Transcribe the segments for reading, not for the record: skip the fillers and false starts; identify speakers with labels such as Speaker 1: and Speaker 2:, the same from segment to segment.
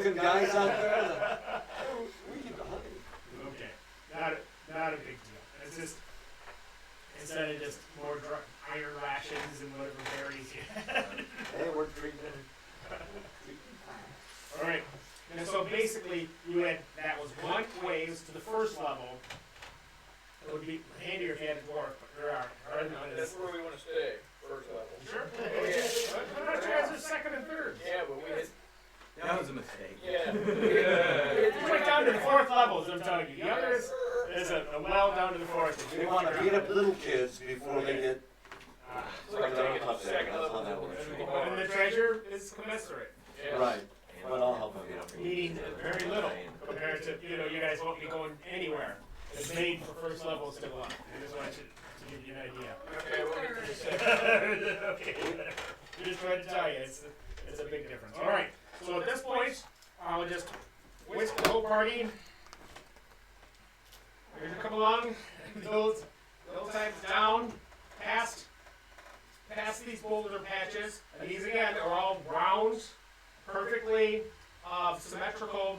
Speaker 1: looking guys out there. We keep the hunting.
Speaker 2: Okay, not a big deal. It's just, instead of just more iron rations and whatever berries you had.
Speaker 1: Hey, we're treating it.
Speaker 2: All right, and so basically you had, that was one ways to the first level. It would be handier if you had a dwarf, but there are.
Speaker 3: That's where we want to stay, first level.
Speaker 2: Sure. I'm not sure as a second and third.
Speaker 3: Yeah, but we had,
Speaker 4: That was a mistake.
Speaker 3: yeah.
Speaker 2: You went down to the fourth levels, I'm telling you. The other is a well down to the fourth.
Speaker 1: We want to beat up little kids before they get.
Speaker 3: It's like taking a second level.
Speaker 2: And the treasure is commensurate.
Speaker 3: Yeah.
Speaker 1: Right. But I'll help them beat up.
Speaker 2: Meaning very little compared to, you guys won't be going anywhere. It's made for first levels to go up. I just wanted to give you an idea.
Speaker 3: Okay, we'll get to the second.
Speaker 2: Okay. I'm just trying to tell you, it's a big difference. All right. So at this point, I'll just whisk the whole party. We're gonna come along, those times down, past these boulder patches, and these again are all round, perfectly symmetrical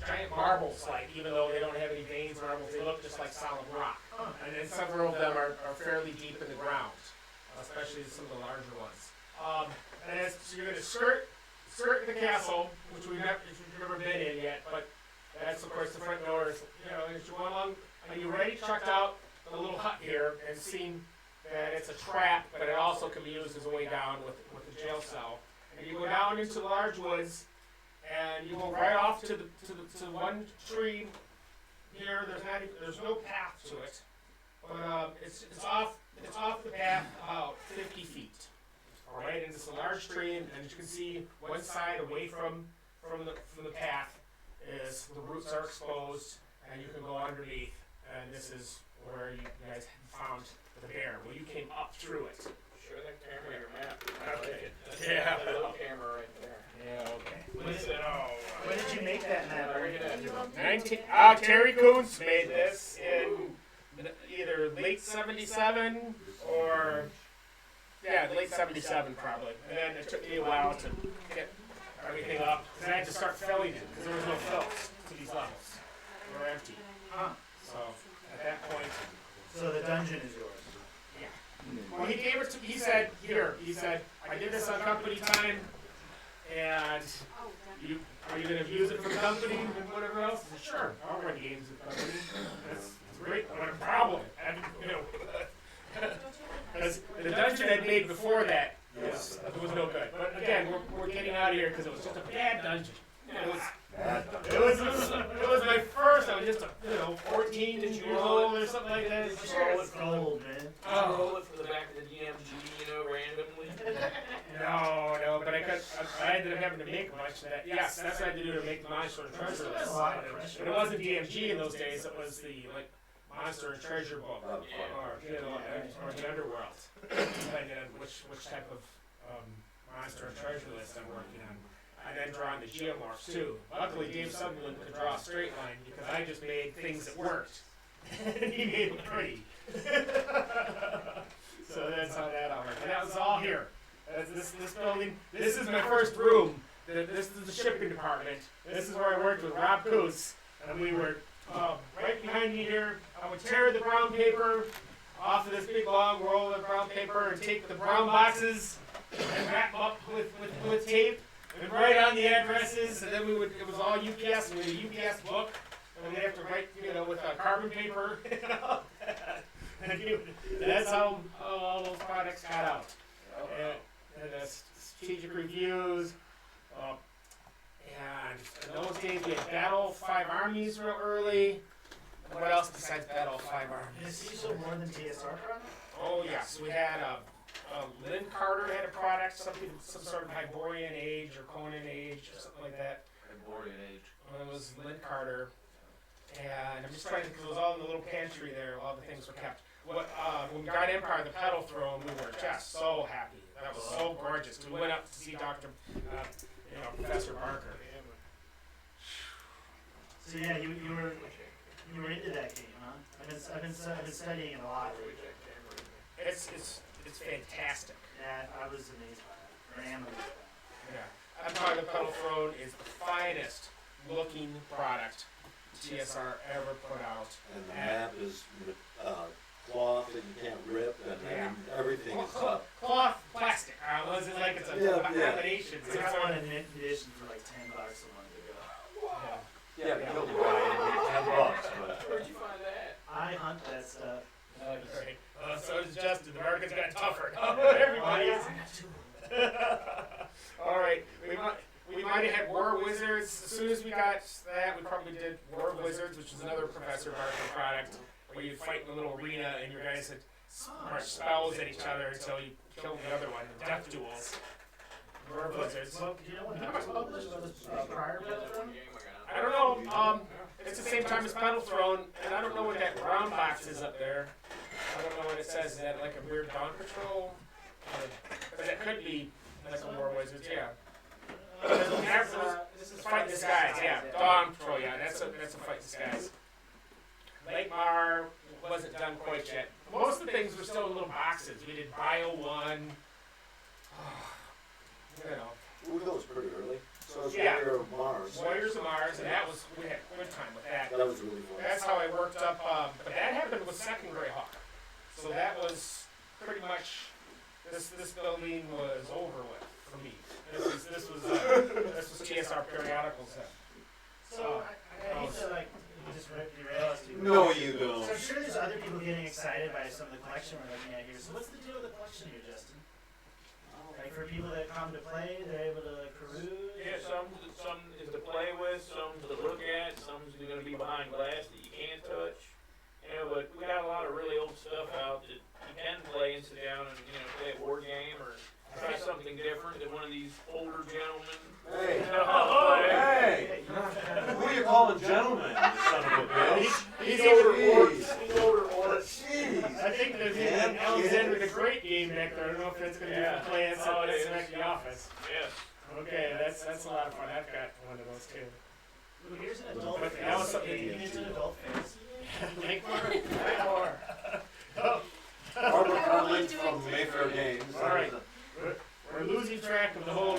Speaker 2: giant marbles. Like, even though they don't have any veins marbles, they look just like solid rock. And then several of them are fairly deep in the ground, especially some of the larger ones. And so you're gonna skirt the castle, which we've never been in yet, but that's of course the front door. As you go along, and you already checked out the little hut here and seen that it's a trap, but it also can be used as a way down with the jail cell. And you go down into the large woods, and you go right off to one tree here. There's no path to it, but it's off the path about 50 feet. All right, and it's a large tree, and as you can see, one side away from the path is the roots are exposed, and you can go underneath. And this is where you guys found the bear. Well, you came up through it.
Speaker 3: Show that camera your map.
Speaker 2: Okay.
Speaker 3: Yeah, that little camera right there.
Speaker 2: Yeah. Okay.
Speaker 4: When did you make that map?
Speaker 2: 19. Terry Kuntz made this in either late '77 or late '77 probably. And then it took me a while to get everything up because I had to start filling it because there was no fills to these levels. They were empty. So at that point.
Speaker 4: So the dungeon is yours.
Speaker 2: Well, he gave it to me. He said, I did this on company time, and are you going to use it for the company and whatever else? I said, sure, I'll run games with the company. That's great. What a problem. And, because the dungeon I'd made before that was no good. But again, we're getting out of here because it was just a bad dungeon. It was my first. I was just 14 years old or something like that.
Speaker 4: Just roll it cold, man.
Speaker 3: Roll it from the back of the DMG, randomly.
Speaker 2: No, but I ended up having to make much of that. Yes, that's what I had to do to make the Monster and Treasure list. But it wasn't DMG in those days. It was the Monster and Treasure book, or the Underworld, depending on which type of Monster and Treasure list I'm working on. And then drawing the geomorphs too. Luckily, Dave Sutherland could draw a straight line because I just made things that worked. And he made them pretty. So that's how that all worked. And that was all here. This building. This is my first room. This is the shipping department. This is where I worked with Rob Coos. And we were right behind me here. I would tear the brown paper off of this big long roll of brown paper and take the brown boxes and wrap them up with tape. And write on the addresses, and then it was all UPS, with a UPS book, and we'd have to write, with carbon paper, and that's how all those products got out. And the strategic reviews, and in those days we had Battle 5 Armies real early. What else besides Battle 5 Armies?
Speaker 4: Is he so more than TSR product?
Speaker 2: Oh yes, we had Lynn Carter had a product, some sort of Hyborian Age or Conan Age or something like that.
Speaker 3: Hyborian Age.
Speaker 2: Well, it was Lynn Carter, and I'm just trying to, because it was all in the little pantry there, all the things were kept. When we got Empire the Pedal Throne, we were just so happy. That was so gorgeous. We went up to see Professor Barker.
Speaker 4: So yeah, you were into that game, huh? I've been studying it a lot.
Speaker 2: It's fantastic.
Speaker 4: Yeah, I was amazed by it. I am amazed by it.
Speaker 2: Yeah. I'm talking the pedal throne is the finest looking product TSR ever put out.
Speaker 1: And the map is cloth that you can't rip, and I mean, everything is
Speaker 2: Cloth, plastic. Was it like it's a combination?
Speaker 4: I got one in mint condition for like $10 a month ago.
Speaker 1: Yeah, you'll buy it, it'd be $10, but.
Speaker 3: Where'd you find that?
Speaker 4: I hunt that stuff.
Speaker 2: Right. So does Justin. The market's got tougher. Everybody is. All right. We might have had War Wizards. As soon as we got that, we probably did War Wizards, which is another Professor Barker product, where you fight in a little arena and your guys had march spells at each other until you killed the other one. The death duels. War Wizards.
Speaker 4: Well, do you know when that was published? Was it prior to that one?
Speaker 2: I don't know. It's the same time as Pedal Throne, and I don't know what that brown box is up there. I don't know what it says. Is that like a weird Dawn Patrol? But that could be like a War Wizards, yeah. This is Fight Disguise, yeah. Dawn Patrol, yeah. That's a Fight Disguise. Lake Mar wasn't done quite yet. Most of the things were still in little boxes. We did Bio 1. You know.
Speaker 1: Ooh, that was pretty early. So it's
Speaker 2: Yeah.
Speaker 1: Warrior of Mars.
Speaker 2: Warriors of Mars, and we had a good time with that.
Speaker 1: That was really fun.
Speaker 2: That's how I worked up, but that happened with Second Greyhawk. So that was pretty much, this building was over with for me. This was TSR periodicals.
Speaker 4: So, I hate to like just rip derail us.
Speaker 1: No, you don't.
Speaker 4: So I'm sure there's other people getting excited by some of the collection we're looking at here. So what's the deal with the collection here, Justin? Like for people that come to play, they're able to like peruse?
Speaker 3: Yeah, some is to play with, some to look at, some's gonna be behind glass that you can't touch. You know, but we got a lot of really old stuff out that you can play and sit down and, you know, play a board game or try something different than one of these older gentlemen.
Speaker 1: Hey.
Speaker 3: Oh,
Speaker 1: Hey! Who are you calling gentlemen, you son of a bitch?
Speaker 2: He's older orcs.
Speaker 3: He's older orcs.
Speaker 1: Jeez.
Speaker 2: I think there's an Alexander the Great game back there. I don't know if that's going to be for play at the office.
Speaker 3: Yes.
Speaker 2: Okay, that's a lot of fun. I've got one of those too.
Speaker 4: Ooh, here's an adult
Speaker 2: But
Speaker 4: fantasy.
Speaker 2: that was something
Speaker 4: game. Here's an adult fantasy.
Speaker 2: Lakemore.
Speaker 1: Barbara Carlin from Mayfair Games.
Speaker 2: All right. We're losing track of the whole,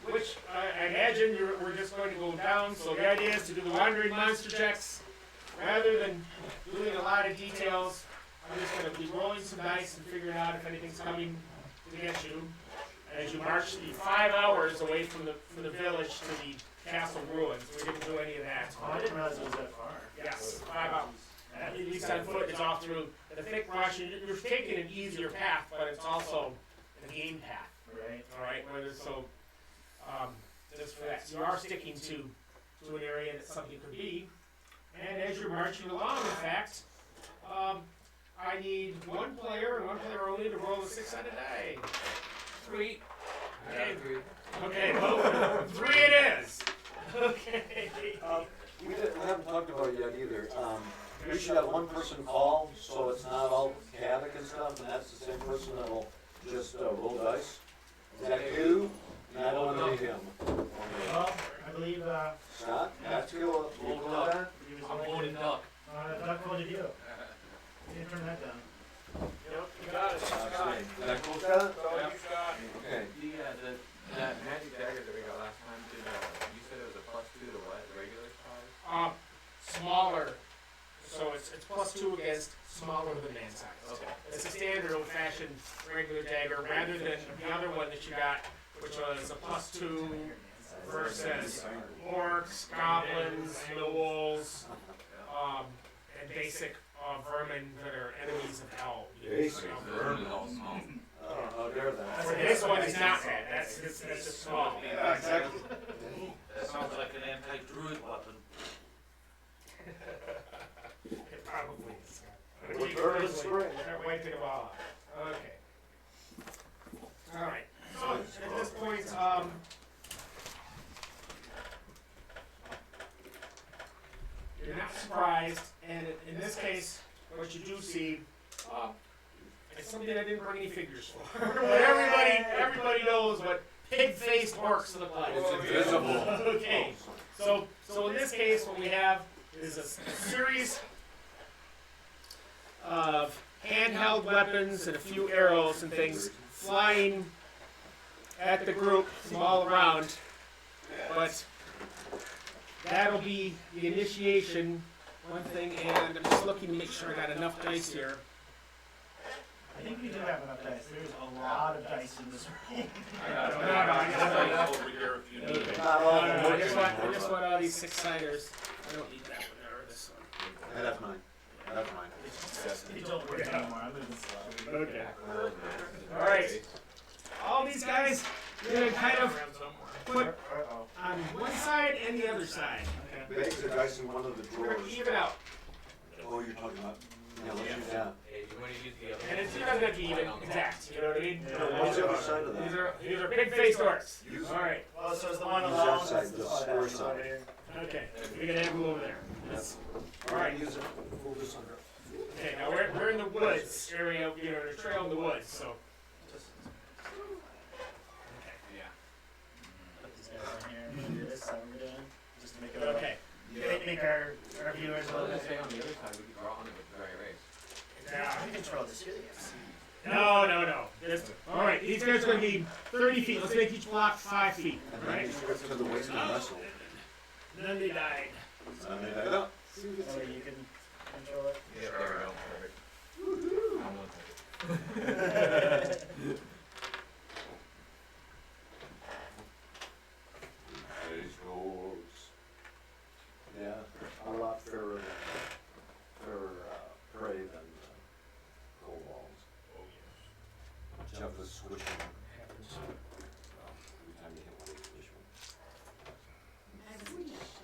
Speaker 2: which I imagine we're just going to go down. So the idea is to do the wandering monster checks rather than doing a lot of details. I'm just going to be rolling some dice and figuring out if anything's coming to get you as you march the 5 hours away from the village to the castle ruins. We didn't do any of that.
Speaker 4: Oh, I didn't realize it was that far.
Speaker 2: Yes, 5 hours. At least on foot, it's all through the thick brush. You're taking an easier path, but it's also a game path.
Speaker 4: Right.
Speaker 2: All right, whether so, just for that, so you are sticking to an area that something could be, and as you're marching along, in fact, I need one player and one player only to roll a 6-sided die. 3. Okay, well, 3 it is. Okay.
Speaker 1: We haven't talked about it yet either. We should have one person call, so it's not all havoc and stuff, and that's the same person that'll just roll dice. Is that you? And I don't want to be him.
Speaker 4: Well, I believe
Speaker 1: Scott, that's you. We'll do that.
Speaker 4: he was
Speaker 3: I'm
Speaker 4: going
Speaker 3: voting
Speaker 4: to.
Speaker 3: duck.
Speaker 4: Duck voted you. You didn't turn that down.
Speaker 3: Yep, you got it. Scott.
Speaker 1: Is that cool, Scott?
Speaker 3: That's all you, Scott.
Speaker 1: Okay.
Speaker 5: That magic dagger that we got last time, you said it was a +2 to what? Regular size?
Speaker 2: Smaller, so it's +2 against smaller than man size.
Speaker 5: Okay.
Speaker 2: It's a standard old-fashioned regular dagger, rather than the other one that you got, which was a +2 versus orcs, goblins, gnolls, and basic vermin that are enemies of hell.
Speaker 1: Basic
Speaker 5: vermin. All small.
Speaker 1: Oh, there that.
Speaker 2: This one is not that. That's just small.
Speaker 1: Yeah, exactly.
Speaker 3: That sounds like an anti-druid weapon.
Speaker 2: It probably is.
Speaker 1: With bird and spray.
Speaker 2: Wiping them all out. Okay. All right. So at this point, you're not surprised, and in this case, what you do see, it's something I didn't bring any figures for. But everybody knows what pig-faced orcs look like.
Speaker 1: It's invisible.
Speaker 2: Okay. So in this case, what we have is a series of handheld weapons and a few arrows and things flying at the group from all around. But that'll be the initiation, one thing, and I'm just looking to make sure I got enough dice here.
Speaker 4: I think we do have enough dice. There's a lot of dice in this room.
Speaker 3: Over here if you need it.
Speaker 1: Not all of
Speaker 2: I
Speaker 1: them
Speaker 2: just
Speaker 1: working.
Speaker 2: want all these 6-siders. I don't need that one or this one.
Speaker 1: Yeah, that's mine. That's mine.
Speaker 4: They don't work anymore. I'm moving slow.
Speaker 2: Okay. Alright. All these guys, you're gonna kind of
Speaker 3: Around somewhere.
Speaker 2: put
Speaker 4: Uh-oh.
Speaker 2: on one side and the other side.
Speaker 4: Okay.
Speaker 1: Base the dice in one of the
Speaker 2: We're
Speaker 1: drawers.
Speaker 2: gonna even out.
Speaker 1: Oh, you're talking about, yeah, let's use that.
Speaker 3: Hey, you wanna use the other
Speaker 2: And it's
Speaker 3: one?
Speaker 2: not gonna be even exact, you know what I mean?
Speaker 1: What's the other side of
Speaker 2: These
Speaker 1: that?
Speaker 2: are big face doors.
Speaker 1: Use
Speaker 2: Alright,
Speaker 4: Well, so it's the one on
Speaker 1: Use
Speaker 4: the
Speaker 1: that
Speaker 4: wall.
Speaker 1: side, the square side.
Speaker 2: okay. We're gonna have them over there.
Speaker 1: Yes.
Speaker 2: Alright.
Speaker 1: Use it, move this under.
Speaker 2: Okay, now we're in the woods area, you know, the trail in the woods, so.
Speaker 4: Put these guys on here. I'm gonna do this. How we're doing. Just to make it
Speaker 2: Okay.
Speaker 4: make our viewers a
Speaker 5: I
Speaker 4: little
Speaker 5: was gonna
Speaker 4: bit.
Speaker 5: say on the other side, we could draw on it with dry erase.
Speaker 2: Yeah.
Speaker 4: We control this. You're the MC.
Speaker 2: No. Alright, these guys are gonna be 30 feet. Let's make each block 5 feet,
Speaker 1: And then
Speaker 2: right?
Speaker 1: you strip to the waist and wrestle.
Speaker 2: Then they died.
Speaker 1: And then that up.
Speaker 4: That way you can control it.
Speaker 5: Yeah, there we go. Perfect. I'm one second.
Speaker 1: Face doors. Yeah, a lot fairer prey than cold walls.
Speaker 3: Oh, yes.
Speaker 1: Jeff is swishing. Every time you hit one, you swish one.
Speaker 6: I have a suggestion.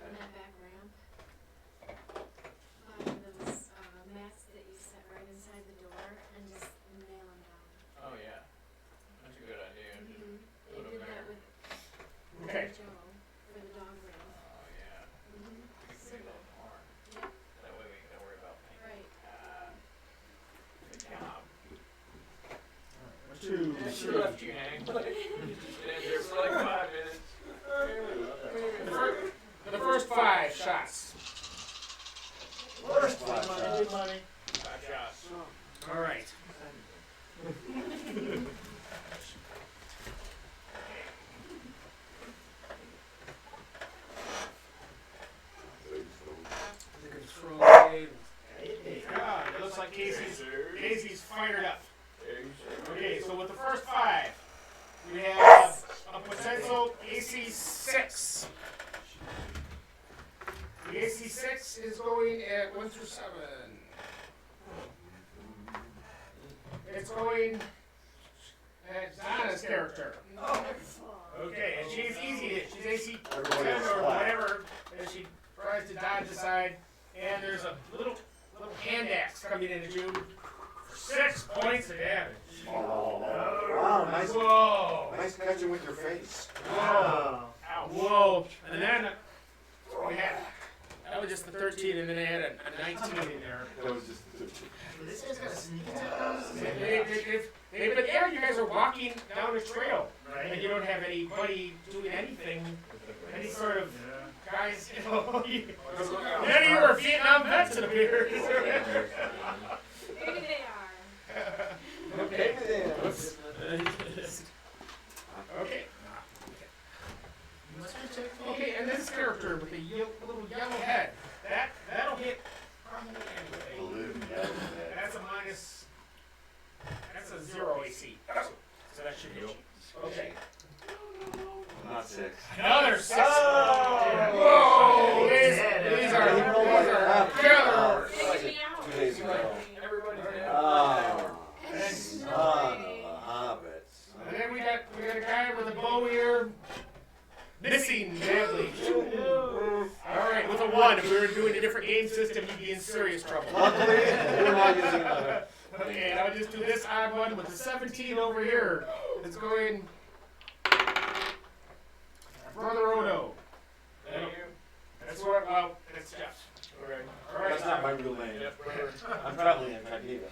Speaker 6: On that back ramp, find those mats that you set right inside the door and just nail them down.
Speaker 3: Oh, yeah. That's a good idea. Just
Speaker 6: They
Speaker 3: put 'em
Speaker 6: did that
Speaker 3: there.
Speaker 6: with
Speaker 2: Okay.
Speaker 6: Joe for the dog ramp.
Speaker 3: Oh, yeah. We can do that tomorrow.
Speaker 6: Yep.
Speaker 3: That way we ain't gotta worry about paint.
Speaker 6: Right.
Speaker 3: Good job.
Speaker 2: Two.
Speaker 3: Yeah, she left you hang. Stand there for like 5 minutes.
Speaker 2: The first 5 shots.
Speaker 1: First five
Speaker 4: Money,
Speaker 1: shots.
Speaker 4: big money.
Speaker 3: 5 shots.
Speaker 2: Alright. The control aid. Yeah, it looks like Casey's fired up. Okay, so with the first 5, we have a potential AC6. The AC6 is going at 1 through 7. It's going at Donna's character. Okay, and she's easy hit. She's AC 10 or whatever as she tries to dodge the side. And there's a little hand axe coming in at you. 6 points of damage.
Speaker 1: Wow, nice,
Speaker 2: Whoa!
Speaker 1: nice catching with your face.
Speaker 4: Wow.
Speaker 2: Whoa! And then we had that was just the 13, and then they had a 19 in there.
Speaker 1: That was just.
Speaker 4: This guy's got a sneak attack.
Speaker 2: But yeah, you guys are walking down a trail, and
Speaker 4: Right.
Speaker 2: you don't have anybody doing anything, any sort of guys. You know, none of you are Vietnam vets, it appears.
Speaker 6: Maybe they are.
Speaker 2: Okay.
Speaker 1: then.
Speaker 2: Okay. Okay, and this character with the little yellow head, that'll hit probably anyway. That's a minus. That's a 0 AC. So that should hit you. Okay.
Speaker 1: Not 6.
Speaker 2: Another 6.
Speaker 1: Oh!
Speaker 2: Whoa! These
Speaker 1: He
Speaker 2: are
Speaker 1: rolled like a
Speaker 2: killers.
Speaker 6: Take me out.
Speaker 1: 2 days ago.
Speaker 3: Everybody's dead.
Speaker 1: Oh,
Speaker 6: There's no
Speaker 1: son
Speaker 6: way.
Speaker 1: of a hobbit.
Speaker 2: And then we got a guy with a bow here. Missing badly. Alright, with a 1, if we were doing a different game system, you'd be in serious trouble.
Speaker 1: Luckily, we're not using the.
Speaker 2: Okay, and I'll just do this odd one with the 17 over here. It's going. Brother Odo.
Speaker 3: Thank you.
Speaker 2: That's where, that's Jeff.
Speaker 3: Alright.
Speaker 1: That's not my real name.
Speaker 3: Yep, brother.
Speaker 1: I'm traveling incognito.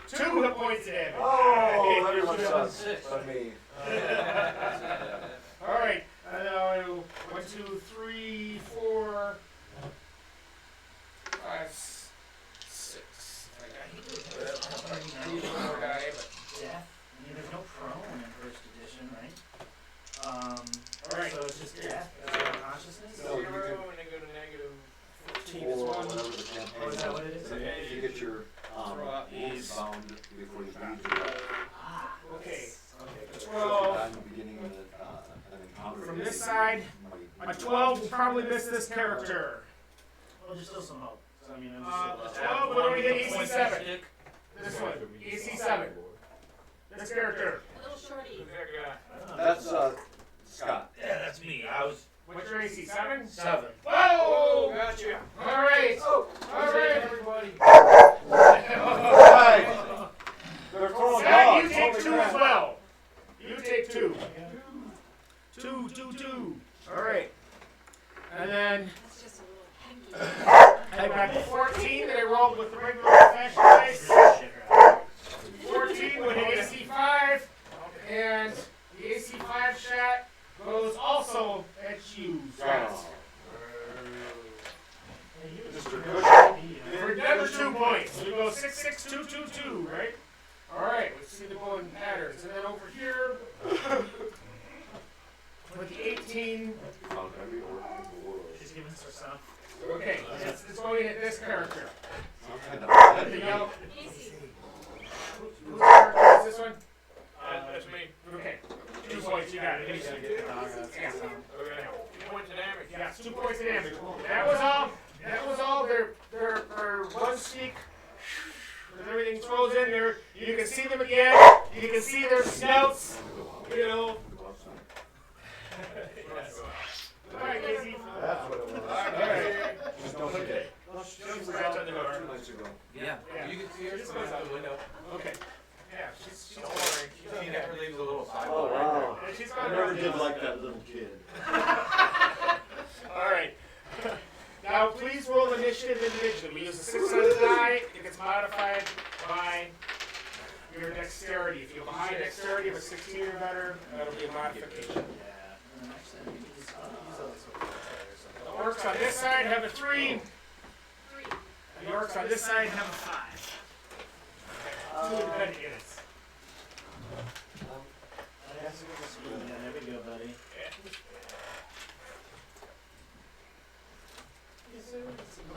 Speaker 2: 2 hit points of damage.
Speaker 1: Oh, everyone sucks but me.
Speaker 2: Alright, 1, 2, 3, 4, 5, 6. I need one more die, but
Speaker 4: Death. I mean, there's no prone. it's just death, consciousness?
Speaker 1: No, you
Speaker 3: 0
Speaker 1: can-
Speaker 3: and then go to negative 14
Speaker 1: Or
Speaker 3: is one.
Speaker 1: whatever the campaign
Speaker 4: Oh, is that what it is?
Speaker 1: And then if you get your, wounds bound before you bleed to death.
Speaker 2: Okay.
Speaker 1: If you
Speaker 2: 12.
Speaker 1: die in the beginning of an encounter.
Speaker 2: From
Speaker 1: it
Speaker 2: this side,
Speaker 1: might-
Speaker 2: a 12 will probably miss this character.
Speaker 4: Well, there's still some hope. So, I mean, I'm
Speaker 2: A
Speaker 4: just
Speaker 2: 12 would only get AC 7. This one, AC 7. This character.
Speaker 6: A little shorty.
Speaker 3: Who's that guy?
Speaker 1: That's, Scott.
Speaker 7: Yeah, that's me. I was
Speaker 2: What's your AC? 7?
Speaker 7: 7.
Speaker 2: Whoa!
Speaker 3: Gotcha.
Speaker 2: Alright! Alright!
Speaker 3: Everybody.
Speaker 1: Alright. They're throwing
Speaker 2: Zach, you
Speaker 1: dogs.
Speaker 2: take
Speaker 1: Holy
Speaker 2: 2
Speaker 1: crap.
Speaker 2: as well. You take 2. 2. Alright. And then
Speaker 6: That's just a little pinky.
Speaker 2: I got 14 that I rolled with the regular fashion dice. 14 with an AC 5. And the AC 5 shot goes also at you, Scott.
Speaker 1: Oh.
Speaker 4: Mr.
Speaker 2: For another 2 points. We go 6, 6, 2, 2, 2, right? Alright, let's see the going patterns. And then over here, with the 18,
Speaker 1: Found every orc in the world.
Speaker 4: She's giving us her son.
Speaker 2: okay, it's going at this character.
Speaker 1: Some kind of
Speaker 2: The
Speaker 1: identity.
Speaker 2: yellow,
Speaker 6: Easy.
Speaker 2: whose character is this one?
Speaker 3: That's me.
Speaker 2: Okay, 2 points, you got it.
Speaker 3: Okay. 2 points of damage.
Speaker 2: Yes, 2 points of damage. That was all their one sneak. With everything throws in there, you can see them again. You can see their snouts. You know. Alright, Casey.
Speaker 1: That's what it was.
Speaker 2: Alright.
Speaker 1: Just don't forget. She was out there 2 nights ago.
Speaker 5: Yeah.
Speaker 2: Yeah.
Speaker 5: You can see her coming out the window.
Speaker 2: Okay. Yeah, she's
Speaker 5: Don't worry. She never leaves a little
Speaker 1: Oh,
Speaker 5: sidewalk right
Speaker 1: wow.
Speaker 2: yeah, she's
Speaker 1: I
Speaker 2: gone
Speaker 1: never
Speaker 2: around.
Speaker 1: did like that little kid.
Speaker 2: Alright. Now please roll initiative individually. We use a 6-sided die. It gets modified by your dexterity. If you have a high dexterity of a 16 or better, that'll be a modification.
Speaker 4: Yeah. And actually, I think you just use those with
Speaker 2: The orcs on this side have a 3.
Speaker 6: 3.
Speaker 2: The orcs on this side have a 5. 2 independent units.
Speaker 4: Yeah, there we go, buddy.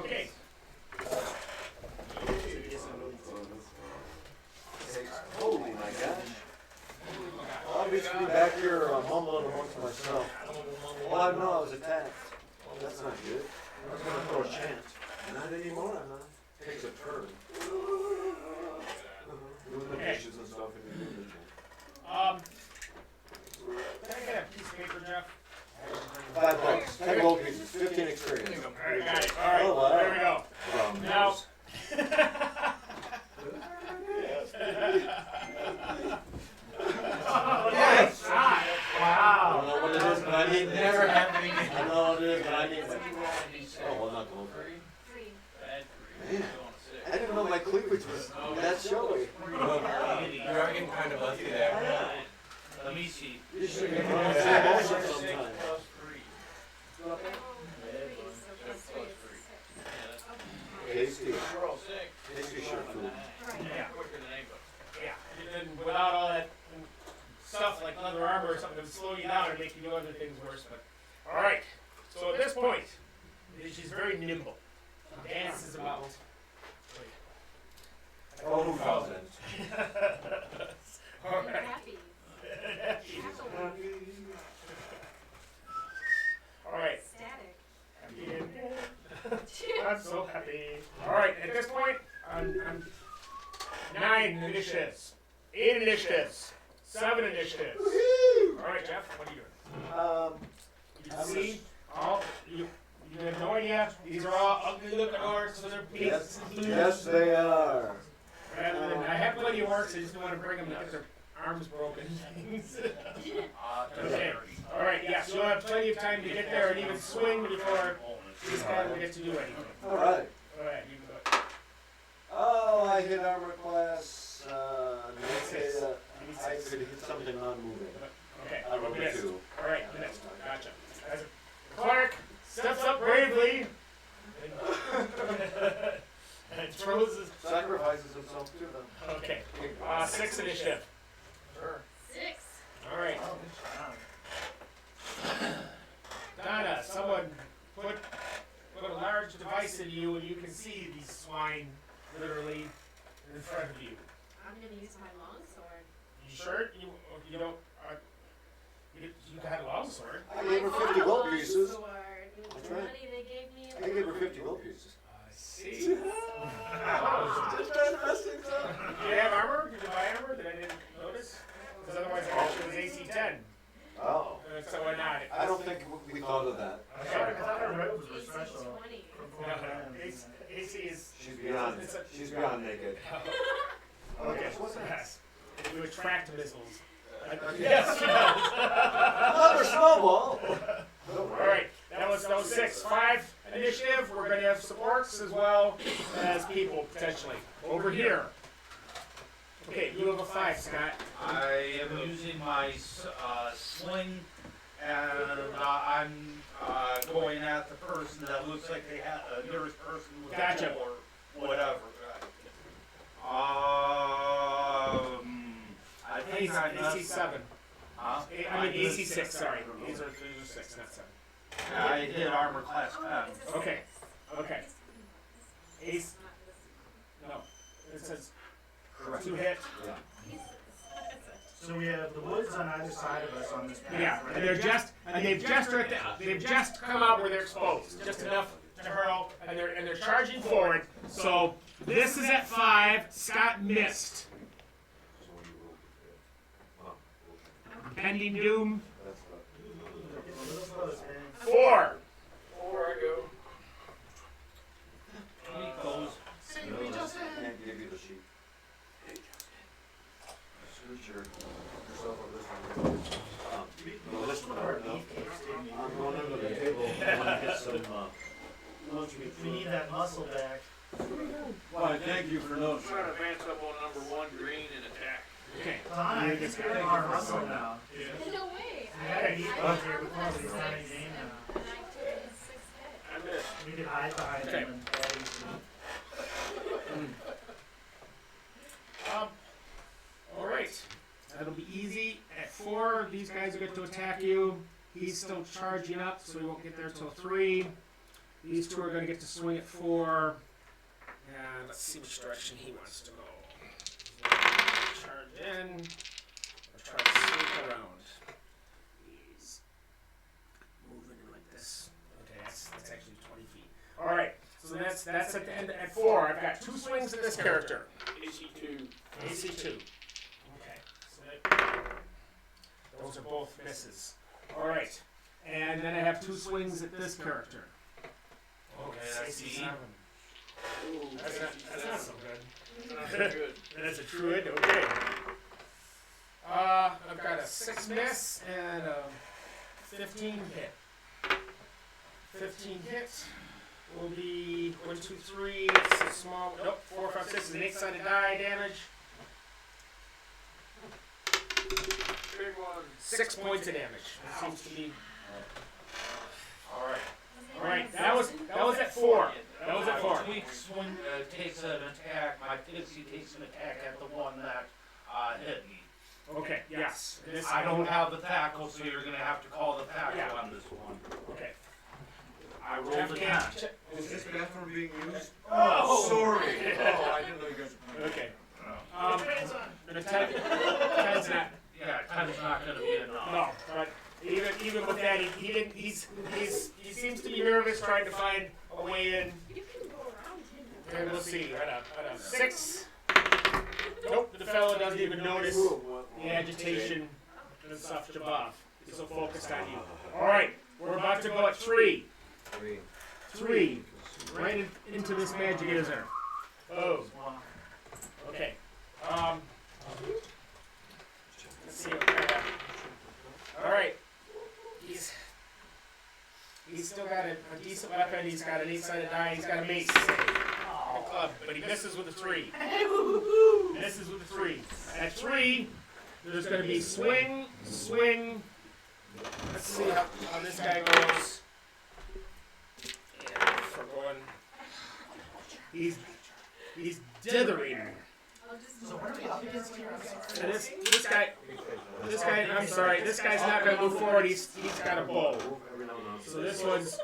Speaker 2: Okay.
Speaker 1: Holy my gosh. I'll just be back here mumbling amongst myself. Oh, I know I was attacked. That's not good. I was gonna throw a chant. Not anymore, I'm not. Takes a turn. Doing the dishes and stuff and you're doing the chant.
Speaker 2: Can I get a piece of paper, Jeff?
Speaker 1: $5. 10 gold pieces, 15 experience.
Speaker 2: Alright, got it. Alright,
Speaker 1: Oh, wow.
Speaker 2: there we go. Now. Oh, nice shot.
Speaker 1: I
Speaker 2: Wow.
Speaker 1: don't know what it is, but I need
Speaker 5: Never happened again.
Speaker 1: I know what it is, but I need my. Oh, well, not gold.
Speaker 6: 3.
Speaker 1: Man, I didn't know my cleavage was that showy.
Speaker 5: You are getting kind of busty there.
Speaker 7: Let me see.
Speaker 1: You should get on slow motion sometime.
Speaker 6: 3, so plus 3 is 6.
Speaker 1: Tasty.
Speaker 3: We're all 6.
Speaker 1: Tasty shirt food.
Speaker 2: Yeah.
Speaker 3: Quicker than anybody.
Speaker 2: Yeah. And without all that stuff like leather armor or something that would slow you down and make you do other things worse. But all right. So at this point, she's very nimble. Dances about.
Speaker 1: Oh, who doesn't?
Speaker 2: All
Speaker 6: I'm
Speaker 2: right.
Speaker 6: happy.
Speaker 2: All right.
Speaker 6: Static.
Speaker 2: I'm so happy. All right. At this point, I'm 9 initiatives, 8 initiatives, 7 initiatives. All right, Jeff. What are you doing? You
Speaker 1: I'm
Speaker 2: see all you. You have no idea. These are all ugly looking orcs, so they're
Speaker 1: Yes,
Speaker 2: pieces.
Speaker 1: yes, they are.
Speaker 2: Rather than, I have plenty of orcs, I just don't want to bring them to get their arms broken. Okay. All right. Yeah. So you'll have plenty of time to get there and even swing before these guys will get to do anything.
Speaker 1: All right.
Speaker 2: All right. You can go.
Speaker 1: Oh, I hit armor class. Let's say I could hit something non-moving.
Speaker 2: Okay.
Speaker 1: I rolled a
Speaker 2: Missed.
Speaker 1: 2.
Speaker 2: All right. You missed. Gotcha. As a cleric steps up bravely and throws his.
Speaker 1: Sacrifices himself to them.
Speaker 2: Okay. 6 initiative.
Speaker 3: Sure.
Speaker 6: 6.
Speaker 2: All right. into you, and you can see these swine literally in front of you.
Speaker 6: I'm gonna use my longsword.
Speaker 2: You sure? You don't. You got a longsword.
Speaker 1: I gave her 50 gold pieces.
Speaker 6: Longsword.
Speaker 1: That's
Speaker 6: The
Speaker 1: right.
Speaker 6: money they gave me.
Speaker 1: I gave her 50 gold pieces.
Speaker 2: I see.
Speaker 1: Just manifesting stuff.
Speaker 2: Did you have armor? Did you buy armor that I didn't notice? Because otherwise I bet you it was AC 10.
Speaker 1: Oh.
Speaker 2: So we're not.
Speaker 1: I don't think we thought of that.
Speaker 4: I thought our robes were
Speaker 6: AC
Speaker 4: special.
Speaker 6: 20.
Speaker 2: AC is.
Speaker 1: She's beyond naked.
Speaker 2: Okay, yes. You attract missiles. Yes, she does.
Speaker 1: Another snowball.
Speaker 2: Alright, that was 6. 5 initiative. We're going to have supports as well as people, potentially. Over here. Okay, you have a 5, Scott.
Speaker 7: I am using my sling, and I'm going at the person that looks like they have nearest person with
Speaker 2: Gotcha.
Speaker 7: or whatever. I think I messed
Speaker 2: AC 7.
Speaker 7: Huh?
Speaker 2: I mean AC 6, sorry. These are 6, not 7.
Speaker 7: I hit armor class 10.
Speaker 2: Okay. Okay. Ace. No. It says 2 hit.
Speaker 4: So we have the woods on either side of us on this path.
Speaker 2: Yeah,
Speaker 4: right?
Speaker 2: and they've just come out where they're exposed, just enough to hurl, and they're charging forward. So this is at 5. Scott missed. Pending doom.
Speaker 4: Getting a little close, man.
Speaker 2: 4.
Speaker 3: 4 I go.
Speaker 7: He goes.
Speaker 1: Can't give you the sheet. Scooch yourself over this one. No, this one, no. I'm going under the table. I want to get some lunch meat.
Speaker 4: We need that muscle back.
Speaker 1: Why, thank you for
Speaker 3: I'm
Speaker 1: noticing.
Speaker 3: trying to advance up on number 1 green and attack.
Speaker 2: Okay.
Speaker 4: Donna, he's getting our muscle now.
Speaker 6: No way.
Speaker 4: We had a heat bump here before, but he's not in game now.
Speaker 6: And I took a 6 hit.
Speaker 3: I missed.
Speaker 4: We could hide behind
Speaker 2: Okay.
Speaker 4: him and
Speaker 2: All right. That'll be easy. At 4, these guys get to attack you. He's still charging up, so he won't get there till 3. These 2 are going to get to swing at 4. And let's see which direction he wants to go. Charge in, or try to sneak around. He's moving in like this. Okay, that's actually 20 feet. All right, so that's at the end. At 4, I've got 2 swings at this character.
Speaker 3: AC 2.
Speaker 2: AC 2. Okay, so that, those are both misses. All right, and then I have 2 swings at this character.
Speaker 7: Okay, that's
Speaker 2: 67.
Speaker 3: Ooh,
Speaker 2: That's not so good.
Speaker 3: not very good.
Speaker 2: That's a druid, okay. I've got a 6 miss and a 15 hit. 15 hit will be 1, 2, 3. It's a small. Nope, 4, 5, 6 is an 8-sided die damage.
Speaker 3: Big one.
Speaker 2: 6 points of damage. That seems to be.
Speaker 7: All right.
Speaker 2: All right, that was at 4. That was at 4.
Speaker 7: Tweak swing takes an attack. My Pixie takes an attack at the one that hit me.
Speaker 2: Okay, yes. This
Speaker 7: I don't have the tackle, so you're gonna have to call the tackle
Speaker 2: Yeah.
Speaker 7: on this one.
Speaker 2: Okay.
Speaker 7: I rolled a 10.
Speaker 8: Is this bathroom being used?
Speaker 2: Oh,
Speaker 8: Sorry. Oh, I didn't know you guys were.
Speaker 2: Okay. The 10's not.
Speaker 7: Yeah, 10's not gonna be enough.
Speaker 2: No, but even with that, he didn't. He seems to be nervous trying to find a way in.
Speaker 6: You can go around him.
Speaker 2: And we'll see. At a 6. Nope, the fellow doesn't even notice the agitation and stuff above. He's so focused on you. All right, we're about to go at 3. 3. Right into this magic user. Oh. Okay. Let's see. All right. He's still got a decent weapon. He's got an 8-sided die. He's got a mace. A club, but he misses with a 3. Misses with a 3. At 3, there's going to be swing, swing. Let's see how this guy goes. Yeah, for going. He's dithering.
Speaker 6: I'll just
Speaker 4: So what are we up against here? I'm sorry.
Speaker 2: And this guy, I'm sorry, this guy's not going to move forward. He's got a bow. So this one's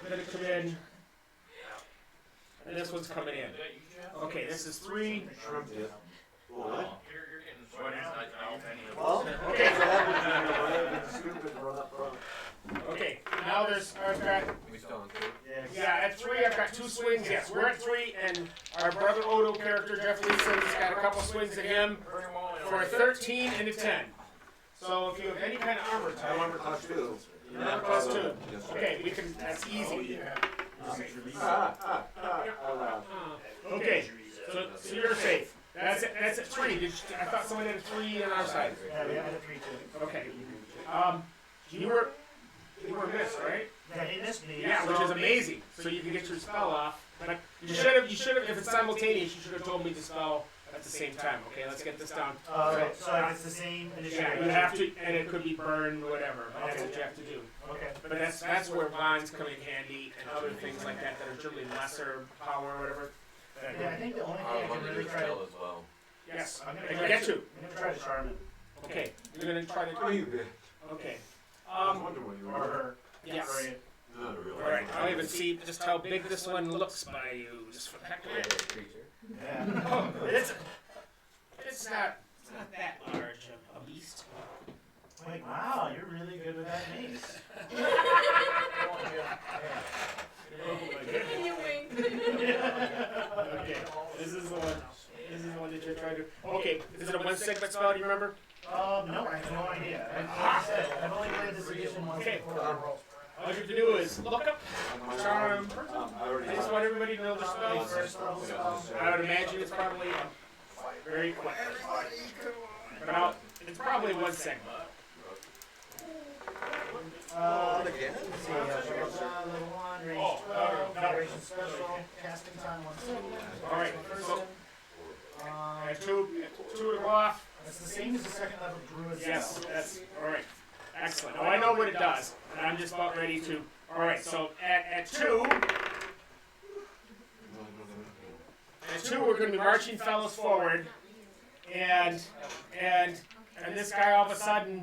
Speaker 2: going to come in and this one's coming in.
Speaker 3: Is that you, Jeff?
Speaker 2: Okay, this is 3.
Speaker 1: Shrimp dip. Well, what?
Speaker 3: You're getting
Speaker 7: What is that? I don't think it
Speaker 1: Well,
Speaker 7: was.
Speaker 1: okay, so that would be, you know, when they get stupid and run up front.
Speaker 2: Okay, now I've got,
Speaker 5: We still on 3?
Speaker 2: yeah, at 3 I've got 2 swings, yes, we're at 3, and our brother Odo character, Jeff Leeson's got a couple swings at him for a 13 and a 10. So if you have any kind of armor type,
Speaker 1: Armor class 2.
Speaker 2: armor class 2,
Speaker 1: Yes, sir.
Speaker 2: okay, we can, that's easy. Okay, so you're safe. That's at 3. I thought someone had a 3 on our side.
Speaker 4: Yeah, we had a 3 too.
Speaker 2: Okay. You were missed, right?
Speaker 4: Yeah, he missed me.
Speaker 2: Yeah, which is amazing. So you can get your spell off. But you should have, if it's simultaneous, you should have told me to spell at the same time. Okay, let's get this down.
Speaker 4: Right, so if it's the same initiative.
Speaker 2: Yeah, you have to, and it could be burned, whatever. But that's what you have to do.
Speaker 4: Okay.
Speaker 2: But that's where bonds come in handy and other things like that that are generally lesser power or whatever.
Speaker 4: Yeah, I think the only thing I can really try to.
Speaker 5: as well.
Speaker 2: Yes,
Speaker 4: I'm
Speaker 2: I
Speaker 4: gonna
Speaker 2: can get you.
Speaker 4: I'm gonna try to charm him.
Speaker 2: Okay, you're gonna try
Speaker 1: Oh,
Speaker 2: to.
Speaker 1: you bitch.
Speaker 2: Okay.
Speaker 1: I was wondering what you
Speaker 4: Or
Speaker 1: were.
Speaker 4: her.
Speaker 2: Yes.
Speaker 4: Or it.
Speaker 1: Not really.
Speaker 2: All right. I'll even see just how big this one looks by you, just for the heck of it.
Speaker 5: Creature.
Speaker 4: Yeah.
Speaker 2: Oh, it's not that large of a beast.
Speaker 4: Like, wow, you're really good with that mace.
Speaker 6: Can you wink?
Speaker 2: Okay, this is the one. This is the one that you're trying to. Okay, is it a 1 segment spell? Do you remember?
Speaker 4: No, I have no idea. Like I said, I've only played this edition once
Speaker 2: Okay.
Speaker 4: before.
Speaker 2: All you have to do is look up charm.
Speaker 1: I already
Speaker 2: I just want everybody to know their spells.
Speaker 4: First level spell.
Speaker 2: I would imagine it's probably very quick. But it's probably 1 segment.
Speaker 4: Let's see, level 1, range 12, duration special, casting time 1 second.
Speaker 2: All right,
Speaker 4: First
Speaker 2: so
Speaker 4: one.
Speaker 2: at two to go off.
Speaker 4: It's the same as the second level druid
Speaker 2: Yes,
Speaker 4: spell.
Speaker 2: that's all right. Excellent. Now I know what it does, and I'm just about ready to. All right, so at 2, we're going to be marching fellows forward, and this guy all of a sudden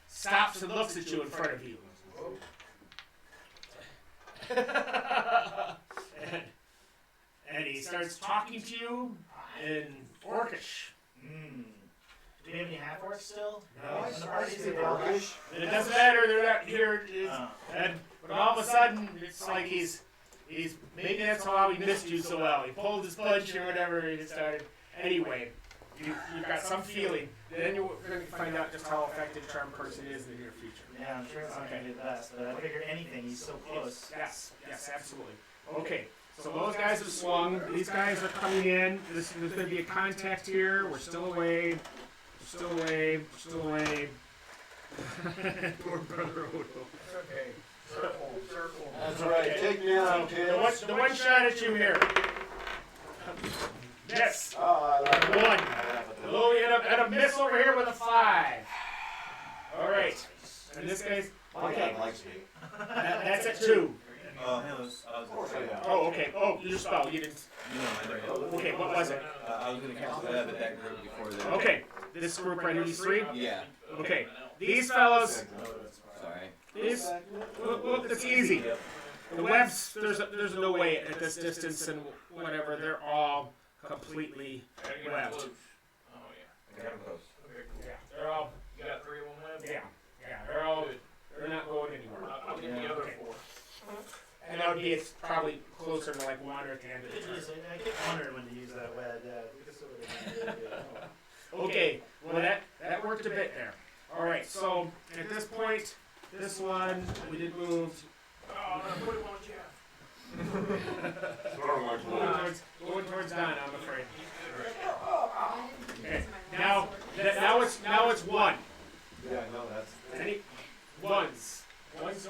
Speaker 2: stops and looks at you in front of you. and he starts talking to you in Orcish.
Speaker 4: Do we have any half orcs still?
Speaker 2: No.
Speaker 4: In the parties they all have.
Speaker 2: And it doesn't matter, they're not here. But all of a sudden, it's like he's maybe that's how he missed you so well. He pulled his punch or whatever and he started. Anyway, you've got some feeling. Then you're going to find out just how effective Charm Person is in the near future.
Speaker 4: Yeah, I'm sure it's not going to be the best, but I figure anything, he's so close.
Speaker 2: Yes, absolutely. Okay, so those guys have swung. These guys are coming in. There's going to be a contact here. We're still away. Still away. Poor brother Odo.
Speaker 8: Okay. Circle.
Speaker 1: That's right. Take me out, kids.
Speaker 2: The one shot at you here. Yes.
Speaker 1: Oh, I like it.
Speaker 2: 1.
Speaker 1: I laugh at that.
Speaker 2: Lily had a miss over here with a 5. All right. And this guy's
Speaker 1: My
Speaker 2: okay.
Speaker 1: dad likes me.
Speaker 2: That's at 2.
Speaker 1: Of course I am.
Speaker 2: Oh, okay. Oh, your spell. You didn't.
Speaker 5: No,
Speaker 2: Okay, what was it?
Speaker 5: I was gonna cast that, but that group before that.
Speaker 2: Okay. This group right here, these 3.
Speaker 5: Yeah.
Speaker 2: Okay. These fellows.
Speaker 5: Sorry.
Speaker 2: These. Look, it's easy. The webs. There's no way at this distance and whatever. They're all completely webbed.
Speaker 3: Oh,
Speaker 5: I got him close.
Speaker 2: Yeah. They're all.
Speaker 3: yeah. You got 3 of them left?
Speaker 2: Yeah. They're all. They're not going anywhere.
Speaker 3: I'll get the other 4.
Speaker 2: And that would be it's probably closer to like 1 or at the end of the turn.
Speaker 4: I keep wondering when to use that wed.
Speaker 2: Okay, well that worked a bit there. All right, so at this point, this one we did move.
Speaker 3: Oh, no, put him on Jeff.
Speaker 2: Going towards Donna, I'm afraid. Okay.
Speaker 6: Now,
Speaker 2: Now it's 1.
Speaker 1: Yeah, no, that's.
Speaker 2: Any ones?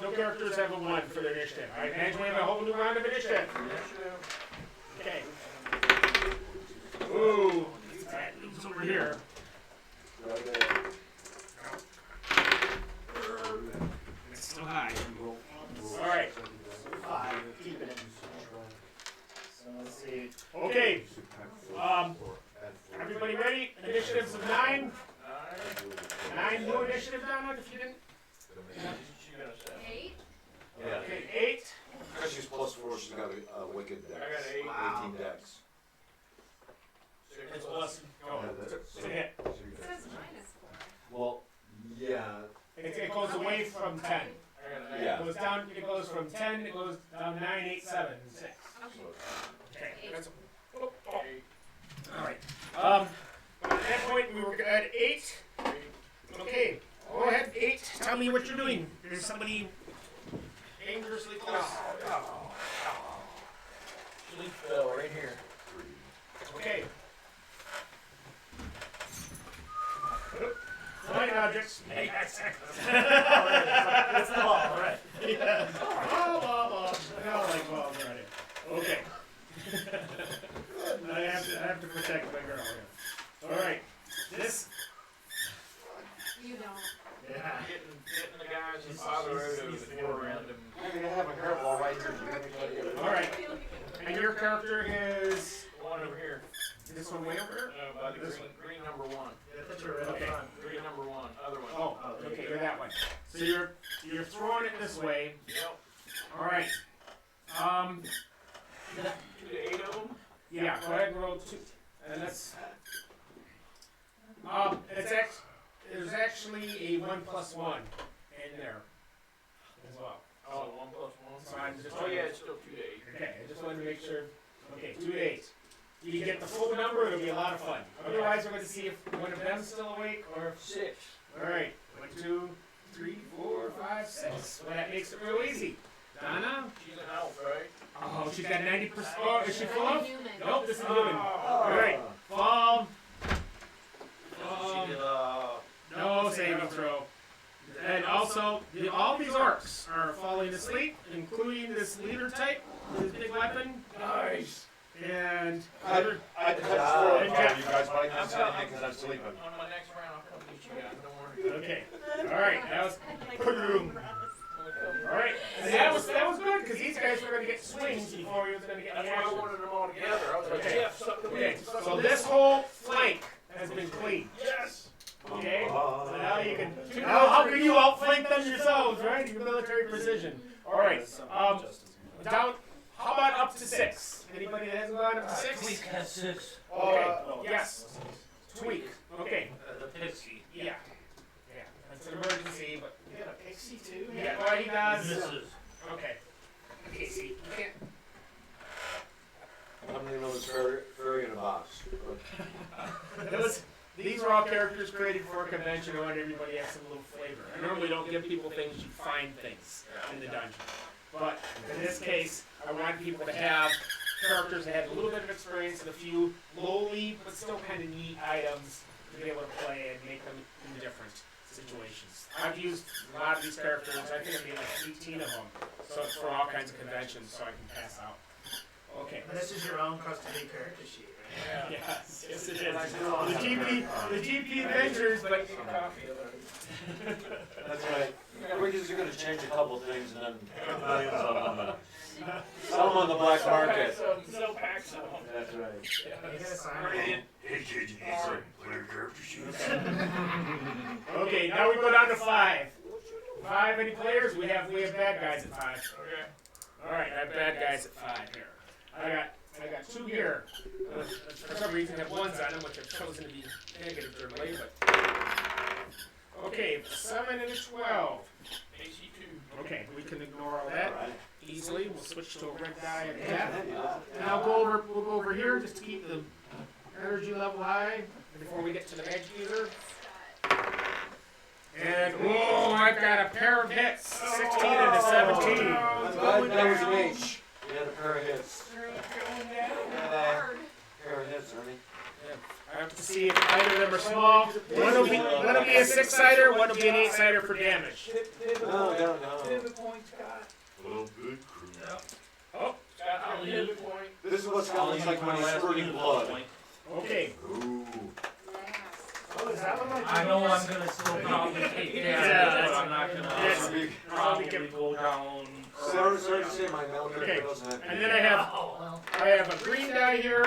Speaker 2: No characters have a 1 for their initiative. All right, imagine we have a whole new round of initiative. Okay. Ooh, that moves over here. It's still high. All right.
Speaker 4: 5, keep it in. So let's see.
Speaker 2: Okay. Everybody ready? Initiatives of 9. 9 new initiative down if you didn't.
Speaker 3: She got a 7.
Speaker 6: 8?
Speaker 1: Yeah.
Speaker 2: Okay, 8.
Speaker 1: Because she's +4, she's got a wicked decks.
Speaker 3: I got 8.
Speaker 1: 18 decks.
Speaker 2: It's plus. Oh, it's a hit.
Speaker 6: It says -4.
Speaker 1: Well, yeah.
Speaker 2: It goes away from 10.
Speaker 3: I got an 8.
Speaker 1: Yeah.
Speaker 2: It goes down. It goes from 10. It goes down 9, 8, 7, 6. Okay. That's, oh, oh.
Speaker 3: 8.
Speaker 2: All right. At that point, we were at 8. Okay. Go ahead, 8. Tell me what you're doing. There's somebody dangerously close.
Speaker 3: Sleep bell right here.
Speaker 2: Okay. Flying objects.
Speaker 4: It's the ball, alright.
Speaker 2: Yeah. Ball. I don't like balls already. Okay. I have to protect my girl here. All right. This.
Speaker 6: You don't.
Speaker 4: Yeah.
Speaker 3: Getting the guys in Father Odo before random.
Speaker 1: I'm gonna have a curveball right here.
Speaker 2: All right. And your character is
Speaker 3: The one over here.
Speaker 2: this one way over here.
Speaker 3: By the green number 1.
Speaker 4: I thought you were right up
Speaker 2: Okay.
Speaker 4: front.
Speaker 3: Green number 1. Other one.
Speaker 2: Oh, okay, you're that way. So you're throwing it this way.
Speaker 3: Yep.
Speaker 2: All right.
Speaker 3: 2 to 8 of them.
Speaker 2: Yeah. Go ahead and roll 2. And that's. There's actually a 1 + 1 in there as well.
Speaker 3: Oh, 1 plus 1.
Speaker 2: So I'm just
Speaker 3: Oh
Speaker 2: trying
Speaker 3: yeah,
Speaker 2: to-
Speaker 3: it's still 2 to 8.
Speaker 2: Okay, I just wanted to make sure. Okay, 2 to 8. You get the full number, it'll be a lot of fun. Otherwise, we're going to see if one of them's still awake or if.
Speaker 3: 6.
Speaker 2: All right, 1, 2, 3, 4, 5, 6. Well, that makes it real easy. Donna?
Speaker 3: She's an elf, right?
Speaker 2: Oh, she's got 90%. Oh, is she full of?
Speaker 6: Human.
Speaker 2: Nope, this is human. All right, no saving throw. And also, all these orcs are falling asleep, including this leader type with his big weapon.
Speaker 3: Nice.
Speaker 2: And
Speaker 1: I
Speaker 2: other.
Speaker 1: touched four of you guys, but I can't say anything because I'm sleeping.
Speaker 3: On my next round, I'll come get you guys. Don't worry.
Speaker 2: Okay. All right. That was.
Speaker 6: Boom.
Speaker 2: All right. And that was good because these guys were going to get swings before he was going to get
Speaker 3: That's
Speaker 2: the
Speaker 3: why I
Speaker 2: action.
Speaker 3: wanted them all together. I was like,
Speaker 2: Okay.
Speaker 3: Jeff, suck them
Speaker 2: Okay.
Speaker 3: in. Suck
Speaker 2: So
Speaker 3: them
Speaker 2: this
Speaker 3: in.
Speaker 2: whole flank has been cleaned.
Speaker 3: Yes.
Speaker 2: Okay. So now you can. Now how can you outflank them yourselves, right? Your military precision. All right. Down. How about up to 6? Anybody that hasn't gone up to 6?
Speaker 7: Tweak has 6.
Speaker 2: Okay. Yes. Tweak. Okay.
Speaker 7: The pixie.
Speaker 2: Yeah. Yeah. That's an emergency, but.
Speaker 4: You got a pixie too?
Speaker 2: Yeah. Well, he does.
Speaker 7: Misses.
Speaker 2: Okay. Okay. See. You can't.
Speaker 1: How many of those fairy in a box?
Speaker 2: These are all characters created for a convention. I want everybody to have some little flavor. I normally don't give people things, you find things in the dungeon. But in this case, I want people to have characters that have a little bit of experience and a few lowly but still kind of neat items to be able to play and make them in different situations. I've used a lot of these characters. I think I've made like 18 of them. So it's for all kinds of conventions so I can pass out. Okay.
Speaker 4: And this is your own custom-made character sheet, right?
Speaker 2: Yes, yes it is. The GP Adventures, but
Speaker 1: That's right. We're just gonna change a couple things and then put millions of them and sell them on the black market.
Speaker 3: Sell packs of them.
Speaker 1: That's right.
Speaker 4: You gotta sign
Speaker 3: Already
Speaker 4: it.
Speaker 3: in.
Speaker 8: Hey kids, you need some clear character sheets.
Speaker 2: Okay, now we go down to 5. 5, any players? We have bad guys at 5.
Speaker 3: Okay.
Speaker 2: Alright, I have bad guys at 5 here. I got 2 here. For some reason I have 1s on them, which I've chosen to be negative generally, but. Okay, 7 and a 12.
Speaker 3: AC2.
Speaker 2: Okay, we can ignore all that
Speaker 1: Alright.
Speaker 2: easily. We'll switch to a red die and that. And we'll go over here just to keep the energy level high before we get to the magic user. And I've got a pair of hits, 16 and a 17.
Speaker 1: That was an H. You had a pair of hits. Pair of hits, Ernie.
Speaker 2: I have to see if either of them are small. One will be a 6-sider, one will be an 8-sider for damage.
Speaker 1: No.
Speaker 8: Well, good crew.
Speaker 2: Oh,
Speaker 3: Scott, I'll leave it point.
Speaker 1: This is what sounds like when he's squirting blood.
Speaker 2: okay.
Speaker 1: Ooh.
Speaker 4: Oh, is that what
Speaker 7: I know I'm gonna still probably take
Speaker 2: Yeah,
Speaker 7: damage, but I'm not gonna
Speaker 2: Yes.
Speaker 7: probably go down.
Speaker 1: Sorry to say my military
Speaker 2: Okay.
Speaker 1: doesn't have.
Speaker 2: And then I have a green die here.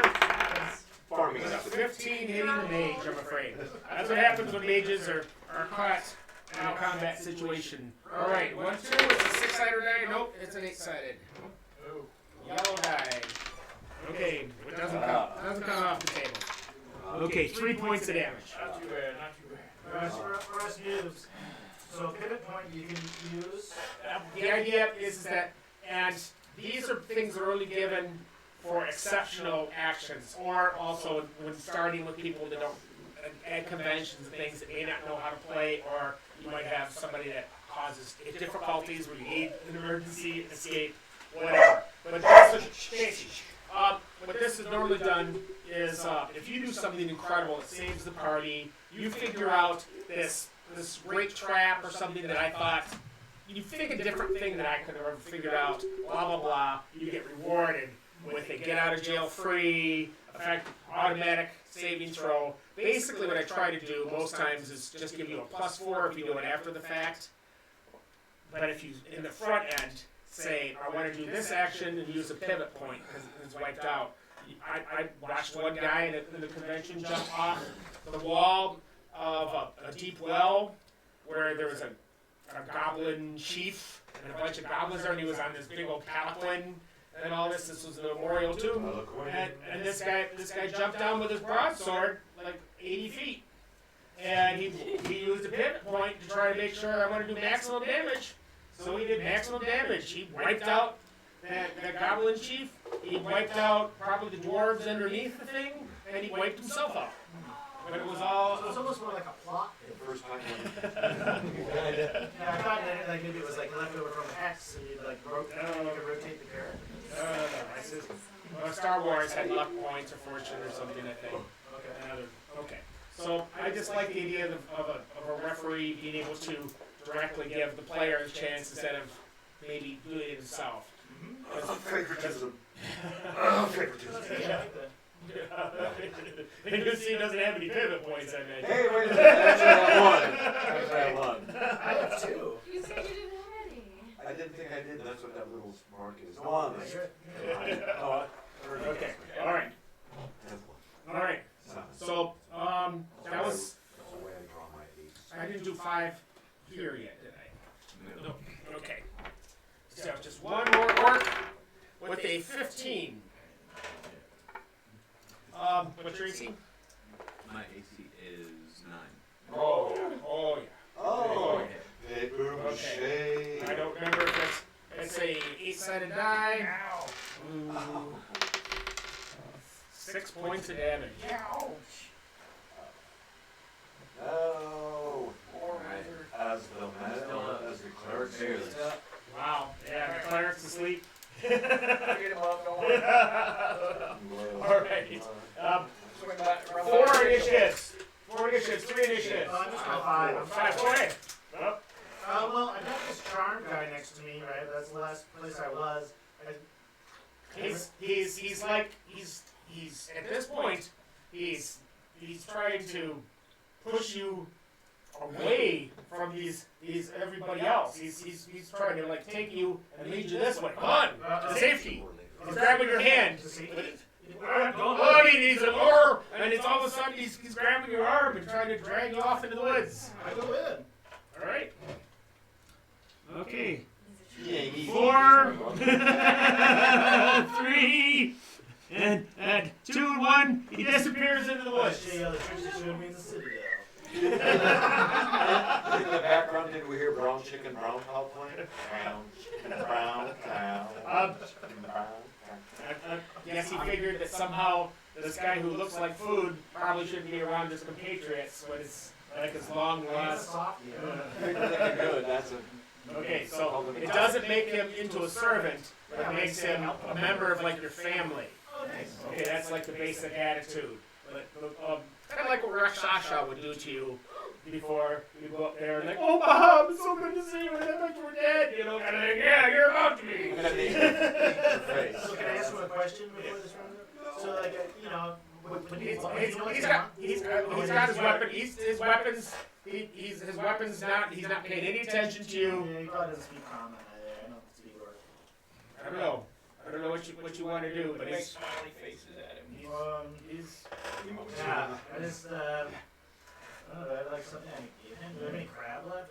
Speaker 1: farming.
Speaker 2: It's a 15 hitting the mage, I'm afraid. That's what happens when mages are caught in a combat situation. Alright, 1, 2, it's a 6-sider die. Nope, it's an 8-sided. Yellow die. Okay, it doesn't come off the table. Okay, 3 points of damage.
Speaker 3: Not too bad, not too bad.
Speaker 4: For us noobs, so pivot point you can use.
Speaker 2: The idea is that, and these are things that are only given for exceptional actions, or also when starting with people that don't, at conventions and things that may not know how to play, or you might have somebody that causes difficulties where you need an emergency escape, whatever. But what this is normally done is if you do something incredible that saves the party, you figure out this great trap or something that I thought, you think a different thing that I could have figured out, blah, blah, blah, you get rewarded with a get out of jail free, effect, automatic saving throw. Basically what I try to do most times is just give you a +4 if you do it after the fact. But if you, in the front end, say, I want to do this action and use a pivot point because it's wiped out. I watched one guy in the convention jump off the wall of a deep well where there was a goblin chief and a bunch of goblins there, and he was on this big old palanquin and all this. This was the memorial too. And this guy jumped down with his broadsword like 80 feet. And he used a pivot point to try to make sure I want to do maximum damage. So he did maximum damage. He wiped out that goblin chief. He wiped out probably the dwarves underneath the thing, and he wiped himself out. But it was all.
Speaker 4: So it was almost more like a plot.
Speaker 1: The first time.
Speaker 4: Yeah, I thought that like maybe it was like left over from X, and you'd like rotate the character.
Speaker 2: Star Wars had luck points or fortune or something, I think. Okay. So I just like the idea of a referee being able to directly give the player a chance instead of maybe doing it himself.
Speaker 1: Favoritism. Favoritism.
Speaker 2: And you see he doesn't have any pivot points, I imagine.
Speaker 1: Hey, wait a minute. That's what I won.
Speaker 4: I have 2.
Speaker 6: You said you didn't have any.
Speaker 1: I didn't think I did. That's what that little mark is. Go on.
Speaker 2: Okay. All right. All right. So that was.
Speaker 1: the way I draw my eights.
Speaker 2: I didn't do 5 here yet, did I? No. Okay. So just one more orc with a 15. What's your AC?
Speaker 5: My AC is 9.
Speaker 2: Oh yeah.
Speaker 1: Oh,
Speaker 5: Okay.
Speaker 1: hey, boom,
Speaker 2: Okay.
Speaker 1: shade.
Speaker 2: I don't remember if it's a 8-sided die. Ooh. 6 points of damage.
Speaker 1: No. As the cleric
Speaker 5: Barely.
Speaker 1: says.
Speaker 2: Wow. Yeah, the cleric's asleep.
Speaker 3: Get him up, don't worry.
Speaker 2: All right.
Speaker 3: Swing back around
Speaker 2: 4 initiatives. 4 initiatives. 3 initiatives.
Speaker 4: I'm just on 5. I'm
Speaker 2: 5. Go ahead. Up.
Speaker 4: Well, I got this charm guy next to me, right? That's the last place I was.
Speaker 2: He's like at this point he's trying to push you away from these everybody else. He's trying to like take you and lead you this way. Come on, to safety. He's grabbing your hand. I mean, he's an orc, and it's all of a sudden he's grabbing your arm and trying to drag you off into the woods.
Speaker 4: I go in.
Speaker 2: All right. Okay.
Speaker 1: He ain't easy.
Speaker 2: 4, 3, and 2 and 1. He disappears into the woods.
Speaker 4: The trick showed me in the citadel.
Speaker 1: In the background, did we hear brown chicken, brown cow playing? Brown chicken, brown cow. Brown cow.
Speaker 2: Yes, he figured that somehow this guy who looks like food probably shouldn't be around his compatriots when it's like his long lost.
Speaker 1: Good, that's a.
Speaker 2: Okay, so it doesn't make him into a servant, but it makes him a member of like your family. Okay, that's like the basic attitude. But kind of like what Rakshasha would do to you before you go up there and like, oh Bob, it's so good to see you. I thought you were dead. You know, kind of like, yeah, you're about to be.
Speaker 4: So can I ask him a question before this round up? So like, you know,
Speaker 2: he's got his weapon. His weapons not. He's not paying any attention to you.
Speaker 4: Yeah, he probably doesn't speak common. I don't speak word.
Speaker 2: I don't know. I don't know what you want to do, but
Speaker 3: Make
Speaker 2: he's.
Speaker 3: smiley faces at him.
Speaker 4: Yeah, I just, I don't know, I'd like something I can eat. Do I have any crab left?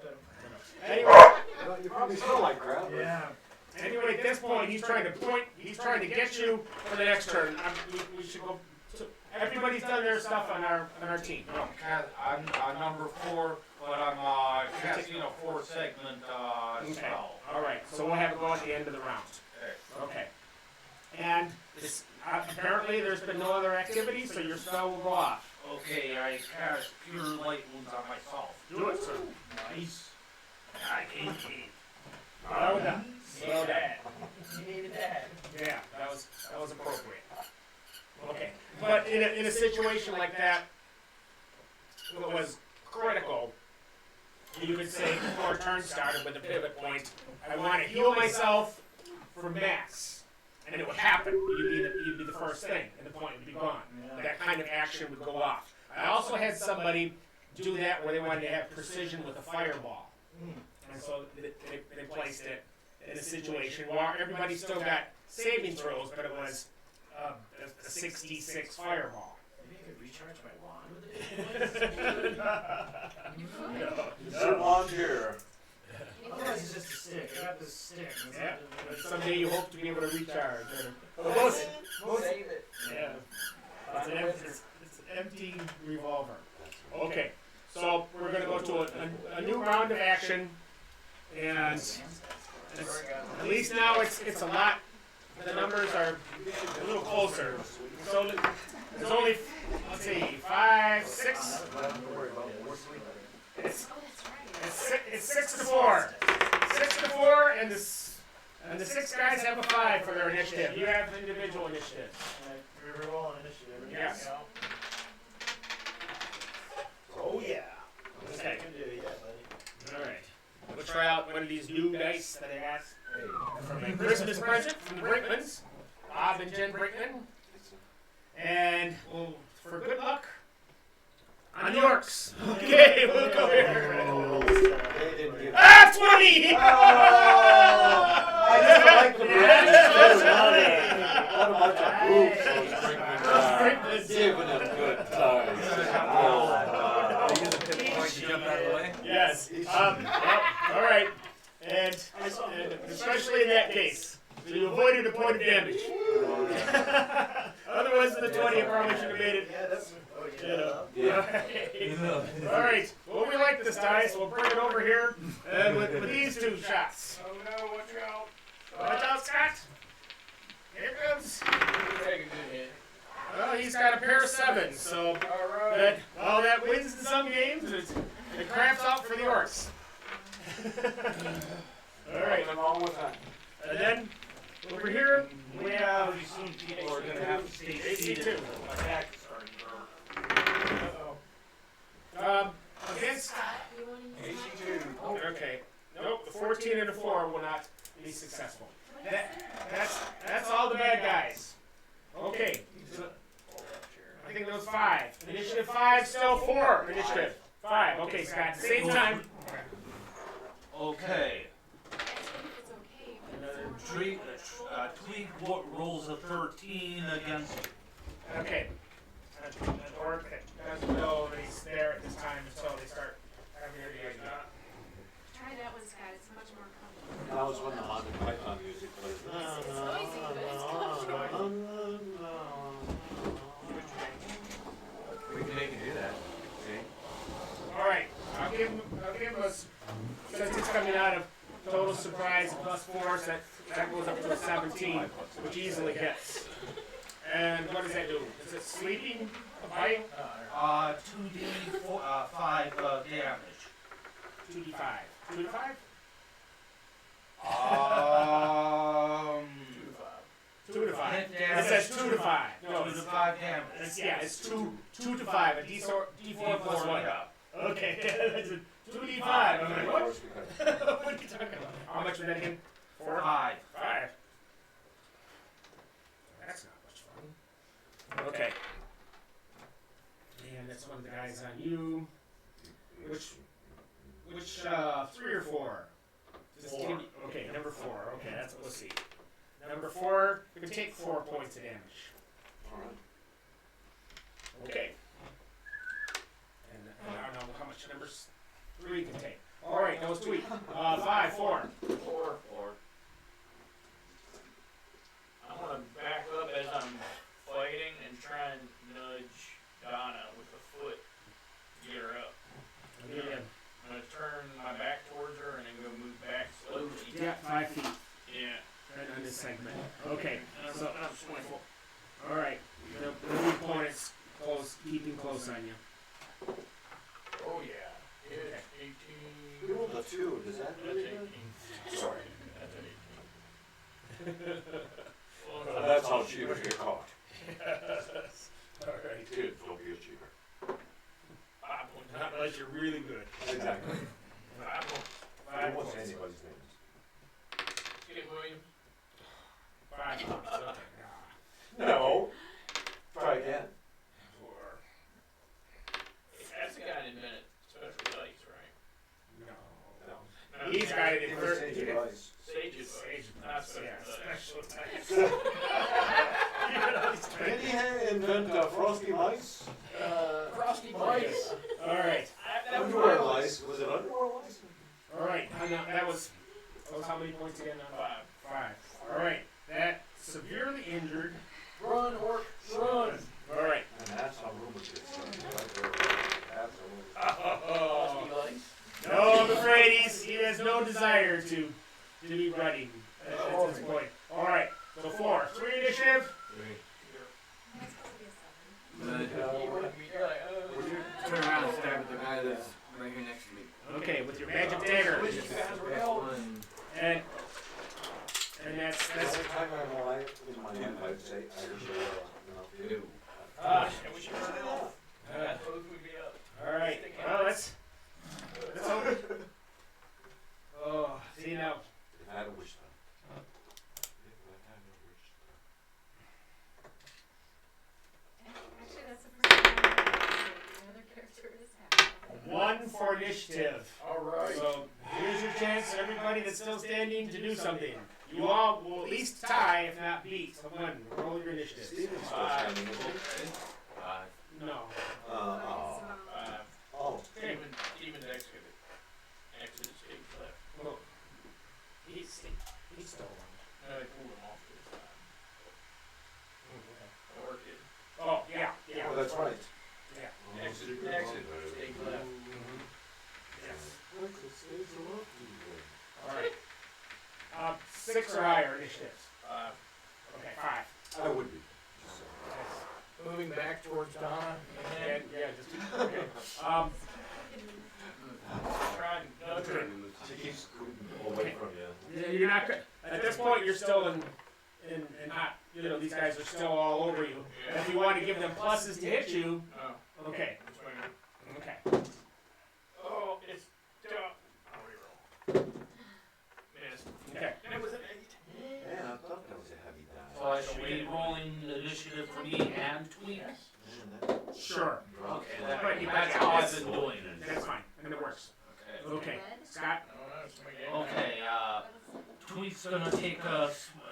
Speaker 2: Anyway,
Speaker 1: You probably smell like crap.
Speaker 4: Yeah.
Speaker 2: Anyway, at this point, he's trying to get you for the next turn. We should go. Everybody's done their stuff on our team.
Speaker 7: I'm number 4, but I'm casting a 4-segment spell.
Speaker 2: All right. So we'll have it go at the end of the round. Okay. And apparently there's been no other activity, so your spell will go off.
Speaker 7: Okay, I cast Cure Light Wounds on myself.
Speaker 2: Do it, sir.
Speaker 7: Nice. I can't keep.
Speaker 2: Well done. Well done.
Speaker 7: You needed that.
Speaker 2: Yeah, that was appropriate. Okay, but in a situation like that, it was critical. You could say before turn started with a pivot point, I want to heal myself from max, and it would happen. You'd be the first thing, and the point would be gone. That kind of action would go off. I also had somebody do that where they wanted to have precision with a fireball, and so they placed it in a situation where everybody still got saving throws, but it was a 66 fireball.
Speaker 4: Maybe I could recharge my wand with it.
Speaker 1: Sit on here.
Speaker 4: Otherwise it's just a stick. I got this stick.
Speaker 2: Yeah. Someday you hope to be able to recharge.
Speaker 5: Save it.
Speaker 2: Yeah. It's an empty revolver. Okay. So we're going to go to a new round of action, and at least now it's a lot. The numbers are a little closer. So there's only, let's see, 5, 6. It's 6 to 4. 6 to 4, and the 6 guys have a 5 for their initiative. You have individual initiative.
Speaker 4: River roll initiative.
Speaker 2: Yes.
Speaker 4: Oh yeah.
Speaker 2: Okay.
Speaker 4: I can do it, yeah, buddy.
Speaker 2: All right. We'll try out one of these new dice that I got from a Christmas present from the Brinkmans, Bob and Jen Brinkman. And for good luck, on the orcs. Okay, we'll go here.
Speaker 1: They didn't give
Speaker 2: 20!
Speaker 1: I just like the
Speaker 2: Yeah.
Speaker 1: What a bunch of boobs those Brinkmans are. Giving them good times.
Speaker 5: Use a pivot point to jump out of the way.
Speaker 2: Yes. All right. And especially in that case, so you avoided a point of damage. Otherwise, than the 20, I probably should have made it.
Speaker 4: Yeah, that's.
Speaker 2: Yeah. All right. Well, we like this die, so we'll bring it over here and with these 2 shots.
Speaker 3: Oh no, watch out.
Speaker 2: Watch out, Scott. Here comes.
Speaker 3: Take a good hit.
Speaker 2: Well, he's got a pair of 7s, so that wins in some games. It cramps out for the orcs. All right.
Speaker 1: Nothing wrong with that.
Speaker 2: And then over here we have
Speaker 7: Pretty soon people are going to have to stay seated.
Speaker 2: AC2.
Speaker 7: Attack starting.
Speaker 2: Against.
Speaker 6: You wanna use that?
Speaker 2: Okay. Nope. The 14 and a 4 will not be successful. That's all the bad guys. Okay. So, I think that was 5. Initiative 5, still 4. Initiative 5. Okay, Scott. Same time.
Speaker 7: Okay.
Speaker 6: It's okay, but
Speaker 7: Tweak rolls a 13 against.
Speaker 2: Okay. An orc that doesn't know that he's there at this time until they start having their idea.
Speaker 6: try that one, Scott. It's much more comfortable.
Speaker 1: That was when the Monty Python music played.
Speaker 6: It's noisy, but it's comfortable.
Speaker 5: We can make it do that. See?
Speaker 2: All right. I'll give him a, since it's coming out of total surprise +4, so that goes up to a 17, which easily hits. And what does that do? Is it sleeping? A bite?
Speaker 7: 2d5 damage.
Speaker 2: 2d5. 2 to 5? 2 to 5. It says 2 to 5. No,
Speaker 7: 2 to 5 damage.
Speaker 2: it's 2 to 5. A D4 plus 1. Okay, that's a 2d5. I'm like, what? What are you talking about? How much was that again? 4?
Speaker 7: 5.
Speaker 2: 5. That's not much fun. Okay. And that's one of the guys on you. Which 3 or 4? Just give me, okay, number 4. Okay, that's what we'll see. Number 4 can take 4 points of damage. Okay. And I don't know how much number 3 can take. All right, that was 2. 5, 4.
Speaker 3: 4.
Speaker 2: on this segment. Okay, so all right, the opponent's keeping close on you.
Speaker 3: Oh yeah. Hit 18.
Speaker 1: You rolled a 2, does that
Speaker 3: That's
Speaker 1: really
Speaker 3: 18.
Speaker 1: good? Sorry.
Speaker 3: That's an 18. Oh, no.
Speaker 1: That's how cheaters get caught.
Speaker 2: All right,
Speaker 1: Kids, don't be a cheater.
Speaker 3: 5 points.
Speaker 2: not unless you're really good.
Speaker 1: Exactly.
Speaker 3: 5 points.
Speaker 1: I don't want anybody's names.
Speaker 3: Skip Williams.
Speaker 2: 5 points. Okay.
Speaker 1: No. Try again.
Speaker 3: That's the guy that invented special dice, right?
Speaker 2: No. He's got it in
Speaker 1: Never
Speaker 2: third.
Speaker 1: change your advice.
Speaker 3: Sage advice. Not special
Speaker 2: Yeah,
Speaker 3: dice.
Speaker 2: special dice.
Speaker 1: Did he invent frosty mice?
Speaker 3: Frosty Mice.
Speaker 2: All right.
Speaker 3: That was
Speaker 1: Underwear
Speaker 3: my
Speaker 1: lice. Was it underwear lice?
Speaker 2: All right. That was how many points again? 5. All right. That severely injured.
Speaker 3: Run, Orc, run.
Speaker 2: All right.
Speaker 1: And that's how rumors get started. Right there. Absolutely.
Speaker 3: Frosty Lice.
Speaker 2: No, I'm afraid he has no desire to be running at this point. All right. So 4. 3 initiative.
Speaker 6: That's supposed to be a 7.
Speaker 3: You're like,
Speaker 5: Turn around and stab at the guy that's right here next to me.
Speaker 2: Okay, with your magic dagger.
Speaker 3: Which you guys were held.
Speaker 2: And that's
Speaker 1: Every time I'm alive in my life, I'd say, I wish I were,
Speaker 5: Ew.
Speaker 3: And we should turn it off. I suppose we'd be up.
Speaker 2: all right. Well, let's hope. Oh, see now.
Speaker 1: If I had a wish time. If I had a wish
Speaker 6: Actually, that's the first time I've ever seen another character is happy.
Speaker 2: 1 for initiative.
Speaker 3: All right.
Speaker 2: So here's your chance, everybody that's still standing, to do something. You all will at least tie, if not beat, someone. Roll your initiative.
Speaker 1: Steven's still standing, isn't he?
Speaker 2: No.
Speaker 1: Oh. Oh.
Speaker 3: Demon exit stage left.
Speaker 2: Well, he's still alive.
Speaker 3: No, they pulled him off to the side. Or did.
Speaker 2: Oh, yeah.
Speaker 1: Oh, that's right.
Speaker 2: Yeah.
Speaker 3: Exit stage left.
Speaker 2: Yes. All right. 6 or higher initiatives. Okay, 5.
Speaker 1: I would be.
Speaker 3: Moving back towards Donna.
Speaker 2: And, yeah, just okay.
Speaker 3: Trying to nudge her.
Speaker 1: She's scooting away from you.
Speaker 2: You're not. At this point, you're still in hot. You know, these guys are still all over you. And if you want to give them pluses to hit you,
Speaker 3: Oh,
Speaker 2: okay.
Speaker 3: I'm swinging.
Speaker 2: Okay.
Speaker 3: Oh, it's tough. I'll reroll. Missed.
Speaker 2: Okay.
Speaker 3: And it was an 8.
Speaker 1: Man, I thought that was a heavy die.
Speaker 7: So I should be rolling initiative for me and tweak.
Speaker 1: Man, that
Speaker 2: Sure.
Speaker 1: dropped
Speaker 7: Okay,
Speaker 1: like-
Speaker 7: that's how I've been doing it.
Speaker 2: That's fine. And it works.
Speaker 7: Okay.
Speaker 2: Okay.
Speaker 6: Red?
Speaker 2: Scott.
Speaker 3: Oh, that's my game.
Speaker 7: Okay, Tweak's gonna take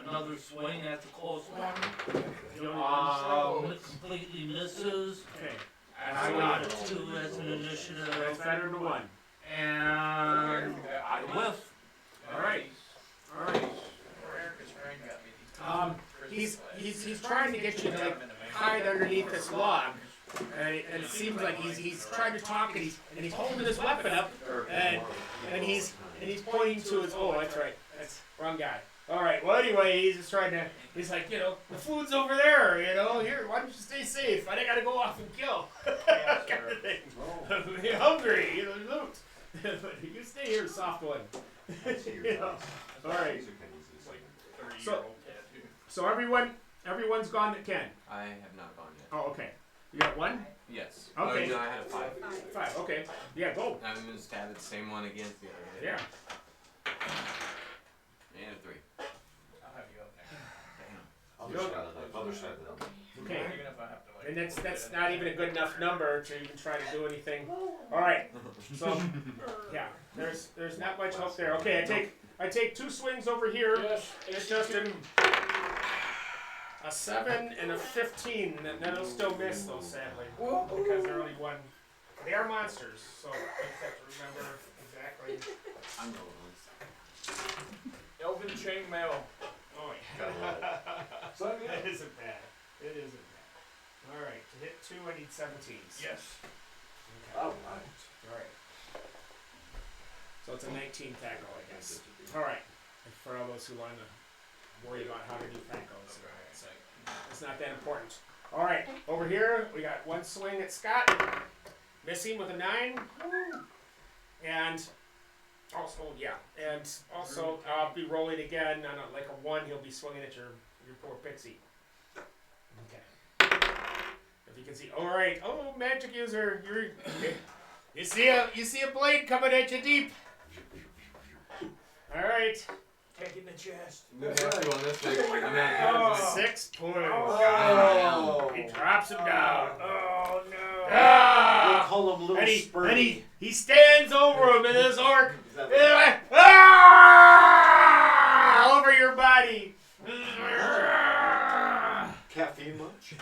Speaker 7: another swing at the close one. Completely misses.
Speaker 2: Okay.
Speaker 7: And I got a 2 as an initiative.
Speaker 2: That's better than 1.
Speaker 7: And I whiff.
Speaker 2: All right. All right.
Speaker 3: Erica's friend got me these.
Speaker 2: He's trying to get you to like hide underneath this log, and it seems like he's trying to talk, and he's holding his weapon up, and he's pointing to his. Oh, that's right. That's wrong guy. All right. Well, anyway, he's just trying to. He's like, you know, the food's over there. You know, here. Why don't you stay safe? I gotta go off and kill. Kind of thing. You're hungry. You know, loot. But you stay here, soft one. You know. All right. So everyone's gone that can.
Speaker 5: I have not gone yet.
Speaker 2: Oh, okay. You got 1?
Speaker 5: Yes.
Speaker 2: Okay.
Speaker 5: Oh, no, I had a 5.
Speaker 2: 5. Okay. Yeah, go.
Speaker 5: I'm gonna stab at the same one against the other hit.
Speaker 2: Yeah.
Speaker 5: And a 3.
Speaker 3: I'll have you up next.
Speaker 5: Damn.
Speaker 1: Other side of the other side of the
Speaker 2: Okay.
Speaker 3: Even if I have to, like,
Speaker 2: And that's not even a good enough number to even try to do anything. All right. So yeah, there's not much hope there. Okay, I take 2 swings over here.
Speaker 3: Yes.
Speaker 2: It's just a 7 and a 15, and that'll still miss those, sadly, because they're only 1. They are monsters, so you have to remember exactly.
Speaker 5: I'm going once.
Speaker 3: Elvin chainmail.
Speaker 2: Oh yeah. That isn't bad. It isn't bad. All right, to hit 2, I need 17s.
Speaker 3: Yes.
Speaker 2: Okay.
Speaker 1: All right.
Speaker 2: All right. So it's a 19 tackle, I guess. All right. And for all those who want to worry about how to do Frankos. So it's not that important. All right, over here we got one swing at Scott, missing with a 9, and also and also I'll be rolling again on like a 1. He'll be swinging at your poor pixie. Okay. If you can see, all right. Oh, magic user, you see a blade coming at you deep. All right.
Speaker 3: Kick in the chest.
Speaker 5: That's right. On this thing.
Speaker 2: Oh, 6 points.
Speaker 1: Oh.
Speaker 2: He drops him down.
Speaker 3: Oh no.
Speaker 1: We
Speaker 2: Ah!
Speaker 1: call him Little
Speaker 2: And
Speaker 1: Spurdy.
Speaker 2: he stands over him, and this orc
Speaker 1: Is that
Speaker 2: over your body.
Speaker 1: caffeine much?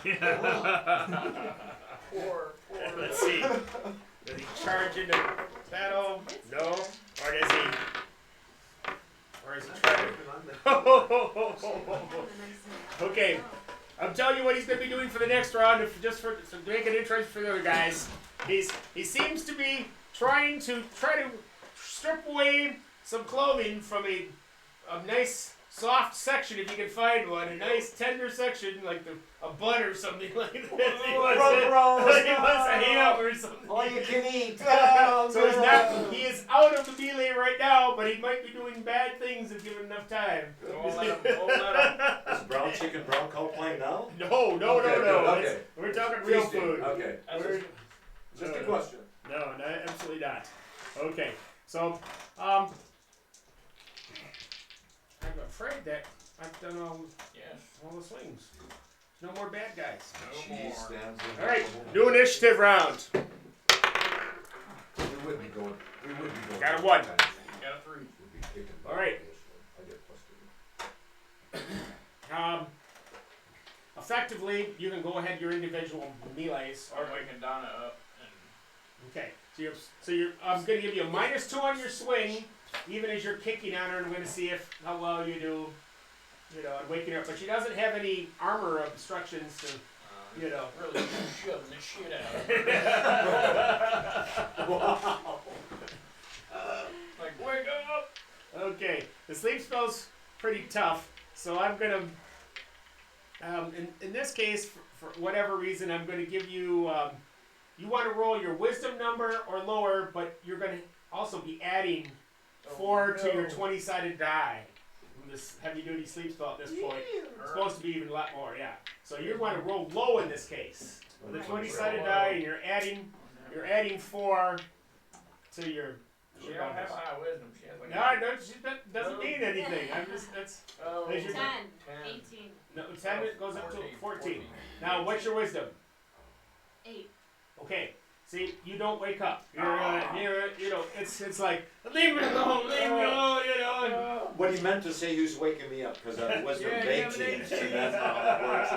Speaker 3: Poor.
Speaker 2: Let's see. Does he charge into battle? No. Or does he? Or is he trying to? Okay. I'm telling you what he's going to be doing for the next round, to make it interesting for the other guys. He seems to be trying to strip away some clothing from a nice soft section, if you can find one, a nice tender section like a butt or something like this. He wants a ham or something.
Speaker 1: All you can eat.
Speaker 2: So he is out of the melee right now, but he might be doing bad things if given enough time.
Speaker 3: Don't let him.
Speaker 1: Is brown chicken brown coat playing now?
Speaker 2: No.
Speaker 1: Okay.
Speaker 2: We're talking real
Speaker 1: Feasting.
Speaker 2: food.
Speaker 1: Okay. Just a question.
Speaker 2: No, absolutely not. Okay, so I'm afraid that I've done all the swings. No more bad guys.
Speaker 3: No more.
Speaker 2: All right, new initiative round.
Speaker 1: We would be going.
Speaker 2: Got a 1.
Speaker 3: Got a 3.
Speaker 2: All right. Effectively, you can go ahead your individual melees.
Speaker 3: Or waking Donna up.
Speaker 2: Okay, so you're. I'm going to give you a -2 on your swing, even as you're kicking on her, and I'm going to see how well you do. And waking her up, but she doesn't have any armor obstructions to.
Speaker 3: Really shoving the shit out of her.
Speaker 1: Wow.
Speaker 3: Like, wake up!
Speaker 2: Okay, the sleep spell's pretty tough, so I'm gonna. In this case, for whatever reason, I'm going to give you. You want to roll your wisdom number or lower, but you're going to also be adding 4 to your 20-sided die. This heavy-duty sleep spell at this point. It's supposed to be even a lot more, yeah. So you want to roll low in this case. With a 20-sided die, and you're adding 4 to your.
Speaker 3: She don't have high wisdom. She has like.
Speaker 2: No, that doesn't mean anything. I'm just that's. There's your
Speaker 6: 10,
Speaker 3: 10.
Speaker 6: 18,
Speaker 2: No, 10 goes up to 14. Now, what's your wisdom?
Speaker 6: 8.
Speaker 2: Okay. See, you don't wake up. It's like, leave me alone,
Speaker 1: What he meant to say, he was waking me up because I was
Speaker 3: Yeah,
Speaker 1: yeah,
Speaker 3: you have an
Speaker 1: 18.
Speaker 3: 18.
Speaker 1: See, that's how it works.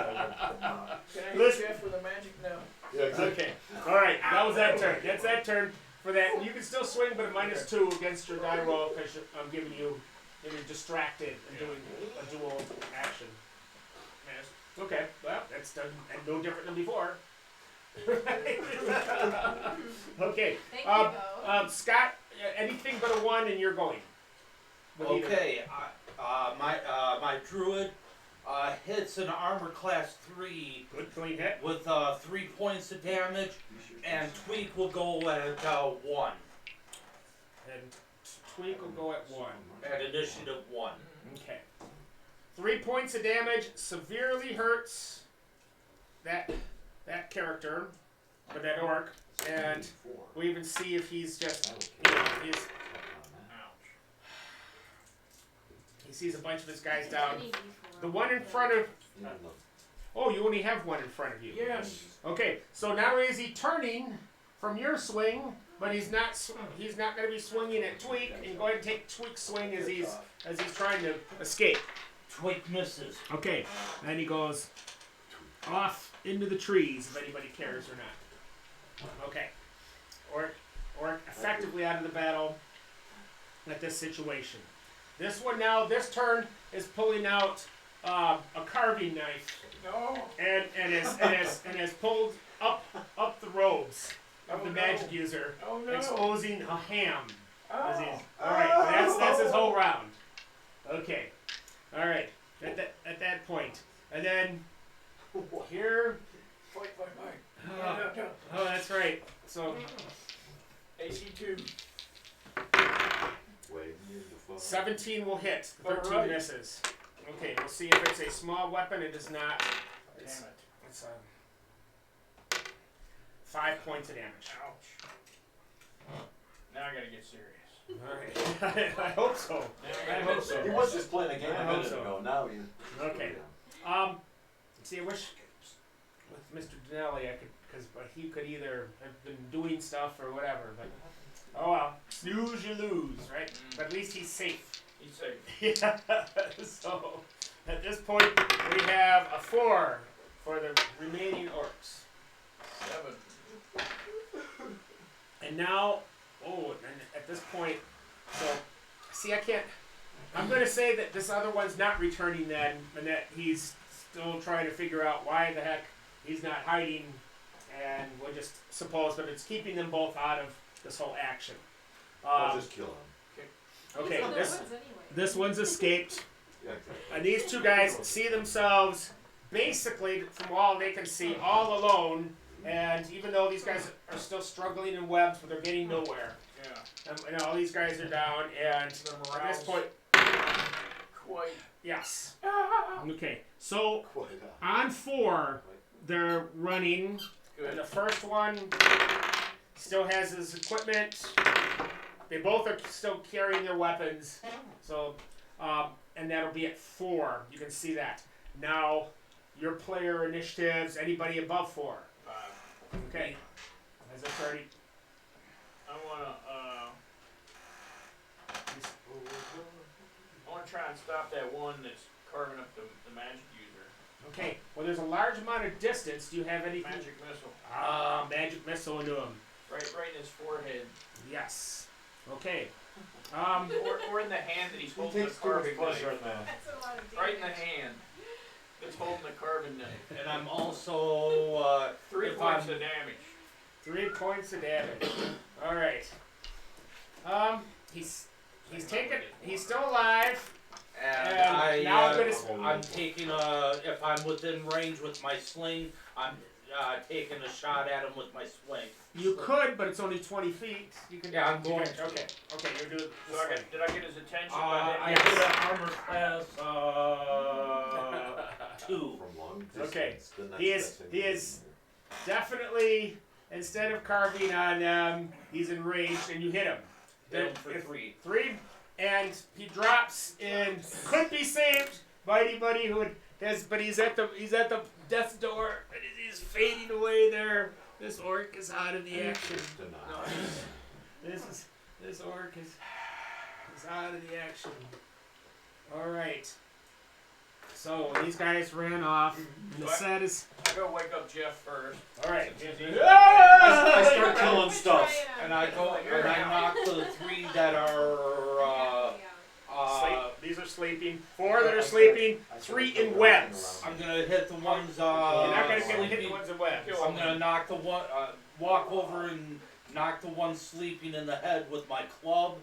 Speaker 3: Can I hit Jeff with a magic now?
Speaker 1: Yeah, exactly.
Speaker 2: Okay. All right. That was that turn. That's that turn for that. You can still swing, but a -2 against your die roll because I'm giving you, you're distracted and doing a dual action. Okay. Well, that's done and no different than before. Okay.
Speaker 6: Thank you, Bo.
Speaker 2: Scott, anything but a 1, and you're going. With either.
Speaker 7: Okay, my druid hits an armor class 3
Speaker 2: Good clean hit.
Speaker 7: with 3 points of damage, and tweak will go at 1.
Speaker 2: And tweak will go at 1.
Speaker 7: At initiative 1.
Speaker 2: Okay. 3 points of damage severely hurts that character, or that orc, and we even see if he's just, he sees a bunch of his guys down. The one in front of, oh, you only have one in front of you.
Speaker 3: Yes.
Speaker 2: Okay, so not only is he turning from your swing, but he's not going to be swinging at Tweak, and go ahead and take Tweak's swing as he's trying to escape.
Speaker 7: Tweak misses.
Speaker 2: Okay, then he goes off into the trees, if anybody cares or not. Okay. Or effectively out of the battle at this situation. This one now, this turn is pulling out a carving knife
Speaker 3: No.
Speaker 2: and has pulled up the robes of the magic user,
Speaker 3: Oh no.
Speaker 2: exposing a ham.
Speaker 3: Oh.
Speaker 2: All right, that's his whole round. Okay. All right. at that point. And then here.
Speaker 3: Fight.
Speaker 2: Oh, that's right. So
Speaker 3: AC2.
Speaker 1: Wait,
Speaker 2: 17 will hit. 13
Speaker 3: Alright.
Speaker 2: misses. Okay, we'll see if it's a small weapon. It is not.
Speaker 4: Damn
Speaker 2: It's,
Speaker 4: it.
Speaker 2: it's 5 points of damage.
Speaker 3: Ouch. Now I gotta get serious.
Speaker 2: Alright. I hope so. I hope so.
Speaker 1: He was just playing a game
Speaker 2: I
Speaker 1: a
Speaker 2: hope
Speaker 1: minute
Speaker 2: so.
Speaker 1: ago. Now he.
Speaker 2: Okay. See, I wish with Mr. Denelli I could, because he could either have been doing stuff or whatever, but oh well. Snooze, you lose, right? But at least he's safe.
Speaker 3: He's safe.
Speaker 2: Yeah. So at this point we have a 4 for the remaining orcs,
Speaker 3: 7.
Speaker 2: and now and at this point, so see, I can't. I'm going to say that this other one's not returning then, and that he's still trying to figure out why the heck he's not hiding, and we'll just suppose that it's keeping them both out of this whole action.
Speaker 1: I'll just kill him.
Speaker 2: Okay,
Speaker 6: He's in the
Speaker 2: this
Speaker 6: woods anyway.
Speaker 2: this one's escaped,
Speaker 1: Yeah, exactly.
Speaker 2: and these two guys see themselves basically from all they can see all alone, and even though these guys are still struggling in webs, but they're getting nowhere.
Speaker 3: Yeah.
Speaker 2: And all these guys are down, and at this point,
Speaker 3: Quite.
Speaker 2: yes. Okay, so
Speaker 1: Quite
Speaker 2: on 4, they're running, and
Speaker 3: Good.
Speaker 2: the first one still has his equipment. They both are still carrying their weapons, so and that'll be at 4. You can see that. Now, your player initiatives, anybody above 4. Okay. As it's already.
Speaker 3: I wanna try and stop that one that's carving up the magic user.
Speaker 2: Okay. Well, there's a large amount of distance. Do you have anything?
Speaker 3: Magic missile.
Speaker 2: Magic missile into him.
Speaker 3: Right in his forehead.
Speaker 2: Yes. Okay.
Speaker 3: Or in the hand that he's
Speaker 1: He
Speaker 3: holding the
Speaker 1: takes too much
Speaker 3: carving
Speaker 1: pleasure
Speaker 3: knife.
Speaker 1: in that.
Speaker 6: That's a lot of damage.
Speaker 3: Right in the hand. That's holding the carving knife.
Speaker 7: And I'm also,
Speaker 3: 3
Speaker 7: if
Speaker 3: points
Speaker 7: I'm-
Speaker 3: of damage.
Speaker 2: 3 points of damage. All right. He's taken. He's still alive.
Speaker 7: and
Speaker 2: now I'm gonna
Speaker 7: I'm taking if I'm within range with my sling, I'm taking a shot at him with my swing.
Speaker 2: You could, but it's only 20 feet. You can.
Speaker 7: Yeah, I'm going to.
Speaker 2: Okay. Okay. You're doing.
Speaker 3: So did I get his attention?
Speaker 7: I
Speaker 2: Yes.
Speaker 7: did an armor class 2.
Speaker 1: From long
Speaker 2: Okay.
Speaker 1: distance, the next
Speaker 2: He is-
Speaker 1: best thing
Speaker 2: he
Speaker 1: to
Speaker 2: is-
Speaker 1: do.
Speaker 2: Definitely, instead of carving on them, he's enraged, and you hit him.
Speaker 7: Hit him for
Speaker 2: If-
Speaker 7: 3.
Speaker 2: 3, and he drops in. Could be saved by anybody who would. But he's at the death door, and he's fading away there. This orc is out of the action.
Speaker 1: Denied.
Speaker 2: This orc is out of the action. All right. So these guys ran off. And the set is
Speaker 3: I go wake up Jeff first.
Speaker 2: all right.
Speaker 1: I start killing stuff.
Speaker 6: Try it on.
Speaker 7: And I go and I knock the 3 that are
Speaker 2: Sleep. These are sleeping. 4 that are sleeping. 3 in webs.
Speaker 7: I'm gonna hit the ones
Speaker 2: You're not gonna hit the
Speaker 7: sleeping.
Speaker 2: ones in webs.
Speaker 7: I'm gonna knock the one walk over and knock the one sleeping in the head with my club,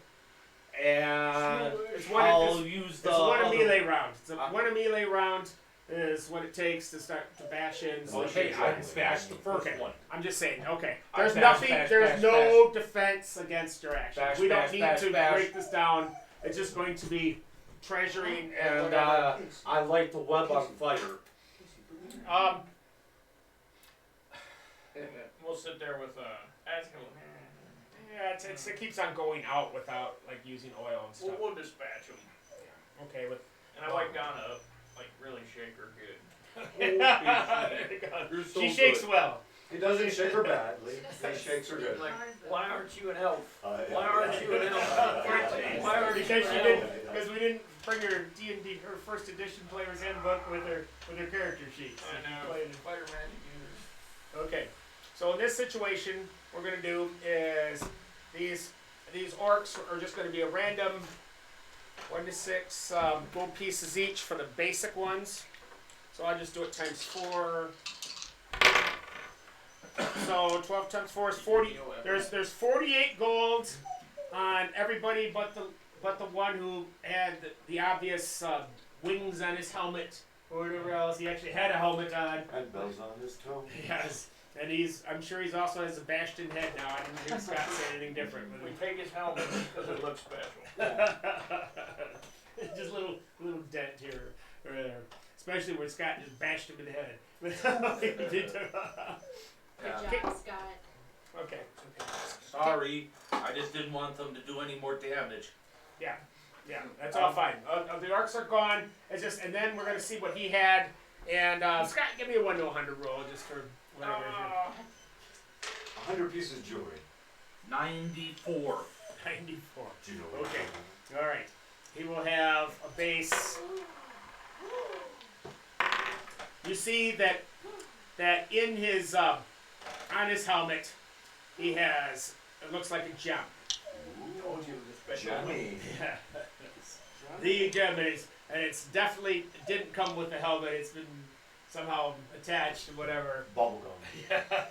Speaker 7: and
Speaker 2: It's one.
Speaker 7: I'll
Speaker 2: It's,
Speaker 7: use
Speaker 2: it's
Speaker 7: the
Speaker 2: one a
Speaker 7: other-
Speaker 2: melee round. One a melee round is what it takes to start to bash in.
Speaker 7: Okay, I bashed the first
Speaker 2: Okay.
Speaker 7: one.
Speaker 2: I'm just saying. Okay.
Speaker 7: I
Speaker 2: There's
Speaker 7: bash,
Speaker 2: nothing.
Speaker 7: bash,
Speaker 2: there's
Speaker 7: bash,
Speaker 2: no defense against your action.
Speaker 7: Bash,
Speaker 2: we don't
Speaker 7: bash,
Speaker 2: need
Speaker 7: bash,
Speaker 2: to
Speaker 7: bash.
Speaker 2: break this down. It's just going to be treasuring and
Speaker 7: And
Speaker 2: whatever.
Speaker 7: I light the web on fire.
Speaker 3: We'll sit there with ask him.
Speaker 2: Yeah, it keeps on going out without like using oil and stuff.
Speaker 3: We'll dispatch him.
Speaker 2: Okay, with
Speaker 3: And I wake Donna up, like really shake her good.
Speaker 7: You're so
Speaker 2: she shakes
Speaker 7: good.
Speaker 2: well.
Speaker 1: He doesn't shake her badly. He shakes her good.
Speaker 3: Like, why aren't you an elf?
Speaker 1: Yeah.
Speaker 3: Why aren't you an elf? Why aren't you
Speaker 2: Because
Speaker 3: an
Speaker 2: she
Speaker 3: elf?
Speaker 2: didn't, because we didn't bring her D&D, her first edition player's handbook with her character sheets.
Speaker 3: I know. Fighter magic users.
Speaker 2: Okay, so in this situation, what we're gonna do is these orcs are just gonna be a random 1 to 6 gold pieces each for the basic ones. So I'll just do it times 4. So 12 times 4 is 40. There's 48 gold on everybody but the one who had the obvious wings on his helmet or whatever else. He actually had a helmet on.
Speaker 1: And bells on his toe.
Speaker 2: Yes. And I'm sure he's also has a bashed in head now. I didn't hear Scott say anything different.
Speaker 3: We take his helmet because it looks special.
Speaker 2: Just little dent here or there. Especially where Scott just bashed him in the head.
Speaker 6: Good
Speaker 5: Yeah.
Speaker 6: job, Scott.
Speaker 2: Okay.
Speaker 7: Sorry, I just didn't want them to do any more damage.
Speaker 2: Yeah, that's all fine. The arcs are gone. It's just, and then we're gonna see what he had. And Scott, give me a 1 to 100 roll just for whatever.
Speaker 1: 100 pieces of jewelry.
Speaker 7: 94.
Speaker 2: 94.
Speaker 1: Jewelry.
Speaker 2: Okay. All right. He will have a base. You see that in his on his helmet, he has, it looks like a gem.
Speaker 3: Told you it was a special.
Speaker 1: Johnny.
Speaker 2: The gem is, and it's definitely didn't come with the helmet. It's been somehow attached to whatever.
Speaker 1: Bubblegum.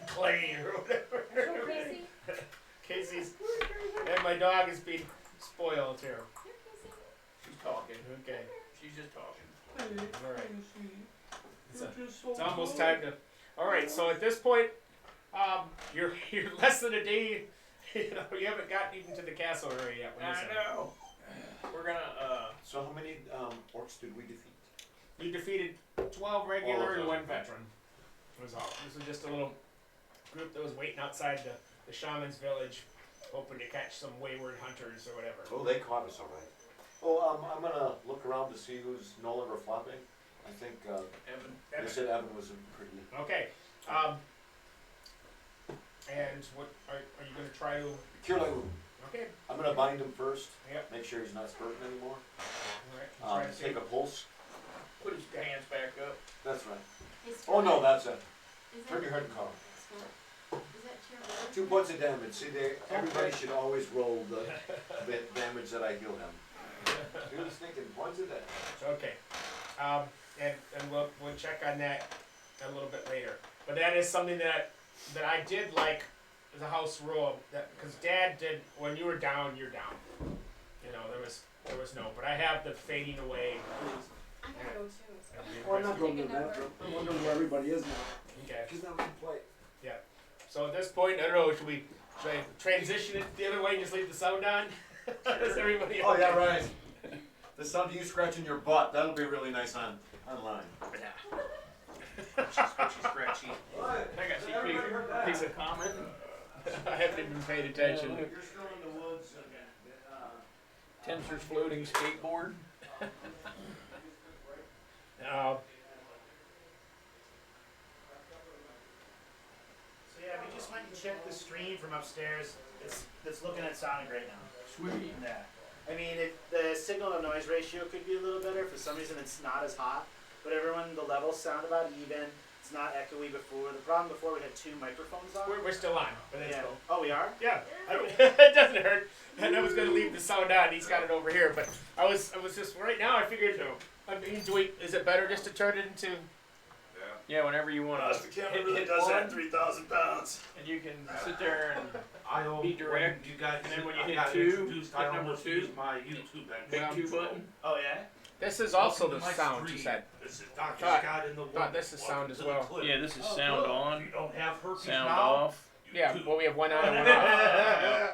Speaker 2: Clay or whatever.
Speaker 6: So Casey,
Speaker 2: Casey's and my dog is being spoiled here.
Speaker 6: here, Casey.
Speaker 3: She's talking.
Speaker 2: Okay.
Speaker 3: She's just talking.
Speaker 2: All right. It's almost time to. All right. So at this point, you're less than a day. You know, you haven't gotten even to the castle area yet.
Speaker 3: I know. We're gonna.
Speaker 1: So how many orcs did we defeat?
Speaker 2: You defeated 12 regular
Speaker 1: All of
Speaker 2: and
Speaker 1: them.
Speaker 2: 1 veteran. Was all. This was just a little group that was waiting outside the shaman's village, hoping to catch some wayward hunters or whatever.
Speaker 1: Oh, they caught us all right. Oh, I'm gonna look around to see who's no longer flopping. I think
Speaker 3: Evan.
Speaker 1: they said Evan was pretty.
Speaker 2: Okay. And what are you going to try to?
Speaker 1: Cure la wound.
Speaker 2: Okay.
Speaker 1: I'm gonna bind him first.
Speaker 2: Yep.
Speaker 1: Make sure he's not spurting anymore.
Speaker 2: All right. Try to see.
Speaker 1: Take a pulse.
Speaker 3: Put his hands back up.
Speaker 1: That's right.
Speaker 6: Hey,
Speaker 1: Oh no,
Speaker 6: Scott,
Speaker 1: that's it.
Speaker 6: is
Speaker 1: Turn
Speaker 6: that-
Speaker 1: your head and call.
Speaker 6: Scott, is that your word?
Speaker 1: 2 points of damage. See, everybody should always roll the damage that I heal him. You're just thinking points of damage.
Speaker 2: Okay. And we'll check on that a little bit later. But that is something that I did like as a house rule, that because Dad did, when you were down, you're down. You know, there was no, but I have the fading away.
Speaker 6: I gotta go too. Scott.
Speaker 9: Well, I'm not going to
Speaker 6: Take a
Speaker 9: that,
Speaker 6: number.
Speaker 9: but I'm wondering where everybody is now.
Speaker 2: Okay.
Speaker 9: Because now we can play.
Speaker 2: So at this point, I don't know, should I transition it the other way and just leave the sound on? Is everybody
Speaker 1: Oh
Speaker 2: okay?
Speaker 1: yeah, right. The sound of you scratching your butt, that'll be really nice online.
Speaker 7: Scratchy.
Speaker 3: I got to piece of comment.
Speaker 2: I haven't even paid attention.
Speaker 1: You're still in the woods.
Speaker 3: Tensor's floating skateboard.
Speaker 4: So yeah, we just went and checked the stream from upstairs. It's looking at Sonic right now.
Speaker 3: Sweet.
Speaker 4: Yeah. I mean, the signal to noise ratio could be a little better. For some reason, it's not as hot. But everyone, the levels sound about even. It's not echoey before. The problem before, we had 2 microphones on.
Speaker 2: We're still on, but that's
Speaker 4: Yeah.
Speaker 2: cool.
Speaker 4: Oh, we are?
Speaker 2: Yeah, it doesn't hurt. And I was gonna leave the sound on. He's got it over here, but I was just right now. I figured, I mean, is it better just to turn it into?
Speaker 3: Yeah, whenever you want to.
Speaker 9: The camera really does that 3,000 pounds.
Speaker 3: And you can sit there and
Speaker 7: I owe
Speaker 3: Be direct,
Speaker 7: You guys,
Speaker 3: and then when you
Speaker 7: I
Speaker 3: hit
Speaker 7: got
Speaker 3: 2,
Speaker 7: introduced, I
Speaker 3: hit number
Speaker 7: almost
Speaker 3: 2.
Speaker 7: used my YouTube
Speaker 3: big
Speaker 7: and
Speaker 3: 2 button.
Speaker 4: Oh, yeah?
Speaker 2: This is also
Speaker 7: Welcome
Speaker 2: the
Speaker 7: to my
Speaker 2: sound.
Speaker 7: stream.
Speaker 2: He said.
Speaker 7: This is Dr.
Speaker 2: Thought-
Speaker 7: Scott in the
Speaker 2: thought this is sound as well.
Speaker 3: Yeah, this is
Speaker 4: Oh,
Speaker 3: sound
Speaker 4: cool.
Speaker 3: on,
Speaker 7: You don't have herpes
Speaker 3: sound
Speaker 7: now?
Speaker 3: off.
Speaker 2: Yeah,
Speaker 7: YouTube.
Speaker 2: well, we have one on and one off.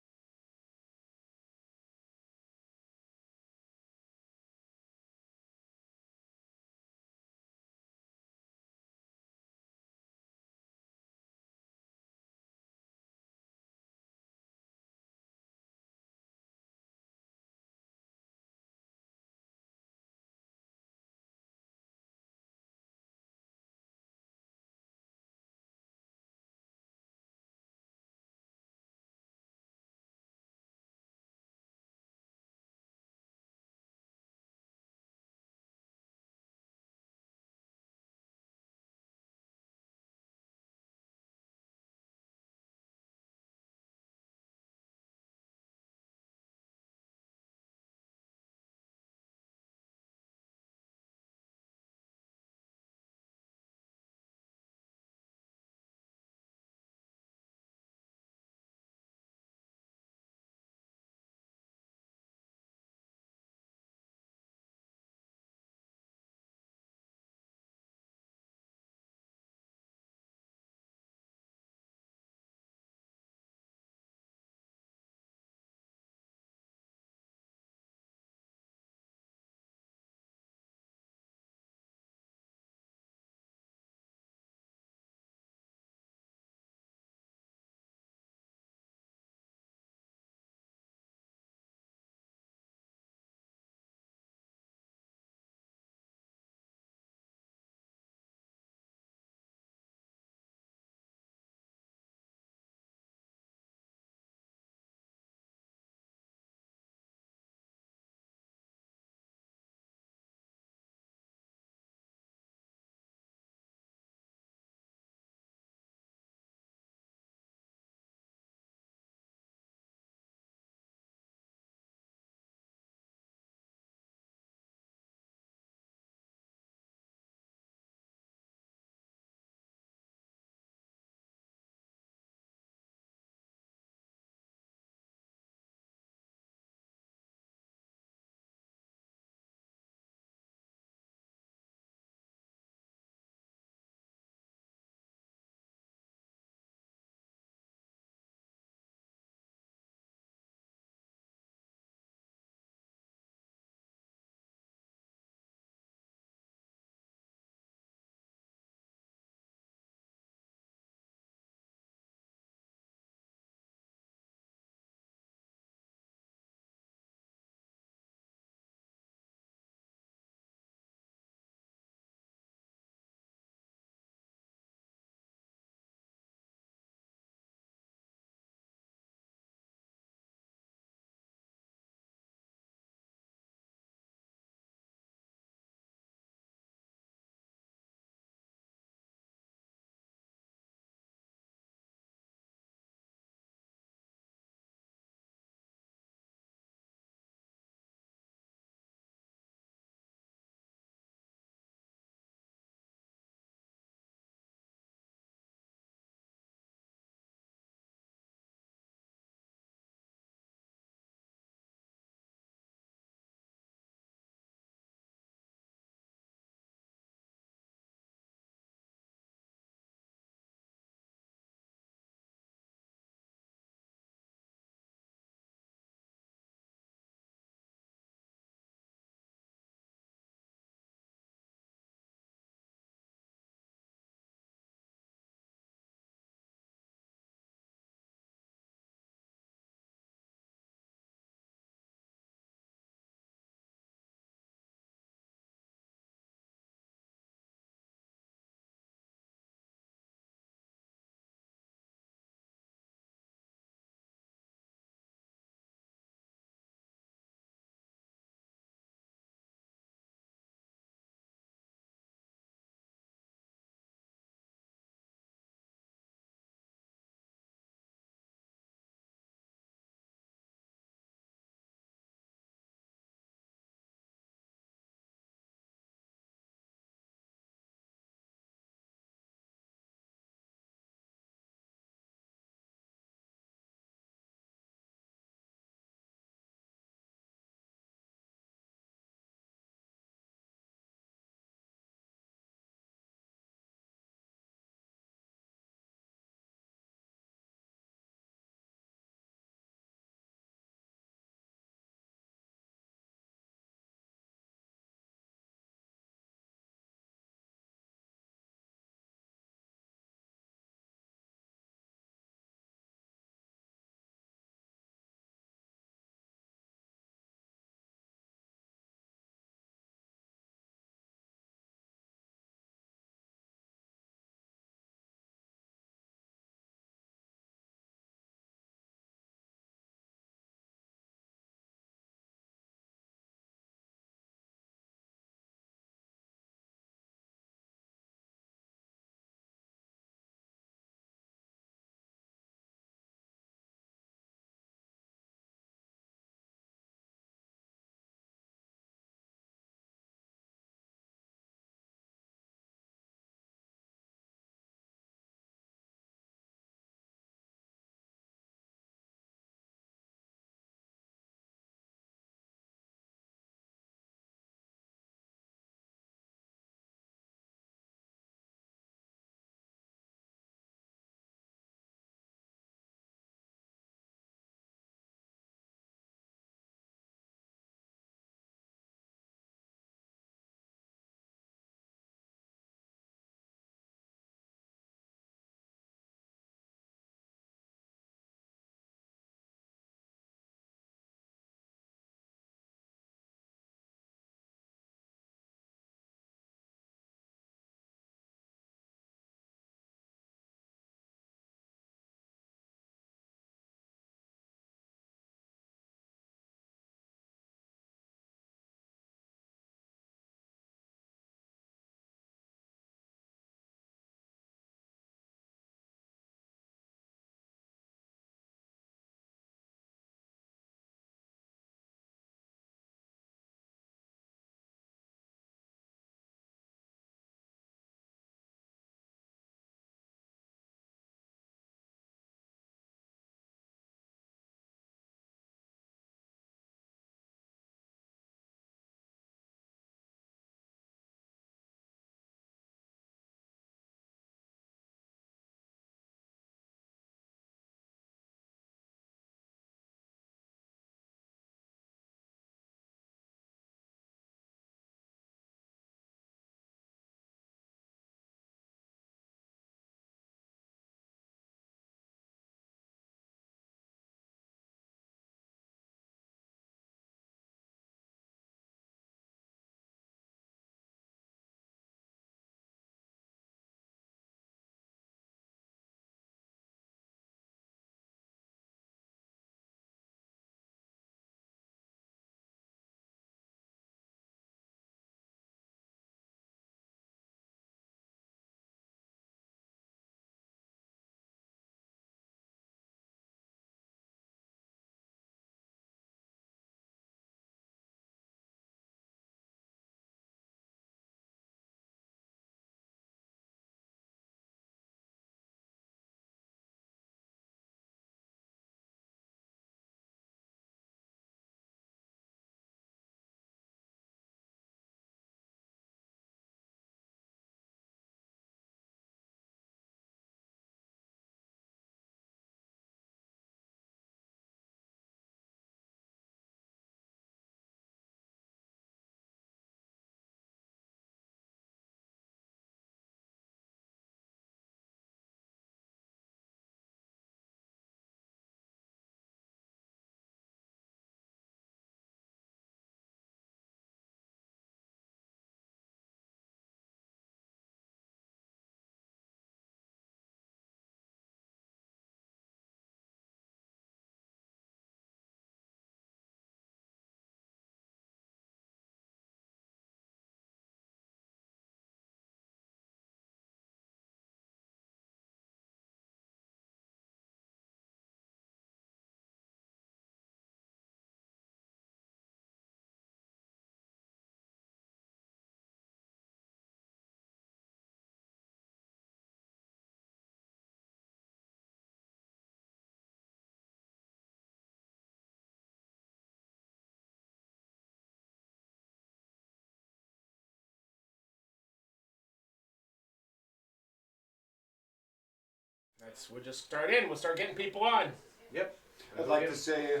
Speaker 2: We'll just start in. We'll start getting people on.
Speaker 1: Yep. I'd like to say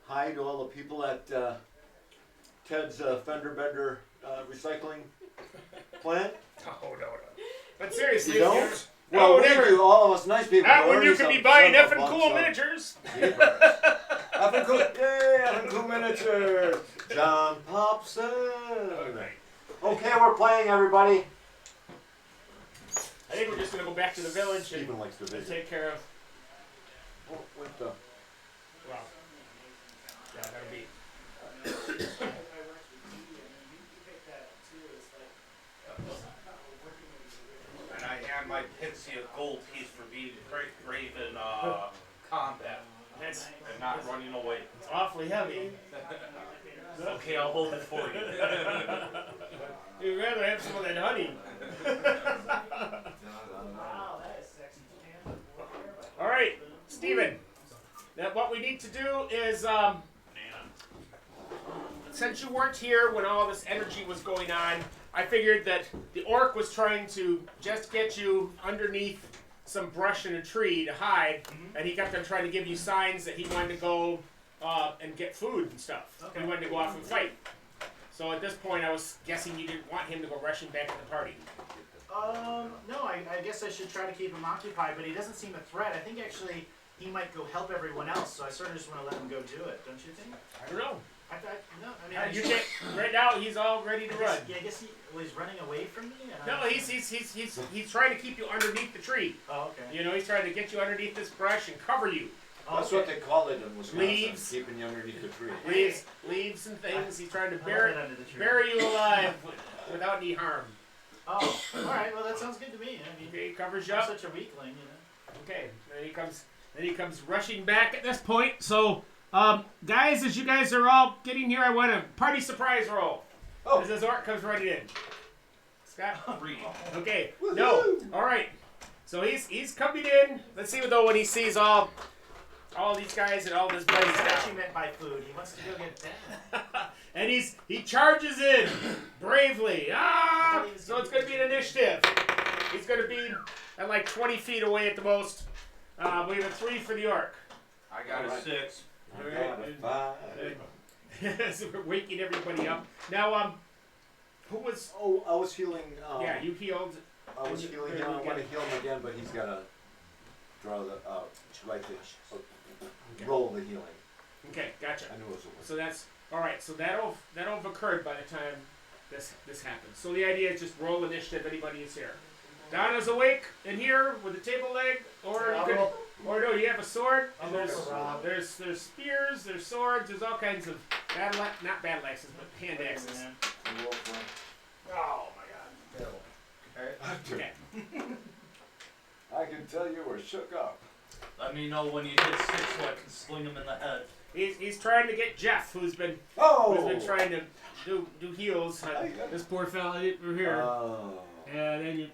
Speaker 1: hi to all the people at Ted's Fender Bender recycling plant.
Speaker 2: Oh, no. But seriously,
Speaker 1: You don't?
Speaker 2: here's-
Speaker 1: Well,
Speaker 2: no,
Speaker 1: we
Speaker 2: never.
Speaker 1: do. All of us nice people.
Speaker 2: That
Speaker 1: We're
Speaker 2: one you
Speaker 1: already
Speaker 2: can be
Speaker 1: some
Speaker 2: buying
Speaker 1: son of a
Speaker 2: effing cool
Speaker 1: bunch of-
Speaker 2: miniatures.
Speaker 1: Effing cool. Yay, effing cool miniature. John Popson. Okay, we're playing, everybody.
Speaker 2: I think we're just gonna go back to the village and
Speaker 1: Steven likes to visit.
Speaker 2: take care of.
Speaker 1: Oh, what the?
Speaker 2: Well, yeah, that'll be.
Speaker 7: And I hand my Pixie a gold piece for being brave in combat
Speaker 2: That's
Speaker 7: and not running away.
Speaker 2: it's awfully heavy.
Speaker 7: Okay, I'll hold it for you.
Speaker 2: You'd rather have some of that honey. All right, Steven. Now what we need to do is, since you weren't here when all this energy was going on, I figured that the orc was trying to just get you underneath some brush in a tree to hide, and he kept on trying to give you signs that he wanted to go and get food and stuff.
Speaker 4: Okay.
Speaker 2: He wanted to go off and fight. So at this point, I was guessing you didn't want him to go rushing back to the party.
Speaker 4: No, I guess I should try to keep him occupied, but he doesn't seem a threat. I think actually he might go help everyone else, so I sort of just want to let him go do it, don't you think?
Speaker 2: I don't know.
Speaker 4: No, I mean, I
Speaker 2: You
Speaker 4: just-
Speaker 2: can't, right now, he's all ready to
Speaker 4: I
Speaker 2: run.
Speaker 4: guess, yeah, I guess he's running away from me. And
Speaker 2: No, he's trying to keep you underneath the tree.
Speaker 4: Oh, okay.
Speaker 2: You know, he's trying to get you underneath this brush and cover you.
Speaker 1: That's what they call it in Wisconsin.
Speaker 2: Leaves.
Speaker 1: Keeping you underneath the tree.
Speaker 2: Leaves and things. He's trying to
Speaker 4: I love it under the tree.
Speaker 2: bury you alive without any harm.
Speaker 4: Oh, all right. Well, that sounds good to me. I mean,
Speaker 2: Okay, he covers you
Speaker 4: I'm
Speaker 2: up.
Speaker 4: such a weakling, you know.
Speaker 2: Okay, then he comes rushing back at this point. So, guys, as you guys are all getting here, I want a party surprise roll.
Speaker 1: Oh.
Speaker 2: As this orc comes running in. Scott?
Speaker 7: 3.
Speaker 2: Okay. No. All right. So he's coming in. Let's see though when he sees all these guys and all this buddy
Speaker 4: That
Speaker 2: stuff.
Speaker 4: actually meant by food. He wants to go get that.
Speaker 2: And he charges in bravely. Ah! So it's going to be an initiative. He's going to be at like 20 feet away at the most. We have a 3 for the orc.
Speaker 7: I got a 6.
Speaker 1: I got a 5.
Speaker 2: So we're waking everybody up. Now, who was?
Speaker 1: Oh, I was healing.
Speaker 2: Yeah, you healed.
Speaker 1: I was healing him. I want to heal him again, but he's got to draw the right to roll the healing.
Speaker 2: Okay, gotcha.
Speaker 1: I knew it was a win.
Speaker 2: So that's all right. So that'll have occurred by the time this happens. So the idea is just roll initiative. Anybody is here. Donna's awake and here with a table leg, or you could, or no, you have a sword. And there's spears, there's swords, there's all kinds of not battle axes, but hand axes.
Speaker 4: Oh my God.
Speaker 2: Okay.
Speaker 1: I can tell you were shook up.
Speaker 7: Let me know when you hit 6 so I can sling him in the head.
Speaker 2: He's trying to get Jeff, who's been trying to do heals. This poor fella over here.
Speaker 1: Oh.
Speaker 2: And then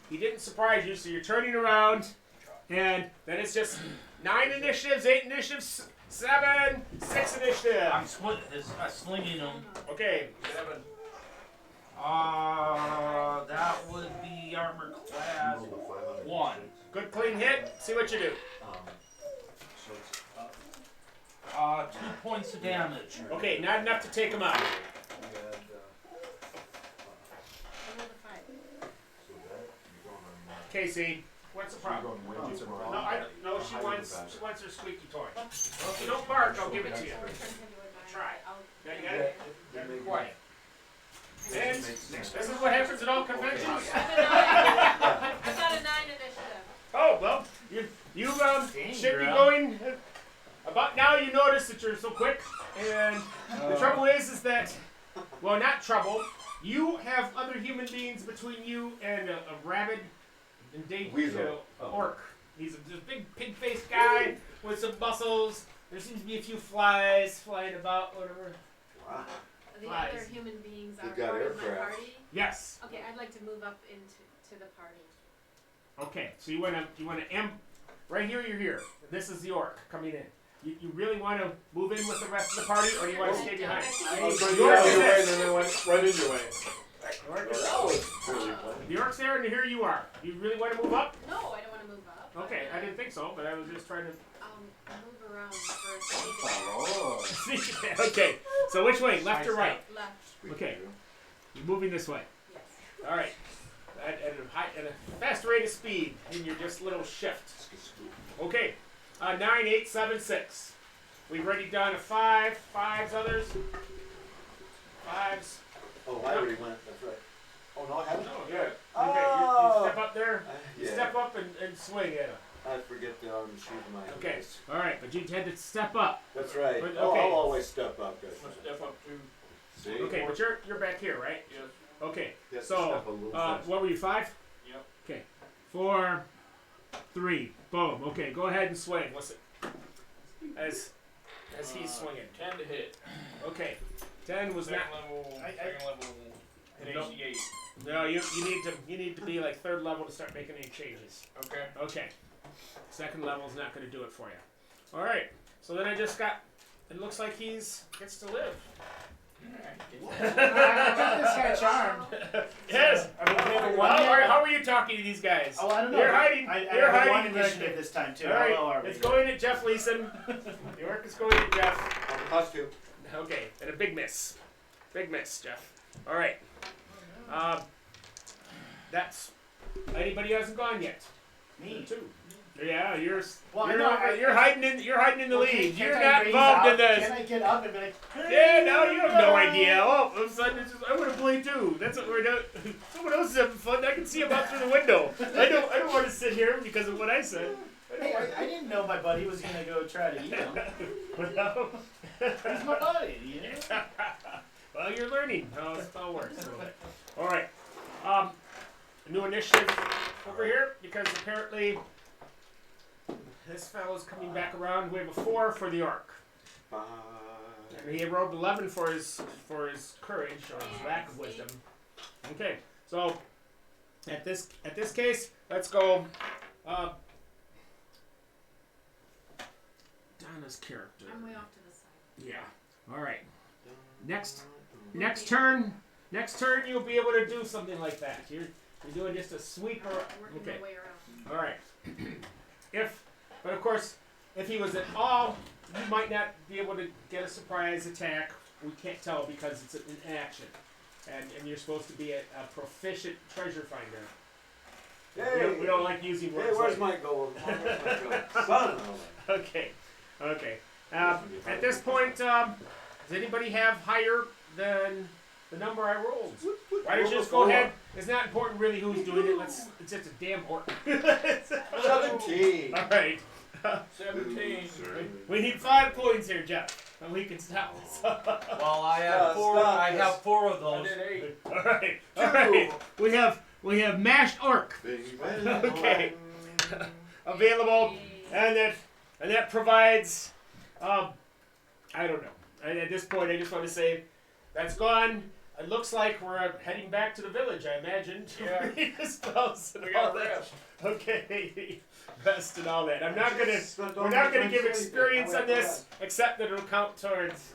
Speaker 2: he didn't surprise you, so you're turning around, and then it's just 9 initiatives, 8 initiatives, 7, 6 initiatives.
Speaker 7: I'm slinging him.
Speaker 2: Okay, 7.
Speaker 7: That would be armor class 1.
Speaker 2: Good clean hit. See what you do.
Speaker 7: 2 points of damage.
Speaker 2: Okay, not enough to take him out.
Speaker 6: I rolled a 5.
Speaker 2: Casey, what's the problem? No, I don't. No, she wants her squeaky toy. If you don't bark, I'll give it to you. Try. Now you got it. Gotta be quiet. And this is what happens at all conventions.
Speaker 6: I got a 9 initiative.
Speaker 2: Oh well, you should be going. About now, you notice that you're so quick, and the trouble is that, well, not trouble. You have other human beings between you and a rabid and
Speaker 1: Weasel.
Speaker 2: orc. He's a big pig-faced guy with some muscles. There seems to be a few flies flying about, whatever.
Speaker 1: Wow.
Speaker 6: The
Speaker 2: Flies.
Speaker 6: other human beings are
Speaker 1: They've got
Speaker 6: part of my
Speaker 1: aircraft.
Speaker 6: party.
Speaker 2: Yes.
Speaker 6: Okay, I'd like to move up into the party.
Speaker 2: Okay, so you wanna right here. You're here. This is the orc coming in. You really want to move in with the rest of the party, or do you want to stay behind?
Speaker 6: I
Speaker 9: I was
Speaker 6: think
Speaker 9: going to
Speaker 2: York
Speaker 9: get out of
Speaker 2: is
Speaker 9: your way
Speaker 2: this.
Speaker 9: and then I went right in your way.
Speaker 2: The orc is
Speaker 1: That was really fun.
Speaker 2: The orc's there, and here you are. You really want to move up?
Speaker 6: no, I don't want to move up.
Speaker 2: Okay, I didn't think so, but I was just trying to
Speaker 6: Move around for a sneak
Speaker 5: Oh.
Speaker 2: sneak attack. Okay, so which way? Left or right?
Speaker 6: left.
Speaker 2: Okay. You're moving this way.
Speaker 6: Yes.
Speaker 2: All right. At a fast rate of speed in your just little shift. Okay. 9, 8, 7, 6. We've already done a 5. 5s, others. 5s.
Speaker 1: Oh, I already went, that's right. Oh, no, I haven't?
Speaker 2: Oh, yeah.
Speaker 1: Oh.
Speaker 2: Okay, you step up there. You
Speaker 1: Yeah.
Speaker 2: step up and swing at him.
Speaker 1: I forget the arm shoot my
Speaker 2: Okay.
Speaker 1: hands.
Speaker 2: All right, but you tend to step up.
Speaker 1: That's right.
Speaker 2: But,
Speaker 1: Oh,
Speaker 2: okay.
Speaker 1: I'll always step up, guys.
Speaker 3: Let's step up to.
Speaker 1: See?
Speaker 2: Okay, but you're back here, right?
Speaker 3: Yes.
Speaker 2: Okay.
Speaker 1: He has to
Speaker 2: So,
Speaker 1: step a little faster.
Speaker 2: what were you, 5?
Speaker 3: Yep.
Speaker 2: Okay. 4, 3. Boom. Okay, go ahead and swing. What's it? As he's swinging.
Speaker 3: 10 to hit.
Speaker 2: Okay. 10 was
Speaker 3: Second
Speaker 2: not.
Speaker 3: level. Second level. Hit
Speaker 2: Nope.
Speaker 3: AC 8.
Speaker 2: No, you need to be like 3rd level to start making any changes.
Speaker 3: Okay.
Speaker 2: Okay. 2nd level is not going to do it for you. All right. So then I just got. It looks like he's gets to live.
Speaker 4: I got this guy charmed.
Speaker 2: Yes.
Speaker 4: I mean, we have a one
Speaker 2: How are you talking to these guys?
Speaker 4: Oh, I don't know.
Speaker 2: You're hiding.
Speaker 4: I
Speaker 2: You're
Speaker 4: have
Speaker 2: hiding
Speaker 4: one
Speaker 2: back
Speaker 4: initiative
Speaker 2: there.
Speaker 4: this time too.
Speaker 2: All right.
Speaker 4: How low are we?
Speaker 2: It's going to Jeff Leeson. The orc is going to Jeff.
Speaker 1: On the costume.
Speaker 2: Okay, and a big miss. Big miss, Jeff. All right. That's anybody who hasn't gone yet.
Speaker 4: Me.
Speaker 2: 2. Yeah, you're
Speaker 4: Well,
Speaker 2: you're,
Speaker 4: I know,
Speaker 2: you're hiding in the lead.
Speaker 4: Can't
Speaker 2: you're
Speaker 4: I
Speaker 2: not
Speaker 4: raise
Speaker 2: involved in
Speaker 4: up?
Speaker 2: this.
Speaker 4: Can I get up and be like,
Speaker 2: Yeah, no, you have no idea. Oh, all of a sudden it's just, I want to play too. That's what we're doing. Someone else is having fun. I can see him out through the window. I don't want to sit here because of what I said.
Speaker 4: Hey, I didn't know my buddy was gonna go try to eat him.
Speaker 2: No.
Speaker 4: He's my buddy, you know?
Speaker 2: Well, you're learning how it all works. So. All right. A new initiative over here because apparently this fellow's coming back around. We have a 4 for the orc. And he rolled 11 for his courage or his lack of wisdom. Okay, so at this case, let's go. Donna's character.
Speaker 6: I'm way off to the side.
Speaker 2: Yeah. All right. Next turn, you'll be able to do something like that. You're doing just a sweep or
Speaker 6: Working
Speaker 2: okay.
Speaker 6: my way around.
Speaker 2: All right. But of course, if he was at all, you might not be able to get a surprise attack. We can't tell because it's an action, and you're supposed to be a proficient treasure finder.
Speaker 1: Hey,
Speaker 2: We don't like using
Speaker 1: hey,
Speaker 2: words.
Speaker 1: where's
Speaker 2: like,
Speaker 1: my gold? Where's my gold? Son of a-
Speaker 2: Okay. At this point, does anybody have higher than the number I rolled? Why don't you just go ahead? It's not important really who's doing it. It's just a damn orc.
Speaker 1: 17.
Speaker 2: All right.
Speaker 3: 17.
Speaker 2: We need 5 points here, Jeff, and we can stop this.
Speaker 5: Well, I have
Speaker 1: Yeah,
Speaker 5: 4.
Speaker 1: stop
Speaker 5: I
Speaker 1: this.
Speaker 5: have 4 of
Speaker 3: I
Speaker 5: those.
Speaker 3: did 8.
Speaker 2: All right. All right. We have mashed orc Okay. available, and that provides. I don't know. And at this point, I just want to say that's gone. It looks like we're heading back to the village. I imagine.
Speaker 3: Yeah.
Speaker 2: We
Speaker 3: We got rest.
Speaker 2: Okay. Rest and all that. We're not gonna give experience on this, except that it'll count towards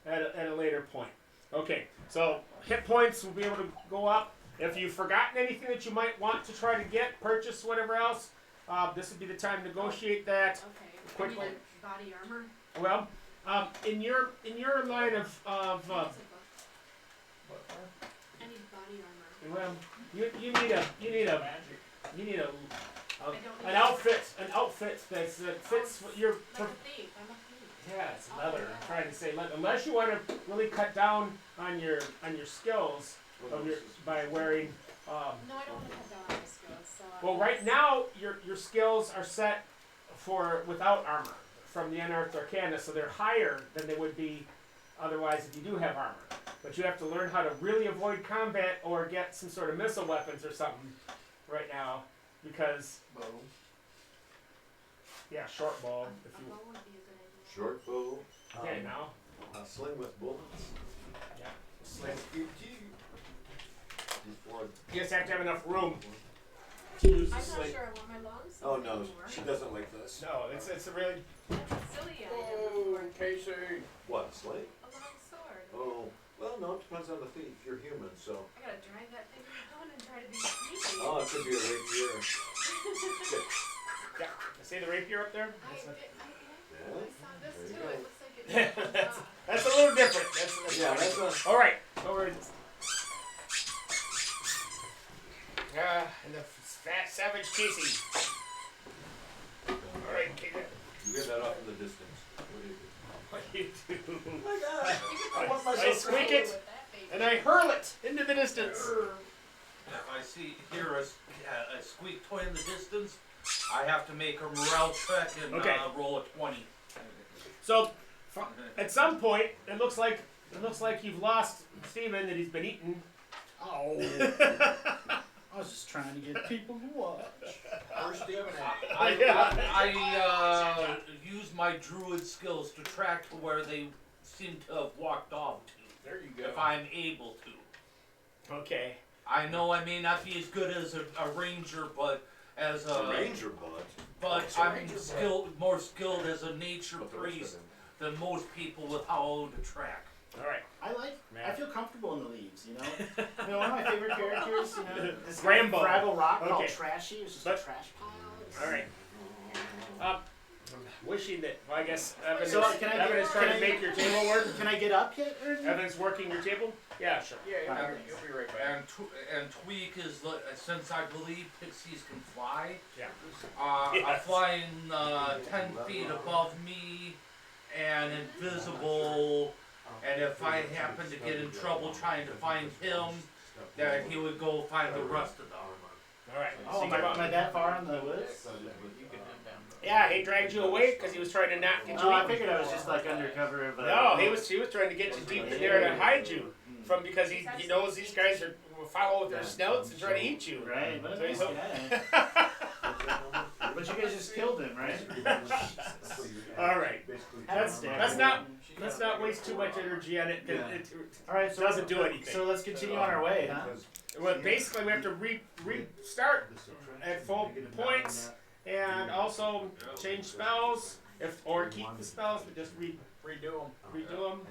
Speaker 2: at a later point. Okay. So hit points will be able to go up. If you've forgotten anything that you might want to try to get, purchase, whatever else, this would be the time to negotiate that.
Speaker 6: Okay.
Speaker 2: Quickly.
Speaker 6: I need a body armor.
Speaker 2: Well, in your line of
Speaker 6: I need body armor.
Speaker 2: well, you need an outfit that fits what your.
Speaker 6: Like a thief. I'm a thief.
Speaker 2: Yeah, it's leather. I'm trying to say leather. Unless you want to really cut down on your skills by wearing.
Speaker 6: No, I don't want to cut down on my skills. So
Speaker 2: Well, right now your skills are set for without armor from the Unearthed Arcana, so they're higher than they would be otherwise if you do have armor. But you have to learn how to really avoid combat or get some sort of missile weapons or something right now because short bow if
Speaker 6: a
Speaker 2: you.
Speaker 6: bow would be a good idea.
Speaker 1: Short bow.
Speaker 2: Okay, now.
Speaker 1: A sling with bullets.
Speaker 2: Yeah.
Speaker 1: Sling. Before.
Speaker 2: You just have to have enough room to use the
Speaker 6: I'm not
Speaker 2: sling.
Speaker 6: sure I want my long
Speaker 1: Oh
Speaker 6: sword
Speaker 1: no,
Speaker 6: anymore.
Speaker 1: she doesn't like this.
Speaker 2: No, it's a really.
Speaker 6: That's a silly idea
Speaker 3: Oh,
Speaker 6: before.
Speaker 3: Casey.
Speaker 1: What, sling?
Speaker 6: A long sword.
Speaker 1: Oh, well, no, it depends on the thief. You're human, so.
Speaker 6: I gotta drag that thing around and try to be sneaky.
Speaker 1: Oh, it could be a rapier.
Speaker 2: Yeah. See the rapier up there?
Speaker 6: I saw this
Speaker 1: There you
Speaker 6: too,
Speaker 1: go.
Speaker 6: it looks like it.
Speaker 2: That's a little different. That's
Speaker 1: Yeah, that's a,
Speaker 2: all right. So we're and the fat savage Casey. All right, Casey.
Speaker 1: you get that off in the distance. What do you do?
Speaker 2: What do you do?
Speaker 1: Oh my God. I want
Speaker 2: I
Speaker 1: myself
Speaker 2: squeak
Speaker 1: to-
Speaker 2: it and I hurl it into the distance.
Speaker 7: If I hear a squeak toy in the distance, I have to make a morale check and
Speaker 2: Okay.
Speaker 7: roll a 20.
Speaker 2: So at some point, it looks like you've lost Steven, that he's been eaten.
Speaker 4: Oh. I was just trying to get people to watch.
Speaker 7: I use my druid skills to track to where they seem to have walked off to.
Speaker 3: There you go.
Speaker 7: If I'm able to.
Speaker 2: Okay.
Speaker 7: I know I may not be as good as a ranger, but as
Speaker 1: A ranger bud.
Speaker 7: but
Speaker 1: It's a
Speaker 7: I'm
Speaker 1: ranger
Speaker 7: more skilled as a nature
Speaker 1: But the rest of
Speaker 7: priest
Speaker 1: them-
Speaker 7: than most people with how to track.
Speaker 2: All right.
Speaker 4: I feel comfortable in the leaves, you know? You know, one of my favorite characters, you know, this
Speaker 2: Rambo.
Speaker 4: Fraggle Rock called
Speaker 2: Okay.
Speaker 4: Trashy. It was just
Speaker 2: But-
Speaker 4: a trash pile.
Speaker 2: All right. I'm wishing that. Well, I guess Evan
Speaker 4: So,
Speaker 2: is,
Speaker 4: can I
Speaker 2: Evan
Speaker 4: get-
Speaker 2: is trying
Speaker 4: can
Speaker 2: to
Speaker 4: I-
Speaker 2: make your table work.
Speaker 4: Can I get up yet? Or?
Speaker 2: Evan's working your table. Yeah, sure.
Speaker 3: Yeah, you'll be right back.
Speaker 7: And Tweak is since I believe pixies can fly.
Speaker 2: Yeah.
Speaker 7: I'm
Speaker 2: Yes.
Speaker 7: flying 10 feet above me and invisible. And if I happen to get in trouble trying to find him, then he would go find the rest of them.
Speaker 2: All right.
Speaker 4: Oh,
Speaker 2: So
Speaker 4: am
Speaker 2: you give up.
Speaker 4: I that far in the woods?
Speaker 2: Yeah, he dragged you away because he was trying to not get you
Speaker 4: Oh, I
Speaker 2: eaten.
Speaker 4: figured I was just like undercover. But
Speaker 2: No, he was trying to get you deep in there to hide you from, because he knows these guys will follow with their snouts and try to eat you.
Speaker 4: Right, but
Speaker 2: So he's
Speaker 4: But you guys just killed him, right?
Speaker 2: All right.
Speaker 4: That's
Speaker 2: Let's not waste too much energy on it. 'Cause
Speaker 1: Yeah.
Speaker 2: it
Speaker 4: All right, so
Speaker 2: doesn't do anything.
Speaker 4: So let's continue on our way, huh?
Speaker 2: well, basically, we have to restart at full points and also change spells, or keep the spells, but just redo them.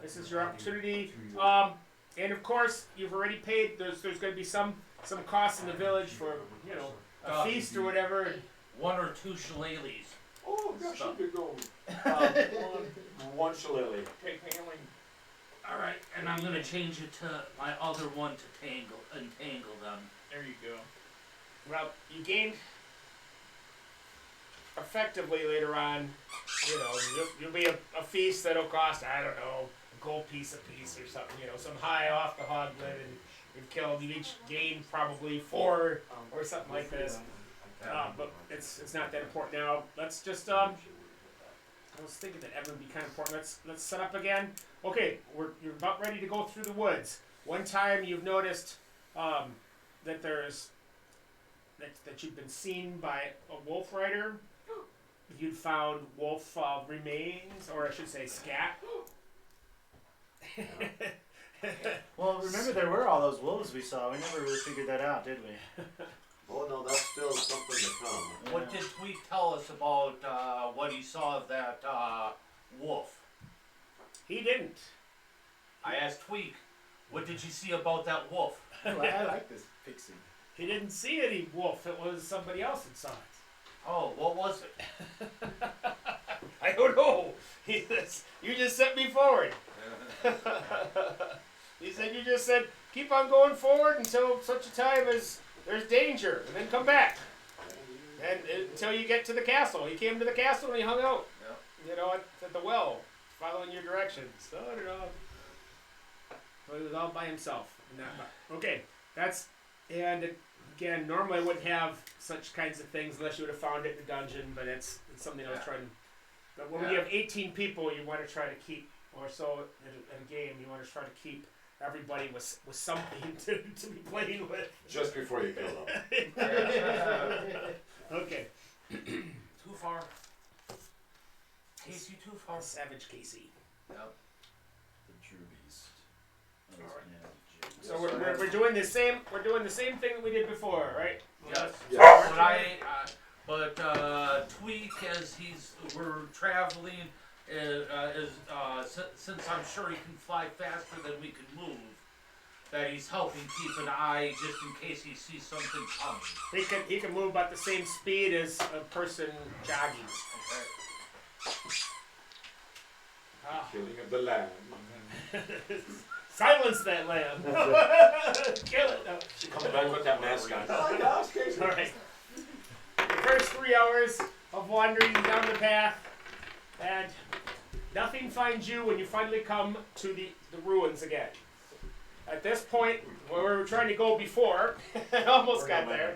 Speaker 2: This is your opportunity. And of course, you've already paid. There's going to be some costs in the village for a feast or whatever.
Speaker 7: 1 or 2 shillelaghs.
Speaker 1: Oh gosh, you could go. One shillelagh.
Speaker 7: All right, and I'm gonna change it to my other one to entangle them.
Speaker 3: There you go.
Speaker 2: Well, you gained effectively later on. You'll be a feast that'll cost, I don't know, a gold piece a piece or something. Some high off the hog lid, and you each gained probably 4 or something like this. But it's not that important now. Let's just I was thinking that Evan would be kind of important. Let's set up again. Okay, you're about ready to go through the woods. One time you've noticed that that you've been seen by a wolf rider. You'd found wolf remains, or I should say scat.
Speaker 4: Well, remember there were all those wolves we saw. We never really figured that out, did we?
Speaker 1: Oh no, that's still something to come.
Speaker 7: What did Tweak tell us about what he saw of that wolf?
Speaker 2: He didn't.
Speaker 7: I asked Tweak, what did you see about that wolf?
Speaker 4: I like this pixie.
Speaker 2: He didn't see any wolf. It was somebody else that saw it.
Speaker 7: Oh, what was it?
Speaker 2: I don't know. You just sent me forward. He said, you just said, keep on going forward until such a time as there's danger, and then come back. And until you get to the castle. He came to the castle and he hung out.
Speaker 7: Yep.
Speaker 2: At the well, following your directions. So, So he was all by himself. Okay, and again, normally I wouldn't have such kinds of things unless you would have found it in the dungeon, but it's something I was trying. But when we have 18 people, you want to try to keep, or so in a game, you want to try to keep everybody with something to be playing with.
Speaker 1: Just before you kill them.
Speaker 2: Okay.
Speaker 7: Too far. Casey, too far.
Speaker 2: Savage Casey.
Speaker 7: Yep.
Speaker 9: The true beast.
Speaker 2: Alright. So we're doing the same. We're doing the same thing that we did before, right?
Speaker 7: Yes.
Speaker 1: Yeah.
Speaker 7: But Tweak, as we're traveling, since I'm sure he can fly faster than we can move, that he's helping keep an eye just in case he sees something coming.
Speaker 2: He can move about the same speed as a person jogging. Ah.
Speaker 1: Killing of the lamb.
Speaker 2: Silence that lamb. Kill it. No.
Speaker 1: She comes back with that mask on. Oh my gosh, Casey.
Speaker 2: All right. The first 3 hours of wandering down the path, and nothing finds you when you finally come to the ruins again. At this point, where we were trying to go before, almost got there.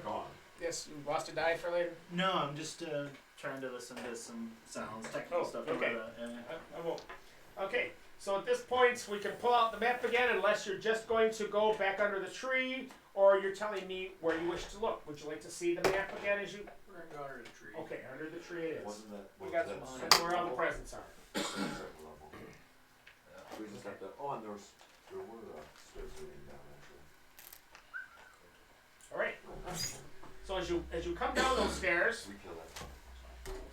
Speaker 2: Yes, you lost a die for later?
Speaker 4: No, I'm just trying to listen to some sounds, technical stuff.
Speaker 2: okay.
Speaker 4: And
Speaker 2: I won't. Okay, so at this point, we can pull out the map again unless you're just going to go back under the tree, or you're telling me where you wish to look. Would you like to see the map again as you...
Speaker 3: We're gonna go under the tree.
Speaker 2: Okay, under the tree it is.
Speaker 1: Wasn't that?
Speaker 3: We got some
Speaker 1: was
Speaker 3: money.
Speaker 2: That's where all the presents are.
Speaker 1: We just have to. Oh, and there were stairs leading down actually.
Speaker 2: All right. So as you come down those stairs,
Speaker 1: We kill that.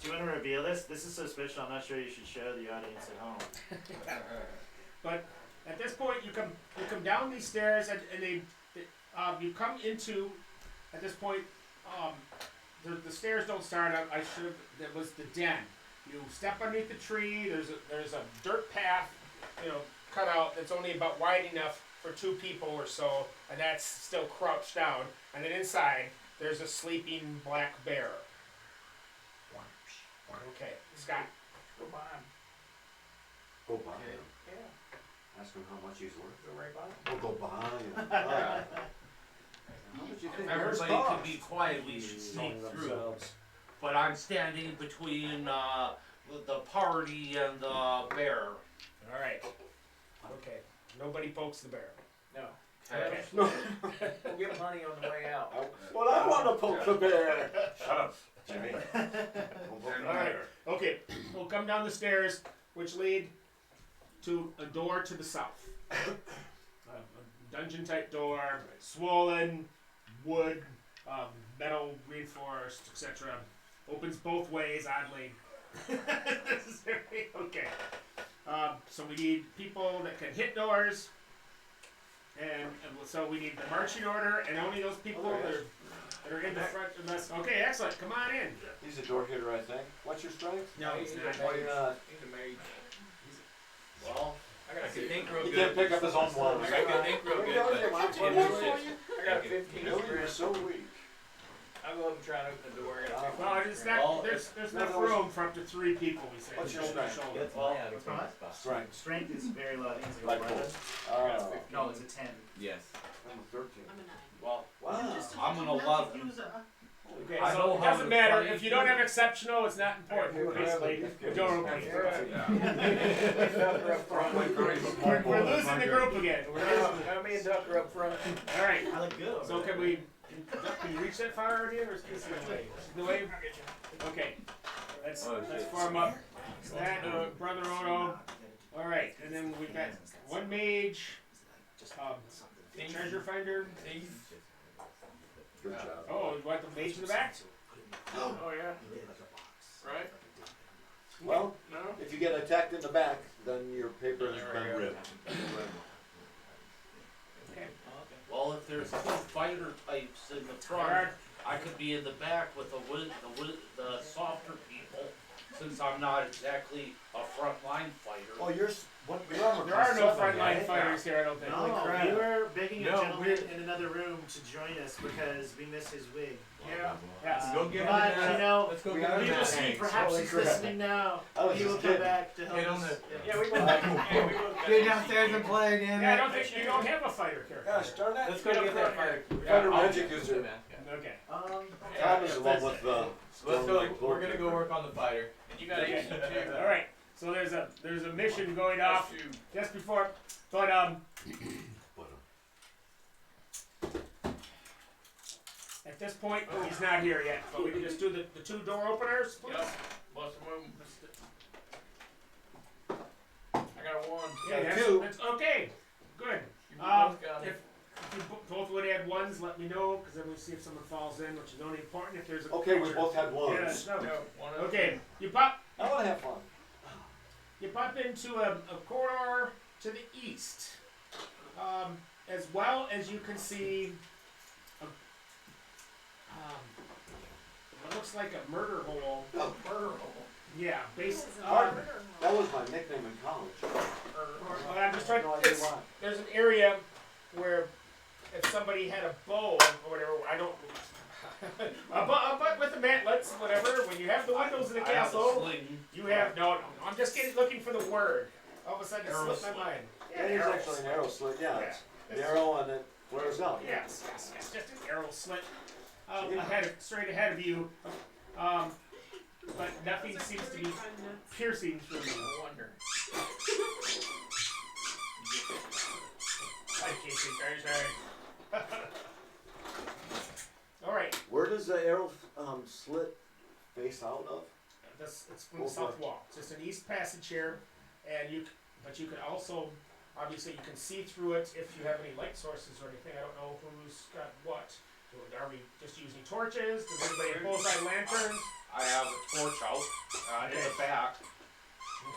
Speaker 4: do you want to reveal this? This is so special. I'm not sure you should show the audience at home.
Speaker 2: but at this point you come down these stairs and you come into at this point the stairs don't start. I should have. That was the den. You step underneath the tree. There's a dirt path, cut out that's only about wide enough for 2 people or so, and that's still crouched down. And then inside there's a sleeping black bear. Okay, Scott.
Speaker 3: Go by him.
Speaker 1: Go by him.
Speaker 3: Yeah.
Speaker 1: Ask him how much he's worth.
Speaker 3: Go right by him.
Speaker 1: We'll go by him. Alright. How much you think?
Speaker 7: If everybody could be quiet, we should sneak through. But I'm standing between the party and the bear.
Speaker 2: All right. Okay. Nobody pokes the bear.
Speaker 3: No.
Speaker 2: Okay.
Speaker 1: No.
Speaker 3: We'll get money on the way out.
Speaker 1: Well, I want to poke the bear.
Speaker 8: Shut up, Jimmy.
Speaker 2: All right. Okay. We'll come down the stairs, which lead to a door to the south. A dungeon type door, swollen, wood, metal reinforced, etc. Opens both ways, oddly. Okay. So we need people that can hit doors, and so we need the marching order, and only those people that are in the front of us. Okay, excellent. Come on in.
Speaker 1: He's a door hitter, I think. What's your strength?
Speaker 2: No, he's not.
Speaker 1: Why you not?
Speaker 3: He's a mage.
Speaker 5: Well,
Speaker 3: I can think real
Speaker 1: He
Speaker 3: good.
Speaker 1: can't pick up his own one.
Speaker 3: I can think real good, but I got 15
Speaker 1: Really, you're
Speaker 3: strength.
Speaker 1: so weak.
Speaker 3: I'll go up and try and open the door. I got 15
Speaker 2: Well, it's
Speaker 3: strength.
Speaker 2: not, there's enough room for up to 3 people, we say.
Speaker 1: What's your
Speaker 2: Shoulder to
Speaker 1: strength?
Speaker 2: shoulder.
Speaker 4: Well,
Speaker 5: it's not.
Speaker 1: Strength.
Speaker 4: strength is very low. I think it's
Speaker 1: Like
Speaker 4: like 11.
Speaker 1: Oh,
Speaker 4: No, it's a 10.
Speaker 5: Yes.
Speaker 1: I'm a 13.
Speaker 6: I'm a 9.
Speaker 5: Well,
Speaker 1: Wow.
Speaker 7: I'm an 11.
Speaker 2: Okay,
Speaker 7: I
Speaker 2: so
Speaker 7: know
Speaker 2: it
Speaker 7: how
Speaker 2: doesn't
Speaker 7: to
Speaker 2: matter.
Speaker 7: fight.
Speaker 2: If you don't have exceptional, it's not important, basically. The door opens. We're losing the group again. We're losing.
Speaker 3: Me and Duck are up front.
Speaker 2: All right.
Speaker 4: I look good.
Speaker 2: So can you reach that far already, or is this the way? The way? Okay. Let's form up. That Brother Odo. All right, and then we've got 1 mage, treasure finder.
Speaker 1: Good job.
Speaker 2: Oh, you want the mage in the back?
Speaker 3: Oh yeah. Right?
Speaker 1: Well,
Speaker 3: No?
Speaker 1: if you get attacked in the back, then your paper has been ripped.
Speaker 2: Okay.
Speaker 7: Well, if there's 2 fighter types in the front, I could be in the back with the softer people, since I'm not exactly a frontline fighter.
Speaker 1: Oh, your
Speaker 2: There are no frontline fighters here, I don't think.
Speaker 4: No,
Speaker 1: crap.
Speaker 4: we were begging a
Speaker 3: No,
Speaker 4: gentleman in another room to join us because we missed his wig.
Speaker 3: Yeah.
Speaker 2: Yes.
Speaker 3: Go give him
Speaker 4: But,
Speaker 3: the
Speaker 4: you know,
Speaker 3: Let's go
Speaker 1: we
Speaker 3: give
Speaker 1: are
Speaker 3: him
Speaker 4: we
Speaker 3: the
Speaker 4: will see,
Speaker 3: thanks.
Speaker 4: perhaps
Speaker 1: Holy
Speaker 4: he's
Speaker 1: crap.
Speaker 4: listening now.
Speaker 1: I was
Speaker 4: He will
Speaker 1: just
Speaker 4: come
Speaker 1: kidding.
Speaker 4: back to help
Speaker 3: Get on
Speaker 4: us.
Speaker 3: the. Yeah, we both. Yeah, we both.
Speaker 5: Get downstairs and play again.
Speaker 2: Yeah, I don't think you don't have a fighter character.
Speaker 1: Gosh darn it.
Speaker 3: Let's go get that fighter.
Speaker 1: Fighter magic user.
Speaker 2: Okay.
Speaker 1: Tom is the one with the.
Speaker 3: Let's go. We're gonna go work on the fighter. And you got
Speaker 2: Okay.
Speaker 3: 18 too.
Speaker 2: All right. So there's a mission going off just before, but at this point he's not here yet. But we can just do the 2 door openers, please.
Speaker 3: Yep. Bust them open. I got a 1.
Speaker 2: Yeah,
Speaker 1: Got 2.
Speaker 2: that's okay. Good.
Speaker 3: You both got
Speaker 2: If
Speaker 3: it.
Speaker 2: you both would add 1s, let me know, because then we'll see if someone falls in, which is only important if there's a
Speaker 1: Okay, we
Speaker 2: creature.
Speaker 1: both had
Speaker 2: Yeah,
Speaker 1: ones.
Speaker 2: no.
Speaker 3: No, 1 of
Speaker 2: Okay, you pop
Speaker 1: I want to have fun.
Speaker 2: into a corridor to the east. As well as you can see, what looks like a murder hole.
Speaker 1: A murder hole.
Speaker 2: Yeah, based.
Speaker 1: Pardon? That was my nickname in college.
Speaker 2: Well, I'm just trying.
Speaker 1: No idea
Speaker 2: It's,
Speaker 1: why.
Speaker 2: there's an area where if somebody had a bow or whatever, I don't. a butt with the mantlets, whatever. When you have the windows in the
Speaker 7: I have a
Speaker 2: castle,
Speaker 7: sling.
Speaker 2: you have no. I'm just looking for the word. All of a sudden, it
Speaker 7: Arrow
Speaker 2: slipped my
Speaker 7: slit.
Speaker 2: mind.
Speaker 1: It is
Speaker 2: arrow
Speaker 1: actually an arrow slit, yeah.
Speaker 2: Yeah.
Speaker 1: It's narrow and it flares out.
Speaker 2: Yes, just an arrow slit. Straight ahead of you. But nothing seems to be piercing through you.
Speaker 3: No wonder.
Speaker 2: Hi, Casey. Sorry. All right.
Speaker 1: Where does the arrow slit face out of?
Speaker 2: It's from the south wall. It's just an east passage here, and but you can also, obviously, you can see through it if you have any light sources or anything. I don't know who's got what. Are we just using torches? Does anybody have bullseye lanterns?
Speaker 7: I have a torch out in the back.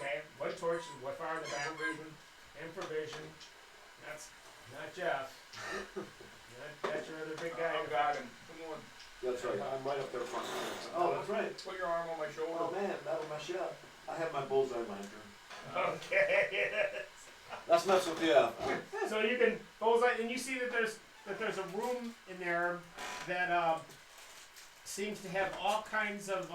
Speaker 2: Okay, what torches? What far in the back? And provision. That's not Jeff. That's your other big guy.
Speaker 3: I got him. Come on.
Speaker 1: That's right, I'm right up there front. Oh, that's right.
Speaker 3: Put your arm on my shoulder.
Speaker 1: Oh man, that'll mess you up. I have my bullseye lantern.
Speaker 2: Okay.
Speaker 1: Let's mess with you.
Speaker 2: So you can bullseye, and you see that there's a room in there that seems to have all kinds of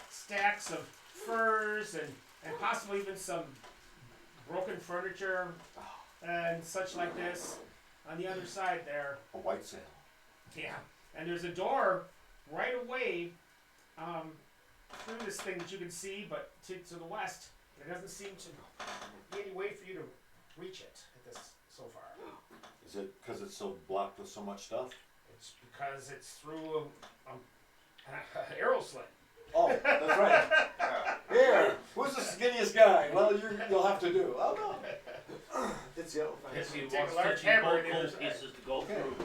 Speaker 2: stacks of furs and possibly even some broken furniture and such like this. On the other side there,
Speaker 1: A white sail.
Speaker 2: yeah, and there's a door right away through this thing that you can see, but to the west, there doesn't seem to be any way for you to reach it at this so far.
Speaker 1: Is it because it's so blocked with so much stuff?
Speaker 2: It's because it's through arrow slit.
Speaker 1: Oh, that's right. Here, who's the skinniest guy? Well, you'll have to do. Oh no. It's yellow.
Speaker 7: If he
Speaker 2: Take
Speaker 7: wants
Speaker 2: a large
Speaker 7: 15
Speaker 2: hammer
Speaker 7: bolt
Speaker 2: and
Speaker 7: hole
Speaker 2: there's-
Speaker 7: pieces to go
Speaker 1: Okay.
Speaker 7: through.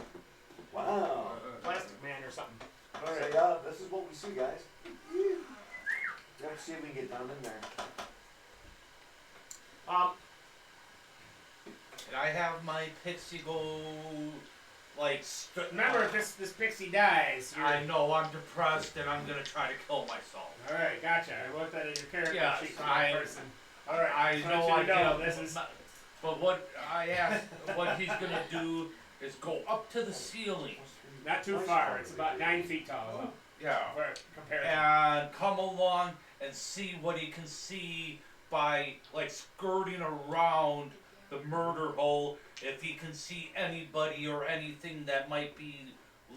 Speaker 1: Wow.
Speaker 2: Plastic man or something.
Speaker 1: All right, yeah, this is what we see, guys. Let's see if we can get down in there.
Speaker 7: And I have my pixie go, like,
Speaker 2: Remember, if this pixie dies, you're...
Speaker 7: I know I'm depressed and I'm gonna try to kill myself.
Speaker 2: All right, gotcha. I wrote that in your character
Speaker 7: Yes,
Speaker 2: sheet for that
Speaker 7: I-
Speaker 2: person. All right,
Speaker 7: I
Speaker 2: just
Speaker 7: know
Speaker 2: want you to
Speaker 7: I
Speaker 2: know
Speaker 7: get
Speaker 2: this is.
Speaker 7: But what I asked, what he's gonna do is go up to the ceiling.
Speaker 2: Not too far. It's about 9 feet tall.
Speaker 7: Yeah.
Speaker 2: For comparison.
Speaker 7: And come along and see what he can see by, like, skirting around the murder hole, if he can see anybody or anything that might be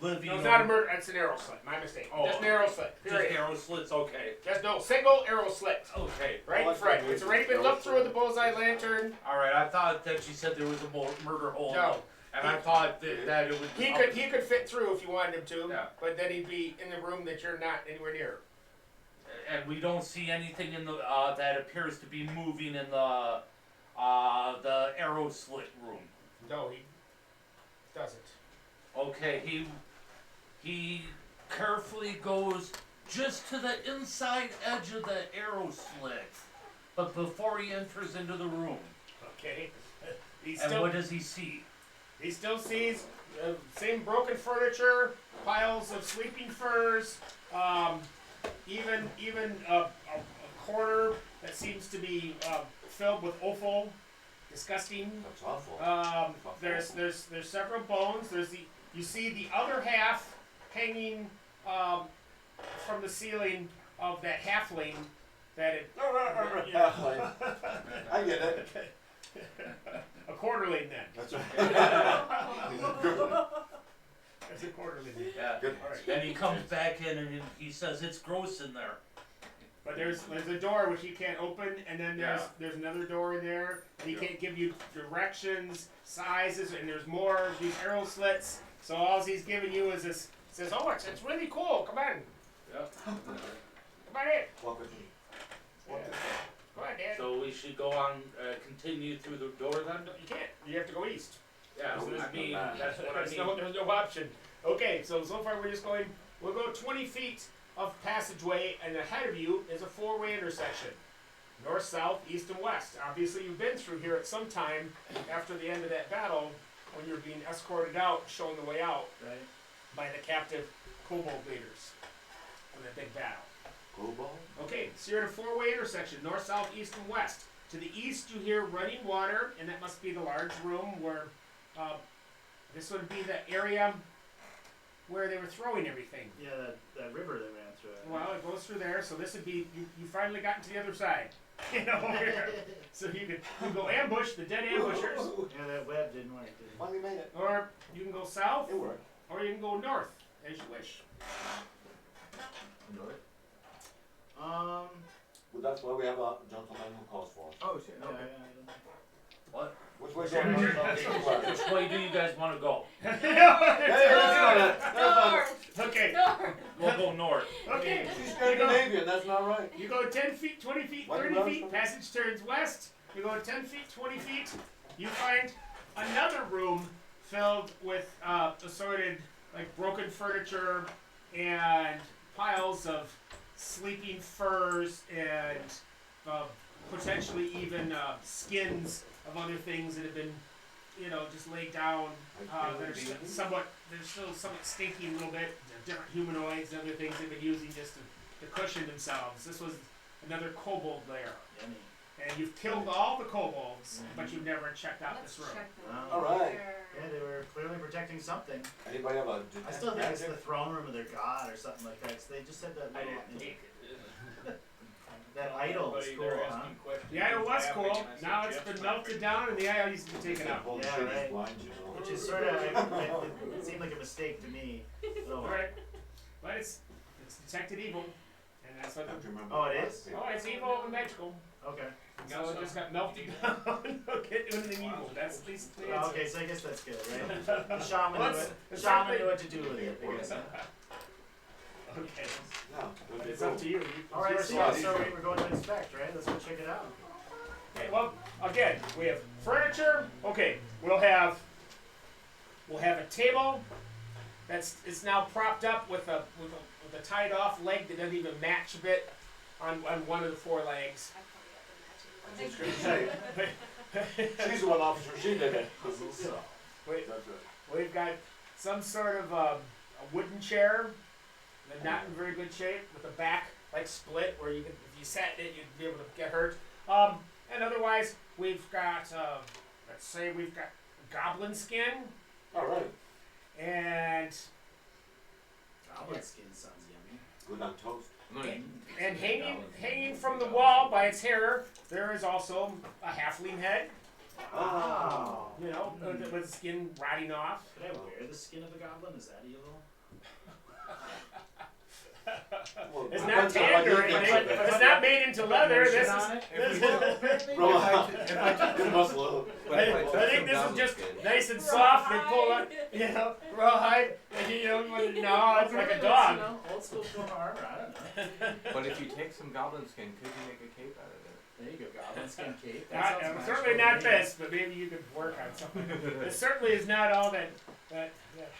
Speaker 7: living.
Speaker 2: No, it's not a murder. It's an arrow slit. My mistake.
Speaker 7: Oh,
Speaker 2: Just an arrow slit.
Speaker 7: Just
Speaker 2: Period.
Speaker 7: arrow slits, okay.
Speaker 2: Just no single arrow slit.
Speaker 7: Okay.
Speaker 2: Right in front. It's already been looked through with the bullseye lantern.
Speaker 7: Alright, I thought that you said there was a murder hole.
Speaker 2: No.
Speaker 7: And I thought that it would
Speaker 2: He could fit through if you wanted him to.
Speaker 7: Yeah.
Speaker 2: But then he'd be in the room that you're not anywhere near.
Speaker 7: And we don't see anything in the that appears to be moving in the arrow slit room.
Speaker 2: No, he doesn't.
Speaker 7: Okay, he carefully goes just to the inside edge of the arrow slit, but before he enters into the room.
Speaker 2: Okay.
Speaker 7: And what does he see?
Speaker 2: He still sees same broken furniture, piles of sleeping furs, even a corner that seems to be filled with offal, disgusting.
Speaker 1: That's awful.
Speaker 2: There's several bones. You see the other half hanging from the ceiling of that halfling that it.
Speaker 1: Halfway. I get it.
Speaker 2: A quarterling then.
Speaker 1: That's right. Good.
Speaker 2: That's a quarterling.
Speaker 7: Yeah.
Speaker 1: Good.
Speaker 7: And he comes back in and he says it's gross in there.
Speaker 2: But there's a door which he can't open, and then there's another door in there, and he can't give you directions, sizes, and there's more of these arrow slits. So all he's giving you is this. Says, "Oh, it's really cool. Come on,
Speaker 7: Yeah.
Speaker 2: come on in.
Speaker 1: Welcome.
Speaker 2: Yeah. Come on, Dad.
Speaker 7: So we should go on, continue through the door then?
Speaker 2: You can't. You have to go east.
Speaker 7: Yeah, I mean, that's what I mean.
Speaker 2: There's no option. Okay, so far we're just going. We'll go 20 feet of passageway, and ahead of you is a 4-way intersection. north, south, east, and west. Obviously, you've been through here at some time after the end of that battle when you're being escorted out, shown the way out
Speaker 4: Right.
Speaker 2: by the captive kobold leaders in that big battle.
Speaker 1: Cobalt?
Speaker 2: Okay, so you're at a four-way intersection, north, south, east, and west. To the east, you hear running water, and that must be the large room where this would be the area where they were throwing everything.
Speaker 4: Yeah, that river that ran through it.
Speaker 2: Well, it goes through there, so this would be, you finally got to the other side. You know, here. So you go ambush the dead ambushers,
Speaker 4: Yeah, that web didn't work, did it?
Speaker 1: Finally made it.
Speaker 2: or you can go south,
Speaker 1: It worked.
Speaker 2: or you can go north, as you wish.
Speaker 5: North?
Speaker 4: Um,
Speaker 1: Well, that's why we have a gentleman who calls for us.
Speaker 5: Oh shit,
Speaker 4: yeah,
Speaker 5: okay.
Speaker 7: What?
Speaker 1: Which way
Speaker 2: Yeah,
Speaker 1: going?
Speaker 2: yeah.
Speaker 7: Which way do you guys want to go?
Speaker 1: Hey, that's not it. That's not
Speaker 6: North,
Speaker 2: Okay,
Speaker 6: north.
Speaker 7: We'll go north.
Speaker 2: okay.
Speaker 1: it. She's Scandinavian, that's not right.
Speaker 2: You go 10 feet, 20 feet,
Speaker 1: Why do you
Speaker 2: 30
Speaker 1: run
Speaker 2: feet,
Speaker 1: from-
Speaker 2: passage turns west. You go 10 feet, 20 feet, you find another room filled with assorted, like, broken furniture and piles of sleeping furs and potentially even skins of other things that have been, you know, just laid down. That are they're still somewhat stinky a little bit. Different humanoids and other things they've been using just to cushion themselves. This was another kobold lair.
Speaker 4: yummy.
Speaker 2: And you've killed all the kobolds, but you've never checked out
Speaker 6: Let's
Speaker 2: this room.
Speaker 6: check the
Speaker 4: All
Speaker 1: right.
Speaker 4: Yeah, they were clearly protecting something.
Speaker 1: Anybody have a
Speaker 4: I still think it's the
Speaker 1: magic?
Speaker 4: throne room of their god or something like that. 'Cause they just said that
Speaker 3: I
Speaker 4: little,
Speaker 3: didn't take it.
Speaker 4: that idol was
Speaker 3: Everybody
Speaker 4: cool,
Speaker 3: there
Speaker 4: huh?
Speaker 3: asking questions.
Speaker 2: The idol was
Speaker 3: What's
Speaker 2: cool.
Speaker 3: happening, and I said,
Speaker 2: Now it's
Speaker 3: "Jeff's
Speaker 2: been
Speaker 3: not
Speaker 2: melted
Speaker 3: here."
Speaker 2: down and the idol needs to be taken out.
Speaker 1: Bullshit,
Speaker 4: Yeah,
Speaker 1: he's
Speaker 4: right.
Speaker 1: blind, you know.
Speaker 4: Which is sort of, it seemed like a mistake to me. Oh,
Speaker 2: Alright. But it's detected evil. And that's what
Speaker 1: I have to remember
Speaker 4: Oh, it
Speaker 1: the
Speaker 4: is?
Speaker 2: oh, it's evil and magical.
Speaker 4: okay.
Speaker 2: So it just got melted down. Don't get anything evil. That's at least the
Speaker 4: Oh,
Speaker 2: answer.
Speaker 4: okay, so I guess that's good, right? The shaman
Speaker 2: Well,
Speaker 4: knew
Speaker 2: it's-
Speaker 4: it.
Speaker 2: it's
Speaker 4: Shaman
Speaker 2: something-
Speaker 4: knew what to do with it, I guess.
Speaker 2: Okay.
Speaker 1: Yeah,
Speaker 2: But it's up to you.
Speaker 4: All right,
Speaker 2: It's
Speaker 4: so
Speaker 2: your
Speaker 4: yeah,
Speaker 2: spot.
Speaker 4: so we're going to inspect, right? Let's go check it out.
Speaker 2: Okay, well, again, we have furniture. Okay, we'll have a table it's now propped up with a tied off leg that doesn't even match a bit on one of the four legs.
Speaker 6: I probably have the matching one.
Speaker 1: She's the one officer, she did it.
Speaker 2: Wait,
Speaker 1: That's it.
Speaker 2: we've got some sort of a wooden chair, that's not in very good shape, with a back like split where you could, if you sat in it, you'd be able to get hurt. And otherwise, we've got let's say we've got goblin skin
Speaker 1: All right,
Speaker 2: and
Speaker 4: Goblin skin sounds yummy.
Speaker 1: good on toast.
Speaker 5: I'm gonna eat
Speaker 2: and
Speaker 5: some goblins.
Speaker 2: hanging from the wall by its hair, there is also a halfling head.
Speaker 1: Oh.
Speaker 2: You know, with skin rotting off.
Speaker 4: Could I wear the skin of the goblin? Is that evil?
Speaker 1: Well,
Speaker 2: It's
Speaker 1: it
Speaker 2: not
Speaker 1: depends on what
Speaker 2: tanned
Speaker 1: you
Speaker 2: or
Speaker 1: think
Speaker 2: anything.
Speaker 1: of it.
Speaker 2: It's not made into leather. This
Speaker 4: Lotion
Speaker 2: is.
Speaker 4: on it?
Speaker 1: Roll
Speaker 5: If I
Speaker 1: out.
Speaker 5: t- if I t-
Speaker 1: Good muscle.
Speaker 5: But if I
Speaker 2: I
Speaker 5: took
Speaker 2: think
Speaker 5: some
Speaker 2: this is
Speaker 5: goblin
Speaker 2: just
Speaker 5: skin,
Speaker 2: nice and soft. They pull it, you know, rawhide, and you know, no, it's like a dog.
Speaker 4: You know, old school film armor. I don't know.
Speaker 5: but if you take some goblin skin, could you make a cape out of it?
Speaker 4: There you go, goblin skin cape. That
Speaker 2: Not,
Speaker 4: sounds
Speaker 2: certainly
Speaker 4: magical
Speaker 2: not
Speaker 4: to me.
Speaker 2: this, but maybe you could work on something. It certainly is not all that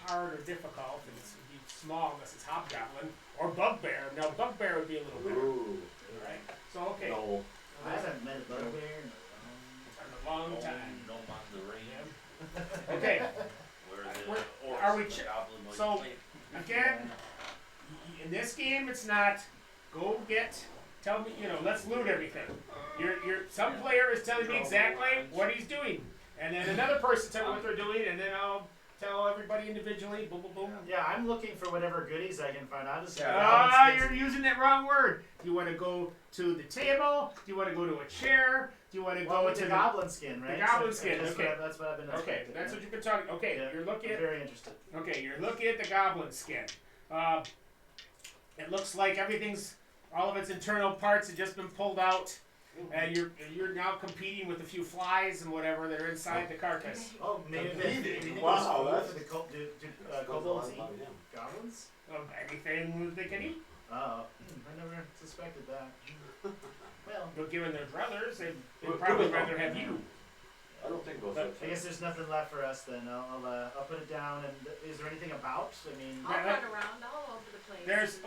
Speaker 2: hard or difficult. It's it'd be small unless it's hobgoblin or bugbear. Now bugbear would be a little better,
Speaker 1: Ooh.
Speaker 2: right? So okay,
Speaker 1: No.
Speaker 4: I haven't met a bugbear in
Speaker 2: a long time.
Speaker 8: Don't mind the rain.
Speaker 2: Okay,
Speaker 8: Where
Speaker 2: We're-
Speaker 8: the orcs
Speaker 2: are we
Speaker 8: and the
Speaker 2: ch-
Speaker 8: goblin was
Speaker 2: so-
Speaker 8: playing.
Speaker 2: again, in this game, it's not go get. Tell me, you know, let's loot everything. Some player is telling me exactly what he's doing, and then another person tell me what they're doing, and then I'll tell everybody individually. Boom, boom, boom.
Speaker 4: Yeah, I'm looking for whatever goodies I can find. I'll just
Speaker 2: Ah, you're using that wrong word. Do you want to go to the table? Do you want to go to a chair? Do you want to
Speaker 4: well,
Speaker 2: go
Speaker 4: with
Speaker 2: to
Speaker 4: the goblin skin, right?
Speaker 2: goblin skin, okay.
Speaker 4: That's what I've been
Speaker 2: Okay,
Speaker 4: expecting,
Speaker 2: that's
Speaker 4: yeah.
Speaker 2: what you've been talking. Okay,
Speaker 4: Yeah,
Speaker 2: you're looking
Speaker 4: I'm
Speaker 2: at.
Speaker 4: very interested.
Speaker 2: Okay, you're looking at the goblin skin. It looks like all of its internal parts have just been pulled out, and you're now competing with a few flies and whatever that are inside the carcass.
Speaker 4: Oh, maybe
Speaker 1: Competing?
Speaker 4: it
Speaker 1: Wow,
Speaker 4: was
Speaker 1: that's-
Speaker 4: for the
Speaker 1: Goes
Speaker 4: kobolds
Speaker 1: on
Speaker 4: eat
Speaker 1: by him.
Speaker 4: goblins?
Speaker 2: Of anything they can eat.
Speaker 4: Oh, I never suspected that. Well,
Speaker 2: But given their brothers, they'd
Speaker 1: Well,
Speaker 2: probably
Speaker 1: good enough.
Speaker 2: rather have you.
Speaker 1: I don't think those
Speaker 2: But
Speaker 1: are.
Speaker 4: I guess there's nothing left for us then. I'll put it down. And is there anything about? I mean,
Speaker 6: I'll
Speaker 2: Yeah,
Speaker 6: run around all over the place.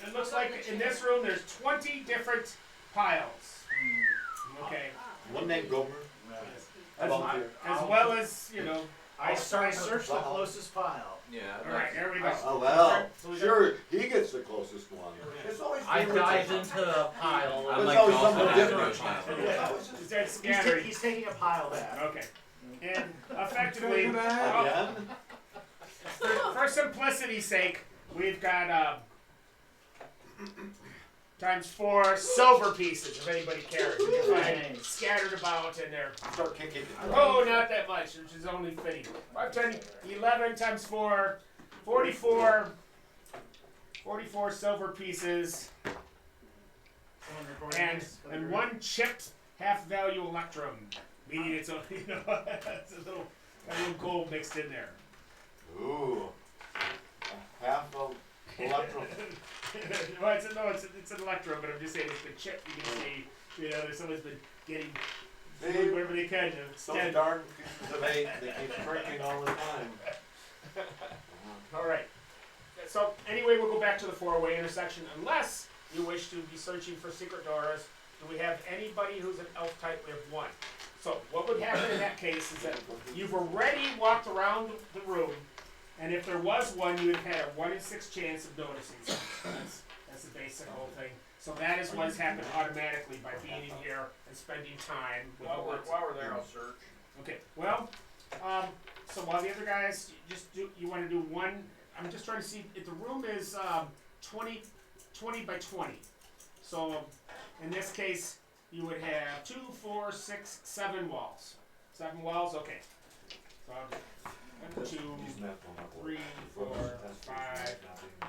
Speaker 2: It looks like in this room there's 20 different piles. Okay.
Speaker 1: One named Gomer.
Speaker 2: As,
Speaker 1: Volunteer.
Speaker 2: as well as, you know,
Speaker 4: I searched the closest pile.
Speaker 5: Yeah.
Speaker 2: all right, there we go.
Speaker 1: Oh, well,
Speaker 2: So we got-
Speaker 1: sure, he gets the closest one. It's always
Speaker 7: I dive
Speaker 1: favoritism.
Speaker 7: into a pile.
Speaker 5: I'm
Speaker 1: There's
Speaker 5: like
Speaker 1: always
Speaker 5: golfing
Speaker 1: something
Speaker 5: after
Speaker 1: different.
Speaker 5: a pile.
Speaker 2: Is that
Speaker 4: He's,
Speaker 2: scattering?
Speaker 4: he's taking a pile back.
Speaker 2: Okay. And effectively,
Speaker 1: Again?
Speaker 2: for simplicity's sake, we've got times 4 silver pieces, if anybody cares. You can find
Speaker 4: Nice.
Speaker 2: scattered about in there.
Speaker 1: Start kicking it.
Speaker 2: Oh, not that much, which is only fitting. 5, 10, 11 times 4, 44. 44 silver pieces.
Speaker 4: Someone recording
Speaker 2: And
Speaker 4: this?
Speaker 2: one chipped half-value electrum, meaning it's a it's a little gold mixed in there.
Speaker 1: Ooh. Half of electrum.
Speaker 2: Well, it's an electrum, but I'm just saying it's been chipped. You can see, you know, someone's been getting
Speaker 1: See?
Speaker 2: whatever they can to
Speaker 1: Those
Speaker 2: extend.
Speaker 1: darn pieces of 8, they keep shrinking all the time.
Speaker 2: All right. So anyway, we'll go back to the 4-way intersection, unless you wish to be searching for secret doors. Do we have anybody who's an elf type? We have 1. So what would happen in that case is that you've already walked around the room, and if there was one, you would have had a 1 in 6 chance of noticing something. That's the basic whole thing. So that is what's happened automatically by being in here and spending time with the
Speaker 3: While
Speaker 2: words.
Speaker 3: we're there, I'll search.
Speaker 2: Okay, well, so while the other guys you want to do 1, I'm just trying to see if the room is 20 by 20. So in this case, you would have 2, 4, 6, 7 walls. 7 walls, okay. So 1, 2, 3, 4, 5,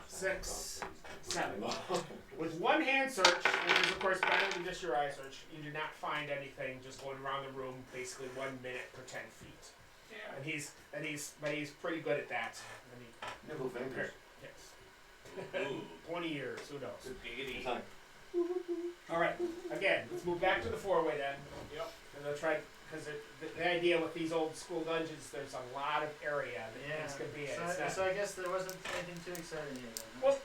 Speaker 2: 6, 7. With 1 hand search, which is of course better than just your eye search, you do not find anything just going around the room, basically 1 minute per 10 feet.
Speaker 3: Yeah.
Speaker 2: And he's pretty good at that. I mean,
Speaker 1: Nibble fingers.
Speaker 2: yes.
Speaker 3: Ooh.
Speaker 2: 20 years, who knows?
Speaker 3: Giggity.
Speaker 1: Time.
Speaker 2: All right, again, let's move back to the 4-way then.
Speaker 3: Yep.
Speaker 2: And I'll try, because the idea with these old school dungeons, there's a lot of area that
Speaker 4: Yeah.
Speaker 2: things could be in.
Speaker 4: So,
Speaker 2: It's not-
Speaker 4: so I guess there wasn't anything too exciting here then. huh?
Speaker 2: Well,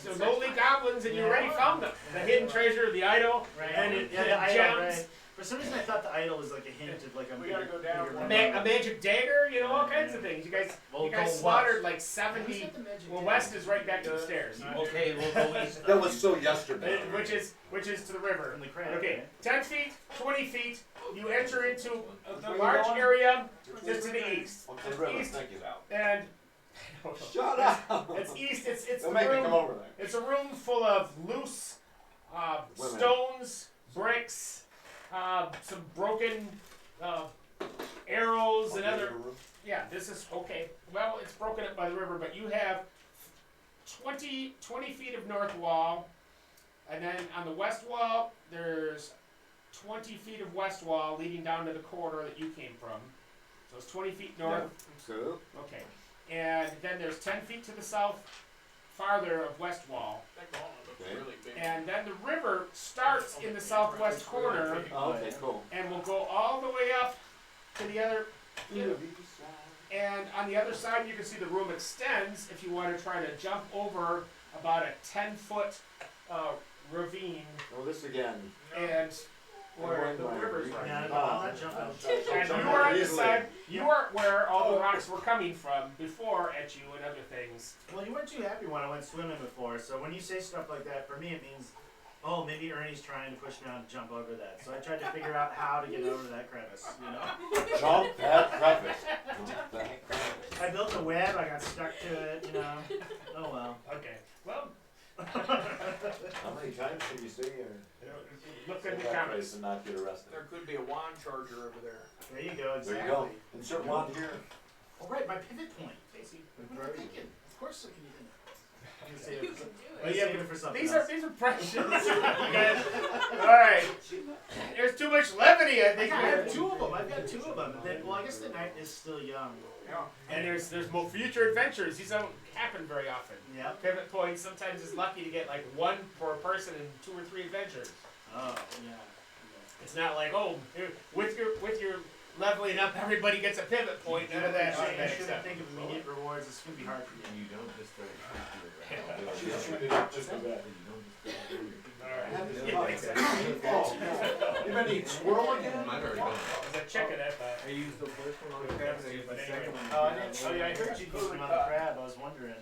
Speaker 2: so lonely goblins, and you already found them. The hidden treasure, the idol,
Speaker 4: Right.
Speaker 2: and it,
Speaker 4: Yeah,
Speaker 2: the
Speaker 4: the idol,
Speaker 2: gems,
Speaker 4: right. For some reason I thought the idol was like a hint of like a
Speaker 3: We gotta go down
Speaker 4: bigger
Speaker 3: one.
Speaker 2: a magic dagger, you know, all kinds of things. You guys
Speaker 7: We'll go
Speaker 2: slaughtered
Speaker 7: west.
Speaker 2: like 70. Well, west is right back to the stairs,
Speaker 7: Okay, we'll go east.
Speaker 1: That was so yesterday.
Speaker 2: which is to the river.
Speaker 4: from the crowd.
Speaker 2: Okay, 10 feet, 20 feet. You enter into the
Speaker 1: Where you
Speaker 2: large
Speaker 1: going?
Speaker 2: area just to the east,
Speaker 1: Okay, river,
Speaker 2: East.
Speaker 1: thank you.
Speaker 2: and
Speaker 1: Shut up!
Speaker 2: it's east. It's
Speaker 1: Don't
Speaker 2: a
Speaker 1: make me come
Speaker 2: room.
Speaker 1: over there.
Speaker 2: It's a room full of loose
Speaker 1: Women.
Speaker 2: stones, bricks, some broken arrows, and other. Yeah, this is okay. Well, it's broken up by the river, but you have 20 feet of north wall, and then on the west wall, there's 20 feet of west wall leading down to the corridor that you came from. So it's 20 feet north.
Speaker 1: So,
Speaker 2: Okay. And then there's 10 feet to the south, farther of west wall.
Speaker 3: That gauntlet looks
Speaker 1: Okay.
Speaker 3: really big.
Speaker 2: And then the river starts in the southwest corner
Speaker 1: oh, okay, cool.
Speaker 2: and will go all the way up to the other. And on the other side, you can see the room extends if you want to try to jump over about a 10-foot ravine,
Speaker 1: Oh, this again.
Speaker 2: and where the
Speaker 1: Right.
Speaker 2: river's
Speaker 4: Yeah,
Speaker 2: running.
Speaker 4: I'm not jumping.
Speaker 2: And
Speaker 1: Jump
Speaker 2: you are on the
Speaker 1: easily.
Speaker 2: side. You are where all the rocks were coming from before at you and other things.
Speaker 4: Well, you weren't too happy when I went swimming before, so when you say stuff like that, for me it means, oh, maybe Ernie's trying to push me out to jump over that. So I tried to figure out how to get over that crevice, you know?
Speaker 1: Jump that crevice. Jump that crevice.
Speaker 4: I built a web, I got stuck to it, you know? Oh well.
Speaker 2: Okay. Well,
Speaker 1: How many times can you see or
Speaker 2: look
Speaker 1: say
Speaker 2: in the
Speaker 1: that
Speaker 2: comments.
Speaker 1: place and not get arrested?
Speaker 3: There could be a wand charger over there.
Speaker 4: There you go, exactly.
Speaker 1: There you go. Insert one here.
Speaker 4: All right, my pivot point.
Speaker 2: Casey.
Speaker 4: What am I thinking? Of course I can do that. I'm gonna save
Speaker 6: You
Speaker 4: it
Speaker 6: can
Speaker 4: for,
Speaker 6: do
Speaker 4: I'm
Speaker 6: it.
Speaker 4: gonna save it for something
Speaker 2: These
Speaker 4: else.
Speaker 2: are precious. You guys. All right. There's too much levity, I think.
Speaker 4: I have 2 of them. I've got 2 of them. Well, I guess the night is still young.
Speaker 2: And there's more future adventures. These don't happen very often.
Speaker 4: Yeah.
Speaker 2: Pivot Point sometimes is lucky to get like 1 per person in 2 or 3 adventures.
Speaker 4: Oh, yeah.
Speaker 2: It's not like, oh, with your leveling up, everybody gets a pivot point. None of that
Speaker 4: I
Speaker 2: automatic
Speaker 4: shouldn't
Speaker 2: stuff.
Speaker 4: think of immediate rewards. It's gonna be hard for you.
Speaker 5: And you don't just throw your
Speaker 1: Just shoot it up just a bit.
Speaker 5: You don't just throw your
Speaker 1: You been eating squirrel again?
Speaker 5: Might already done.
Speaker 2: There's a chicken at the.
Speaker 5: I used the first one on the crab and I used the second one.
Speaker 4: Oh, I didn't. Oh, yeah, I heard you used them on the crab. I was wondering.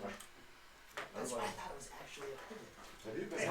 Speaker 4: That's why I thought it was actually a pivot.
Speaker 1: Have you been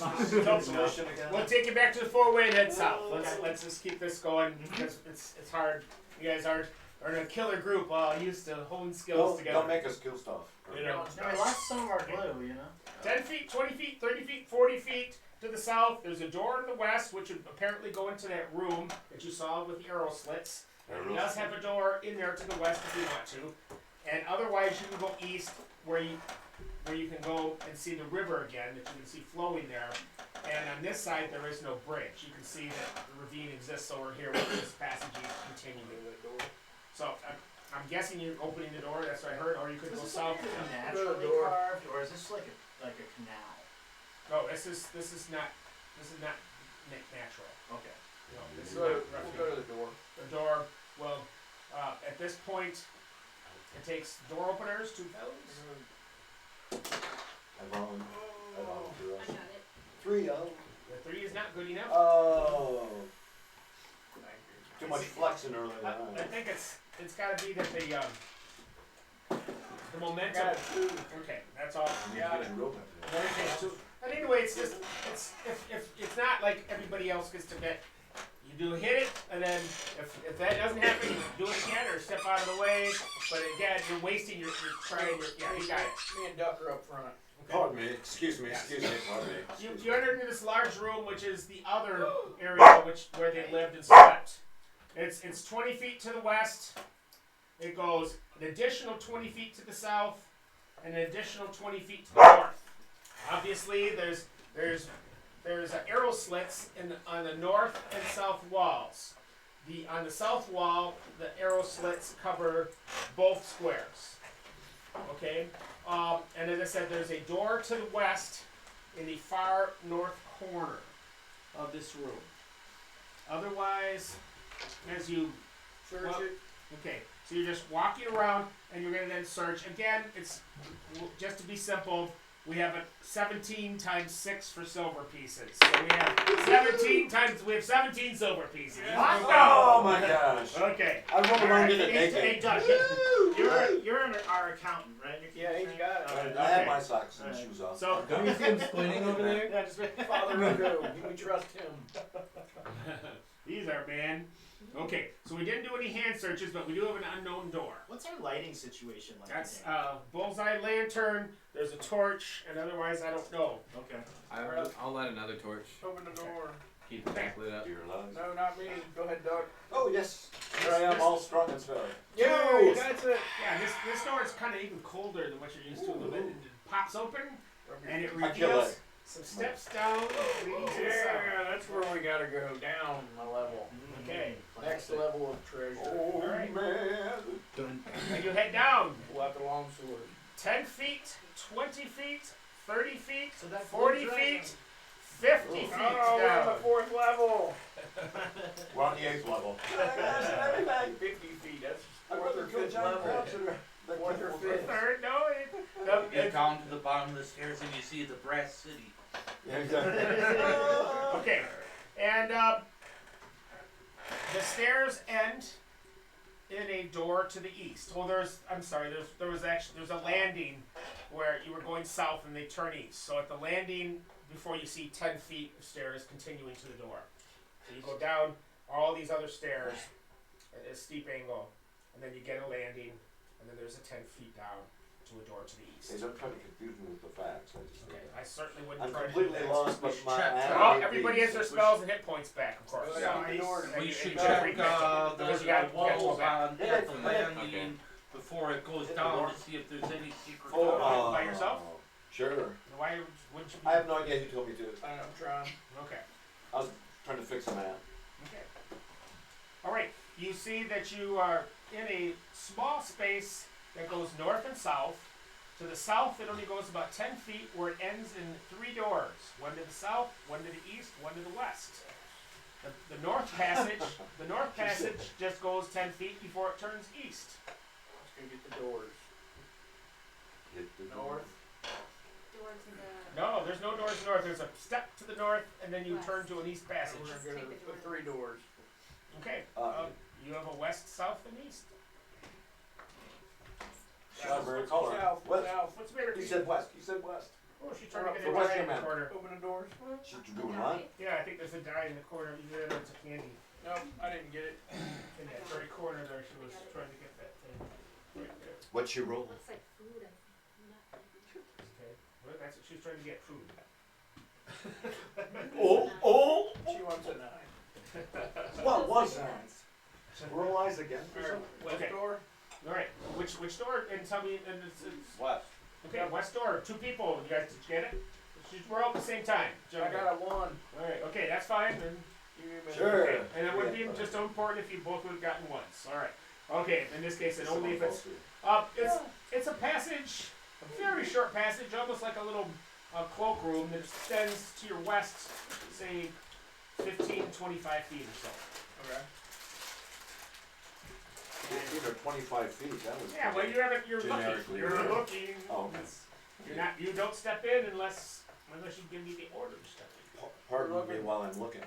Speaker 1: on that solution again?
Speaker 2: We'll take you back to the 4-way and head south. Let's just keep this going because it's hard. You guys are in a killer group, used to hone skills together.
Speaker 1: Don't make us kill stuff.
Speaker 2: You know,
Speaker 4: No, we lost some of our glue, you know?
Speaker 2: 10 feet, 20 feet, 30 feet, 40 feet to the south. There's a door in the west, which would apparently go into that room that you saw with the arrow slits. It does have a door in there to the west if you want to. And otherwise, you can go east where you can go and see the river again that you can see flowing there. And on this side, there is no bridge. You can see that the ravine exists over here with this passage continuing. So I'm guessing you're opening the door. That's what I heard. Or you could go south.
Speaker 4: Naturally carved, or is this like a canal?
Speaker 2: No, this is not natural.
Speaker 4: Okay.
Speaker 2: No, this is
Speaker 3: We'll
Speaker 2: not
Speaker 3: go
Speaker 2: rough.
Speaker 3: to the door.
Speaker 2: The door, well, at this point, it takes door openers, 2 fellows.
Speaker 1: I volunteer
Speaker 6: I
Speaker 1: us.
Speaker 6: got it.
Speaker 1: 3 of.
Speaker 2: The 3 is not good enough.
Speaker 1: Oh. Too much flexing early
Speaker 2: I
Speaker 1: on.
Speaker 2: think it's got to be that the momentum. Okay, that's all.
Speaker 1: Yeah.
Speaker 2: But anyway, it's just if it's not like everybody else gets to bet. You do hit it, and then if that doesn't happen, you do it again or step out of the way. But again, you're wasting your trying. Yeah, you got it.
Speaker 3: Me and Duck are up front.
Speaker 2: Okay.
Speaker 1: Pardon me, excuse me, pardon me.
Speaker 2: You enter into this large room, which is the other area where they lived and slept. It's 20 feet to the west. It goes an additional 20 feet to the south, and an additional 20 feet to the north. Obviously, there's arrow slits on the north and south walls. On the south wall, the arrow slits cover both squares. Okay, and as I said, there's a door to the west in the far north corner of this room. Otherwise, as you
Speaker 3: Search
Speaker 2: well,
Speaker 3: it.
Speaker 2: okay, so you're just walking around and you're going to then search. Again, it's just to be simple. We have a 17 times 6 for silver pieces. So we have 17 silver pieces.
Speaker 1: Oh my gosh.
Speaker 2: Okay.
Speaker 1: I rolled around in it
Speaker 4: Hey,
Speaker 1: naked.
Speaker 4: Doug, you're our accountant, right?
Speaker 3: Yeah, he's got it.
Speaker 1: I had my socks and shoes off.
Speaker 2: So
Speaker 5: Don't you see him squinting over there?
Speaker 4: Yeah, just
Speaker 3: Father Rico, we trust him.
Speaker 2: these are man. Okay, so we didn't do any hand searches, but we do have an unknown door.
Speaker 4: What's our lighting situation like?
Speaker 2: That's
Speaker 4: today?
Speaker 2: bullseye lantern. There's a torch, and otherwise I don't know.
Speaker 4: Okay.
Speaker 5: I'll light another torch.
Speaker 3: Open the door.
Speaker 5: Keep the back lit up.
Speaker 1: Dear lives.
Speaker 3: No, not me. Go ahead, Duck.
Speaker 1: Oh yes. Here I am, all strong and stuff.
Speaker 3: Yeah, you got it.
Speaker 2: Yeah, this door is kind of even colder than what you're used to a little bit. It pops open, and it
Speaker 1: I kill
Speaker 2: reveals
Speaker 1: it.
Speaker 2: some steps down leading to the
Speaker 3: Yeah,
Speaker 2: south.
Speaker 3: that's where we gotta go down a level.
Speaker 2: Okay,
Speaker 3: Next level of treasure.
Speaker 1: Oh
Speaker 2: Alright.
Speaker 1: man.
Speaker 2: and you head down
Speaker 3: Pull out the long sword.
Speaker 2: 10 feet, 20 feet, 30 feet,
Speaker 4: So that
Speaker 2: 40
Speaker 4: blue
Speaker 2: feet, 50 feet
Speaker 3: Oh, we're on
Speaker 2: down.
Speaker 3: the 4th level.
Speaker 1: We're on the 8th level.
Speaker 3: 50 feet. That's
Speaker 1: I'd
Speaker 3: 4th
Speaker 1: rather
Speaker 3: or
Speaker 1: kill
Speaker 3: 5th
Speaker 1: giant
Speaker 3: level.
Speaker 1: crabs than a-
Speaker 3: 4th or 5th.
Speaker 2: Third, no,
Speaker 7: You get down to the bottom of the stairs and you see the brass city.
Speaker 1: Yeah, exactly.
Speaker 2: okay, and the stairs end in a door to the east. Well, there's a landing where you were going south and they turn east. So at the landing, before you see 10 feet of stairs continuing to the door. So you go down all these other stairs at a steep angle, and then you get a landing, and then there's a 10 feet down to a door to the east.
Speaker 1: Hey, don't try to confuse me with the facts.
Speaker 2: Okay, I certainly wouldn't
Speaker 1: I'm
Speaker 2: try to do
Speaker 1: completely
Speaker 2: that.
Speaker 1: lost, but my
Speaker 7: Check.
Speaker 2: Well,
Speaker 1: eye
Speaker 2: everybody has their spells and hit points back, of course.
Speaker 3: Yeah, I know.
Speaker 2: And
Speaker 7: We
Speaker 2: you-
Speaker 7: should
Speaker 2: and you
Speaker 7: check
Speaker 2: freak out.
Speaker 7: the
Speaker 2: Because you got
Speaker 7: walls on
Speaker 1: Yeah,
Speaker 7: at the
Speaker 1: okay.
Speaker 7: landing before it goes
Speaker 1: Hit the
Speaker 7: down
Speaker 1: door.
Speaker 7: to see if there's any secret
Speaker 2: Oh,
Speaker 7: door.
Speaker 2: by yourself?
Speaker 1: Sure.
Speaker 2: Why wouldn't you?
Speaker 1: I have no idea who told me to.
Speaker 3: I'm trying.
Speaker 2: Okay.
Speaker 1: I was trying to fix a map.
Speaker 2: Okay. All right. You see that you are in a small space that goes north and south. To the south, it only goes about 10 feet, where it ends in 3 doors. One to the south, one to the east, one to the west. The north passage just goes 10 feet before it turns east.
Speaker 3: Let's go get the doors.
Speaker 1: Hit the
Speaker 3: North.
Speaker 6: Door door to the?
Speaker 2: No, there's no doors north. There's a step to the north, and then you
Speaker 6: West.
Speaker 2: turn to an east passage.
Speaker 3: We're
Speaker 6: Just
Speaker 3: gonna
Speaker 6: take
Speaker 3: go
Speaker 6: the door
Speaker 3: with 3 doors.
Speaker 2: Okay.
Speaker 1: Uh,
Speaker 2: You have a west, south, and east.
Speaker 1: Strawberry color.
Speaker 3: South,
Speaker 1: West.
Speaker 3: south.
Speaker 2: What's the matter?
Speaker 1: He said west, he said west.
Speaker 2: Oh, she's trying to get
Speaker 1: For
Speaker 2: a
Speaker 1: West
Speaker 2: die in the
Speaker 1: German.
Speaker 2: corner.
Speaker 3: Open the doors.
Speaker 1: She's doing what?
Speaker 2: Yeah, I think there's a die in the corner. Either that or it's a candy.
Speaker 3: Nope, I didn't get it.
Speaker 2: In that very corner there, she was trying to get that thing. Right there.
Speaker 1: What's she rolling?
Speaker 6: Looks like food.
Speaker 2: Okay. Well, that's what she's trying to get food.
Speaker 1: Oh!
Speaker 3: She wants a 9.
Speaker 1: What was that? Rural eyes again?
Speaker 3: Alright, west
Speaker 2: Okay.
Speaker 3: door.
Speaker 2: All right. Which door? And tell me. And it's
Speaker 1: West.
Speaker 2: okay. West door. 2 people. You guys did you get it? We're all at the same time.
Speaker 3: I got a 1.
Speaker 2: All right. Okay, that's fine. And,
Speaker 3: Give me a minute.
Speaker 1: Sure.
Speaker 2: okay. And it would be just so important if you both would have gotten once. All right. Okay. In this case, and only if it's it's a passage, a very short passage, almost like a little cloakroom that extends to your west, say 15, 25 feet or so.
Speaker 3: Okay.
Speaker 1: 15 or 25 feet, that was.
Speaker 2: Yeah, well, you're looking.
Speaker 1: Generically,
Speaker 2: You're
Speaker 1: yeah.
Speaker 2: looking.
Speaker 1: Oh.
Speaker 2: You're not. You don't step in unless you give me the order to step in.
Speaker 1: Pardon me while I'm looking.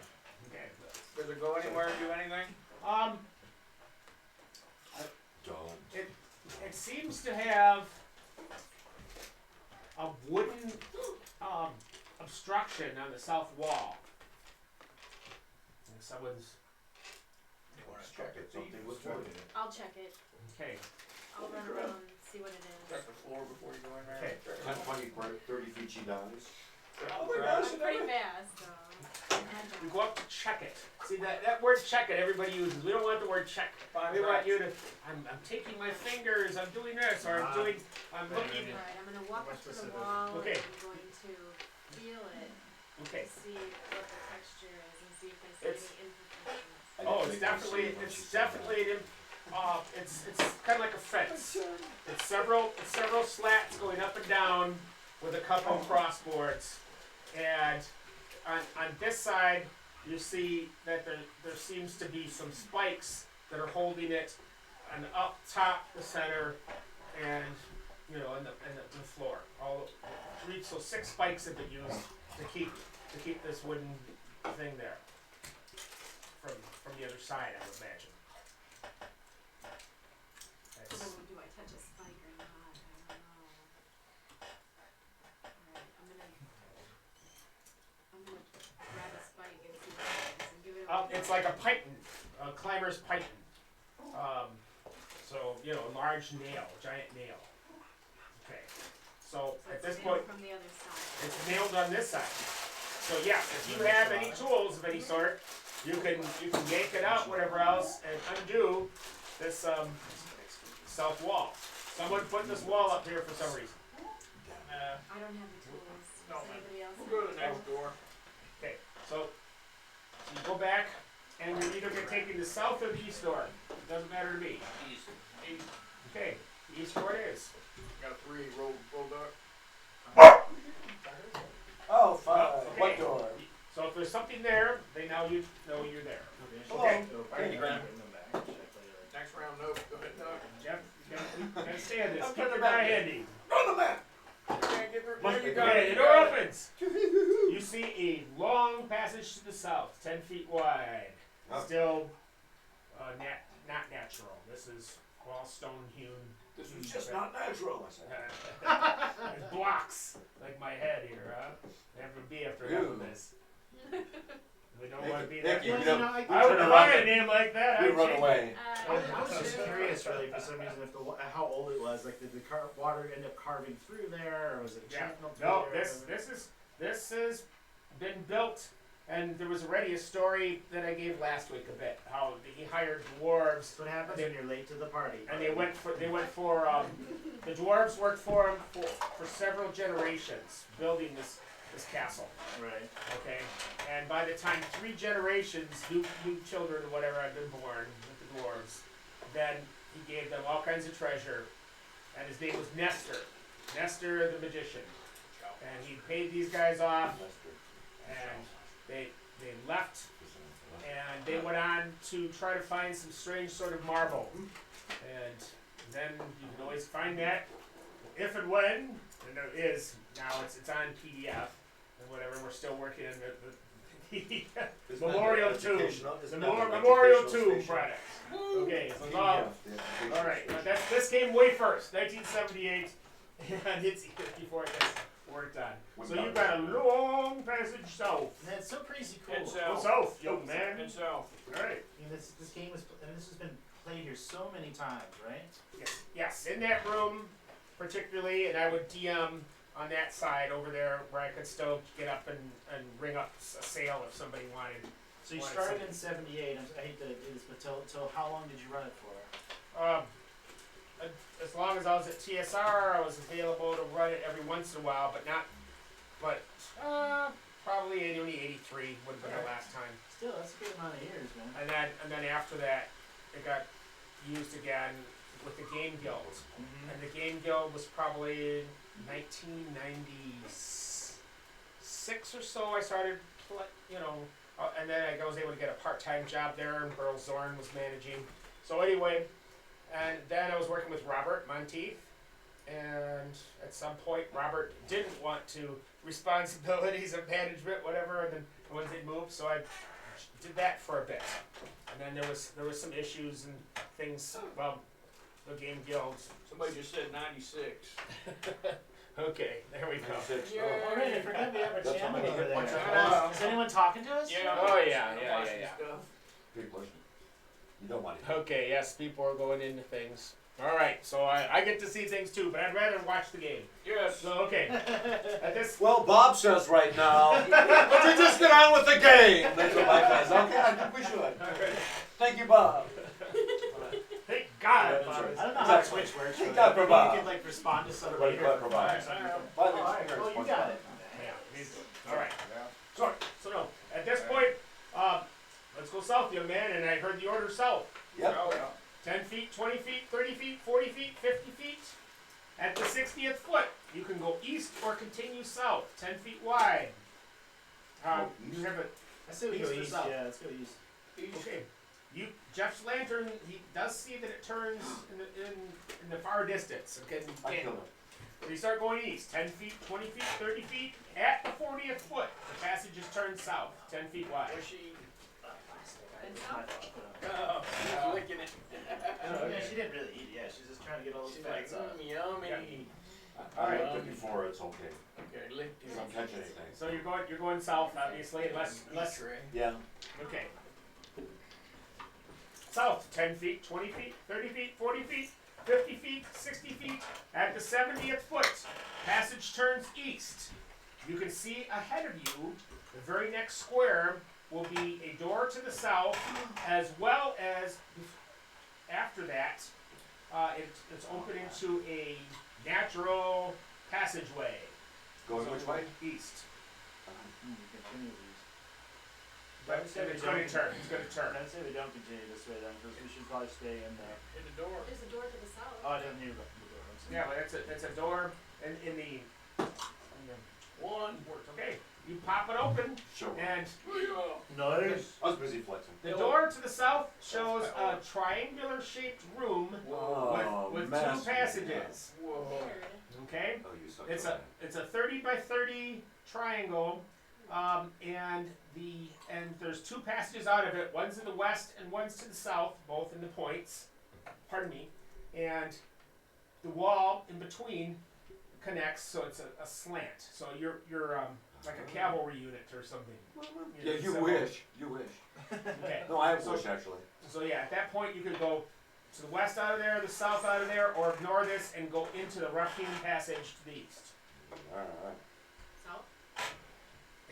Speaker 2: Okay.
Speaker 3: Does it go anywhere or do anything?
Speaker 1: Darling.
Speaker 2: It seems to have a wooden obstruction on the south wall. And someone's
Speaker 3: You wanna
Speaker 1: Check
Speaker 3: check
Speaker 1: it,
Speaker 3: it,
Speaker 1: something
Speaker 3: Steve?
Speaker 1: was wrong.
Speaker 6: I'll check it.
Speaker 2: okay.
Speaker 6: I'll run around and see what it is.
Speaker 3: Check the floor before you go in there.
Speaker 2: Okay.
Speaker 3: Check
Speaker 1: 10, 20, 30 feet she dies.
Speaker 2: Oh
Speaker 1: my
Speaker 6: I'm pretty fast, so.
Speaker 2: We go up to check it. See that word check it everybody uses. We don't want the word check.
Speaker 3: Find
Speaker 2: We want
Speaker 3: rats.
Speaker 2: you to I'm taking my fingers, I'm doing this, or I'm looking.
Speaker 6: Alright, I'm gonna walk up to the wall
Speaker 2: Okay.
Speaker 6: and I'm going to feel it
Speaker 2: Okay.
Speaker 6: to see what the texture is and see if there's
Speaker 2: It's-
Speaker 6: any imperfections.
Speaker 1: I
Speaker 2: Oh,
Speaker 1: didn't
Speaker 2: it's
Speaker 1: think you said when she said
Speaker 2: definitely it's kind of like a fence. It's several slats going up and down with a couple of crossboards, and on this side you see that there seems to be some spikes that are holding it, and up top the center, and in the floor. So 6 spikes have been used to keep this wooden thing there. From the other side, I would imagine. That's,
Speaker 6: So do I touch a spike or not? I don't know. Alright, I'm gonna grab a spike and see what happens and give it a
Speaker 2: it's like a python, a climber's python. So a large nail, giant nail. Okay. So
Speaker 6: So
Speaker 2: at
Speaker 6: it's
Speaker 2: this
Speaker 6: nailed
Speaker 2: point,
Speaker 6: from the other side.
Speaker 2: it's nailed on this side. So yes, if you have any tools of any sort, you can yank it out, whatever else, and undo this south wall. Someone put this wall up here for some reason.
Speaker 6: I don't have the tools.
Speaker 3: No,
Speaker 6: Does anybody else?
Speaker 3: We'll go to the next door.
Speaker 2: Okay, so you go back, and you're either gonna take it the south or the east door. Doesn't matter to me.
Speaker 3: East.
Speaker 2: Okay, the east door it is.
Speaker 3: Got a 3 roll duck.
Speaker 1: Oh, fine.
Speaker 2: Okay.
Speaker 1: What door?
Speaker 2: So if there's something there, they now you know you're there.
Speaker 1: Okay.
Speaker 9: Candy grab.
Speaker 3: Next round, nope. Go ahead, duck.
Speaker 2: Jeff, you gotta stay on this.
Speaker 1: I'm
Speaker 2: Keep
Speaker 1: turning
Speaker 2: your
Speaker 1: back.
Speaker 2: die handy.
Speaker 1: Run the man!
Speaker 3: Can't get there. There you go.
Speaker 2: Okay, the door opens. You see a long passage to the south, 10 feet wide. Still not natural. This is all stone hewn.
Speaker 1: This was just not natural, I said.
Speaker 2: There's blocks, like my head here, huh? Never be after enough of this. We don't want to be that.
Speaker 1: Thank you.
Speaker 4: Well,
Speaker 1: We
Speaker 4: you
Speaker 1: don't-
Speaker 4: know, I
Speaker 2: I would
Speaker 1: turn
Speaker 2: buy
Speaker 1: around
Speaker 2: a name like that.
Speaker 1: We
Speaker 2: I'd
Speaker 1: run
Speaker 2: change it.
Speaker 1: away.
Speaker 4: I was just curious, really, for some reason, if how old it was. Like, did the water end up carving through there, or was it
Speaker 2: Yeah.
Speaker 4: channeled through
Speaker 2: No,
Speaker 4: there?
Speaker 2: this has been built, and there was already a story that I gave last week a bit. How he hired dwarves,
Speaker 4: That's what happens when you're late to the party.
Speaker 2: and they went for the dwarves worked for him for several generations building this castle.
Speaker 4: Right.
Speaker 2: Okay, and by the time 3 generations, new children or whatever had been born with the dwarves, then he gave them all kinds of treasure, and his name was Nestor the magician, and he paid these guys off, and they left, and they went on to try to find some strange sort of marble, and then you can always find that if and when and there is now. It's on PDF and whatever. We're still working on the
Speaker 1: It's not
Speaker 2: Memorial
Speaker 1: an
Speaker 2: Tomb.
Speaker 1: educational- it's
Speaker 2: the
Speaker 1: not an
Speaker 2: Memorial
Speaker 1: educational
Speaker 2: Tomb
Speaker 1: station.
Speaker 2: product. Okay, so it's all.
Speaker 1: PDF, the educational
Speaker 2: All right,
Speaker 1: station.
Speaker 2: but this came way first, 1978, and it's before it gets worked on. So you've got a long passage south.
Speaker 4: And it's so crazy cool.
Speaker 3: And
Speaker 2: Go
Speaker 3: south.
Speaker 2: south, young man.
Speaker 3: And south.
Speaker 2: All right.
Speaker 4: I mean, this game is, and this has been played here so many times, right?
Speaker 2: Yes, in that room particularly, and I would DM on that side over there where I could still get up and ring up a sale if somebody wanted.
Speaker 4: So you
Speaker 2: Why,
Speaker 4: started
Speaker 2: so-
Speaker 4: in '78. I hate to do this, but till how long did you run it for?
Speaker 2: As long as I was at TSR, I was available to run it every once in a while, probably only 83 would have been the last time.
Speaker 4: Still, that's a good amount of years, man.
Speaker 2: And then after that, it got used again with the Game Guild. And the Game Guild was probably 1996 or so. I started, and then I was able to get a part-time job there, and Burl Zorn was managing. So anyway, and then I was working with Robert Monteith, and at some point Robert didn't want to responsibilities of management, whatever, and then once it moved, so I did that for a bit. And then there was some issues and things. Well, the Game Guild.
Speaker 3: Somebody just said 96.
Speaker 2: Okay, there we go.
Speaker 1: 96.
Speaker 3: Yeah.
Speaker 1: Oh,
Speaker 4: All right, I forgot we have our
Speaker 1: That's how
Speaker 4: channel
Speaker 1: many
Speaker 4: over
Speaker 1: hit
Speaker 4: there.
Speaker 1: points
Speaker 3: I
Speaker 2: have.
Speaker 4: Is anyone talking to us?
Speaker 3: Yeah.
Speaker 2: Oh, yeah,
Speaker 3: I'm
Speaker 2: yeah,
Speaker 3: watching
Speaker 2: yeah.
Speaker 3: stuff.
Speaker 1: Good question. You don't want to.
Speaker 2: Okay, yes, people are going into things. All right, so I get to see things too, but I'd rather watch the game.
Speaker 3: Yes.
Speaker 2: So okay, at this.
Speaker 1: Well, Bob says right now, would you just get on with the game? That's what Mike says. Okay, I think we should. Thank you, Bob.
Speaker 2: Thank God,
Speaker 1: Yeah,
Speaker 2: Bob.
Speaker 1: that's
Speaker 4: I don't know how
Speaker 1: Exactly.
Speaker 4: Twitch works.
Speaker 1: Thank
Speaker 4: but
Speaker 1: God for
Speaker 4: maybe
Speaker 1: Bob.
Speaker 4: you can like respond to somebody.
Speaker 1: Right, God for Bob.
Speaker 4: or something.
Speaker 1: By the
Speaker 4: All right,
Speaker 1: experience,
Speaker 4: well, you
Speaker 1: point
Speaker 4: got
Speaker 1: Bob.
Speaker 4: it.
Speaker 2: All right. So no. At this point, let's go south, young man. And I heard the order south.
Speaker 1: Yep.
Speaker 3: Oh, yeah.
Speaker 2: 10 feet, 20 feet, 30 feet, 40 feet, 50 feet. At the 60th foot, you can go east or continue south, 10 feet wide. You have a
Speaker 4: I say we go
Speaker 2: East or
Speaker 4: east.
Speaker 2: south?
Speaker 4: Yeah, let's go east.
Speaker 2: okay. Jeff's lantern, he does see that it turns in the far distance. Okay,
Speaker 1: I killed him.
Speaker 2: so you start going east, 10 feet, 20 feet, 30 feet. At the 40th foot, the passage is turned south, 10 feet wide.
Speaker 3: Where's she?
Speaker 6: And
Speaker 4: It's my
Speaker 6: south.
Speaker 4: fault, but,
Speaker 3: Oh, she's licking it.
Speaker 4: yeah, she didn't really eat. Yeah, she's just trying to get all those
Speaker 3: She's like,
Speaker 4: fats out.
Speaker 3: yummy.
Speaker 1: I looked it before, it's okay.
Speaker 3: Okay, licked
Speaker 1: You don't catch anything.
Speaker 2: So you're going south, obviously, unless
Speaker 1: Yeah.
Speaker 2: okay. South, 10 feet, 20 feet, 30 feet, 40 feet, 50 feet, 60 feet. At the 70th foot, passage turns east. You can see ahead of you, the very next square will be a door to the south, as well as after that, it's open into a natural passageway.
Speaker 1: Going which way?
Speaker 2: East.
Speaker 4: Continue east.
Speaker 2: But it's going to turn. It's going to turn.
Speaker 4: I'd say we don't continue this way then, because we should probably stay in the.
Speaker 3: in the door.
Speaker 6: There's a door to the south.
Speaker 4: Oh, I didn't hear about the door. I'm sorry.
Speaker 2: Yeah, but it's a door in the
Speaker 3: One.
Speaker 2: works. Okay, you pop it open,
Speaker 1: Sure.
Speaker 2: and
Speaker 4: Nice.
Speaker 1: I was busy flexing.
Speaker 2: the door to the south shows a triangular-shaped room
Speaker 1: Oh,
Speaker 2: with two
Speaker 1: massive.
Speaker 2: passages.
Speaker 3: Whoa.
Speaker 6: Weird.
Speaker 2: Okay,
Speaker 1: Oh, you suck.
Speaker 2: it's a 30 by 30 triangle, and there's two passages out of it. One's in the west and one's to the south, both in the points. Pardon me, and the wall in between connects, so it's a slant. So you're like a cavalry unit or something.
Speaker 1: Yeah, you
Speaker 2: so-
Speaker 1: wish. You wish.
Speaker 2: Okay.
Speaker 1: No, I wish actually.
Speaker 2: So yeah, at that point you could go to the west out of there, the south out of there, or ignore this and go into the rough-hewn passage to the east.
Speaker 1: Alright.
Speaker 6: South?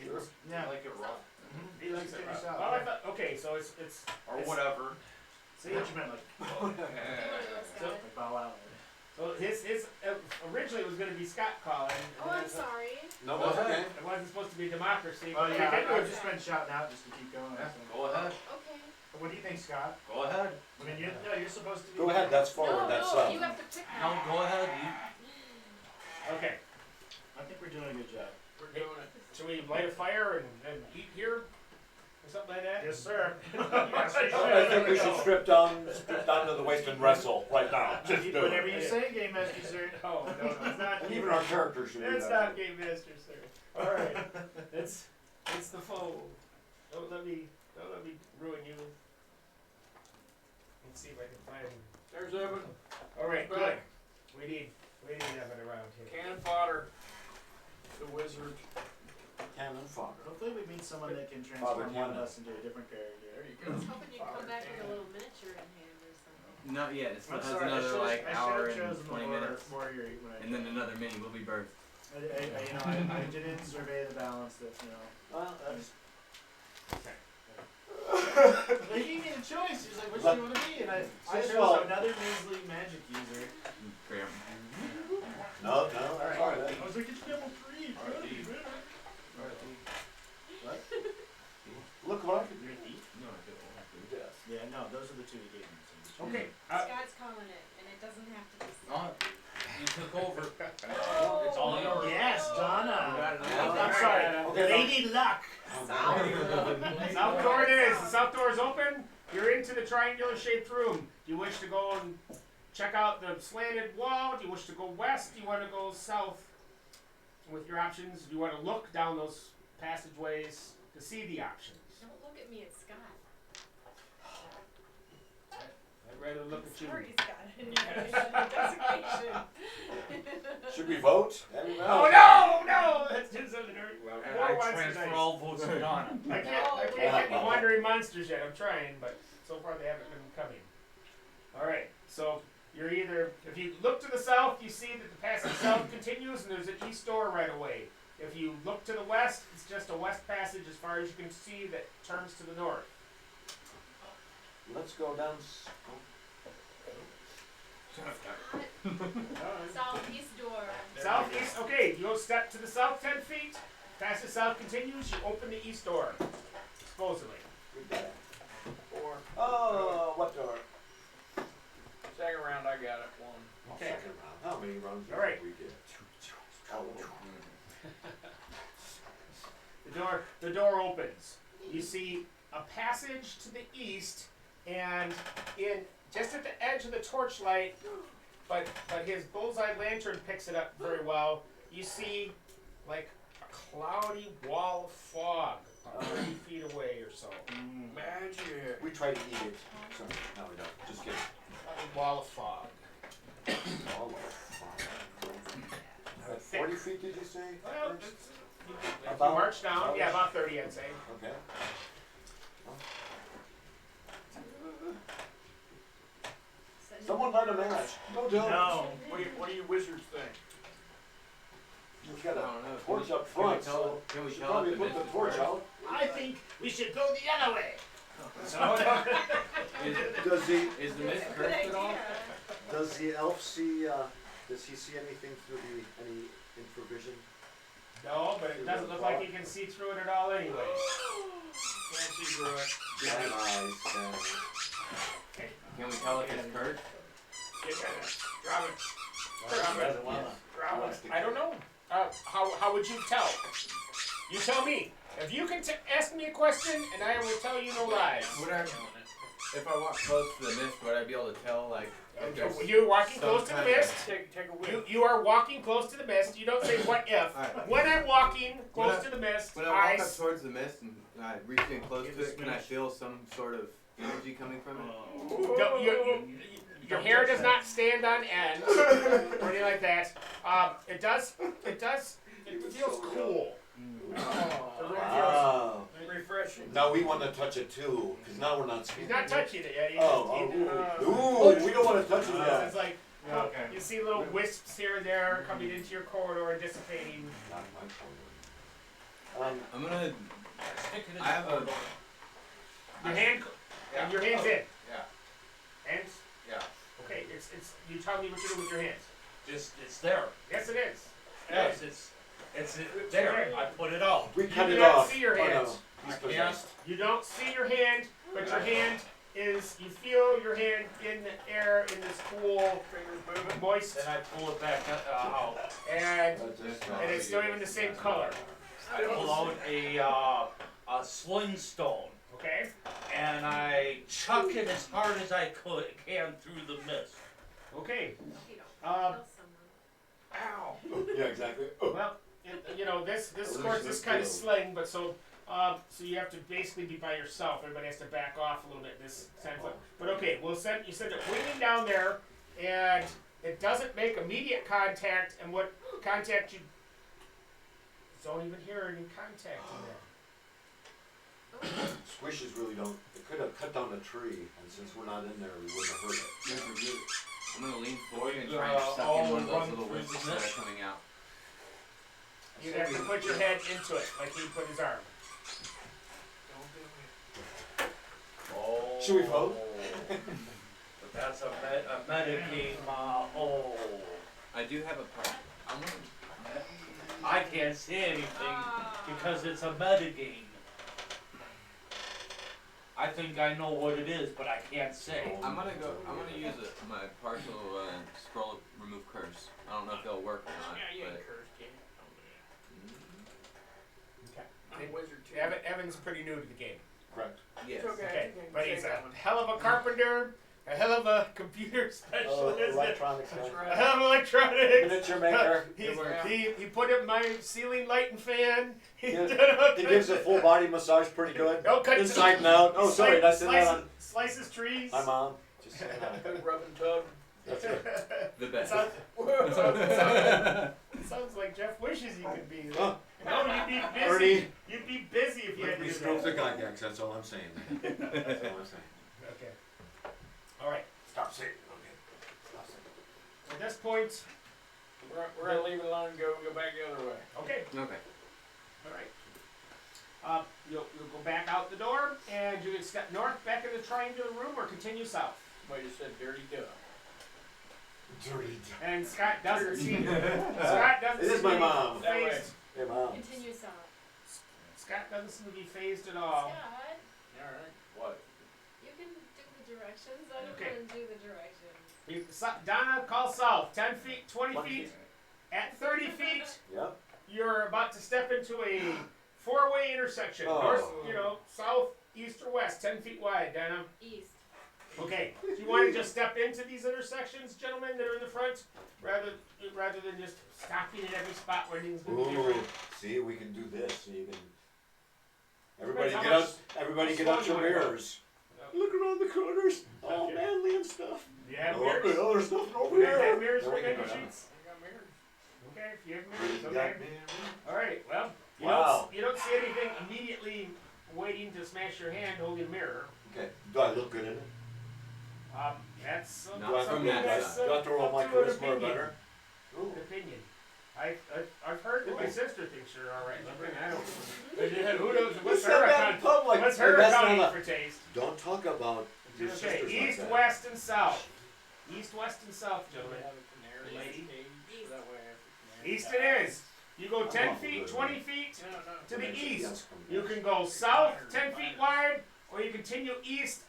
Speaker 1: Sure.
Speaker 4: Yeah.
Speaker 5: I like it rough.
Speaker 2: He likes it.
Speaker 4: Finish
Speaker 2: Well,
Speaker 4: out,
Speaker 2: I thought, okay, so it's
Speaker 5: Or
Speaker 2: It's-
Speaker 5: whatever.
Speaker 4: See what you meant, like,
Speaker 6: You wanna go, Scott?
Speaker 4: like bow out.
Speaker 2: so his originally it was going to be Scott calling. and
Speaker 6: Oh, I'm
Speaker 2: then
Speaker 6: sorry.
Speaker 1: No,
Speaker 5: Go
Speaker 1: that's
Speaker 5: ahead.
Speaker 1: okay.
Speaker 2: It wasn't supposed to be democracy.
Speaker 4: Oh
Speaker 2: but
Speaker 4: yeah,
Speaker 2: we can do
Speaker 4: I've
Speaker 2: it.
Speaker 4: just been shouting out just to keep going.
Speaker 5: Yeah,
Speaker 4: so.
Speaker 5: go ahead.
Speaker 6: Okay.
Speaker 4: What do you think, Scott?
Speaker 5: Go ahead.
Speaker 4: I mean, you're supposed to be.
Speaker 1: Go ahead, that's forward,
Speaker 6: No,
Speaker 1: that's
Speaker 6: no, you
Speaker 1: south.
Speaker 6: have to pick
Speaker 5: No,
Speaker 6: now.
Speaker 5: go ahead.
Speaker 2: Okay,
Speaker 4: I think we're doing a good job.
Speaker 3: We're doing it.
Speaker 2: should we light a fire and eat here? Or something like that?
Speaker 4: Yes, sir.
Speaker 1: I think we should strip down down to the waist and wrestle right now. Just do
Speaker 4: Whatever
Speaker 1: it.
Speaker 4: you say, Game Master, sir.
Speaker 2: Oh, no, it's not.
Speaker 1: Even our characters should do
Speaker 2: That's
Speaker 1: that.
Speaker 2: not Game Master, sir. Alright. It's the foe. Don't let me ruin you. Let's see if I can find.
Speaker 3: There's Evan.
Speaker 2: Alright, good.
Speaker 3: Back.
Speaker 2: We need Evan around here.
Speaker 3: Cannon fodder. The wizard.
Speaker 1: Cannon fodder.
Speaker 4: Hopefully we meet someone that can
Speaker 1: Father
Speaker 4: transform one of
Speaker 1: Cannon.
Speaker 4: us into a different character. There you
Speaker 6: I
Speaker 4: go.
Speaker 6: was hoping you'd come back with a little miniature in hand or something.
Speaker 5: Not yet. It still
Speaker 4: I'm
Speaker 5: has
Speaker 4: sorry,
Speaker 5: another like
Speaker 4: I
Speaker 5: hour
Speaker 4: should've
Speaker 5: and
Speaker 4: chosen
Speaker 5: 20
Speaker 4: more
Speaker 5: minutes,
Speaker 4: warrior when I
Speaker 5: and then another mini will be birthed.
Speaker 4: I didn't survey the balance that,
Speaker 1: Well, that's.
Speaker 4: They gave me the choice. He was like, which do you want to be? And I chose
Speaker 1: Well-
Speaker 4: another measly magic user.
Speaker 5: Fair.
Speaker 1: No, that's all right.
Speaker 4: I was like, it's level 3. It's gotta be better.
Speaker 1: Look what I can do.
Speaker 4: You're a thief?
Speaker 5: No, I don't.
Speaker 1: Yes.
Speaker 4: Yeah, no, those are the two he gave me. So
Speaker 2: Okay.
Speaker 6: Scott's calling it, and it doesn't have to be.
Speaker 7: Oh, you took over. It's all yours.
Speaker 4: yes, Donna.
Speaker 5: got it.
Speaker 4: I'm sorry.
Speaker 1: Okay,
Speaker 4: Lady Luck.
Speaker 2: South door it is. The south door is open. You're into the triangular shaped room. Do you wish to go and check out the slanted wall? Do you wish to go west? Do you want to go south? With your options, do you want to look down those passageways to see the options?
Speaker 6: Don't look at me, it's Scott.
Speaker 2: I'd rather look at you.
Speaker 6: Sorry, Scott. Designation.
Speaker 1: Should we vote? Everybody?
Speaker 2: Oh no! Let's do something.
Speaker 7: And I transfer all votes to Donna.
Speaker 2: I can't get the wandering monsters yet. I'm trying, but so far they haven't been coming. Alright, so you're either, if you look to the south, you see that the passage south continues and there's an east door right away. If you look to the west, it's just a west passage as far as you can see that turns to the north.
Speaker 1: Let's go down.
Speaker 6: Southeast door.
Speaker 2: Southeast, okay, you go step to the south 10 feet, passage south continues, you open the east door, supposedly.
Speaker 3: Four.
Speaker 1: Oh, what door?
Speaker 3: Second round, I got it. One.
Speaker 2: Okay.
Speaker 1: Second round. How many rounds
Speaker 2: All right.
Speaker 1: did we get?
Speaker 2: The door opens. You see a passage to the east, and in just at the edge of the torchlight, but his bullseye lantern picks it up very well. You see like a cloudy wall of fog, 30 feet away or so.
Speaker 3: Magic.
Speaker 1: We try to eat it. Sorry, no, we don't. Just kidding.
Speaker 2: A wall of fog.
Speaker 1: All of fun. 40 feet, did you say?
Speaker 2: Well,
Speaker 1: first?
Speaker 2: if you
Speaker 1: About-
Speaker 2: march down, yeah, about 30, I'd say.
Speaker 1: Okay. Someone light a match. No, don't.
Speaker 4: No.
Speaker 3: What do you wizards think?
Speaker 1: We've got
Speaker 5: I
Speaker 1: a
Speaker 5: don't know.
Speaker 1: torch up
Speaker 5: Can we
Speaker 1: front,
Speaker 5: tell
Speaker 1: so
Speaker 5: it- can we
Speaker 1: should
Speaker 5: tell it
Speaker 1: probably
Speaker 5: the
Speaker 1: put the
Speaker 5: mist is
Speaker 1: torch
Speaker 5: burning?
Speaker 1: out.
Speaker 4: I think we should go the other way.
Speaker 1: Does the
Speaker 5: Is the mist
Speaker 6: Good
Speaker 5: cursed at all?
Speaker 6: idea.
Speaker 1: does the elf see? Does he see anything through any infravision?
Speaker 2: No, but it doesn't look like you can see through it at all anyway.
Speaker 3: Can't see through it.
Speaker 1: Damn eyes. Damn.
Speaker 5: Can we tell if it's cursed?
Speaker 3: Get that. Drop it. Drop it.
Speaker 2: I don't know. How would you tell? You tell me. If you can ask me a question, and I will tell you no lies.
Speaker 5: Would I, if I walk close to the mist, would I be able to tell like? if there's
Speaker 2: You're walking
Speaker 5: some
Speaker 2: close to the
Speaker 5: kind of-
Speaker 2: mist.
Speaker 3: Take a whiff.
Speaker 2: You are walking close to the mist. You don't say what if.
Speaker 5: Alright.
Speaker 2: When I'm walking close
Speaker 5: When I-
Speaker 2: to the mist,
Speaker 5: When I walk up towards the mist and I reach in close to it, can I feel some sort of energy coming from it?
Speaker 2: your hair does not stand on end or anything like that. It does. It feels cool.
Speaker 1: Oh.
Speaker 3: Refreshing.
Speaker 1: Now we want to touch it too, because now we're not
Speaker 2: He's
Speaker 1: scared.
Speaker 2: not touching it yet.
Speaker 1: Ooh, we don't want to touch it yet.
Speaker 2: It's like
Speaker 4: Okay.
Speaker 2: you see little wisps here and there coming into your corridor and dissipating.
Speaker 1: Not my corner.
Speaker 5: I'm gonna.
Speaker 7: Stick it in
Speaker 5: I have a.
Speaker 2: Your hand, and your hand's in.
Speaker 5: Yeah.
Speaker 2: Hands.
Speaker 5: Yeah.
Speaker 2: Okay, it's. You tell me what you do with your hands.
Speaker 7: Just, it's there.
Speaker 2: Yes, it is.
Speaker 7: Yes, it's there. I put it out.
Speaker 1: We cut
Speaker 2: do
Speaker 1: it
Speaker 2: not
Speaker 1: off.
Speaker 2: see your
Speaker 1: Oh, no.
Speaker 2: hands.
Speaker 1: He's
Speaker 7: I
Speaker 1: possessed.
Speaker 2: You don't see your hand, but your hand is. You feel your hand in the air in this cool, moist,
Speaker 7: Then I pull it back out.
Speaker 2: and
Speaker 1: That's just-
Speaker 2: it's not even the same color.
Speaker 7: I pull out a sling stone.
Speaker 2: Okay.
Speaker 7: and I chuck it as hard as I can through the mist.
Speaker 2: Okay.
Speaker 6: You don't kill someone.
Speaker 2: Ow.
Speaker 1: Yeah, exactly.
Speaker 2: Well, you know, this
Speaker 1: At
Speaker 2: of
Speaker 1: least
Speaker 2: course
Speaker 1: it's
Speaker 2: this kind of
Speaker 1: slow.
Speaker 2: sling, but so you have to basically be by yourself. Everybody has to back off a little bit. This 10 foot. But okay, you send it winging down there, and it doesn't make immediate contact. And what contact you don't even hear any contact in there.
Speaker 1: Squishes really don't. It could have cut down a tree, and since we're not in there, we wouldn't have heard it.
Speaker 5: I'm gonna lean forward and try and suck in one of those little
Speaker 7: through
Speaker 5: wisps
Speaker 7: the
Speaker 5: that are
Speaker 7: mist.
Speaker 5: coming out.
Speaker 2: You'd have to put your head into it, like he put his arm.
Speaker 7: Oh.
Speaker 1: Should we vote?
Speaker 7: But that's a metagame. Oh.
Speaker 5: I do have a part. I'm gonna.
Speaker 7: I can't say anything because it's a metagame. I think I know what it is, but I can't say.
Speaker 5: I'm gonna use my partial scroll remove curse. I don't know if it'll work or not.
Speaker 3: Yeah, you ain't
Speaker 5: But
Speaker 3: cursed, kid.
Speaker 2: Okay.
Speaker 3: I'm a wizard too.
Speaker 2: Evan's pretty new to the game.
Speaker 1: Correct.
Speaker 5: yes.
Speaker 3: It's okay.
Speaker 2: Okay,
Speaker 3: You can
Speaker 2: but
Speaker 3: say
Speaker 2: he's a
Speaker 3: that one.
Speaker 2: hell of a carpenter, a hell of a computer specialist,
Speaker 1: Electronics.
Speaker 3: That's
Speaker 1: guy.
Speaker 2: a
Speaker 3: right.
Speaker 2: hell of electronics.
Speaker 1: Miniature maker.
Speaker 2: He put in my ceiling light and fan. He's
Speaker 1: Yeah,
Speaker 2: done all
Speaker 1: He
Speaker 2: kinds
Speaker 1: gives a
Speaker 2: of-
Speaker 1: full body massage pretty good.
Speaker 2: Oh, cut
Speaker 1: Inside and out. Oh, sorry, that's in that on.
Speaker 2: Slices trees.
Speaker 1: Hi, Mom. Just saying that.
Speaker 3: Rub and tug.
Speaker 1: That's it.
Speaker 5: The best.
Speaker 2: Sounds like Jeff wishes he could be.
Speaker 1: Oh.
Speaker 2: No, you'd be busy.
Speaker 1: Ernie.
Speaker 2: You'd be busy if you had to do
Speaker 1: stroke
Speaker 2: that.
Speaker 1: the cognacs, that's all I'm saying. That's all I'm saying.
Speaker 2: Okay. All right.
Speaker 1: Stop saying it, okay. Stop saying it.
Speaker 2: At this point,
Speaker 3: We're gonna leave it alone and go back the other way.
Speaker 2: okay.
Speaker 5: Okay.
Speaker 2: All right. You'll go back out the door, and you can step north back in the triangular room, or continue south.
Speaker 3: Somebody just said dirty duck.
Speaker 1: Dirty.
Speaker 2: And Scott doesn't see. Scott doesn't.
Speaker 1: This is
Speaker 2: seem
Speaker 1: my
Speaker 2: to be
Speaker 1: mom.
Speaker 3: That way.
Speaker 2: phased.
Speaker 1: Hey, Mom.
Speaker 6: Continue south.
Speaker 2: Scott doesn't seem to be phased at all.
Speaker 6: Scott,
Speaker 3: Alright. What?
Speaker 6: you can do the directions. I don't
Speaker 2: Okay.
Speaker 6: want to do the directions.
Speaker 2: Donna, call south. 10 feet, 20 feet. At 30 feet,
Speaker 1: Yep.
Speaker 2: you're about to step into a four-way intersection.
Speaker 1: Oh.
Speaker 2: North, south, east, or west. 10 feet wide, Donna.
Speaker 6: East.
Speaker 2: Okay. Do you want to just step into these intersections, gentlemen, that are in the front, rather than just stopping at every spot where things going to be
Speaker 1: Ooh,
Speaker 2: different?
Speaker 1: see, we can do this, so you can. Everybody
Speaker 2: Depends
Speaker 1: get
Speaker 2: how
Speaker 1: out.
Speaker 2: much-
Speaker 1: Everybody
Speaker 2: how
Speaker 1: get
Speaker 2: slow
Speaker 1: out
Speaker 2: you
Speaker 1: your
Speaker 2: wanna go.
Speaker 1: mirrors. Look around the corners. All
Speaker 2: Okay.
Speaker 1: manly and stuff.
Speaker 2: Do you have
Speaker 1: Oh,
Speaker 2: mirrors?
Speaker 1: oh, there's nothing over
Speaker 2: Do you
Speaker 1: here.
Speaker 2: have mirrors
Speaker 1: Then
Speaker 2: for
Speaker 1: we can
Speaker 2: vending
Speaker 1: go down.
Speaker 2: sheets?
Speaker 3: I got mirrors.
Speaker 2: Okay, if you have
Speaker 1: We
Speaker 2: mirrors,
Speaker 1: got
Speaker 2: okay.
Speaker 1: mirrors.
Speaker 2: All right. Well,
Speaker 1: Wow.
Speaker 2: you don't see anything immediately waiting to smash your hand holding a mirror.
Speaker 1: Okay. Do I look good in it?
Speaker 2: That's
Speaker 5: Not
Speaker 1: Do I
Speaker 5: from
Speaker 2: something
Speaker 5: that
Speaker 2: that's
Speaker 5: side.
Speaker 1: Do I have to roll my
Speaker 2: up to an
Speaker 1: charisma or
Speaker 2: opinion.
Speaker 1: better? Ooh.
Speaker 2: Opinion. I've heard that my
Speaker 1: Ooh.
Speaker 2: sister thinks you're all right. I don't. Who knows?
Speaker 1: You
Speaker 2: What's
Speaker 1: said
Speaker 2: her
Speaker 1: that in
Speaker 2: account?
Speaker 1: public.
Speaker 2: What's her
Speaker 1: That's not
Speaker 2: accounting
Speaker 1: a-
Speaker 2: for taste?
Speaker 1: Don't talk about your
Speaker 2: Okay,
Speaker 1: sisters
Speaker 2: east,
Speaker 1: like that.
Speaker 2: west, and south. East, west, and south,
Speaker 3: Do we
Speaker 2: gentlemen.
Speaker 3: have a canary
Speaker 2: Lady.
Speaker 3: cage?
Speaker 6: East.
Speaker 3: That way after canary.
Speaker 2: East it is. You go
Speaker 1: I'm
Speaker 2: 10
Speaker 1: awful
Speaker 2: feet,
Speaker 1: good,
Speaker 2: 20
Speaker 1: man.
Speaker 2: feet
Speaker 3: No, no.
Speaker 2: to the
Speaker 1: Yes,
Speaker 2: east.
Speaker 1: from
Speaker 2: You
Speaker 1: there.
Speaker 2: can go south 10 feet wide, or you continue east,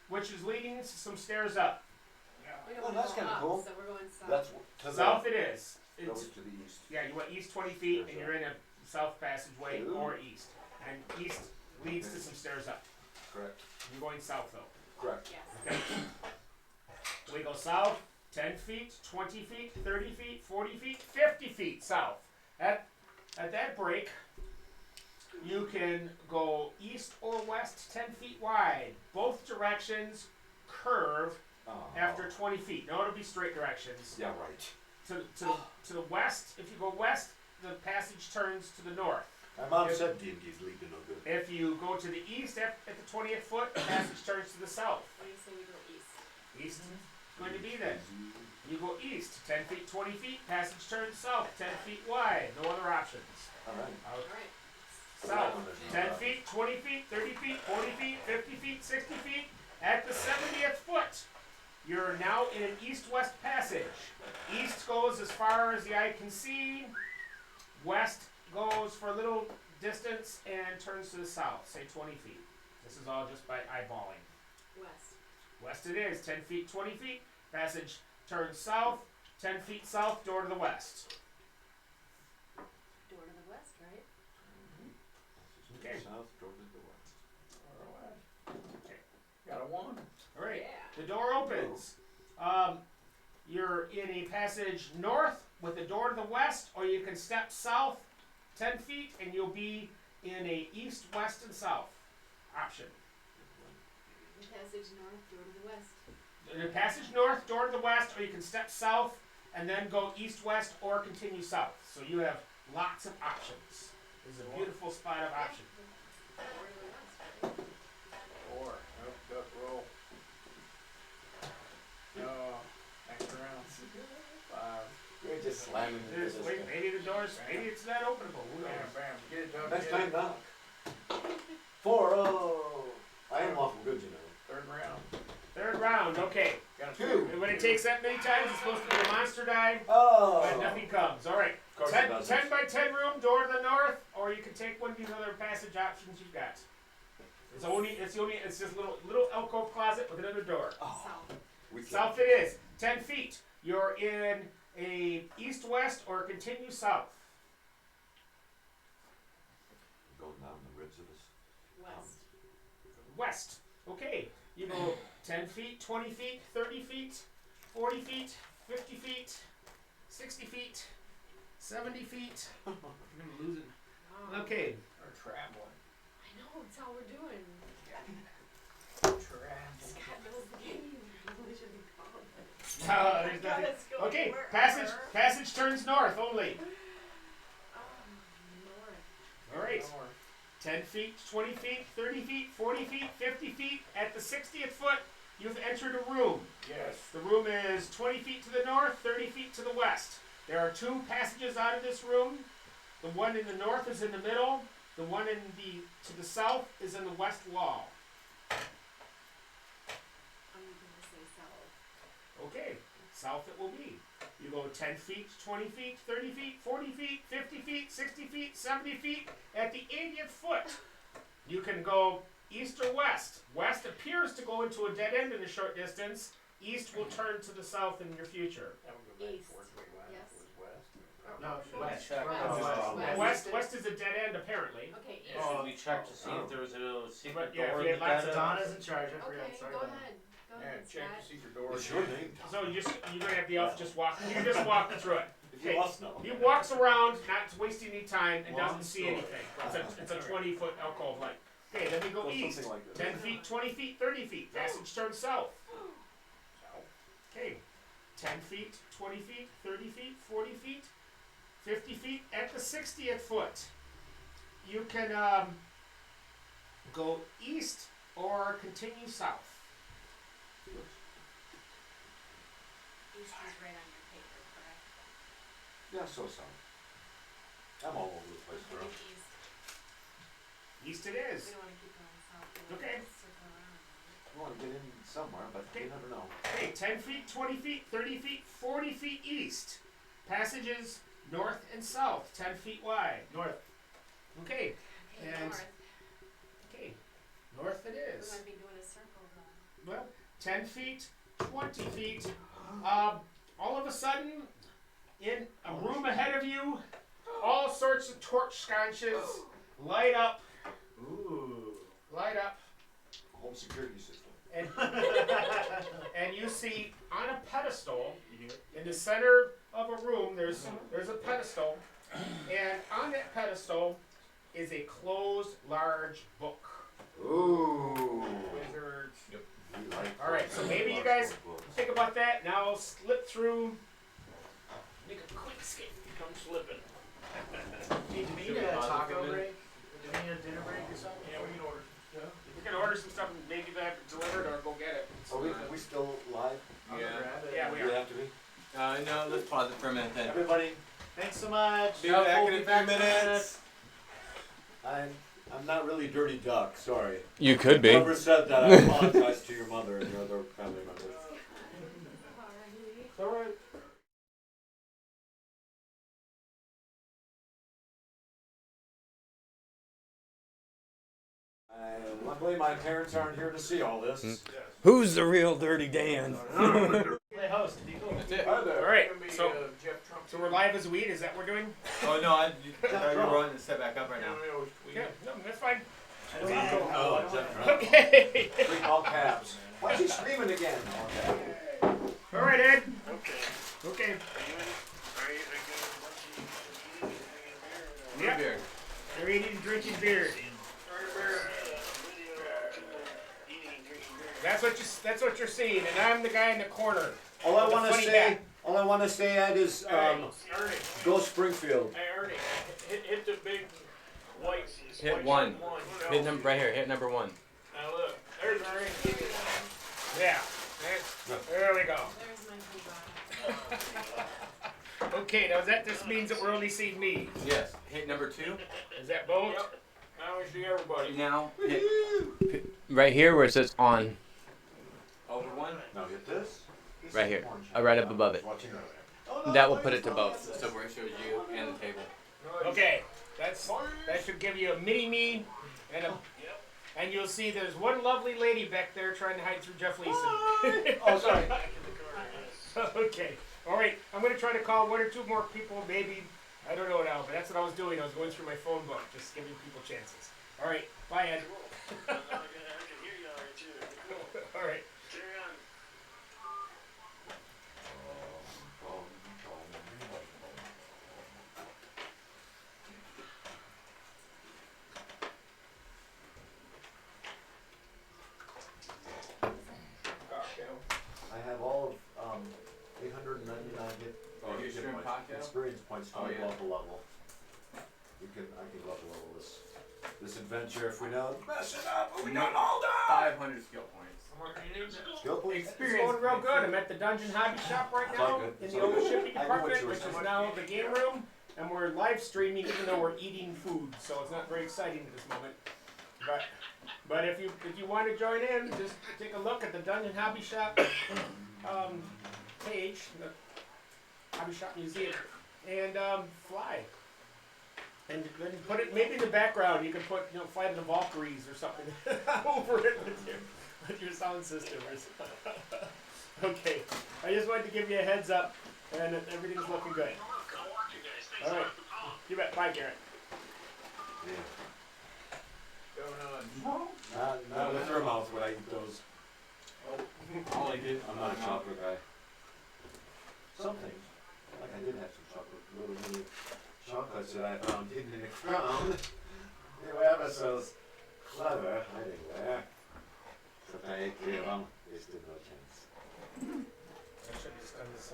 Speaker 2: which is leading to some stairs up.
Speaker 6: We don't
Speaker 1: Oh,
Speaker 6: want
Speaker 1: that's
Speaker 6: to go
Speaker 1: kinda
Speaker 6: up,
Speaker 1: cool.
Speaker 6: so we're going south.
Speaker 1: That's to the.
Speaker 2: South it is.
Speaker 1: Goes
Speaker 2: It's,
Speaker 1: to the east.
Speaker 2: yeah, you went east 20 feet, and you're in a south passageway
Speaker 1: Ooh.
Speaker 2: or east. And east leads to some stairs up.
Speaker 1: Correct.
Speaker 2: You're going south though.
Speaker 1: Correct.
Speaker 6: Yes.
Speaker 2: Okay. We go south 10 feet, 20 feet, 30 feet, 40 feet, 50 feet south. At that break, you can go east or west 10 feet wide. Both directions curve
Speaker 1: Oh.
Speaker 2: after 20 feet. No, it'll be straight directions.
Speaker 1: Yeah, right.
Speaker 2: To the west, if you go west, the passage turns to the north.
Speaker 1: My mom
Speaker 2: If-
Speaker 1: said D&D's league to no good.
Speaker 2: If you go to the east at the 20th foot, the passage turns to the south.
Speaker 6: What do you say we go east?
Speaker 2: East is going to be then. You go east, 10 feet, 20 feet, passage turns south, 10 feet wide. No other options.
Speaker 1: All right.
Speaker 6: All right.
Speaker 2: South, 10 feet, 20 feet, 30 feet, 40 feet, 50 feet, 60 feet. At the 70th foot, you're now in an east-west passage. East goes as far as the eye can see. West goes for a little distance and turns to the south, say 20 feet. This is all just by eyeballing.
Speaker 6: West.
Speaker 2: West it is, 10 feet, 20 feet. Passage turns south, 10 feet south, door to the west.
Speaker 6: Door to the west, right?
Speaker 2: Okay.
Speaker 1: South, door to the west.
Speaker 3: Got a one.
Speaker 2: All right.
Speaker 6: Yeah.
Speaker 2: The door opens. You're in a passage north with a door to the west, or you can step south 10 feet and you'll be in a east, west, and south option.
Speaker 6: The passage north, door to the west.
Speaker 2: The passage north, door to the west, or you can step south and then go east, west, or continue south. So you have lots of options. This is a beautiful spot of options.
Speaker 6: Door to the west, right?
Speaker 3: 4. Nope, duck roll. No. Next round. 5.
Speaker 1: You're just slamming into
Speaker 2: There's,
Speaker 1: this
Speaker 2: wait,
Speaker 1: guy.
Speaker 2: maybe the door's, maybe it's not openable. Who
Speaker 3: Bam,
Speaker 2: knows?
Speaker 3: bam. Get it, duck.
Speaker 1: Next
Speaker 3: get
Speaker 1: time
Speaker 3: it.
Speaker 1: knock. 4-0. I am awful good, you know.
Speaker 3: 3rd round.
Speaker 2: Third round, okay.
Speaker 3: Got a
Speaker 1: 2.
Speaker 2: And when it takes that many times, it's supposed to be a monster die,
Speaker 1: Oh.
Speaker 2: and nothing comes. All right.
Speaker 1: Of course
Speaker 2: 10,
Speaker 1: it doesn't.
Speaker 2: 10 by 10 room, door to the north, or you can take one of these other passage options you've got. It's just little alcove closet with another door.
Speaker 1: Oh.
Speaker 6: South.
Speaker 1: We can't.
Speaker 2: South it is, 10 feet. You're in a east-west or continue south.
Speaker 1: Going down the ridge of this.
Speaker 6: West.
Speaker 2: West. Okay. You go 10 feet, 20 feet, 30 feet, 40 feet, 50 feet, 60 feet, 70 feet. I'm losing.
Speaker 6: Wow.
Speaker 2: Okay.
Speaker 3: Or traveling.
Speaker 6: I know, it's how we're doing.
Speaker 3: Traveling.
Speaker 6: Scott knows the game. We should be called.
Speaker 2: No, there's nothing.
Speaker 6: Let's go
Speaker 2: Okay,
Speaker 6: wherever.
Speaker 2: passage turns north only.
Speaker 6: North.
Speaker 2: All right.
Speaker 3: North.
Speaker 2: 10 feet, 20 feet, 30 feet, 40 feet, 50 feet. At the 60th foot, you've entered a room.
Speaker 3: Yes.
Speaker 2: The room is 20 feet to the north, 30 feet to the west. There are 2 passages out of this room. The one in the north is in the middle. The one to the south is in the west wall.
Speaker 6: I'm gonna say south.
Speaker 2: Okay, south it will be. You go 10 feet, 20 feet, 30 feet, 40 feet, 50 feet, 60 feet, 70 feet. At the 80th foot, you can go east or west. West appears to go into a dead end in a short distance. East will turn to the south in your future.
Speaker 3: That would go back
Speaker 6: East.
Speaker 3: towards way west.
Speaker 6: Yes.
Speaker 3: Towards west.
Speaker 7: No, west.
Speaker 2: West is a dead end apparently.
Speaker 6: Okay, east.
Speaker 5: Oh, we checked to see if there was a secret
Speaker 2: But yeah,
Speaker 5: door
Speaker 2: if you
Speaker 5: in the
Speaker 2: had lots
Speaker 5: dead
Speaker 2: of
Speaker 5: end.
Speaker 4: Donna's in charge. I forgot.
Speaker 6: Okay,
Speaker 4: Sorry,
Speaker 6: go
Speaker 4: Donna.
Speaker 6: ahead. Go
Speaker 3: Yeah,
Speaker 6: ahead,
Speaker 3: check
Speaker 6: Scott.
Speaker 3: the secret door.
Speaker 1: What's your name?
Speaker 2: So you're gonna have the elf just walk. You just walk through it.
Speaker 1: If you must know.
Speaker 2: He walks around, not wasting any time, and
Speaker 1: Long
Speaker 2: doesn't see
Speaker 1: story.
Speaker 2: anything. It's a 20-foot alcove light. Okay, then we go
Speaker 1: Or
Speaker 2: east.
Speaker 1: something like this.
Speaker 2: 10 feet, 20 feet, 30 feet. Passage turns south. Okay. 10 feet, 20 feet, 30 feet, 40 feet, 50 feet. At the 60th foot, you can go east or continue south.
Speaker 6: East is right on your paper, correct?
Speaker 1: Yeah, so. I'm all over the place,
Speaker 6: I'm
Speaker 1: bro.
Speaker 6: thinking east.
Speaker 2: East it
Speaker 6: We
Speaker 2: is.
Speaker 6: don't wanna keep going south. We wanna
Speaker 2: Okay.
Speaker 6: circle around.
Speaker 1: I want to get in somewhere, but you never know.
Speaker 2: Okay, 10 feet, 20 feet, 30 feet, 40 feet east. Passages north and south, 10 feet wide.
Speaker 4: North.
Speaker 2: Okay,
Speaker 6: Okay,
Speaker 2: And-
Speaker 6: north.
Speaker 2: okay. North it
Speaker 6: We
Speaker 2: is.
Speaker 6: wanna be doing a circle though.
Speaker 2: Well, 10 feet, 20 feet. All of a sudden, in a room ahead of you, all sorts of torch sconces light up,
Speaker 4: Ooh.
Speaker 1: Home security system.
Speaker 2: and you see on a pedestal in the center of a room. There's a pedestal, and on that pedestal is a closed large book.
Speaker 1: Ooh.
Speaker 3: Wizards.
Speaker 1: We like
Speaker 2: All right, so
Speaker 1: those
Speaker 2: maybe you
Speaker 1: large
Speaker 2: guys
Speaker 1: books.
Speaker 2: think about that. Now I'll slip through. Make a quick escape.
Speaker 3: Come slipping.
Speaker 4: Hey, do we
Speaker 5: Should
Speaker 4: need
Speaker 5: we
Speaker 4: a
Speaker 5: pause it
Speaker 4: taco
Speaker 5: for a minute?
Speaker 4: break? Do we need a dinner break or something?
Speaker 3: Yeah, we can order some stuff.
Speaker 2: We can order some stuff and maybe have it delivered or go get it.
Speaker 1: Are we still live?
Speaker 4: I'll
Speaker 5: Yeah.
Speaker 4: grab it.
Speaker 2: Yeah, we
Speaker 1: Do
Speaker 2: are.
Speaker 1: we have to be?
Speaker 5: No, let's pause it for a minute then.
Speaker 1: Everybody,
Speaker 4: Thanks so much.
Speaker 5: Be back in a few minutes.
Speaker 1: I'm not really Dirty Duck, sorry.
Speaker 10: You could be.
Speaker 1: Whoever said that, I apologize to your mother and your other family members.
Speaker 6: Alrighty.
Speaker 2: All right.
Speaker 1: Luckily, my parents aren't here to see all this.
Speaker 10: Who's the real Dirty Dan?
Speaker 4: Play host. Be cool.
Speaker 5: That's it.
Speaker 1: Hi there.
Speaker 2: All right.
Speaker 3: It's gonna be,
Speaker 2: So,
Speaker 3: Jeff Trump.
Speaker 2: so we're live as a weed. Is that what we're doing?
Speaker 5: Oh no, I thought you were running to step back up right now.
Speaker 2: Yeah. No, that's fine.
Speaker 1: Oh, Jeff.
Speaker 2: Okay.
Speaker 1: Big all caps. Why is he screaming again? Okay.
Speaker 2: All right, Ed. Okay. Yep.
Speaker 5: Beer.
Speaker 2: They're eating and drinking beer. That's what you're seeing, and I'm the guy in the corner.
Speaker 1: All I
Speaker 2: The
Speaker 1: want to
Speaker 2: funny
Speaker 1: say,
Speaker 2: hat.
Speaker 1: all I want to say, Ed, is
Speaker 3: Ernie,
Speaker 1: go Springfield.
Speaker 3: hey Ernie, hit the big white.
Speaker 10: Hit
Speaker 3: white
Speaker 10: one.
Speaker 3: show.
Speaker 10: Hit number right here. Hit number 1.
Speaker 3: Now look, there's Ernie.
Speaker 2: Yeah. There we go.
Speaker 6: There's my keyboard.
Speaker 2: Okay, now that just means that we're only seeing me.
Speaker 10: Yes. Hit number 2.
Speaker 2: Is that both?
Speaker 3: Yep. Now we see everybody.
Speaker 10: Now hit right here where it says on. Over 1.
Speaker 1: Now hit this.
Speaker 10: Right here. Right up above it.
Speaker 1: Watching earlier. Oh, no,
Speaker 10: That will
Speaker 1: why
Speaker 10: put
Speaker 1: is
Speaker 10: it to
Speaker 1: it
Speaker 10: both.
Speaker 1: like
Speaker 10: So
Speaker 1: this?
Speaker 10: where it shows you and the table.
Speaker 2: Okay, that should give you a mini me and you'll see there's one lovely lady back there trying to hide through Jeff Leeson.
Speaker 1: Oh, sorry.
Speaker 2: Okay, all right. I'm gonna try to call 1 or 2 more people, maybe. I don't know now, but that's what I was doing. I was going through my phone book, just giving people chances. All right, bye, Ed. All right.
Speaker 1: I have all of 899 hit
Speaker 5: Here's your
Speaker 1: points,
Speaker 5: podcast?
Speaker 1: experience points to
Speaker 5: Oh, yeah.
Speaker 1: level level. I can level this adventure if we don't mess it up. But we don't hold on.
Speaker 5: 500 skill points.
Speaker 1: Skill points.
Speaker 2: It's going real good. I'm at the Dungeon Hobby Shop right
Speaker 1: It's all
Speaker 2: now
Speaker 1: good.
Speaker 2: in
Speaker 1: It's
Speaker 2: the
Speaker 1: all
Speaker 2: old
Speaker 1: good.
Speaker 2: shipping
Speaker 1: I knew what
Speaker 2: department,
Speaker 1: you were
Speaker 2: which is
Speaker 1: saying.
Speaker 2: now the game room, and we're live streaming even though we're eating food, so it's not very exciting at this moment. But if you want to join in, just take a look at the Dungeon Hobby Shop page, the Hobby Shop Museum, and fly. And then put it maybe in the background. You can put Flight of the Valkyries or something over it with your sound system. Okay, I just wanted to give you a heads up, and everything's looking good. All right, you bet. Bye, Garrett.
Speaker 1: Not with her mouth when I eat those.
Speaker 5: All I did.
Speaker 1: I'm not a chocolate guy. Something. Like I did have some chocolate, little mini chocolates that I found hidden in the ground. They were ever so clever hiding there. Except I ate 3 of them. They stood no chance.
Speaker 2: I should have just done this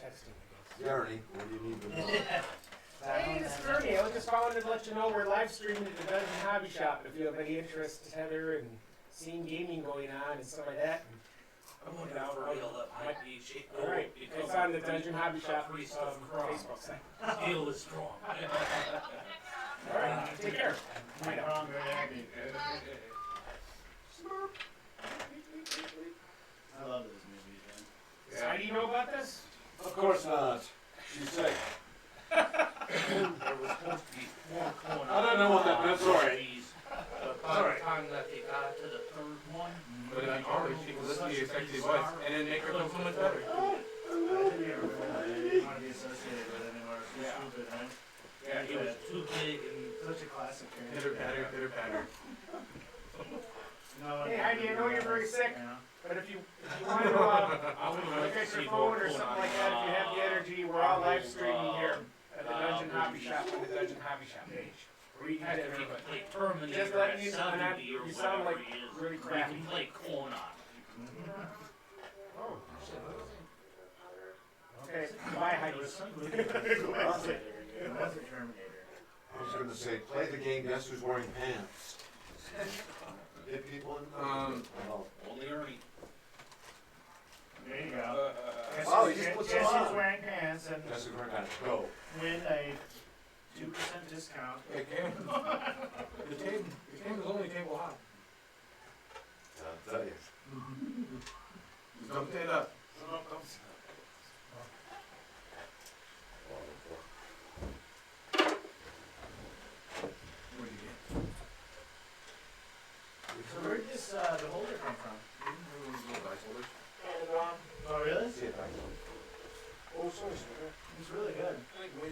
Speaker 2: texting.
Speaker 1: Jeremy, what do you need to know?
Speaker 2: Hey, this is Ernie. I was just calling to let you know we're live streaming at the Dungeon Hobby Shop. If you have any interest, Heather, and seeing gaming going on and stuff like that.
Speaker 7: I'm looking out for real that might be shape.
Speaker 2: All right, it's on the Dungeon Hobby Shop Facebook site.
Speaker 7: Steel is strong.
Speaker 2: All right, take care. Bye now.
Speaker 4: I love those movies, man.
Speaker 2: So how do you know about this?
Speaker 1: Of course not. She's sick.
Speaker 7: There was supposed to be 4 corners.
Speaker 1: I don't know what that meant, sorry.
Speaker 7: But by the time that they got to the 3rd one,
Speaker 5: But then always she can listen to your sexy voice and then make her feel so much better.
Speaker 4: I didn't want to be associated with it anymore. It's
Speaker 7: Yeah.
Speaker 4: stupid, right?
Speaker 7: yeah, it was too big and
Speaker 4: Such a classic
Speaker 5: Pitter
Speaker 4: character.
Speaker 5: patter, pitter patter.
Speaker 4: No one
Speaker 2: Hey, Heidi, I know you're very sick,
Speaker 4: You know?
Speaker 2: but if you want to
Speaker 7: I would
Speaker 2: look
Speaker 7: like to
Speaker 2: at
Speaker 7: see
Speaker 2: your
Speaker 7: more
Speaker 2: phone or something like that, if you have the energy, we're all live streaming here at the Dungeon Hobby Shop on the Dungeon Hobby Shop page. We're eating
Speaker 7: Heck, if
Speaker 2: dinner,
Speaker 7: you could
Speaker 2: but
Speaker 7: play Terminator
Speaker 2: just letting
Speaker 7: at
Speaker 2: you know, and
Speaker 7: 70 or
Speaker 2: you sound like
Speaker 7: whatever it is,
Speaker 2: really
Speaker 7: you
Speaker 2: crappy.
Speaker 7: can play corn on.
Speaker 2: Oh, okay, bye, Heidi.
Speaker 4: There was some movie that was it was a Terminator.
Speaker 1: I was gonna say, play the game, guess who's wearing pants? Hit people in the Oh.
Speaker 3: Only Ernie.
Speaker 4: There you go.
Speaker 1: Oh, he just puts them
Speaker 4: Jesse's
Speaker 1: on.
Speaker 4: wearing pants and
Speaker 1: Guess who's wearing pants? Go.
Speaker 4: win a 2% discount.
Speaker 5: Hey, Cam. The table is only table high.
Speaker 1: I'll tell you.
Speaker 5: Just don't stand up. What do you get?
Speaker 4: So where'd this the holder come from?
Speaker 5: Little dice holders.
Speaker 4: Oh really?
Speaker 1: See if I can.
Speaker 2: Oh, sorry,
Speaker 4: It's really good.
Speaker 3: I think we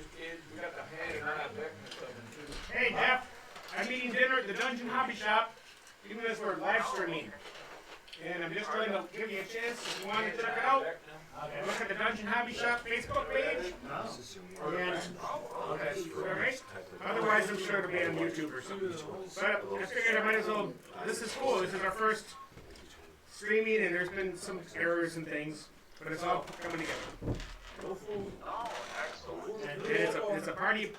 Speaker 3: got the hand and I back and stuff too.
Speaker 2: Hey, Jeff. I'm eating dinner at the Dungeon Hobby Shop, even as we're live streaming. And I'm just going to give you a chance if you want to check it out. Look at the Dungeon Hobby Shop Facebook page. And alright. Otherwise, I'm sure it'll be on YouTube or something. But I figured I might as well. This is cool. This is our first streaming, and there's been some errors and things, but it's all coming together. And it's a party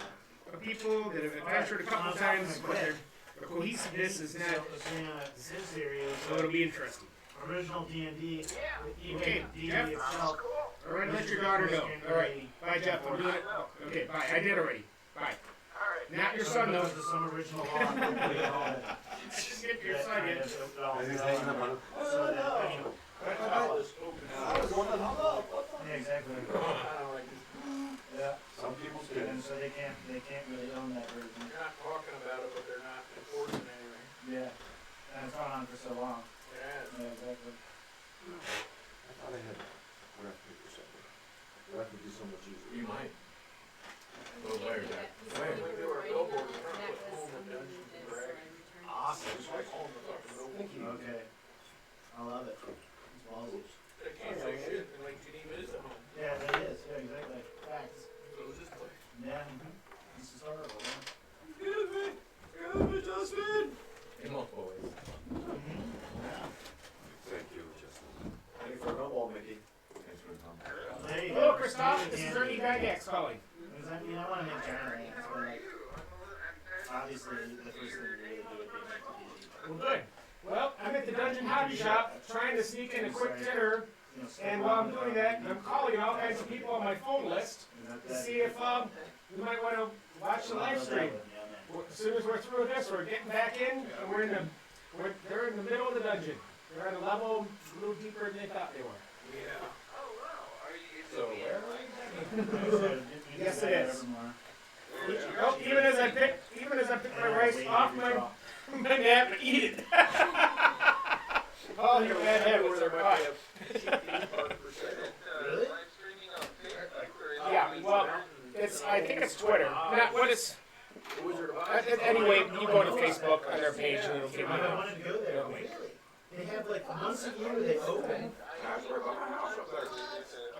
Speaker 2: of people that have adventured a couple times, but the cohesiveness is not. So it'll be interesting.
Speaker 4: Original D&D.
Speaker 2: Okay, Jeff.
Speaker 4: itself.
Speaker 2: All right, let your daughter know. All right, bye, Jeff. I'm doing it. Okay, bye. I did already. Bye. Not your son, though.
Speaker 4: There's some original law.
Speaker 2: Just get your son in.
Speaker 1: He's hanging up on.
Speaker 4: Yeah, exactly. Yeah.
Speaker 1: Some people's
Speaker 4: And
Speaker 1: kids.
Speaker 4: so they can't really own that version.
Speaker 3: They're not talking about it, but they're not enforcing anything.
Speaker 4: Yeah. And it's gone on for so long.
Speaker 3: Yeah.
Speaker 4: Yeah, exactly.
Speaker 1: I thought I had graph paper somewhere. That would be so much easier.
Speaker 5: You might. Well, where is that?
Speaker 3: Where? There were billboards in front of
Speaker 6: Necklace
Speaker 3: home and
Speaker 6: underneath
Speaker 3: Dungeons and
Speaker 6: this, so I
Speaker 3: Dragons.
Speaker 6: returned it.
Speaker 4: Awesome.
Speaker 3: Just like home and fucking billboards.
Speaker 4: Okay. I love it. It's ballsy.
Speaker 3: They can't say shit, and like Geneva is the home.
Speaker 4: Yeah, that is. Yeah, exactly. Facts.
Speaker 3: So is this place.
Speaker 4: Yeah. This is horrible, man.
Speaker 5: In multiple ways.
Speaker 1: Thank you, Justin. Ready for a ball, Mickey?
Speaker 5: Thanks for the comment.
Speaker 4: There you
Speaker 2: Hello,
Speaker 4: go.
Speaker 2: Christoph. This is Ernie Gygax calling.
Speaker 4: Because I mean, I want to make giant rings, but like, obviously, the first thing to really do would be make the
Speaker 2: Well, good. Well, I'm at the Dungeon Hobby Shop trying to sneak in a quick dinner, and while I'm doing that, I'm calling all kinds of people on my phone list to see if we might want to watch the live stream. As soon as we're through with this, we're getting back in, and they're in the middle of the dungeon. They're on a level a little deeper than they thought they were.
Speaker 3: Yeah.
Speaker 5: So where?
Speaker 2: Yes, it is. Oh, even as I pick my rice off my nap and eat it. Oh, you're a bad habit,
Speaker 3: Where
Speaker 2: sir.
Speaker 3: there might be a cheap theme park for sale.
Speaker 4: Really?
Speaker 2: Yeah, well, I think it's Twitter. Not what is.
Speaker 3: The Wizard of Oz.
Speaker 2: Anyway, you go to Facebook on their page and it'll give you.
Speaker 4: I wanted to go there. Really? They have like once a year they open.
Speaker 3: That's where my house up there.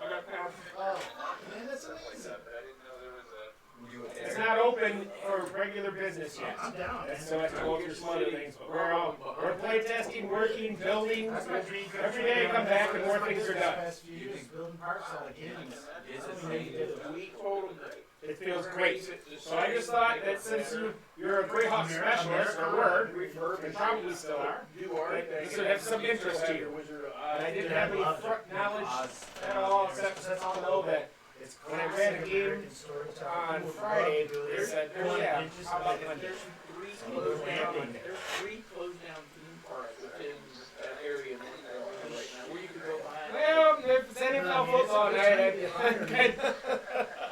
Speaker 3: I got past.
Speaker 4: Oh, man, that's amazing.
Speaker 2: It's not open for regular business yet.
Speaker 4: I'm down.
Speaker 2: So I have to go through some other things, but we're play testing, working, building. Every day I come back and more things are done.
Speaker 4: Past few years, building parks out of games.
Speaker 5: Is it
Speaker 3: We told them that.
Speaker 2: It feels great. So I just thought that since you're a Greyhawk specialist, or were, and probably still are, that this would have some interest to you. And I didn't have any front knowledge at all, except to know that when I read a game on Friday, they said, yeah, how about Monday?
Speaker 3: There's three closed down theme parks within that area right now where you can go buy.
Speaker 2: Well, if it's NFL football night,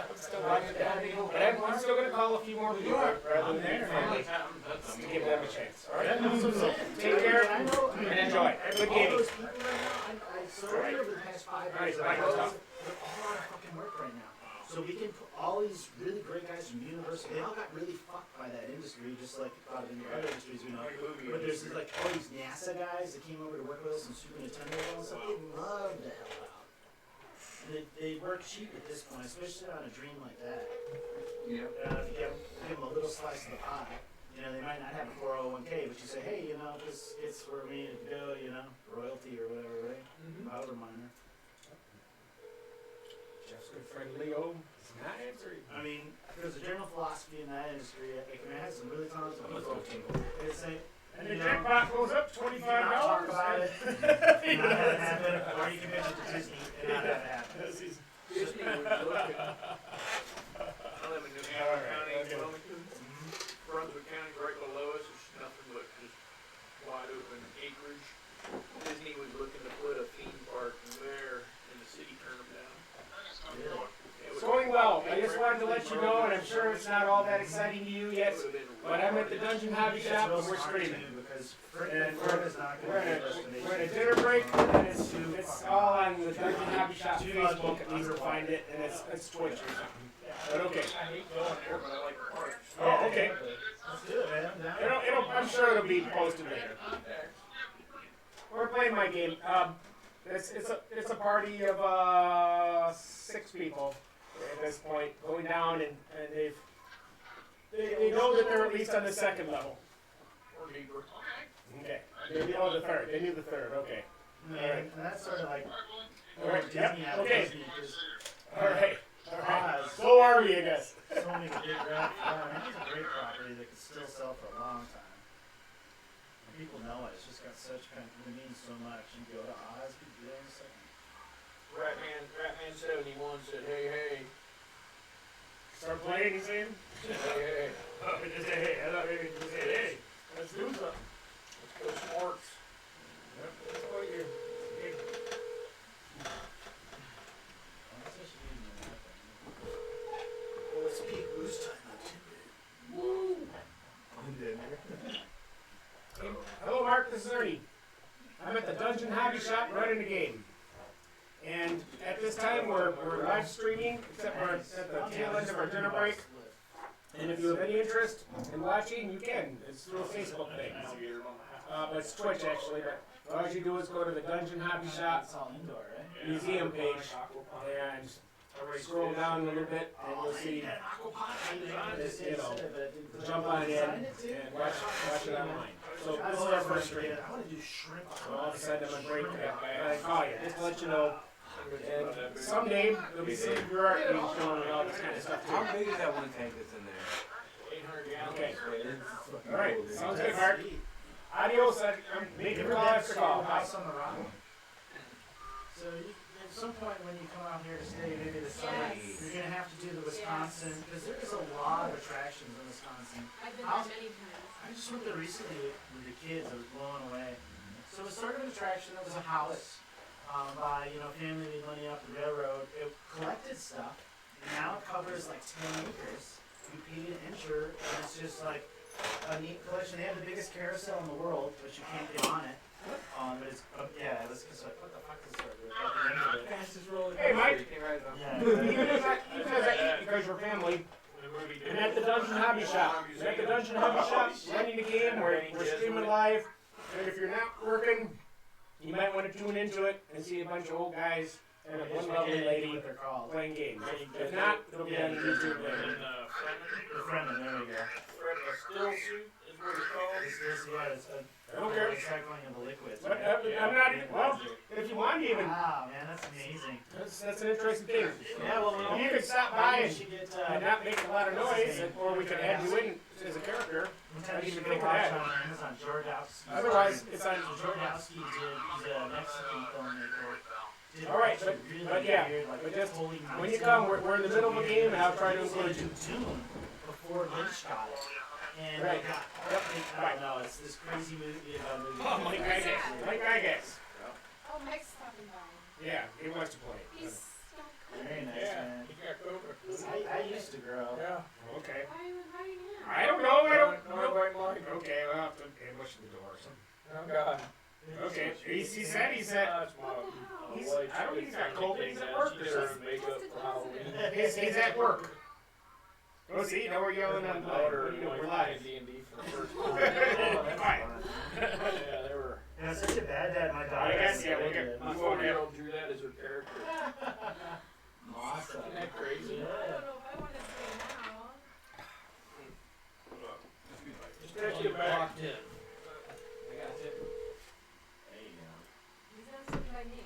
Speaker 2: I'm still watching that. But I'm still going to call a few more people rather than their family to give them a chance. All right? So take care and enjoy. Good gaming.
Speaker 4: Over the past 5
Speaker 2: All right,
Speaker 4: years,
Speaker 2: bye,
Speaker 4: they're
Speaker 2: Christoph.
Speaker 4: all out of fucking work right now. So we can put all these really great guys from university, they all got really fucked by that industry, just like a lot of other industries we know. But there's like all these NASA guys that came over to work with us and Super Nintendo and stuff, they love the hell out. And they work cheap at this point, especially on a dream like that.
Speaker 5: Yeah.
Speaker 4: If you give them a little slice of the pie, you know, they might not have a 401k, but you say, hey, you know, this it's where we need to go, you know, royalty or whatever, right? However minor.
Speaker 2: Jeff's good friend Leo is not answering.
Speaker 4: I mean, there's a general philosophy in that industry. Like, I mean, it has some really talented people. It's like,
Speaker 2: And the
Speaker 4: you know,
Speaker 2: jackpot goes up $25.
Speaker 4: you cannot talk about it, not have it happen, or you can mention it to Disney and not have it happen.
Speaker 3: Disney was looking. I live in New County, Wilmington. Brunswick County, right below us, it's nothing but just wide open acreage. Disney was looking to put a theme park there, and the city turned them down.
Speaker 2: It's going well. I just wanted to let you know, and I'm sure it's not all that exciting to you yet, but I'm at the Dungeon Hobby Shop and we're streaming.
Speaker 4: Because
Speaker 2: And
Speaker 4: Fred is not
Speaker 2: we're
Speaker 4: going to
Speaker 2: at
Speaker 4: be a destination.
Speaker 2: we're at a dinner break, and it's all on the Dungeon Hobby Shop Facebook, at least to find it, and it's Twitch or something. But okay.
Speaker 3: I hate going there, but I like the park.
Speaker 2: Oh, okay.
Speaker 4: Let's do it, man. I'm down.
Speaker 2: I'm sure it'll be posted later. We're playing my game. It's a party of 6 people at this point, going down, and they know that they're at least on the 2nd level.
Speaker 3: Or deeper.
Speaker 2: Okay. They know the 3rd. They knew the 3rd. Okay.
Speaker 4: And that's sort of like
Speaker 2: All right.
Speaker 4: Disney
Speaker 2: Yep.
Speaker 4: out of
Speaker 2: Okay.
Speaker 4: Disney, 'cause
Speaker 2: All right. All right.
Speaker 4: Oz,
Speaker 2: Go Army, I guess.
Speaker 4: so many big rap. Yeah, man, it's a great property that could still sell for a long time. And people know it. It's just got such kind of, it means so much. You go to Oz, you do it in a second.
Speaker 3: Ratman 71 said, hey,
Speaker 2: Start playing, you saying?
Speaker 3: hey.
Speaker 2: Oh, just say hey. I thought maybe you said hey. Let's do something.
Speaker 3: Let's go sports.
Speaker 2: Yep. That's what you're.
Speaker 4: Oh, that's what she needs in that thing. Well, it's peak boost time on Tinder. On dinner.
Speaker 2: Hello, Mark. This is Ernie. I'm at the Dungeon Hobby Shop running a game. And at this time, we're live streaming, except we're at the tail end of our dinner break. And if you have any interest in watching, you can. It's through a Facebook thing. But it's Twitch, actually. But all you do is go to the Dungeon Hobby Shop
Speaker 4: It's all indoor, right?
Speaker 2: museum page and scroll down a little bit, and you'll see, jump on in and watch it online. So this is our first stream.
Speaker 4: I want to do shrimp.
Speaker 2: So all of a sudden I'm a break, and I call you, just to let you know. And someday, there'll be some of your art being shown and all this kind of stuff
Speaker 5: How
Speaker 2: too.
Speaker 5: big is that one tank that's in there?
Speaker 3: 800 gallons.
Speaker 2: Okay,
Speaker 5: It's
Speaker 2: alright, sounds good, Mark. Adios, I'm making a call after call. Bye.
Speaker 4: House on the rock. So at some point when you come out here to stay, maybe this summer,
Speaker 6: Yes.
Speaker 4: you're gonna have to do the Wisconsin, because there is a lot of attractions in Wisconsin.
Speaker 6: I've been there many times.
Speaker 4: I just went there recently with the kids. I was blown away. So it was sort of an attraction. It was a house by family made money off the railroad. It collected stuff. And now it covers like 10 acres. You pay to enter, and it's just like a neat collection. They have the biggest carousel in the world, but you can't get on it. But it's yeah. Let's just like what the fuck is that? At the end of it.
Speaker 5: Fastest roller
Speaker 2: Hey, Mike.
Speaker 4: Yeah.
Speaker 2: Even as I eat because you're family, I'm at the Dungeon Hobby Shop. I'm at the Dungeon Hobby Shop running a game. We're streaming live. And if you're not working, you might want to tune into it and see a bunch of old guys and one lovely lady
Speaker 4: what they're called.
Speaker 2: playing games. If not, it'll be on YouTube later.
Speaker 3: And
Speaker 4: The Fremen, there we go.
Speaker 3: a still suit is what it's called.
Speaker 4: It's
Speaker 2: I don't care.
Speaker 4: recycling of the liquids.
Speaker 2: But, I'm not, well, if you want to even,
Speaker 4: Wow, man, that's amazing.
Speaker 2: that's an interesting thing.
Speaker 4: Yeah, well,
Speaker 2: You could stop by
Speaker 4: you should get,
Speaker 2: and not make a lot of noise, or we could add you in as a character.
Speaker 4: Sometimes you
Speaker 2: even
Speaker 4: should
Speaker 2: think
Speaker 4: go
Speaker 2: of
Speaker 4: watch
Speaker 2: that.
Speaker 4: on Amazon. Georgowski.
Speaker 2: Otherwise, it's on.
Speaker 4: Georgowski he's a Mexican filmmaker. Did
Speaker 2: All right,
Speaker 4: actually
Speaker 2: but-
Speaker 4: really
Speaker 2: but yeah,
Speaker 4: weird, like,
Speaker 2: but just
Speaker 4: holy
Speaker 2: When you
Speaker 4: nights.
Speaker 2: come, we're in the middle of a game, and I'll try to
Speaker 4: It's
Speaker 2: include you.
Speaker 4: Dune before Lynch got it. And
Speaker 2: Right.
Speaker 4: they got, I don't know, it's this crazy movie about movie.
Speaker 2: Oh, Mike Gygax. Mike Gygax.
Speaker 6: Oh, Mike's stopping by.
Speaker 2: Yeah, he wants to play.
Speaker 6: He's so cool.
Speaker 4: Very nice,
Speaker 2: Yeah.
Speaker 4: man.
Speaker 3: You got Cobra.
Speaker 4: I used to grow.
Speaker 3: Yeah.
Speaker 2: Okay.
Speaker 6: Why are you inviting him?
Speaker 2: I don't know. I don't know.
Speaker 3: Nobody like.
Speaker 2: Okay, we'll have to ambush the door or something.
Speaker 3: Oh God.
Speaker 2: Okay, he said
Speaker 3: That's my
Speaker 6: What the hell?
Speaker 2: He's-
Speaker 3: wife.
Speaker 2: I don't think he's got
Speaker 3: She
Speaker 2: COVID.
Speaker 3: thinks
Speaker 2: He's at
Speaker 3: that.
Speaker 2: work
Speaker 3: She
Speaker 2: or
Speaker 3: did her
Speaker 2: something.
Speaker 3: makeup for Halloween.
Speaker 2: he's at work. Oh, see, now we're yelling
Speaker 3: My
Speaker 2: on the
Speaker 3: daughter
Speaker 2: we're
Speaker 3: went
Speaker 2: live.
Speaker 3: playing D&D for the first time.
Speaker 4: Oh, that's
Speaker 2: Quiet.
Speaker 4: fun.
Speaker 3: Yeah, they were.
Speaker 4: Yeah, such a bad dad. My daughter.
Speaker 2: I guess,
Speaker 4: is
Speaker 2: yeah,
Speaker 4: so
Speaker 2: we'll get-
Speaker 4: good.
Speaker 3: My 4-year-old drew that as her character.
Speaker 4: Awesome.
Speaker 3: Isn't that crazy?
Speaker 6: I don't know if I want to see now.
Speaker 3: Just gotta get back. I got it.
Speaker 4: There you go.
Speaker 6: He's not sitting by me.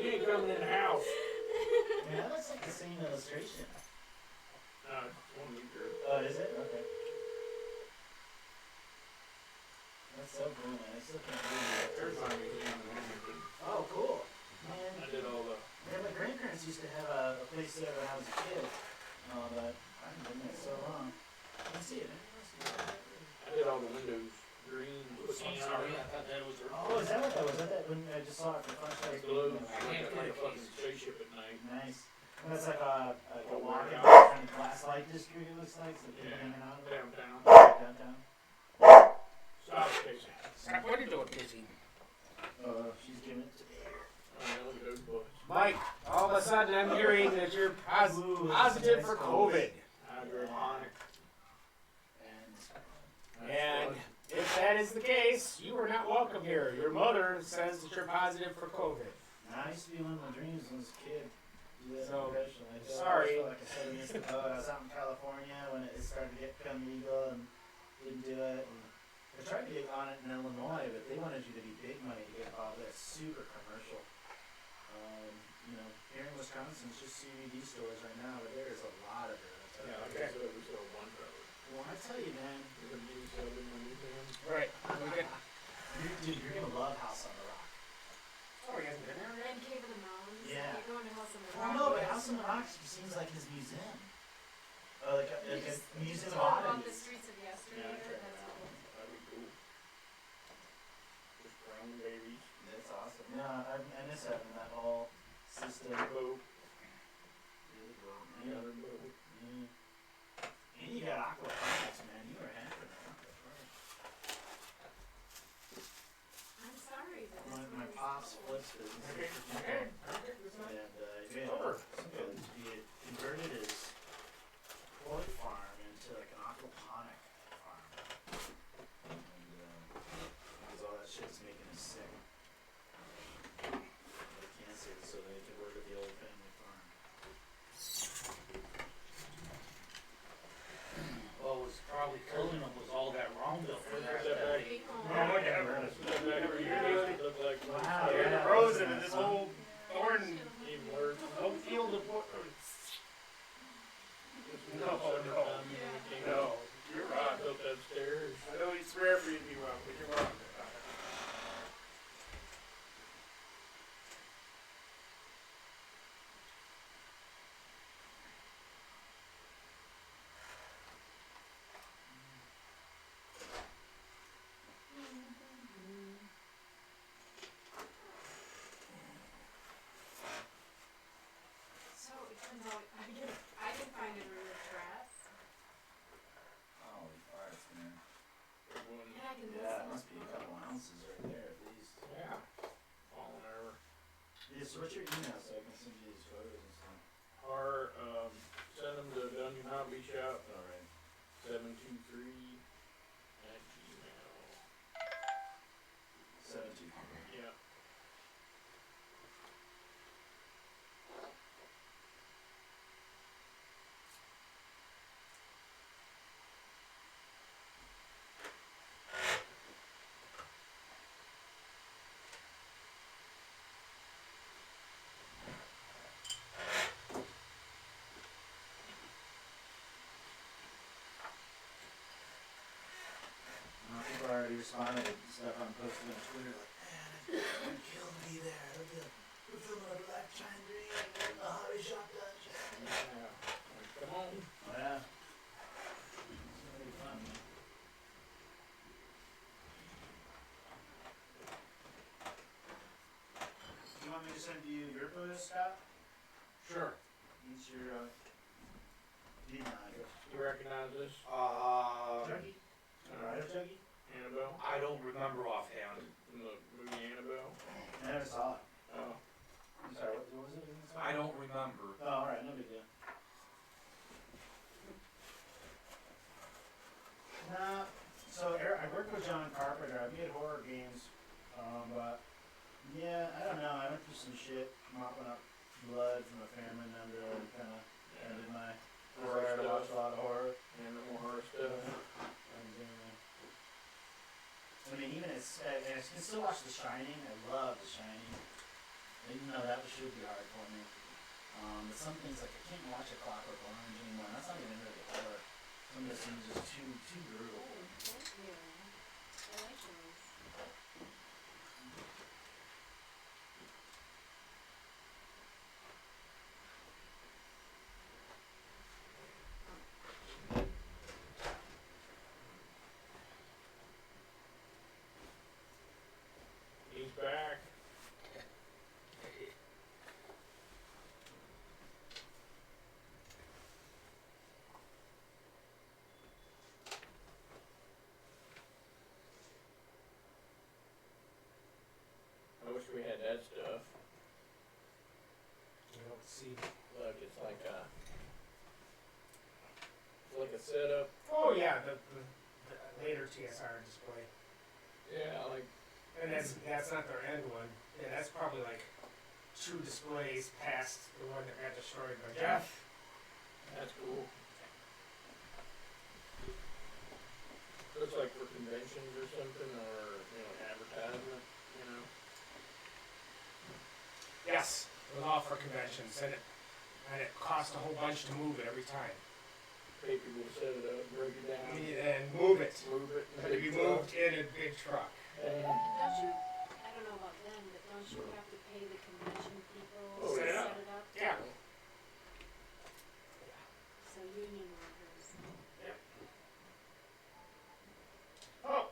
Speaker 3: You ain't coming in the house.
Speaker 4: Man, that looks like the same illustration.
Speaker 3: It's one of you girls.
Speaker 4: Oh, is it? Okay. That's so cool, man. I still can't believe
Speaker 3: There's
Speaker 4: it.
Speaker 3: my museum in Wilmington.
Speaker 4: Oh, cool.
Speaker 3: I
Speaker 4: Man,
Speaker 3: did all the.
Speaker 4: my grandparents used to have a place there when I was a kid. But I haven't been there so long. I can see it.
Speaker 3: I did all the windows green.
Speaker 4: I'm sorry,
Speaker 3: I thought that was her.
Speaker 4: Oh, is that what that was? That when I just saw it for flashlight?
Speaker 3: Blue. I can't like a fucking spaceship at night.
Speaker 4: Nice. That's like a walk-in kind of glass light district. It looks like. So people hanging out
Speaker 2: Downtown.
Speaker 4: downtown.
Speaker 2: Stop, Casey. Stop. What are you doing, Casey?
Speaker 4: She's giving it to me.
Speaker 2: Look at those boys. Mike, all of a sudden I'm hearing that you're positive for COVID. Hydroponic. And if that is the case, you are not welcome here. Your mother says that you're positive for COVID.
Speaker 4: I used to be one of my dreams when I was a kid.
Speaker 2: So,
Speaker 4: I
Speaker 2: sorry.
Speaker 4: felt like I said against the boat. I was out in California when it started to become legal and didn't do it. And I tried to get on it in Illinois, but they wanted you to be big money to get involved. That's super commercial. You know, here in Wisconsin, it's just CBD stores right now, but there is a lot of it.
Speaker 2: Yeah, okay. So we still have one road.
Speaker 4: Well, I tell you, man.
Speaker 2: We're going to use that in the museum.
Speaker 3: Right.
Speaker 4: Dude, you're gonna love House on the Rock.
Speaker 2: Oh, he hasn't been there yet?
Speaker 6: And Cave of the Mounds.
Speaker 4: Yeah.
Speaker 6: You're going to House on the
Speaker 4: Well,
Speaker 6: Rock.
Speaker 4: no, but House on the Rock seems like his museum. Like a museum of
Speaker 6: Talk about the
Speaker 4: oddities.
Speaker 6: streets of yesterday.
Speaker 2: Yeah, okay.
Speaker 6: That's cool.
Speaker 2: That'd be cool. Just brown babies.
Speaker 4: That's awesome. Yeah, I miss having that whole system.
Speaker 2: Boat.
Speaker 4: Really cool.
Speaker 2: Yeah.
Speaker 4: Yeah. Yeah. And you got aquaponics, man. You were happy with aquaponics.
Speaker 6: I'm sorry that
Speaker 4: My pops flips business.
Speaker 2: Okay. Okay. Okay.
Speaker 4: And yeah,
Speaker 2: Over.
Speaker 4: he converted his pork farm into like an aquaponic farm. And because all that shit's making him sick. Like cancer, so they converted the old family farm.
Speaker 7: Well, it was probably killing him was all that Roundup for that.
Speaker 6: big home.
Speaker 2: Yeah, whatever. Look like
Speaker 4: Wow,
Speaker 2: you're
Speaker 4: yeah.
Speaker 2: frozen in this whole thorn even worse. Don't feel the No, no. No. You're right. Built upstairs. I know it's rare for you to be wrong, but you're wrong.
Speaker 6: So it turns out I can find a real dress.
Speaker 4: Holy farts, man.
Speaker 6: And I can
Speaker 4: Yeah, it
Speaker 6: listen.
Speaker 4: must be a couple ounces right there at least.
Speaker 2: Yeah. Falling over.
Speaker 4: Yeah, so what's your email so I can send you these photos and stuff?
Speaker 2: Or send them to DungeonHobbyShop
Speaker 4: Alright.
Speaker 2: 723 at Gmail.
Speaker 4: 17.
Speaker 2: Yeah.
Speaker 4: People are already responding to stuff I'm posting on Twitter like, man, it killed me there. We're filming a Black China Dream, a hobby shop dungeon.
Speaker 2: Yeah. Come on.
Speaker 4: Oh yeah. It's gonna be fun, man. You want me to send you your photos, Scott?
Speaker 2: Sure.
Speaker 4: Use your email address.
Speaker 2: You recognize this?
Speaker 4: Juggy? Rider Juggy?
Speaker 2: Annabelle?
Speaker 7: I don't remember offhand.
Speaker 2: From the movie Annabelle?
Speaker 4: I never saw it.
Speaker 2: Oh.
Speaker 4: I'm sorry, what was it?
Speaker 7: I don't remember.
Speaker 4: Oh, alright, no big deal. Nah, so I worked with John Carpenter. I made horror games, but yeah, I don't know. I went through some shit, mopping up blood from a family member, and kind of ended my desire to watch a lot of horror.
Speaker 2: Animal horror stuff.
Speaker 4: I mean, even I can still watch The Shining. I love The Shining. Even though that should be hard for me. But some things like I can't watch A Clockwork Orange anymore. That's not even really horror. Some of the scenes are just too brutal.
Speaker 6: Oh, thank you. I like those.
Speaker 2: He's back. see.
Speaker 3: Look, it's like a setup.
Speaker 2: Oh yeah, the later TSR display.
Speaker 3: Yeah, like
Speaker 2: And that's not their end one. Yeah, that's probably like 2 displays past the one that got destroyed by Jeff.
Speaker 3: that's cool. Looks like for conventions or something, or advertisement.
Speaker 2: Yes, it was all for conventions, and it cost a whole bunch to move it every time.
Speaker 3: Pay people to set it up, break it down,
Speaker 2: And move it.
Speaker 3: move it.
Speaker 2: It had to be moved in a big truck.
Speaker 3: And
Speaker 6: Don't you, I don't know about them, but don't you have to pay the convention people
Speaker 3: Oh,
Speaker 6: to
Speaker 2: set it
Speaker 6: set
Speaker 2: up.
Speaker 6: it up?
Speaker 2: Yeah.
Speaker 6: So union workers.
Speaker 2: Oh.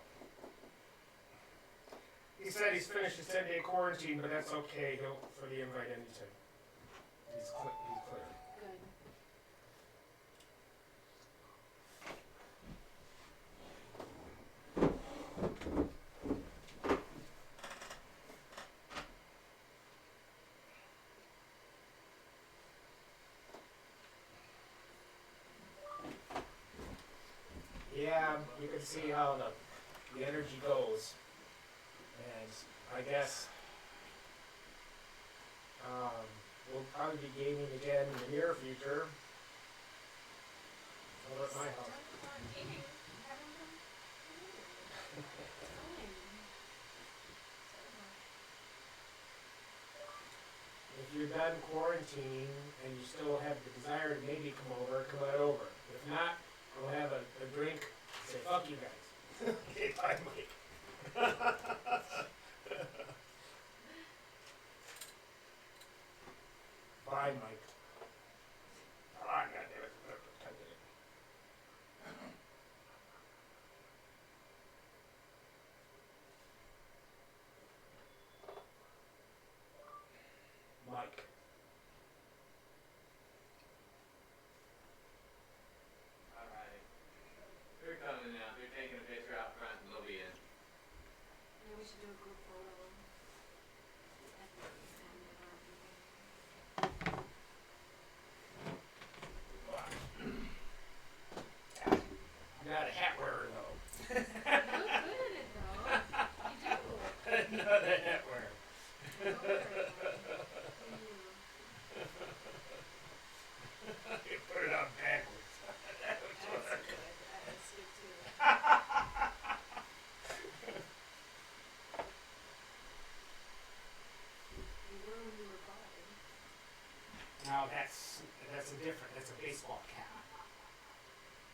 Speaker 2: He said he's finished his 10-day quarantine, but that's okay. He'll for the invite anytime. He's clear.
Speaker 6: Good.
Speaker 2: Yeah, you can see how the energy goes. And I guess we'll probably be gaming again in the near future. Over at my house.
Speaker 6: Don't quarantine. Haven't been. Fine.
Speaker 2: If you're done quarantining and you still have the desire to maybe come on over. If not, we'll have a drink. Say fuck you guys. Okay, bye, Mike. Bye, Mike. Oh, I got it. Mike.
Speaker 5: Alright. They're coming now. They're taking a picture out front and they'll be in.
Speaker 6: Yeah, we should do a group photo. At the end of our meeting.
Speaker 2: You're not a hat wearer, though.
Speaker 6: You look good in it though. You do.
Speaker 2: Not a hat wearer.
Speaker 6: Don't wear it.
Speaker 2: You put it on backwards.
Speaker 6: That's good. That's good too. You were when you were bald.
Speaker 2: Now that's a baseball cap.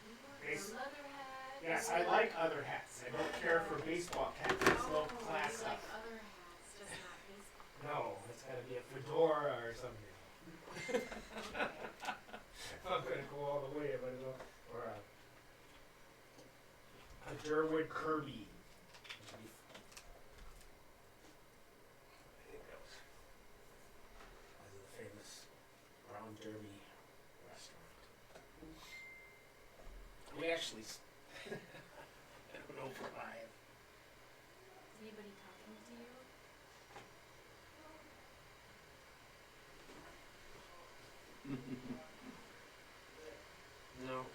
Speaker 6: You wore
Speaker 2: Base-
Speaker 6: the leather hat.
Speaker 2: Yes,
Speaker 6: you
Speaker 2: I
Speaker 6: wore-
Speaker 2: like other hats. I don't care for baseball caps. It's a little
Speaker 6: Oh,
Speaker 2: class
Speaker 6: you
Speaker 2: up.
Speaker 6: like other hats, just not baseball.
Speaker 2: No, it's gotta be a fedora or something.
Speaker 6: Okay.
Speaker 2: I'm gonna go all the way, but or a Durwood Kirby. I think that was the famous Brown Derby restaurant. We actually, I don't know if we're live.
Speaker 6: Is anybody talking to you?
Speaker 10: No.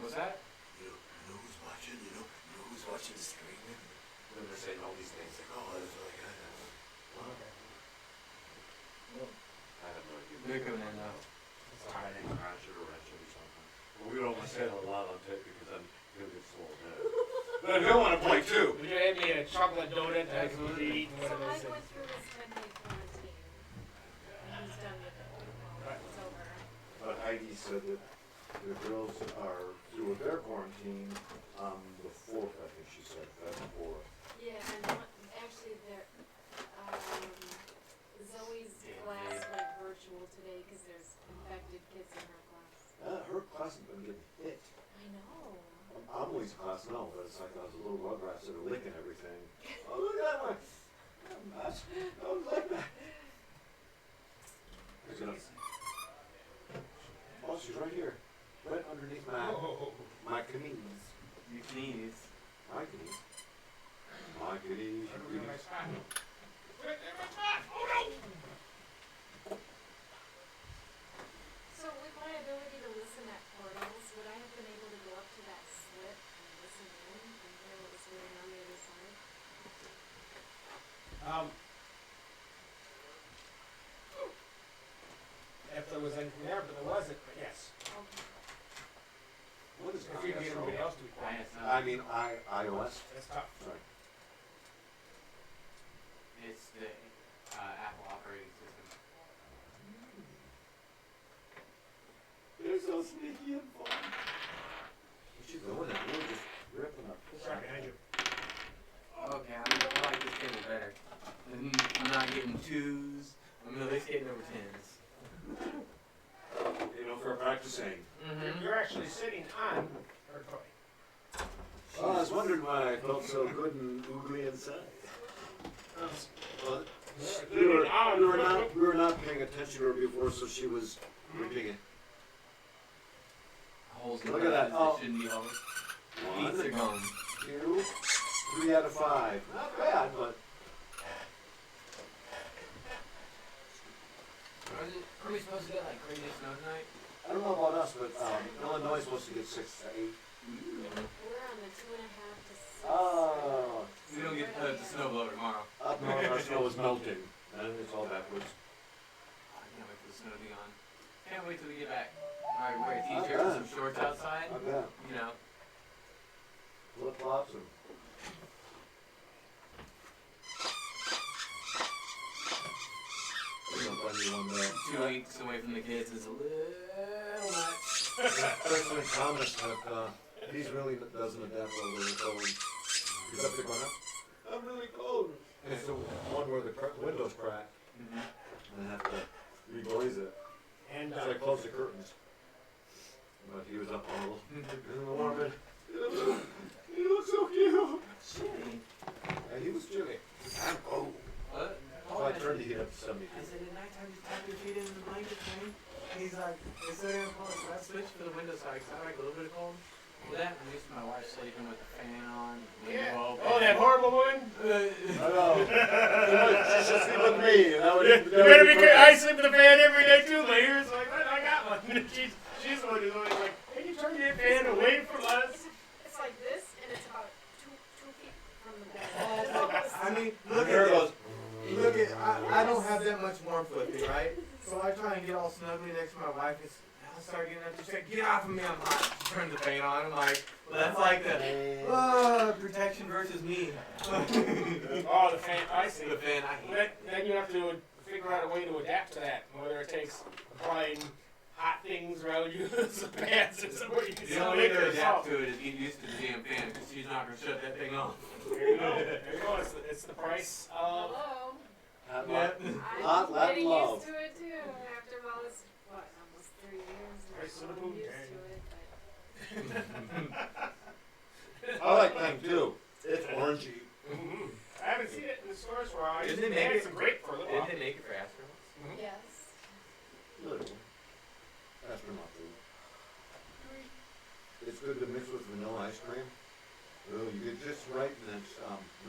Speaker 10: What's that?
Speaker 9: You know who's watching? You know who's watching the screen?
Speaker 10: When they're saying all these things.
Speaker 9: It's like, oh, it's like,
Speaker 10: I have no idea. They're coming in now.
Speaker 1: Crash it or wrench it or something. Well, we don't want to say it a lot on tape because then he'll get slowed down. But I don't want to play too.
Speaker 2: Would you hand me a chocolate donut that I can eat and
Speaker 6: So
Speaker 2: one of
Speaker 6: I
Speaker 2: those
Speaker 6: went
Speaker 2: things?
Speaker 6: through his 10-day quarantine. And he's done with it. Well, it's over.
Speaker 1: But Heidi said that the girls are through with their quarantine on the 4th, I think she said, that's the 4th.
Speaker 6: Yeah, and actually Zoe's class went virtual today because there's infected kids in her class.
Speaker 1: Her class has been getting hit.
Speaker 6: I know.
Speaker 1: Amelie's class, no, but it's like those little rugrats that are licking everything. Oh, look at that one. Don't like that. There's gonna- Oh, she's right here. Right underneath my
Speaker 2: Oh,
Speaker 1: my knees.
Speaker 10: Your knees.
Speaker 1: Hi, kitty. Hi, kitty.
Speaker 2: Where's my spot? Where's my spot? Oh no!
Speaker 6: So with my ability to listen at portals, would I have been able to go up to that slit and listen in and hear what was going on the other side?
Speaker 2: If there was anything there, but there wasn't, but yes.
Speaker 6: Okay.
Speaker 1: What is
Speaker 2: If you get everybody else to be quiet.
Speaker 1: I mean, iOS.
Speaker 2: That's tough.
Speaker 1: Sorry.
Speaker 5: It's the Apple operating system.
Speaker 1: They're so sneaky and fun. You should go in there. We're just ripping up.
Speaker 2: Sorry, behind you.
Speaker 5: Okay, I like this table better. I'm not getting 2s. I'm at least getting over 10s.
Speaker 1: You know, for practicing.
Speaker 2: You're actually sitting on her toy.
Speaker 1: Oh, I was wondering why I felt so good and oogly inside. Well, we were not paying attention to her before, so she was ripping it.
Speaker 5: Holes in
Speaker 1: Look
Speaker 5: the
Speaker 1: at that.
Speaker 5: buttons
Speaker 1: Oh.
Speaker 5: shouldn't be holes.
Speaker 1: One,
Speaker 5: Beats are gone.
Speaker 1: 2, 3 out of 5. Not bad, but
Speaker 5: Are we supposed to get like crazy snow tonight?
Speaker 1: I don't know about us, but Illinois is supposed to get 6 to 8.
Speaker 6: We're on the 2.5 to 6.
Speaker 1: Oh,
Speaker 5: We don't get the snow blower tomorrow.
Speaker 1: up north our snow is melting, and it's all backwards.
Speaker 5: I can't wait for the snow to be gone. Can't wait till we get back. Alright, wear a t-shirt and some shorts outside.
Speaker 1: I bet.
Speaker 5: You know.
Speaker 1: Flip flops and. We don't find anyone there.
Speaker 5: 2 weeks away from the kids is a little much.
Speaker 1: Especially Thomas, but he's really doesn't adapt well to the cold. He's up there going, I'm really cold. And so one where the windows crack, and I have to reblaze it.
Speaker 2: And
Speaker 1: So I closed the curtains. But he was up a little in the warm. He looks so cute.
Speaker 5: Chilly.
Speaker 1: And he was chilly. I'm cold.
Speaker 5: What?
Speaker 1: So I turned the heat up to 70
Speaker 5: I said at nighttime just tuck your feet in the blanket, man. And he's like, it's so damn cold. So I switched to the window side because I like a little bit of cold. Well, that I'm used to my wife sleeping with the fan on, window open.
Speaker 2: Oh, that horrible one?
Speaker 1: I know. She should sleep with me. And that would,
Speaker 2: You better be careful. I sleep with a fan every day too, later. So like, I got one. She's the one who's always like, can you turn your fan away from us?
Speaker 6: It's like this, and it's about 2 feet from the bed.
Speaker 4: I mean, look
Speaker 1: There
Speaker 4: at
Speaker 1: goes.
Speaker 4: this. Look at, I don't have that much warmth with me, right? So I try and get all snuggly next to my wife. I start getting up to say, get off of me, I'm hot. She turns the fan on. I'm like, well, that's like the protection versus me.
Speaker 2: Oh, the fan. I see.
Speaker 5: The fan, I hate.
Speaker 2: Then you have to figure out a way to adapt to that. Whether it takes applying hot things around you, some pads, or somewhere you can
Speaker 5: The
Speaker 2: still
Speaker 5: only way
Speaker 2: make
Speaker 5: to
Speaker 2: yourself.
Speaker 5: adapt to it is get used to the damn fan because she's not going to shut that thing off.
Speaker 2: There you go. There you go. It's the price of.
Speaker 6: Hello.
Speaker 1: Hot
Speaker 5: Yeah.
Speaker 1: love.
Speaker 6: I'm
Speaker 1: Hot
Speaker 6: getting
Speaker 1: love.
Speaker 6: used to it too. After all this, what, almost 3 years.
Speaker 2: Price of the
Speaker 6: I'm
Speaker 2: boom
Speaker 6: used
Speaker 2: tang.
Speaker 6: to it, but
Speaker 1: I like them too. It's orangey.
Speaker 2: I haven't seen it in the stores for a while.
Speaker 5: Didn't
Speaker 2: They
Speaker 5: they make
Speaker 2: had
Speaker 5: it-
Speaker 2: some grape for a little
Speaker 5: Didn't
Speaker 2: while.
Speaker 5: they make it for astronauts?
Speaker 6: yes.
Speaker 1: Little. Astronaut food. It's good to mix with vanilla ice cream. Oh, you get just right, and it's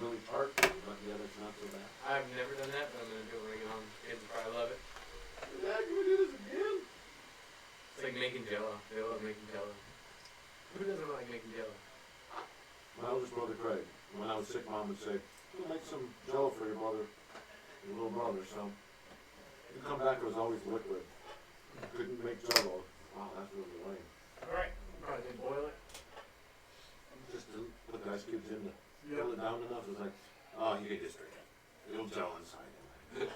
Speaker 1: really tart, but yet it's not so bad.
Speaker 5: I've never done that, but I'm going to do it when I get home. Kids will probably love it.
Speaker 1: Dad, can we do this again?
Speaker 5: It's like making jello. They love making jello. Who doesn't like making jello?
Speaker 1: My oldest brother Craig. When I was sick, Mom would say, "We'll make some jello for your brother, your little brother." So you come back, it was always liquid. Couldn't make jello. Wow, that's really lame.
Speaker 2: Alright.
Speaker 5: Probably didn't boil it.
Speaker 1: Just to put the ice cubes in to fill it down enough. It's like, oh, you can just drink it. It'll gel inside him.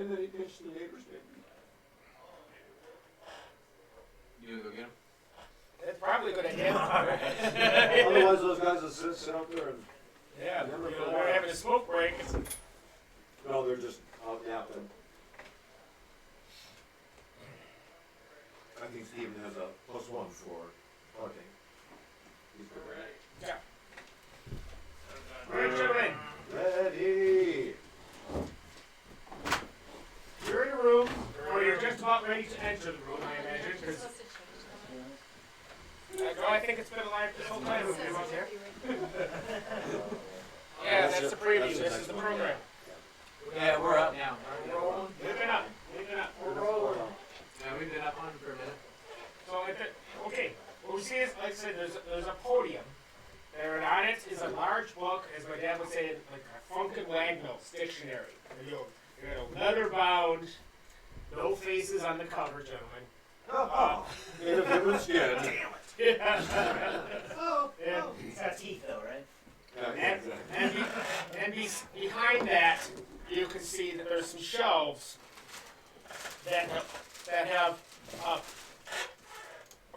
Speaker 1: And then he pinched the neighbor's baby.
Speaker 5: You gonna go get them?
Speaker 2: It's probably gonna hit.
Speaker 1: Otherwise, those guys will sit out there and
Speaker 2: Yeah, we're having a smoke break.
Speaker 1: no, they're just out yapping. I think Steven has a +1 for parking. He's good.
Speaker 2: Yeah. Alright, gentlemen,
Speaker 1: Ready.
Speaker 2: you're in the room, or you're just about ready to enter the room, I imagine,
Speaker 6: You're
Speaker 2: because
Speaker 6: supposed to change that.
Speaker 2: I think it's been alive this whole time.
Speaker 6: It says it should be right there.
Speaker 2: that's the preview. This is the program.
Speaker 5: Yeah, we're up now.
Speaker 2: We're rolling. Moving up. We're rolling.
Speaker 5: Yeah, we've been up on it for a minute.
Speaker 2: So, okay, what we see is, like I said, there's a podium there, and on it is a large book, as my dad would say, like a Funkin' Wagnalls dictionary. You got a leather-bound, no faces on the cover, gentlemen.
Speaker 1: Made of human skin.
Speaker 2: Yeah.
Speaker 4: It's got teeth though, right?
Speaker 2: And behind that, you can see that there's some shelves that have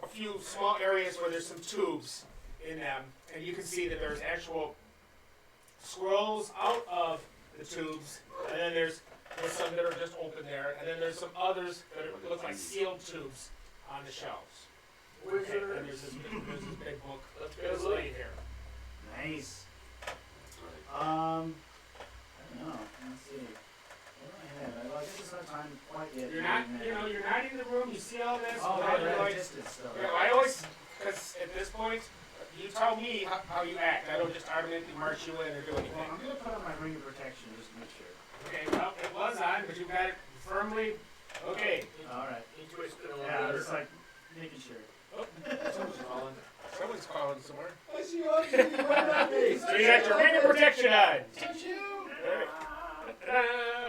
Speaker 2: a few small areas where there's some tubes in them, and you can see that there's actual scrolls out of the tubes, and then there's some that are just open there, and then there's some others that look like sealed tubes on the shelves. Okay, and there's this big book that's laying here.
Speaker 4: Nice. I don't know. Let's see. What do I have? Well, I guess it's not time quite yet.
Speaker 2: You're not in the room. You see all this.
Speaker 4: Oh,
Speaker 2: but
Speaker 4: right,
Speaker 2: like,
Speaker 4: distance stuff.
Speaker 2: I always, because at this point, you tell me how you act. I don't just automatically march you in or do anything.
Speaker 4: Well, I'm gonna put on my ring of protection just to make sure.
Speaker 2: Okay, well, it was on, but you got it firmly. Okay.
Speaker 4: All right.
Speaker 3: He twisted on
Speaker 4: Yeah,
Speaker 3: the
Speaker 4: just like making sure.
Speaker 1: Someone's calling.
Speaker 2: Someone's calling somewhere.
Speaker 1: I see you on TV.
Speaker 2: So you got your ring of protection on.
Speaker 4: Touch you!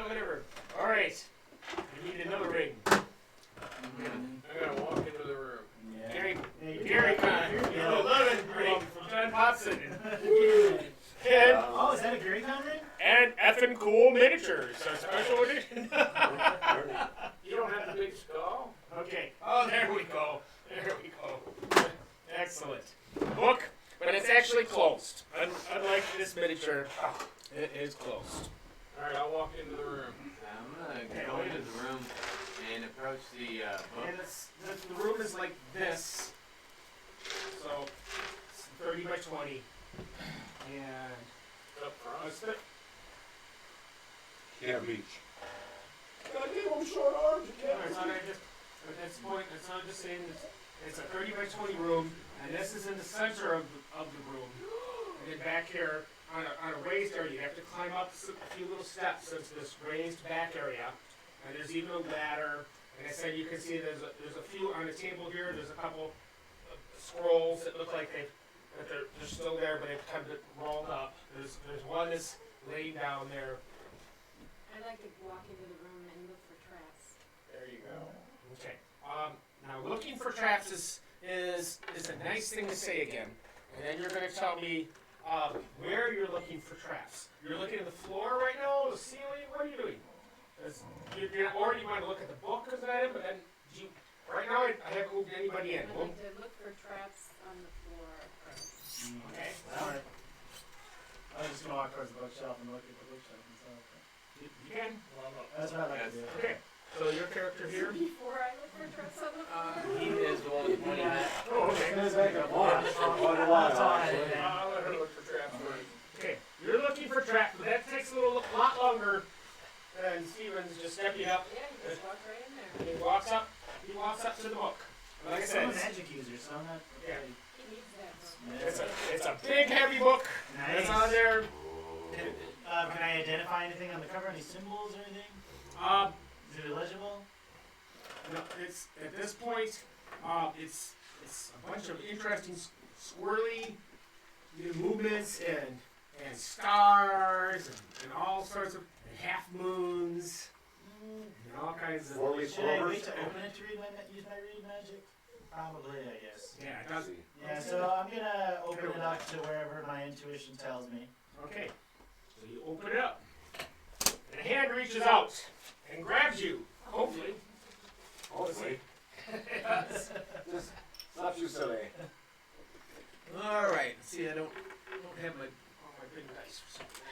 Speaker 2: Whatever. All right. You need another ring.
Speaker 3: I gotta walk into the room.
Speaker 4: Yeah.
Speaker 2: Gary Con.
Speaker 4: Yeah.
Speaker 2: 11 ring from John Popson.
Speaker 4: Oh, is that a Gary Con ring?
Speaker 2: And effing cool miniatures. So special edition.
Speaker 3: You don't have the big skull?
Speaker 2: Okay. Oh, there we go. Excellent. Book, but it's actually closed. Unlike this miniature, it is closed.
Speaker 3: Alright, I'll walk into the room.
Speaker 5: I'm gonna go into the room and approach the book.
Speaker 2: And the room is like this. So, it's 30 by 20. And
Speaker 3: Up front.
Speaker 1: Can't reach. God damn, I'm short arms. You can't
Speaker 2: It's not just, at this point, it's not just saying it's a 30 by 20 room, and this is in the center of the room. And then back here, on a raised area, you have to climb up a few little steps. So it's this raised back area, and there's even a ladder. And I said you can see there's a few on the table here. There's a couple of scrolls that look like they're still there, but they've kind of rolled up. There's one that's laying down there.
Speaker 6: I like to walk into the room and look for traps.
Speaker 3: There you go.
Speaker 2: Okay. Now looking for traps is a nice thing to say again, and then you're going to tell me where you're looking for traps. You're looking at the floor right now, the ceiling. What are you doing? Or you might look at the book as an item, but then right now I haven't moved anybody in.
Speaker 6: I like to look for traps on the floor.
Speaker 2: Okay.
Speaker 4: All right. I was just gonna walk towards the bookshelf and look at the bookshelf and stuff.
Speaker 2: You can.
Speaker 4: That's what I like to do.
Speaker 2: Okay. So your character here.
Speaker 6: Before I look for traps on the floor.
Speaker 5: He is the one with money.
Speaker 2: Oh, okay.
Speaker 1: Let's make a watch. Quite a while,
Speaker 4: That's all I
Speaker 1: actually.
Speaker 4: did.
Speaker 3: I'll let her look for traps first.
Speaker 2: Okay. You're looking for traps, but that takes a lot longer than Steven's just stepping up.
Speaker 6: Yeah, you just walk right in there.
Speaker 2: And he walks up to the book. Like I said,
Speaker 4: I'm a magic user, so I'm not.
Speaker 2: Yeah.
Speaker 6: He needs that book.
Speaker 2: it's a big heavy book.
Speaker 4: Nice.
Speaker 2: That's on there.
Speaker 4: Can I identify anything on the cover? Any symbols or anything? Is it illegible?
Speaker 2: No, it's at this point, it's a bunch of interesting swirly movements and stars and all sorts of half moons and all kinds of.
Speaker 4: Should I wait to open it to use my read magic? Probably, I guess.
Speaker 2: Yeah, it does.
Speaker 4: Yeah, so I'm gonna open it up to wherever my intuition tells me.
Speaker 2: Okay, so you open it up, and a hand reaches out and grabs you. Hopefully.
Speaker 1: Hopefully. Just not too silly.
Speaker 2: All right. See, I don't have all my big dice or something.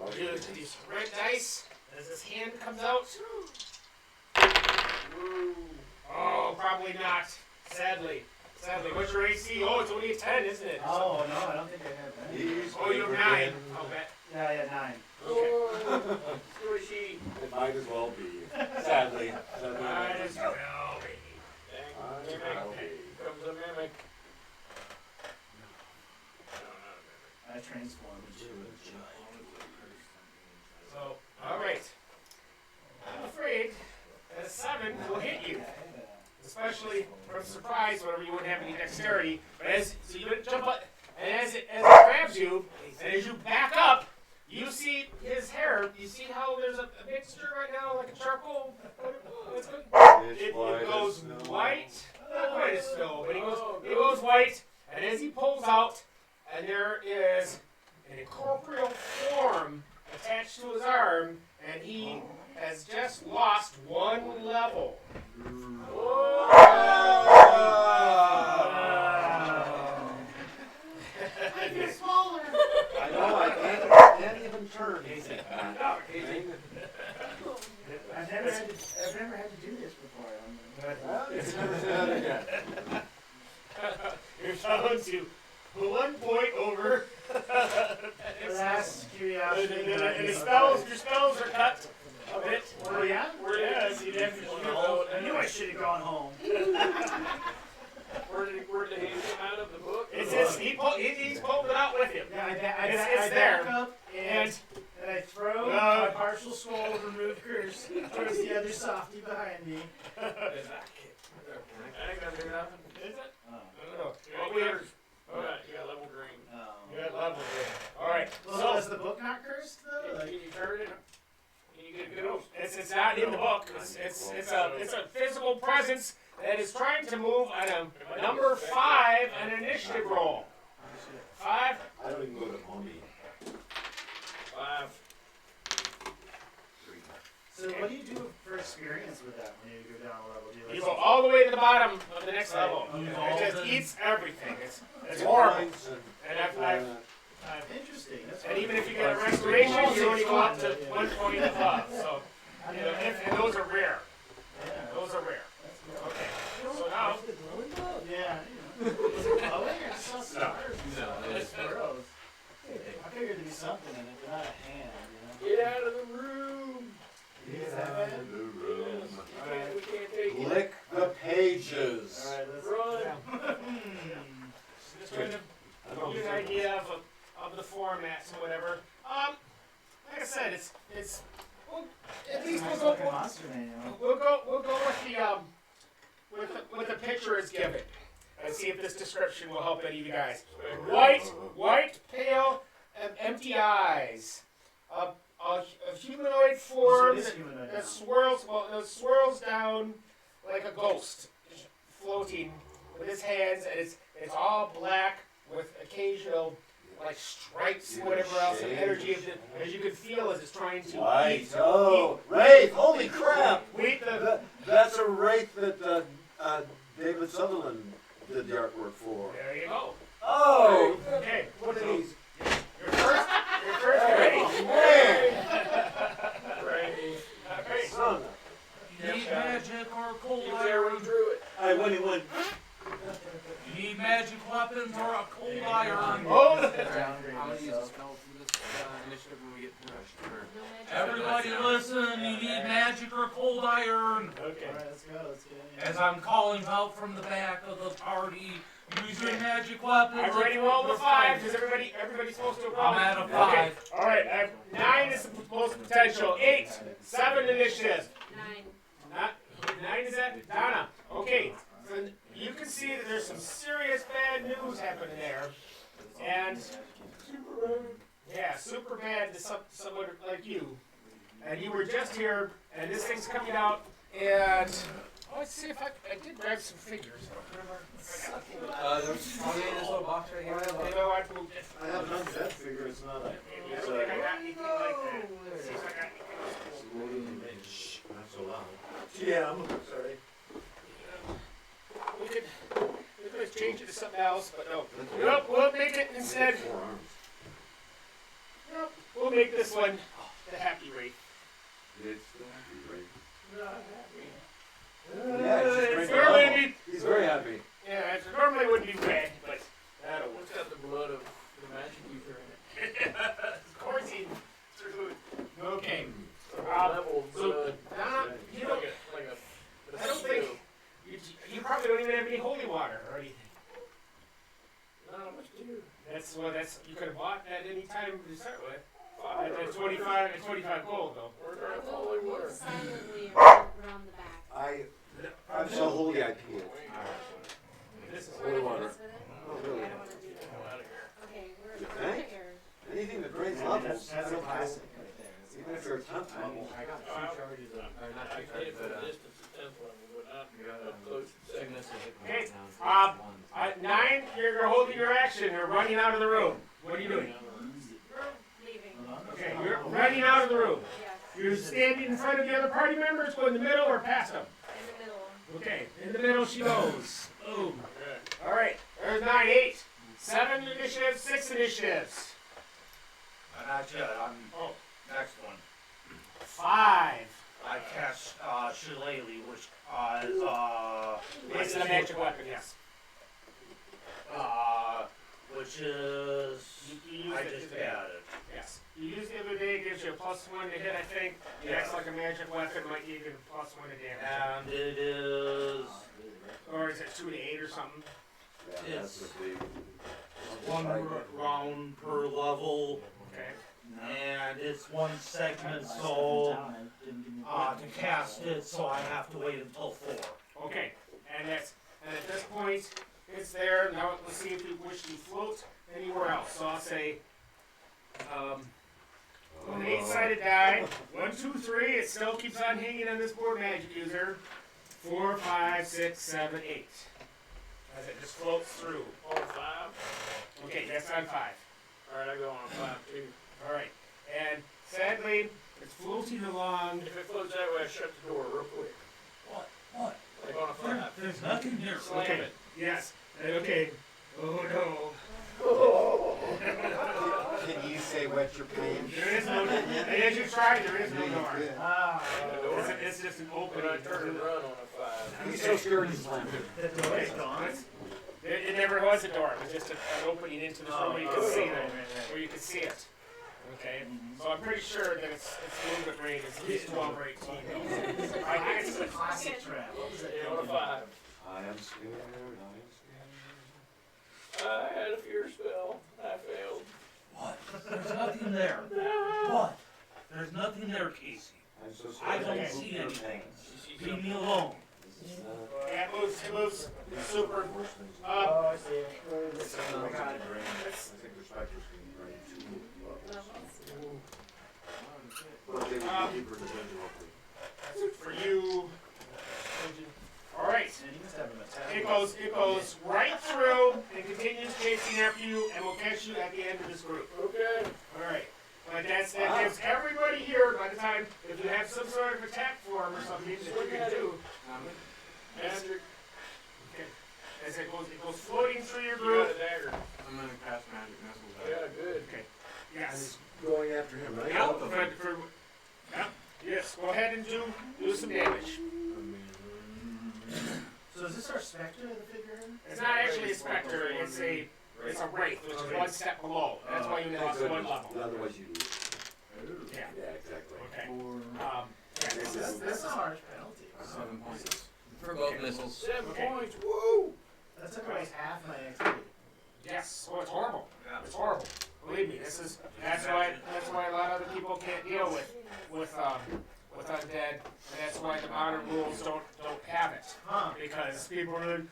Speaker 2: I'll do these red dice as this hand comes out. Ooh. Oh, probably not. Sadly. What's your AC? Oh, it's only a 10, isn't it?
Speaker 4: Oh, no, I don't think I have that.
Speaker 1: He's
Speaker 2: Oh, you have 9. I'll bet.
Speaker 4: Yeah, I had 9.
Speaker 2: Okay.
Speaker 3: Who is she?
Speaker 1: It might as well be. Sadly.
Speaker 2: Might as well be.
Speaker 1: Might as well be.
Speaker 3: Comes a mimic. No, not a mimic.
Speaker 4: I transform.
Speaker 2: So, alright. I'm afraid that a 7 will hit you. Especially from surprise whenever you wouldn't have any dexterity. But so you jump up, and as it grabs you, and as you back up, you see his hair. You see how there's a mixture right now, like a charcoal? It goes white. Not quite as snow, but it goes white, and as he pulls out, and there is an incorporeal form attached to his arm, and he has just lost 1 level.
Speaker 6: I feel smaller.
Speaker 1: I know, I can't even turn.
Speaker 4: I've never had to do this before.
Speaker 1: Well, it's never said that again.
Speaker 2: You're down to 1 point over.
Speaker 4: Last curiosity.
Speaker 2: And your spells are cut a bit.
Speaker 4: Oh yeah?
Speaker 2: Yeah, so you'd have to
Speaker 4: I knew I should have gone home.
Speaker 3: Where did he come out of the book?
Speaker 2: He's pulled it out with him.
Speaker 4: Yeah,
Speaker 2: It's
Speaker 4: I
Speaker 2: there.
Speaker 4: back up and I throw my partial scroll of remove curse towards the other softie behind me.
Speaker 3: I ain't gonna do nothing.
Speaker 2: Is it?
Speaker 4: Oh.
Speaker 2: I don't know.
Speaker 3: Well, we have. Alright, you got level green.
Speaker 2: You got level there. Alright,
Speaker 4: Well, is the book not cursed though?
Speaker 3: Can you turn it? Can you get good?
Speaker 2: it's not in the book. It's a physical presence that is trying to move on a number 5 an initiative roll. 5.
Speaker 1: I don't even go to Home.
Speaker 3: 5.
Speaker 4: So what do you do for experience with that when you go down a level? Do
Speaker 2: You
Speaker 4: you
Speaker 2: go all the way to the bottom of the next level. It just eats everything. It's horrible. And I've
Speaker 4: Interesting. That's
Speaker 2: and even if you get a restoration, you only go up to 1 point above. So, and those are rare. Those are rare. Okay. So now,
Speaker 4: Yeah. Is it glowing or just so stars?
Speaker 5: No,
Speaker 4: It's gross. I figured there'd be something in it, but not a hand,
Speaker 3: Get out of the room!
Speaker 4: Is that bad?
Speaker 3: We can't take it.
Speaker 1: Lick the pages.
Speaker 4: Alright, let's
Speaker 3: Run!
Speaker 2: just trying to give you an idea of the formats and whatever. Like I said, it's well, at least
Speaker 4: Sounds
Speaker 2: we'll
Speaker 4: like a
Speaker 2: go
Speaker 4: monster manual.
Speaker 2: we'll go with the picture is given and see if this description will help any of you guys. White, pale, and empty eyes. A humanoid form that swirls down like a ghost, floating with his hands, and it's all black with occasional like stripes and whatever else, and energy of as you can feel as it's trying to
Speaker 1: Right. Oh, Wraith! Holy crap!
Speaker 2: eat the.
Speaker 1: That's a Wraith that David Sutherland did the artwork for.
Speaker 2: There you go.
Speaker 1: Oh!
Speaker 2: Okay,
Speaker 1: What are these?
Speaker 2: your first ready.
Speaker 3: Right.
Speaker 1: Son.
Speaker 7: You need magic or cold
Speaker 3: You were there when
Speaker 7: iron.
Speaker 3: he drew it.
Speaker 1: When he went.
Speaker 7: You need magic weapons or a cold iron.
Speaker 2: Oh,
Speaker 5: I'm gonna use a spell from this initiative when we get through.
Speaker 7: Everybody listen, you need magic or cold iron.
Speaker 2: okay.
Speaker 4: Alright, let's go. Let's get in.
Speaker 7: As I'm calling out from the back of the party, use your magic weapons.
Speaker 2: I've already rolled a 5. Does everybody's supposed to roll?
Speaker 7: I'm at a
Speaker 2: Okay.
Speaker 7: 5.
Speaker 2: All right. I have 9 is the most potential. 8, 7 initiative.
Speaker 6: 9.
Speaker 2: 9 is that Donna. Okay. So you can see that there's some serious bad news happening there, and super bad to someone like you. And you were just here, and this thing's coming out, and let's see if I did grab some figures.
Speaker 5: There's probably in this little box right here.
Speaker 2: You know, I moved it.
Speaker 1: I have an undead figure. It's not a.
Speaker 2: I don't think I got anything like that. Let's see if I got anything else.
Speaker 1: Shh, not so loud. TM. Sorry.
Speaker 2: We could change it to something else, but no. Nope, we'll make it instead.
Speaker 1: Forearms.
Speaker 2: Nope, we'll make this one the happy rate.
Speaker 1: It's the happy rate.
Speaker 2: Not happy.
Speaker 1: Yeah, he's just
Speaker 2: It's
Speaker 1: drinking
Speaker 2: normally
Speaker 1: alcohol.
Speaker 2: be,
Speaker 1: He's very happy.
Speaker 2: yeah, it normally wouldn't be red, but that'll work.
Speaker 3: It's got the blood of the magic user in it.
Speaker 2: Of course he threw it. Okay.
Speaker 3: Level
Speaker 2: So,
Speaker 3: blood.
Speaker 2: Donna, you don't,
Speaker 3: Like a
Speaker 2: I don't think, you probably don't even have any holy water or anything.
Speaker 3: Not much to do.
Speaker 2: That's that's, you could have bought at any time to start with. At 25 gold though.
Speaker 6: We'll silently around the back.
Speaker 1: I'm so holy I pee it.
Speaker 2: This is
Speaker 1: Holy water.
Speaker 6: Mess with it?
Speaker 1: Oh,
Speaker 6: Okay,
Speaker 1: really?
Speaker 6: I don't wanna do that. Okay,
Speaker 1: You
Speaker 6: we're
Speaker 1: think?
Speaker 6: here.
Speaker 1: Anything that drains levels, I
Speaker 4: That's a
Speaker 1: don't know.
Speaker 4: classic right there. That's a
Speaker 1: Even if
Speaker 4: classic.
Speaker 1: you're a 10th level.
Speaker 5: I got two charges of, or not
Speaker 3: I
Speaker 5: two
Speaker 3: did it
Speaker 5: charges,
Speaker 3: from
Speaker 5: but
Speaker 3: a distance at 10th level, but not
Speaker 5: we got
Speaker 3: up close to second.
Speaker 5: sickness and hit
Speaker 2: Okay,
Speaker 5: down.
Speaker 2: um, At 9, you're holding your action. You're running out of the room. What are you doing?
Speaker 6: We're leaving.
Speaker 2: Okay, you're running out of the room.
Speaker 6: Yes,
Speaker 2: You're standing in front of the other party members, go in the middle or past them.
Speaker 6: in the middle.
Speaker 2: Okay, in the middle she goes. Boom.
Speaker 3: Okay.
Speaker 2: Alright, there's 9, 8, 7 initiatives, 6 initiatives.
Speaker 7: Not yet, I'm
Speaker 2: Oh,
Speaker 7: next one.
Speaker 2: 5.
Speaker 7: I cast Shillelagh, which is
Speaker 2: It's a magic weapon, yes.
Speaker 7: which is
Speaker 2: You
Speaker 7: I
Speaker 2: used it
Speaker 7: just
Speaker 2: today.
Speaker 7: added.
Speaker 2: Yes. You used it the other day, it gives you a +1 to hit, I think. It acts like a magic weapon, might give you a +1 to damage.
Speaker 7: And it is
Speaker 2: Or is it 2 to 8 or something?
Speaker 1: Yeah, that's the big.
Speaker 7: one round per level,
Speaker 2: Okay.
Speaker 7: and it's one segment, so to cast it, so I have to wait until 4.
Speaker 2: Okay, and at this point, it's there. Now let's see if you wish to float anywhere else. So I'll say, an 8-sided die. 1, 2, 3. It still keeps on hanging on this board, magic user. 4, 5, 6, 7, 8. As it just floats through.
Speaker 3: On 5.
Speaker 2: Okay, that's on 5.
Speaker 3: Alright, I go on 5 too.
Speaker 2: All right, and sadly, it's floating along.
Speaker 3: If it floats that way, I shut the door real quick.
Speaker 7: What?
Speaker 3: Like on a 5.
Speaker 7: There's nothing here.
Speaker 3: Slam
Speaker 2: Okay.
Speaker 3: it.
Speaker 2: Yes. Okay. Oh no.
Speaker 1: Can you say what your pants?
Speaker 2: There is no. As you try, there is no door.
Speaker 3: The door.
Speaker 2: It's just an
Speaker 3: When
Speaker 2: opening.
Speaker 3: I turn and run on a 5.
Speaker 1: He's so scared he slammed it.
Speaker 4: The door is gone.
Speaker 2: It never was a door. It was just an opening into the room where you could see it. Where you could see it. Okay. So I'm pretty sure that it's movement rate is at least 12 or 18. I think it's
Speaker 4: a classic trap. What was that?
Speaker 3: On a 5.
Speaker 1: I am scared,
Speaker 3: I had a fear spell. I failed.
Speaker 7: What? There's nothing there. What? There's nothing there, Casey.
Speaker 1: I'm so
Speaker 7: I
Speaker 1: scared.
Speaker 7: don't see anything. Leave me alone.
Speaker 2: Yeah, it moves super.
Speaker 4: Oh, I see it.
Speaker 1: I think the specters can drain 2 levels. But they would be deeper to dungeon hopefully.
Speaker 2: That's it for you. All right.
Speaker 4: And you must have a metallic.
Speaker 2: It goes right through and continues chasing after you, and will catch you at the end of this group.
Speaker 3: Okay.
Speaker 2: All right. But that gives everybody here, by the time, if you have some sort of attack form or something that you can do,
Speaker 3: Magic.
Speaker 2: okay. As it goes floating through your
Speaker 3: You got
Speaker 2: group.
Speaker 3: a dagger.
Speaker 5: I'm gonna cast magic missiles.
Speaker 3: Yeah, good.
Speaker 2: Okay. Yes.
Speaker 1: Going after him, right?
Speaker 2: Yep. Yes. Go ahead and do some damage.
Speaker 4: So is this our specter of the figurehead?
Speaker 2: It's not actually a specter. It's a wraith, which is 1 step below. That's why you lost 1 level.
Speaker 1: Otherwise you lose.
Speaker 2: Yeah.
Speaker 1: Yeah, exactly.
Speaker 2: Okay.
Speaker 4: Or this is a harsh penalty.
Speaker 5: 7 points.
Speaker 10: For both missiles.
Speaker 3: 7
Speaker 2: Okay.
Speaker 3: points. Woo!
Speaker 4: That took away half my XP.
Speaker 2: Yes. Oh, it's horrible. It's horrible. Believe me, that's why a lot of other people can't deal with undead, and that's why the modern rules don't have it.
Speaker 4: Huh.
Speaker 2: Because people are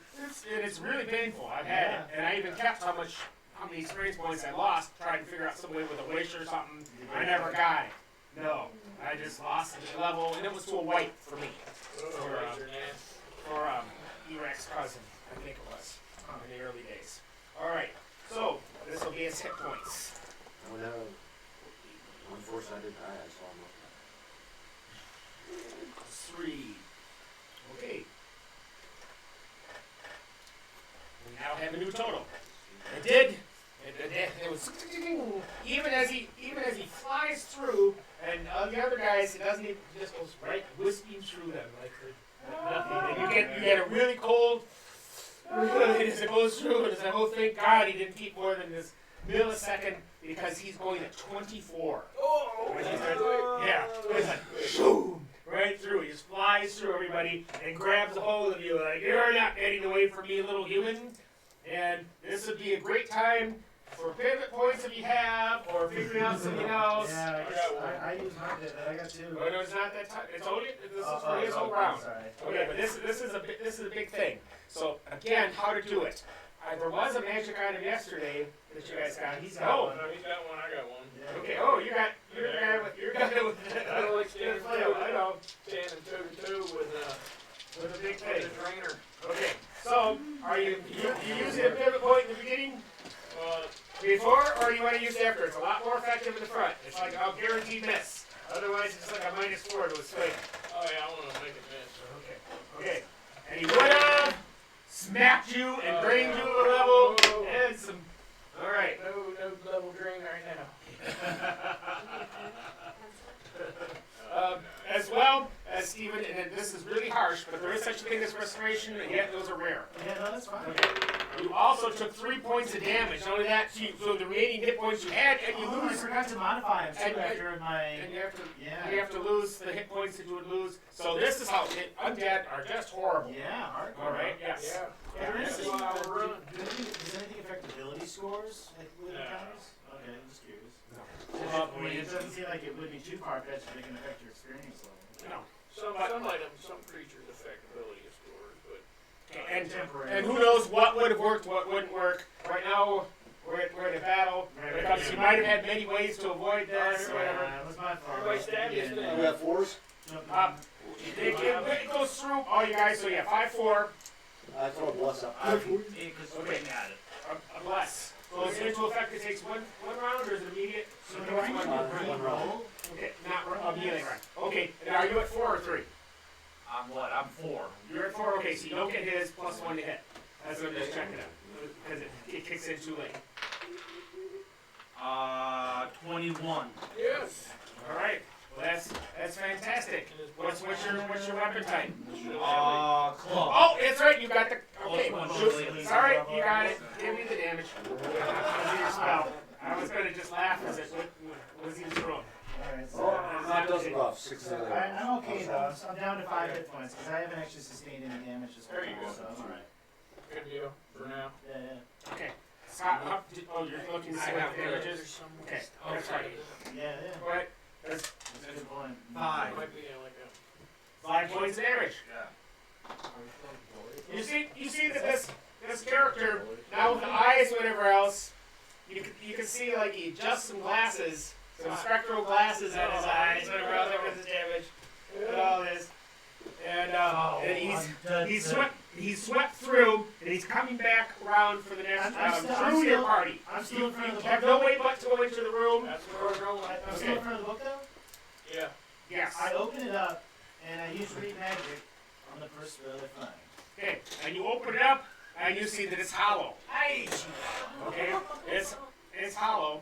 Speaker 2: it's really painful. I've had it, and I even kept how many experience points I lost trying to figure out some way with a wish or something. I never got it. No, I just lost the level, and it was to a white for me. For Eric's cousin, I think it was, in the early days. All right, so this will be his hit points.
Speaker 1: Oh no. 1 4-sided die, I saw him.
Speaker 2: 3. Okay. We now have a new total. It was even as he flies through, and the other guys, it doesn't even, he just goes right whisping through them like nothing. And you get a really cold as it goes through, and it's like, oh, thank God he didn't keep more than this millisecond, because he's going at 24. Yeah, it's like boom, right through. He just flies through everybody and grabs a hold of you like, you're not getting away from me, little human. And this would be a great time for pivot points if you have, or figuring out something else.
Speaker 4: Yeah, I use my pivot. I got two.
Speaker 2: Oh, no, it's not that time. It's only, this is for his whole round.
Speaker 4: Sorry.
Speaker 2: Okay, but this is a big thing. So again, how to do it. There was a magic item yesterday that you guys got.
Speaker 4: He's got one.
Speaker 3: No, he's got one, I got one.
Speaker 4: Yeah.
Speaker 2: Okay. Oh, you're the guy with.
Speaker 3: I don't like standing
Speaker 2: I know.
Speaker 3: standing toe to toe with
Speaker 2: With a big
Speaker 3: a
Speaker 2: thing.
Speaker 3: trainer.
Speaker 2: Okay. So, are you using a pivot point in the beginning? Before, or you want to use it after? It's a lot more effective in the front. It's like a guaranteed miss. Otherwise, it's like a -4 to a swing.
Speaker 3: Oh yeah, I want to make it miss.
Speaker 2: Okay. Okay. And he would have smacked you and drained you to a level and some. All right.
Speaker 3: No level drain right now.
Speaker 2: As well as Steven, and then this is really harsh, but there is such a thing as restoration, and yet those are rare.
Speaker 4: Yeah, no, that's fine.
Speaker 2: You also took 3 points of damage. Not only that, so the remaining hit points you had, and you
Speaker 4: Oh, I
Speaker 2: lose.
Speaker 4: forgot to modify him
Speaker 2: And-
Speaker 4: too after my.
Speaker 2: And you have to,
Speaker 4: Yeah.
Speaker 2: you have to lose the hit points that you would lose. So this is how undead are just horrible.
Speaker 4: Yeah, hardcore.
Speaker 2: All right. Yes.
Speaker 4: Yeah, there is
Speaker 3: That's why I will run.
Speaker 4: Does anything affect ability scores like with
Speaker 3: No.
Speaker 4: encounters? Okay, I'm just curious.
Speaker 2: No.
Speaker 4: I mean, it doesn't seem like it would be too far-fetched that it can affect your experience level.
Speaker 2: No.
Speaker 3: Some items, some creatures affect ability scores, but
Speaker 2: And
Speaker 4: temporary.
Speaker 2: and who knows what would have worked, what wouldn't work. Right now, we're in a battle. Because you might have had many ways to avoid this or whatever.
Speaker 4: It was my fault.
Speaker 3: Everybody stab his
Speaker 4: Yeah,
Speaker 3: thing.
Speaker 1: You have 4s?
Speaker 2: It goes through all you guys. So yeah, 5-4.
Speaker 1: I throw a bless up.
Speaker 2: Okay. A bless. Goes into effect. It takes one round, or is it immediate?
Speaker 4: So do I need to
Speaker 1: One round.
Speaker 4: roll?
Speaker 2: Okay, not immediately. Right. Okay. And are you at 4 or 3?
Speaker 7: I'm what? I'm 4.
Speaker 2: You're at 4. Okay, so you don't get his +1 to hit. That's what I'm just checking out because it kicks in too late.
Speaker 7: 21.
Speaker 3: yes.
Speaker 2: All right. Well, that's fantastic. What's your weapon type?
Speaker 7: Club.
Speaker 2: Oh, it's right. You got the. Okay.
Speaker 7: Plus one,
Speaker 2: Shoot.
Speaker 7: please.
Speaker 2: Sorry, you got it. Give me the damage. Was your spell? I was gonna just laugh as it was he throwing.
Speaker 4: Alright, so.
Speaker 1: Oh, that does rough. 6
Speaker 4: I'm okay though. I'm down to 5 hit points because I haven't actually sustained any damage this
Speaker 3: There you
Speaker 4: whole
Speaker 3: go.
Speaker 4: so I'm alright.
Speaker 3: Good deal for now.
Speaker 4: Yeah,
Speaker 2: Okay. Oh, you're looking to see what the damage is. Okay. That's right.
Speaker 4: yeah.
Speaker 2: Go ahead. That's
Speaker 4: That's a good point.
Speaker 7: 5.
Speaker 3: Might be like a
Speaker 2: 5 points of damage.
Speaker 7: Yeah.
Speaker 2: You see that this character now with the eyes, whatever else, you can see like he adjusts some glasses, some spectral glasses on his eyes, whatever else that his damage, and all this, and he's swept through, and he's coming back around for the next round through your party.
Speaker 4: I'm still in front of the
Speaker 2: You have no way but to go into the room.
Speaker 3: that's where we're going.
Speaker 4: I'm still in front of the book though?
Speaker 3: Yeah.
Speaker 2: Yes.
Speaker 4: I open it up and I use read magic on the first spell I find.
Speaker 2: Okay, and you open it up, and you see that it's hollow. Okay, it's hollow,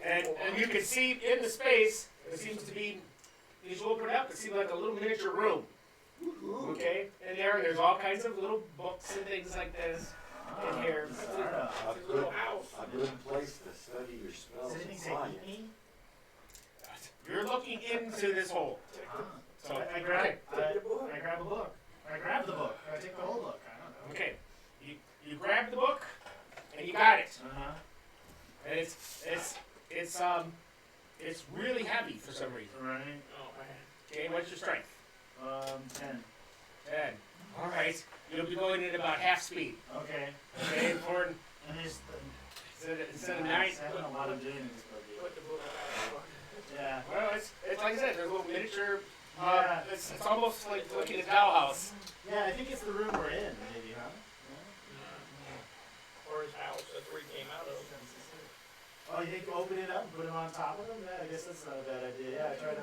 Speaker 2: and you can see in the space. It seems to be. As you open it up, it seems like a little miniature room. Okay, and there's all kinds of little books and things like this in here.
Speaker 1: A good place to study your spells.
Speaker 4: Does anything say eat me?
Speaker 2: You're looking into this hole. So
Speaker 4: I grab a book. I grab the book. I take the whole book. I don't know.
Speaker 2: okay, you grab the book, and you got it. And it's really heavy for some reason.
Speaker 4: Right.
Speaker 3: Oh man.
Speaker 2: Okay, what's your strength?
Speaker 4: 10.
Speaker 2: 10. All right, you'll be going at about half speed.
Speaker 4: Okay.
Speaker 2: Okay, important.
Speaker 4: And there's
Speaker 2: Instead of 9.
Speaker 4: I don't know what I'm doing in this book.
Speaker 3: Put the book out.
Speaker 4: Yeah.
Speaker 2: Well, it's like I said, there's a little miniature.
Speaker 4: Yeah.
Speaker 2: It's almost like looking at a dollhouse.
Speaker 4: Yeah, I think it's the room we're in, maybe, huh?
Speaker 3: Or his house. That's where he came out of.
Speaker 4: Oh, you think open it up and put him on top of him? Yeah, I guess that's not a bad idea. Yeah, I try to.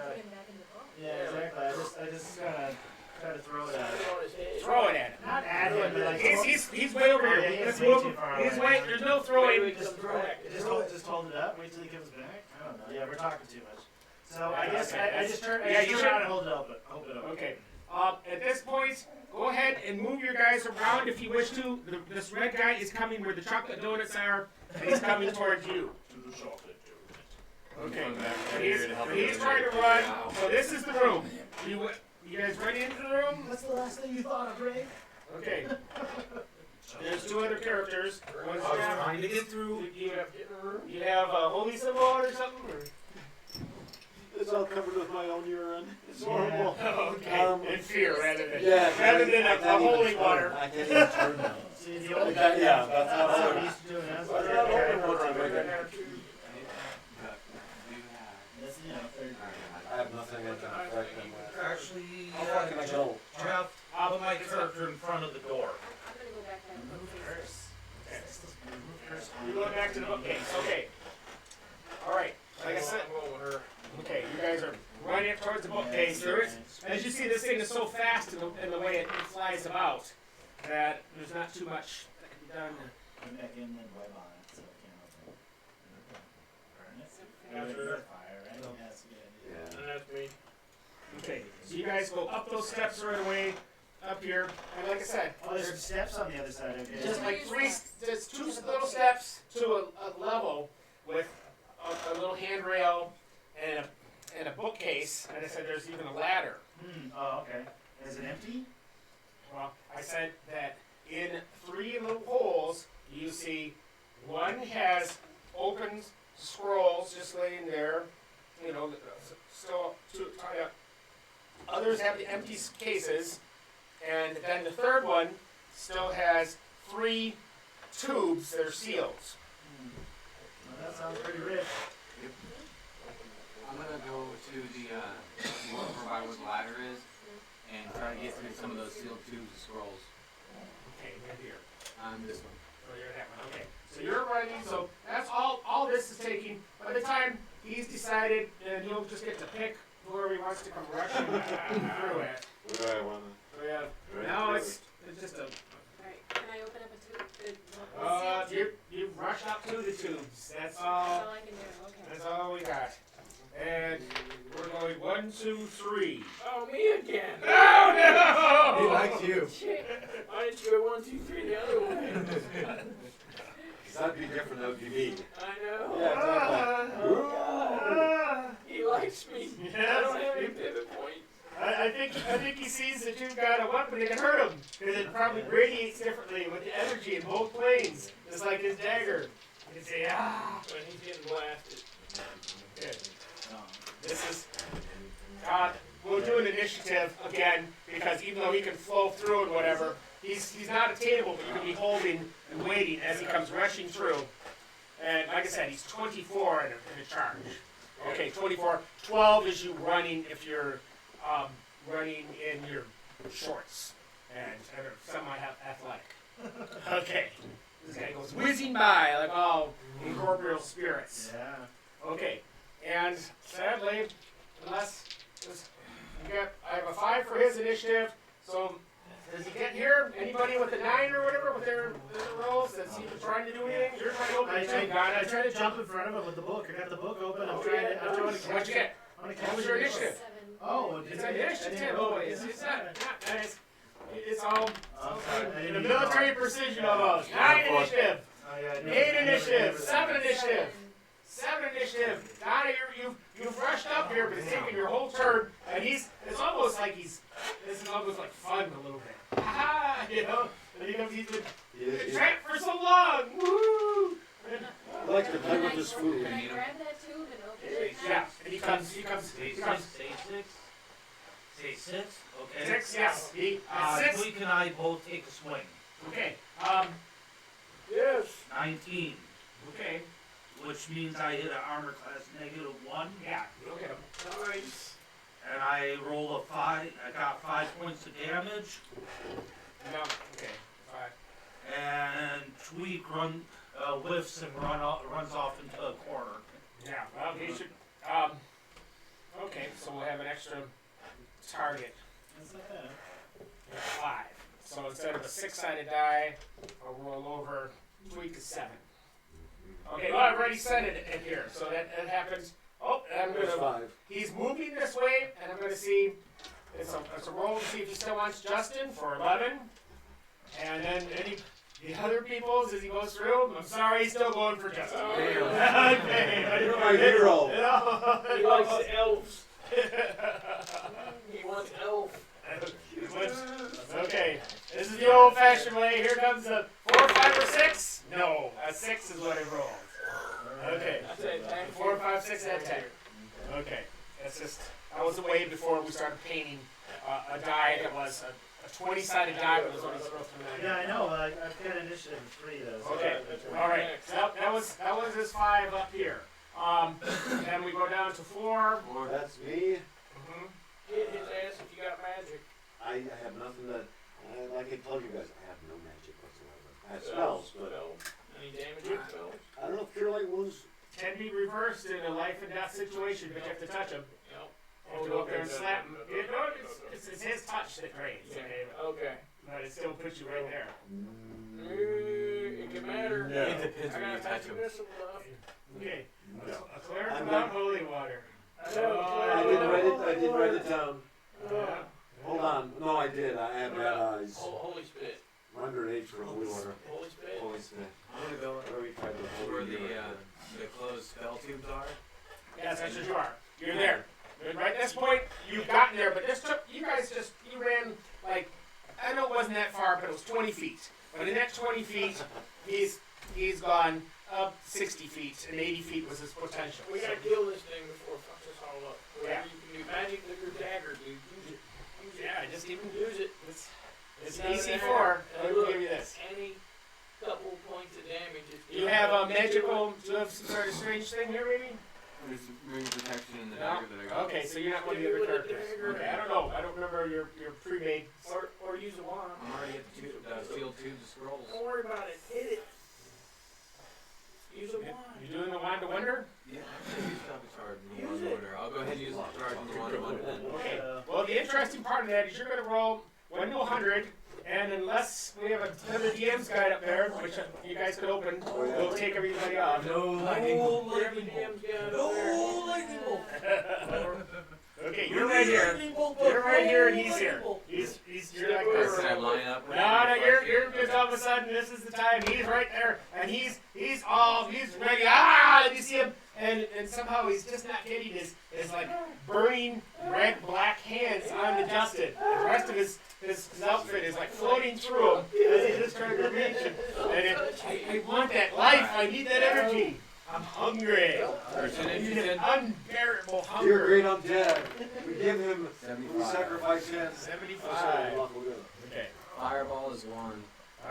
Speaker 4: Yeah, exactly. I just kind of try to throw it at him.
Speaker 3: Put it on his head.
Speaker 2: Throw it at him.
Speaker 4: Not at him, but like.
Speaker 2: He's way over here.
Speaker 4: Yeah, he's
Speaker 2: Let's
Speaker 4: way
Speaker 2: move.
Speaker 4: too far
Speaker 2: He's
Speaker 4: away.
Speaker 2: way. There's no throwing.
Speaker 4: Just hold it up. Wait till he comes back. I don't know. Yeah, we're talking too much. So I guess I just turn.
Speaker 2: Yeah,
Speaker 4: I
Speaker 2: you
Speaker 4: just
Speaker 2: should.
Speaker 4: turn around and hold it up. Hold it up.
Speaker 2: Okay. At this point, go ahead and move your guys around if you wish to. This red guy is coming where the chocolate donuts are, and he's coming towards you.
Speaker 3: To the chocolate donut.
Speaker 2: Okay. He's trying to run. So this is the room. You guys ready into the room?
Speaker 4: What's the last thing you thought of, Ray?
Speaker 2: Okay. There's two other characters. One's
Speaker 7: I was
Speaker 2: Jack.
Speaker 7: trying to get through.
Speaker 2: You have a holy symbol on or something? Or?
Speaker 1: It's all covered with my own urine. It's horrible.
Speaker 2: Okay. In fear rather than
Speaker 1: Yeah,
Speaker 2: a holy water.
Speaker 1: I can't even turn now.
Speaker 4: See, the old
Speaker 1: Yeah, that's
Speaker 4: that's
Speaker 1: not
Speaker 4: what we
Speaker 1: holy.
Speaker 4: used to do in
Speaker 1: That's
Speaker 4: Asbury.
Speaker 1: not holy
Speaker 4: That's,
Speaker 1: water, Megan.
Speaker 4: you know, third.
Speaker 1: I have nothing that can affect them.
Speaker 7: Actually,
Speaker 1: How far can I go?
Speaker 7: Jeff, I'll put my character in front of the door.
Speaker 6: I'm gonna go back that way first.
Speaker 2: You're going back to the bookcase. Okay. All right. Like I said. Okay, you guys are running up towards the bookcase. There is, as you see, this thing is so fast in the way it flies about that there's not too much that can be done.
Speaker 4: Come back in and wipe on it so it can't open. Burn it.
Speaker 2: That's
Speaker 4: Burn
Speaker 2: right.
Speaker 4: it. Fire, right? Yeah, that's a good idea.
Speaker 3: And that's me.
Speaker 2: Okay, so you guys go up those steps right away, up here, and like I said,
Speaker 4: Oh, there's some steps on the other side of it.
Speaker 2: just like there's two little steps to a level with a little handrail and a bookcase, and I said there's even a ladder.
Speaker 4: Oh, okay. Is it empty?
Speaker 2: Well, I said that in 3 little holes, you see one has open scrolls just laying there, you know, still tied up. Others have the empty cases, and then the third one still has 3 tubes that are sealed.
Speaker 4: Well, that sounds pretty rich.
Speaker 5: I'm gonna go to the provide where the ladder is and try to get through some of those sealed tubes and scrolls.
Speaker 2: Okay, you're here.
Speaker 5: This one.
Speaker 2: So you're that one. Okay. So you're running. So that's all this is taking. By the time he's decided, and he'll just get to pick whoever he wants to come rushing through it.
Speaker 1: Where do I want
Speaker 2: So yeah. Now it's just a.
Speaker 6: Alright, can I open up a tube?
Speaker 2: You rush up to the tubes. That's
Speaker 6: That's
Speaker 2: all.
Speaker 6: all I can do, okay.
Speaker 2: That's all we got. And we're going 1, 2, 3.
Speaker 3: Oh, me again.
Speaker 2: Oh no!
Speaker 4: He likes you.
Speaker 3: Why didn't you go 1, 2, 3 the other way?
Speaker 1: That'd be different, that would be me.
Speaker 3: I know.
Speaker 1: Yeah, exactly.
Speaker 3: He likes me. I don't have any pivot point.
Speaker 2: I think he sees that you've got a weapon that can hurt him. Because it probably radiates differently with the energy in both planes. Just like his dagger. You can say, ah.
Speaker 3: But he's getting blasted.
Speaker 2: Good. This is, we'll do an initiative again, because even though he can flow through and whatever, he's not attainable, but you can be holding and waiting as he comes rushing through. And like I said, he's 24 in a charge. Okay, 24. 12 is you running if you're running in your shorts and semi-athletic. Okay. This guy goes whizzing by like all incorporeal spirits.
Speaker 4: Yeah.
Speaker 2: Okay, and sadly, unless I have a 5 for his initiative, so does he get here? Anybody with a 9 or whatever with their rolls that's even trying to do anything? You're trying to open it too,
Speaker 4: I tried to jump in front of him with the book. I got the book open. I'm trying to
Speaker 2: What'd
Speaker 4: catch
Speaker 2: you get?
Speaker 4: I'm gonna
Speaker 2: What
Speaker 4: catch
Speaker 2: was your
Speaker 4: it.
Speaker 2: initiative?
Speaker 6: 7.
Speaker 4: Oh,
Speaker 2: It's an initiative. Oh, it's not nice. It's all
Speaker 4: I'm sorry, I didn't
Speaker 2: the
Speaker 4: mean to
Speaker 2: military
Speaker 4: call.
Speaker 2: precision almost. 9 initiative.
Speaker 4: Oh, yeah, I know.
Speaker 2: 8 initiative. 7
Speaker 6: 7.
Speaker 2: initiative. 7 initiative. Donna, you've rushed up here, but it's taken your whole turn, and it's almost like this is almost like fun a little bit. Ha, you know? And he's been trapped for so long. Woo!
Speaker 1: I like to play with his food.
Speaker 6: Can I grab that tube and open it?
Speaker 2: Yeah, and he comes.
Speaker 7: Say 6. Say 6. Okay.
Speaker 2: 6, yes. He, 6.
Speaker 7: Tweak and I both take a swing.
Speaker 2: Okay,
Speaker 3: Yes.
Speaker 7: 19,
Speaker 2: okay,
Speaker 7: which means I hit an armor class -1,
Speaker 2: yeah, look at him.
Speaker 3: Nice.
Speaker 7: and I roll a 5. I got 5 points of damage,
Speaker 2: No, okay, 5.
Speaker 7: and Tweak whiffs and runs off into a corner.
Speaker 2: Yeah, well, he should, okay, so we'll have an extra target.
Speaker 4: That's not bad.
Speaker 2: 5. So instead of a 6-sided die, I'll roll over Tweak to 7. Okay, well, I've already said it in here, so that happens. Oh, and I'm
Speaker 1: There's
Speaker 2: gonna.
Speaker 1: 5.
Speaker 2: He's moving this way, and I'm gonna see. It's a roll to see if he still wants Justin for 11, and then the other people's as he goes through. I'm sorry, he's still going for Justin. Okay,
Speaker 1: You're my hero.
Speaker 3: He likes the elves. He wants elf.
Speaker 2: Okay, this is the old-fashioned way. Here comes the 4, 5, or 6? No, a 6 is what I rolled. Okay.
Speaker 3: I said attack.
Speaker 2: 4, 5, 6, and 10. Okay. That's just, that was the way before we started painting a die that was a 20-sided die, but it was only supposed to be.
Speaker 4: Yeah, I know. I've got initiative 3 though. So
Speaker 2: Okay. All right. So that was his 5 up here. Then we go down to 4.
Speaker 1: That's me.
Speaker 2: Mhm.
Speaker 3: Hit his ass if you got magic.
Speaker 1: I have nothing that, like I told you guys, I have no magic whatsoever. I have spells, but
Speaker 3: Any damaging spells?
Speaker 1: I don't know if Cure Light Wounds.
Speaker 2: Can be reversed in a life and death situation, but you have to touch him.
Speaker 3: Yep.
Speaker 2: You have to go up there and slap him. It's his touch that drains, okay?
Speaker 3: Okay.
Speaker 2: But it still puts you right there.
Speaker 3: It can matter.
Speaker 1: No.
Speaker 5: It depends
Speaker 3: I
Speaker 5: when you
Speaker 3: gotta
Speaker 5: touch
Speaker 3: touch
Speaker 5: him.
Speaker 3: this enough.
Speaker 2: Okay.
Speaker 1: No.
Speaker 2: A cleric
Speaker 1: I'm
Speaker 2: without
Speaker 1: not-
Speaker 2: holy water.
Speaker 3: I know.
Speaker 1: I did write it down.
Speaker 2: Yeah.
Speaker 1: Hold on. No, I did. I have bad eyes.
Speaker 3: Holy spit.
Speaker 1: Under H for holy water.
Speaker 3: Holy spit.
Speaker 1: Holy spit.
Speaker 5: I'm gonna go
Speaker 1: Where we tried to
Speaker 5: where the closed spell tubes are.
Speaker 2: Yes, that's what you are. You're there. And right at this point, you've gotten there, but this took, you guys just, you ran like, I know it wasn't that far, but it was 20 feet. But in that 20 feet, he's gone up 60 feet, and 80 feet was his potential.
Speaker 3: We gotta kill this thing before it fucks us all up.
Speaker 2: Yeah.
Speaker 3: You can do magic with your dagger, dude. Use it. Use it.
Speaker 2: Yeah, just even
Speaker 3: Use it.
Speaker 2: it's
Speaker 3: Not an
Speaker 2: AC4.
Speaker 3: And
Speaker 2: Let me give you this.
Speaker 3: Any couple points of damage is
Speaker 2: You have a magical, do you have some sort of strange thing here, maybe?
Speaker 5: There's ring protection in the
Speaker 2: No.
Speaker 5: dagger that I got.
Speaker 2: Okay, so you're not one of the other characters. Okay, I don't know. I don't remember your pre-made.
Speaker 3: or use a wand.
Speaker 5: I'm already at the sealed tubes of scrolls.
Speaker 3: Don't worry about it. Hit it. Use a wand.
Speaker 2: You doing the wand of wonder?
Speaker 5: Yeah, I'm gonna use Double Charge in the one order. I'll go ahead and use the charge in the one order.
Speaker 2: Okay. Well, the interesting part of that is you're going to roll 1 to 100, and unless we have another DM's guide up there, which you guys could open, we'll take everybody off.
Speaker 5: No lightning bolt.
Speaker 3: Whatever DM's got over there.
Speaker 2: Okay, you're right here. You're right here, and he's here. You're like this.
Speaker 5: Can I line up?
Speaker 2: No, you're just all of a sudden, this is the time, he's right there, and he's ready, and you see him, and somehow he's just not getting his like burning red black hands unadjusted. The rest of his outfit is like floating through him as he's just trying to reach him. And I want that life, I need that energy. I'm hungry. I need an unbearable hunger.
Speaker 1: Dear great undead, we give him, we
Speaker 5: 75.
Speaker 1: sacrifice him.
Speaker 2: 75. Okay.
Speaker 5: Fireball is 1.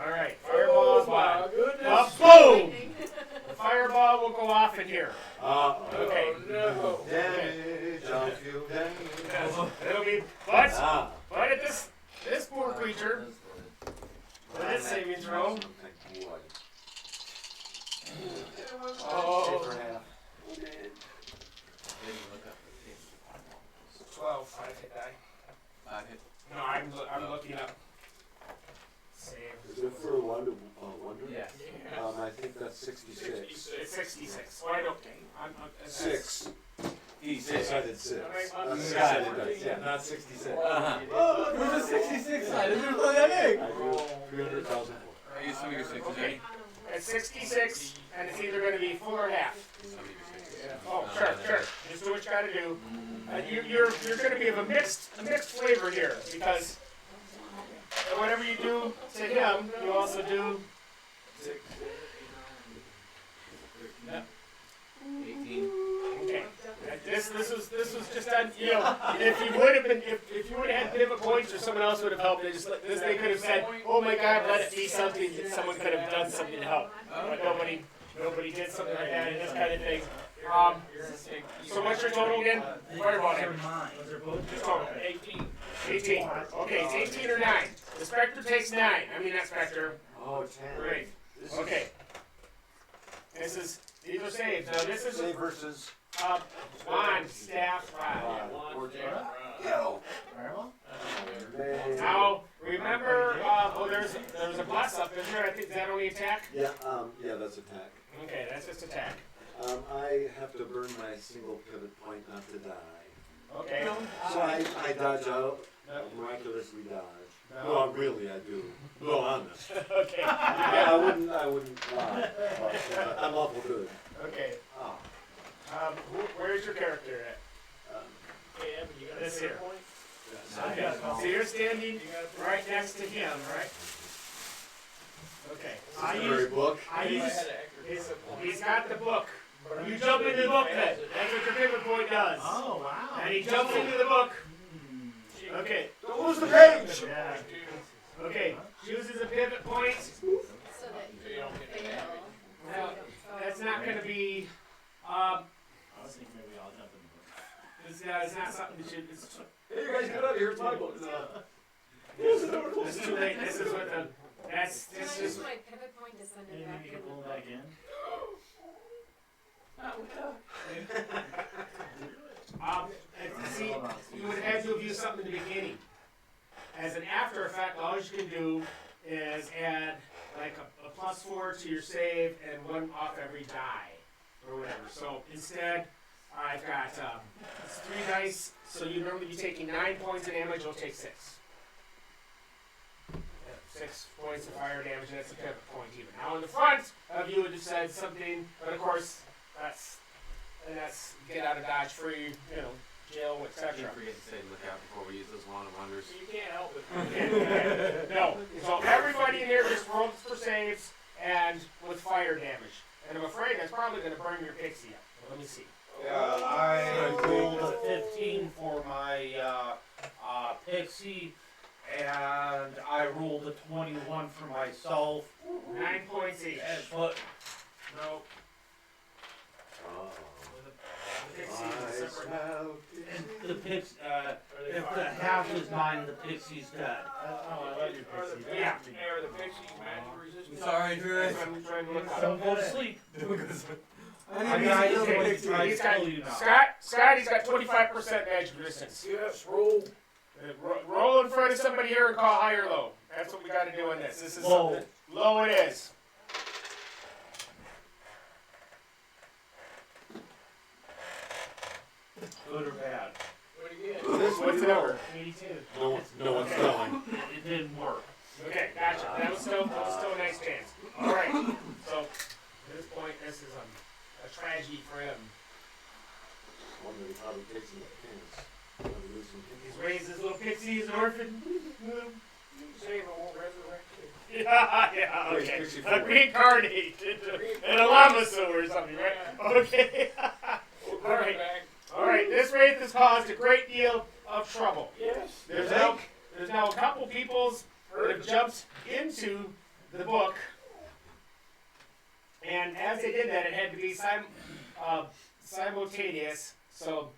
Speaker 2: All right. Fireball is
Speaker 3: My
Speaker 2: one.
Speaker 3: goodness.
Speaker 2: Boom! The fireball will go off in here. Okay.
Speaker 3: No.
Speaker 1: Damage, I'll feel damage.
Speaker 2: It'll be,
Speaker 1: Ah.
Speaker 2: but at this poor creature, with its saving throw.
Speaker 1: Something boy.
Speaker 2: Oh,
Speaker 1: For half.
Speaker 5: Then you look up the
Speaker 2: 12. 5 hit die.
Speaker 5: 5 hit.
Speaker 2: No, I'm looking up. Save.
Speaker 1: Is it for wonder? Wonder?
Speaker 5: Yes.
Speaker 1: I think that's 66.
Speaker 2: It's 66. Well, I don't. I'm
Speaker 1: 6.
Speaker 5: He's
Speaker 1: Six-sided 6.
Speaker 2: Alright,
Speaker 1: Six-sided dice, yeah, not 66.
Speaker 5: Uh-huh.
Speaker 1: Oh, look, there's a 66 side. It's really that big. I do 300,000.
Speaker 5: Are you some of your 6
Speaker 2: Okay. It's 66, and it's either going to be full or half.
Speaker 5: Some of your 6.
Speaker 2: Oh, sure. Just do what you got to do. You're going to be of a mixed flavor here, because whatever you do to him, you also do.
Speaker 5: 18.
Speaker 2: Okay. This was just done. You know, if you would have had pivot points, or someone else would have helped. They could have said, "Oh my God, let it be something that someone could have done something to help." But nobody did something like that, and this kind of thing. So what's your total again? Fireball
Speaker 4: They're
Speaker 2: damage.
Speaker 4: mine. Those are both
Speaker 2: Just total.
Speaker 3: 18.
Speaker 2: 18. Okay, it's 18 or 9. The Spectre takes 9. I mean, not Spectre.
Speaker 1: Oh, 10.
Speaker 2: Great. Okay. These are saves. Now, this is
Speaker 1: Save versus.
Speaker 2: wand, staff, rod.
Speaker 3: One jam.
Speaker 1: Yo. Man.
Speaker 2: Now, remember, there's a plus up, isn't there? I think, is that only attack?
Speaker 1: Yeah, that's attack.
Speaker 2: Okay, that's just attack.
Speaker 1: I have to burn my single pivot point not to die.
Speaker 2: Okay.
Speaker 1: So I dodge out, miraculously dodge. No, really, I do. No, honest.
Speaker 2: Okay.
Speaker 1: Yeah, I wouldn't lie. But, I'm awful good.
Speaker 2: Okay.
Speaker 1: Ah,
Speaker 2: Where's your character at?
Speaker 3: Yeah, but you got
Speaker 2: This
Speaker 3: a
Speaker 2: here.
Speaker 3: point.
Speaker 2: Okay. So you're standing right next to him, right? Okay.
Speaker 1: Very book.
Speaker 2: He's got the book. You jump into the book then. That's what your pivot point does.
Speaker 4: Oh, wow.
Speaker 2: And he jumps into the book. Okay.
Speaker 1: Don't lose the page.
Speaker 4: Yeah.
Speaker 2: Okay. Chooses a pivot point.
Speaker 6: So that you don't fail.
Speaker 2: Now, that's not going to be.
Speaker 4: I was thinking maybe I'll jump in the book.
Speaker 2: It's not something that should.
Speaker 1: Hey, you guys get out of here. It's my book.
Speaker 2: It's too late. This is what the. That's.
Speaker 6: Can I
Speaker 2: This
Speaker 6: use
Speaker 2: is.
Speaker 6: my pivot point to send
Speaker 4: Maybe
Speaker 6: it back
Speaker 4: you
Speaker 6: in?
Speaker 4: can pull it back in.
Speaker 2: See, you would have to have used something in the beginning. As an after effect, all you can do is add like a +4 to your save and 1 off every die or whatever. So instead, I've got it's 3 dice. So you normally be taking 9 points of damage. You'll take 6. 6 points of fire damage. And that's a pivot point even. Now in the front of you would have said something, but of course that's get out of dodge free, jail, etc.
Speaker 5: Don't forget to say look out before we use those wand of wonders.
Speaker 3: You can't help it.
Speaker 2: No. So everybody in here just rolls for saves and with fire damage. And I'm afraid that's probably going to burn your pixie up. Let me see.
Speaker 7: I rolled a 15 for my pixie, and I rolled a 21 for myself.
Speaker 2: 9 points each.
Speaker 7: But
Speaker 2: No. Pixie is a separate.
Speaker 7: the pix, if the half is mine, the pixie's dead.
Speaker 4: Oh, I love your pixie.
Speaker 2: Yeah.
Speaker 3: Are the pixies magic resistant?
Speaker 7: Sorry, Drew.
Speaker 2: That's what I'm trying to look up.
Speaker 7: Don't go to sleep.
Speaker 1: I
Speaker 2: Scott, he's got 25% magic resistance.
Speaker 3: Yes, roll.
Speaker 2: Roll in front of somebody here and call high or low. That's what we got to do in this. This is
Speaker 7: Low.
Speaker 2: something. Low it is.
Speaker 7: Good or bad?
Speaker 3: What do you get?
Speaker 2: What's the number?
Speaker 4: 82.
Speaker 1: No one's telling.
Speaker 7: It didn't work.
Speaker 2: Okay, gotcha. That was still a nice chance. All right. So at this point, this is a tragedy for him.
Speaker 1: Wonder if how he takes in the pins.
Speaker 2: He's raised his little pixie as an orphan.
Speaker 3: Save it won't resurrect it.
Speaker 2: Yeah, okay.
Speaker 1: Pixie
Speaker 2: A
Speaker 1: forward.
Speaker 2: reincarnate and a lamasu or something, right? Okay.
Speaker 3: We'll
Speaker 2: All right.
Speaker 3: back.
Speaker 2: All right. This wraith has caused a great deal of trouble.
Speaker 3: Yes.
Speaker 2: There's now a couple peoples that have jumped into the book, and as they did that, it had to be simultaneous. So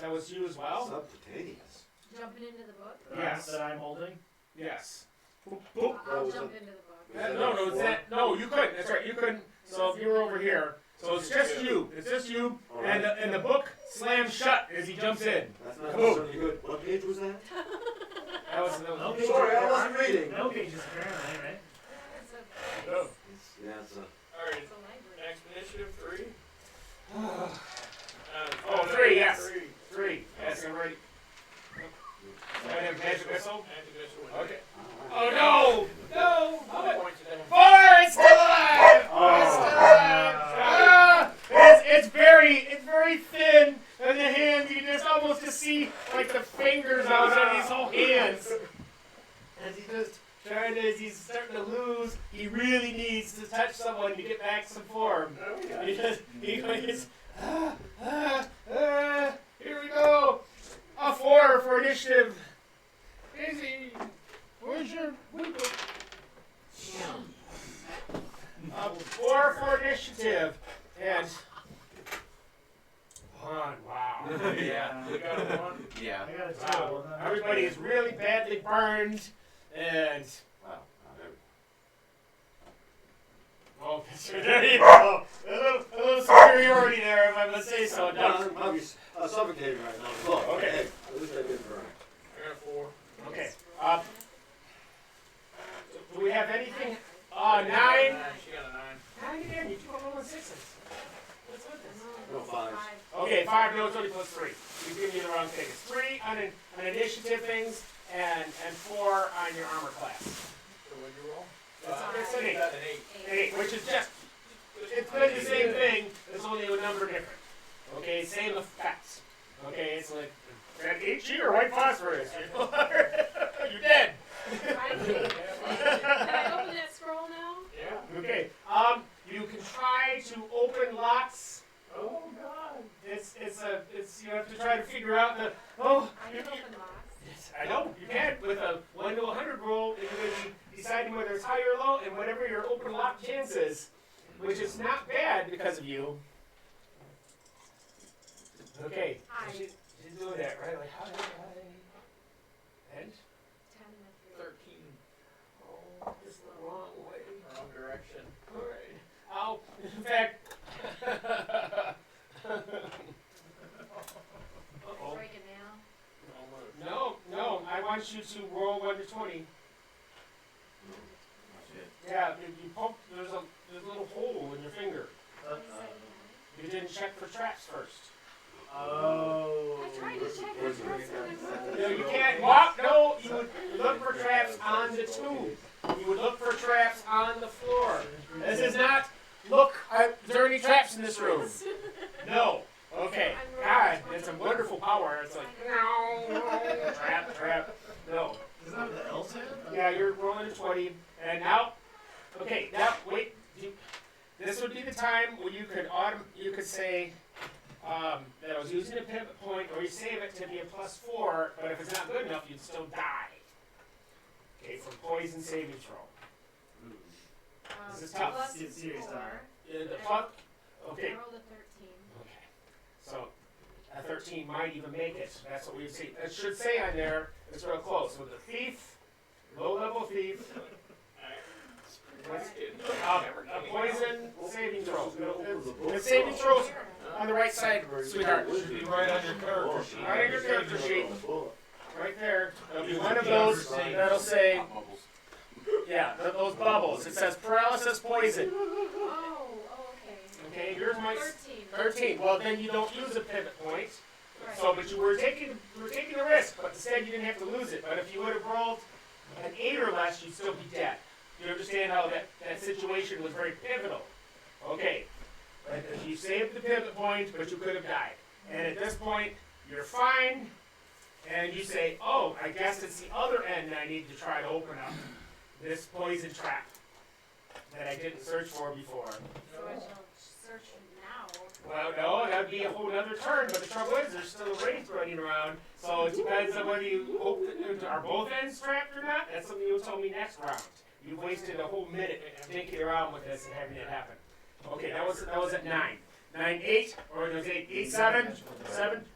Speaker 2: that was you as well.
Speaker 1: Subcutaneous.
Speaker 6: Jumping into the book?
Speaker 2: Yes.
Speaker 4: That I'm holding?
Speaker 2: Yes. Boop, boop.
Speaker 6: I'll
Speaker 1: was
Speaker 6: jump
Speaker 1: it?
Speaker 6: into the book.
Speaker 2: No, it's that. No, you couldn't. That's right. You couldn't. So if you were over here, so it's just you. It's just you,
Speaker 1: All
Speaker 2: and
Speaker 1: right.
Speaker 2: the book slams shut as he jumps in.
Speaker 1: That's not necessarily good. What page was that?
Speaker 2: That was
Speaker 4: No
Speaker 2: the.
Speaker 4: pages.
Speaker 1: Sorry, I wasn't reading.
Speaker 4: No pages apparently, right?
Speaker 6: It's a,
Speaker 2: Oh.
Speaker 1: It's a
Speaker 3: All right.
Speaker 6: it's a library.
Speaker 3: Next initiative, 3.
Speaker 2: Oh, 3. Yes.
Speaker 3: 3.
Speaker 2: 3. Yes, I'm ready. And then magic missile.
Speaker 3: Magic missile.
Speaker 2: Okay. Oh no! No!
Speaker 3: Points it down.
Speaker 2: 4! It's still alive! It's still alive! Ah! It's very thin, and the hands, you just almost just see like the fingers out of his whole hands. As he's starting to lose, he really needs to touch someone to get back some form. He's, here we go! A 4 for initiative. Izzy, where's your window? 4 for initiative. And 1, wow.
Speaker 5: Yeah.
Speaker 3: We got a 1.
Speaker 5: Yeah.
Speaker 4: I got a 2.
Speaker 2: Wow. Everybody is really badly burned. And
Speaker 1: wow.
Speaker 2: oh, there you go. A little superiority there, if I must say so.
Speaker 1: No, I'm obviously suffocating right now. Look,
Speaker 2: Okay.
Speaker 1: hey, at least I didn't burn.
Speaker 3: I got 4.
Speaker 2: Okay. Do we have anything? 9.
Speaker 3: She got a 9.
Speaker 2: How you doing? You 2 on 6s. What's with this?
Speaker 1: No, 5.
Speaker 2: Okay, 5, no, it's only plus 3. You've given me the wrong things. 3 on initiative things, and 4 on your armor class.
Speaker 3: So what you roll?
Speaker 2: It's an 8.
Speaker 3: That's an 8.
Speaker 2: 8, which is just, it's been the same thing, it's only a number different. Okay, same effects. Okay, it's like, red HE or white phosphorus? You're dead.
Speaker 6: Can I open that scroll now?
Speaker 3: Yeah.
Speaker 2: can try to open locks. Oh God! It's you have to try to figure out the
Speaker 6: I can open locks.
Speaker 2: Yes, I know you can with a 1 to 100 roll. You're going to be deciding whether it's high or low, and whatever your open lock chance is, which is not bad because of you. Okay,
Speaker 6: Hi.
Speaker 2: she's doing that right. Like hi. And
Speaker 6: 10 and a 3.
Speaker 3: 13.
Speaker 2: oh, it's the wrong way.
Speaker 3: Wrong direction.
Speaker 2: All right. I'll. In fact. Uh-oh.
Speaker 6: Break it now.
Speaker 3: Almost.
Speaker 2: No. I want you to roll 1 to 20.
Speaker 8: Shit.
Speaker 2: Yeah, you poke. There's a little hole in your finger.
Speaker 6: What is that?
Speaker 2: You didn't check for traps first.
Speaker 4: Oh.
Speaker 6: I tried to check the traps and
Speaker 2: No, you can't walk. No, you would look for traps on the tube. You would look for traps on the floor. This is not. Look, is there any traps in this room? No. Okay. God, it's a wonderful power. It's like no, trap. No.
Speaker 4: Isn't that what the L said?
Speaker 2: Yeah, you're rolling a 20, and now. Okay, now wait. This would be the time where you could say. That I was using a pivot point, or you save it to be a +4, but if it's not good enough, you'd still die. Okay, for poison saving throw. This is tough.
Speaker 6: Plus
Speaker 4: It's serious
Speaker 6: 4.
Speaker 4: time.
Speaker 2: The fuck? Okay,
Speaker 6: I rolled a 13.
Speaker 2: okay. So, a 13 might even make it. That's what we see. It should say on there, it's real close. With the thief, low-level thief, a poison saving throw. The saving throw's on the right side, sweetheart.
Speaker 3: Should be right on your character sheet.
Speaker 2: Right on your character sheet. Right there. There'll be one of those that'll say, yeah, those bubbles. It says paralysis poison.
Speaker 6: Oh, okay.
Speaker 2: Okay, yours might
Speaker 6: 13.
Speaker 2: 13. Well, then you don't use a pivot point.
Speaker 6: Right.
Speaker 2: So, but you were taking a risk, but instead you didn't have to lose it. But if you would have rolled an 8 or less, you'd still be dead. You understand how that situation was very pivotal. Okay. You saved the pivot point, but you could have died. And at this point, you're fine, and you say, oh, I guess it's the other end that I need to try to open up. This poison trap that I didn't search for before.
Speaker 6: So I shall search now.
Speaker 2: Well, no, that would be a whole other turn, but the trouble is, there's still a wraith running around, so it depends on whether you open it. Are both ends trapped or not? That's something you'll tell me next round. You've wasted a whole minute thinking around with this and having it happen. Okay, that was at 9. 9, 8, or there's 8, 7,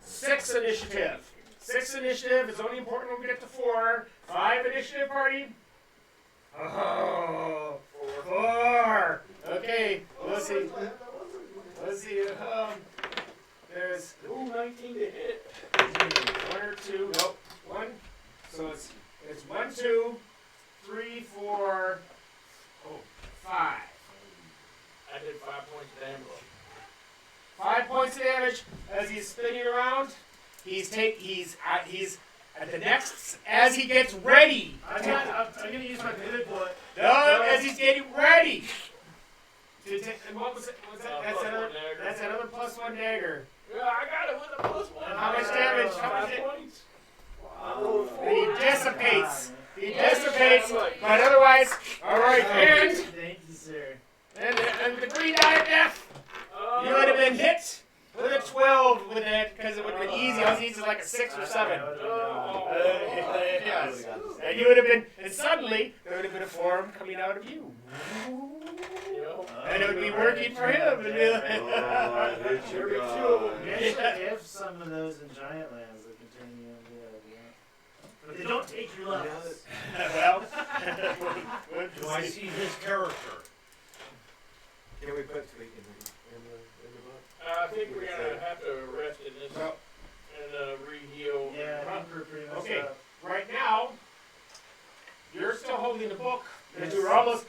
Speaker 2: 6 initiative. 6 initiative is only important when we get to 4. 5 initiative party. Oh, 4. Okay, let's see. There's
Speaker 3: 19 to hit.
Speaker 2: 1 or 2. Nope, 1. So it's 1, 2, 3, 4, 5.
Speaker 3: I did 5 points of damage.
Speaker 2: 5 points of damage as he's spinning around. He's at the next as he gets ready.
Speaker 4: I'm gonna use my pivot point.
Speaker 2: No, as he's getting ready. And what was it?
Speaker 3: +1 dagger.
Speaker 2: That's another +1 dagger.
Speaker 3: Yeah, I got it with a +1.
Speaker 2: How much damage? How much
Speaker 3: 5
Speaker 2: damage?
Speaker 3: points.
Speaker 2: And he dissipates. But otherwise, all right. And
Speaker 4: Thank you, sir.
Speaker 2: the green die of death. You would have been hit with a 12 with it because it would have been easy. All easy is like a 6 or 7. Yes. And you would have been, and suddenly there would have been a form coming out of you. And it would be working for him.
Speaker 4: If some of those in Giant Lands that continue, but they don't take your levels.
Speaker 2: Well,
Speaker 7: Do I see his character?
Speaker 1: Can we put tweak in the book?
Speaker 3: I think we're gonna have to rest in this and re-heal.
Speaker 4: Yeah, I think we're pretty much
Speaker 2: Okay.
Speaker 4: up.
Speaker 2: Right now, you're still holding the book, but you were almost,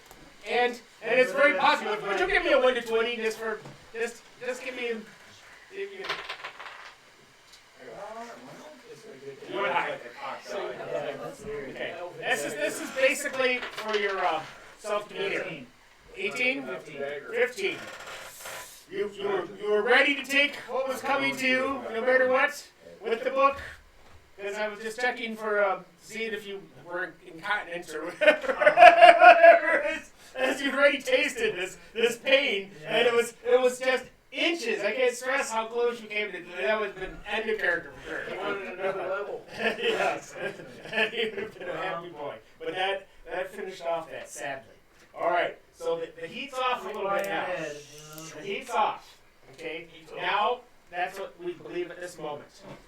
Speaker 2: and it's very possible. Would you give me a 1 to 20 just give me? You want high?
Speaker 4: Yeah, that's weird.
Speaker 2: Okay. This is basically for your self-demeanor. 18? 15. You were ready to take what was coming to you, no matter what, with the book. Because I was just checking for seeing if you were incontinent or whatever. As you've already tasted this pain, and it was just inches. I can't stress how close you came to that. Was been end of character for sure.
Speaker 3: He wanted another level.
Speaker 2: Yes, and he would have been a happy boy. But that finished off that sadly. All right, so the heat's off a little bit now. The heat's off. Okay, now that's what we believe at this moment.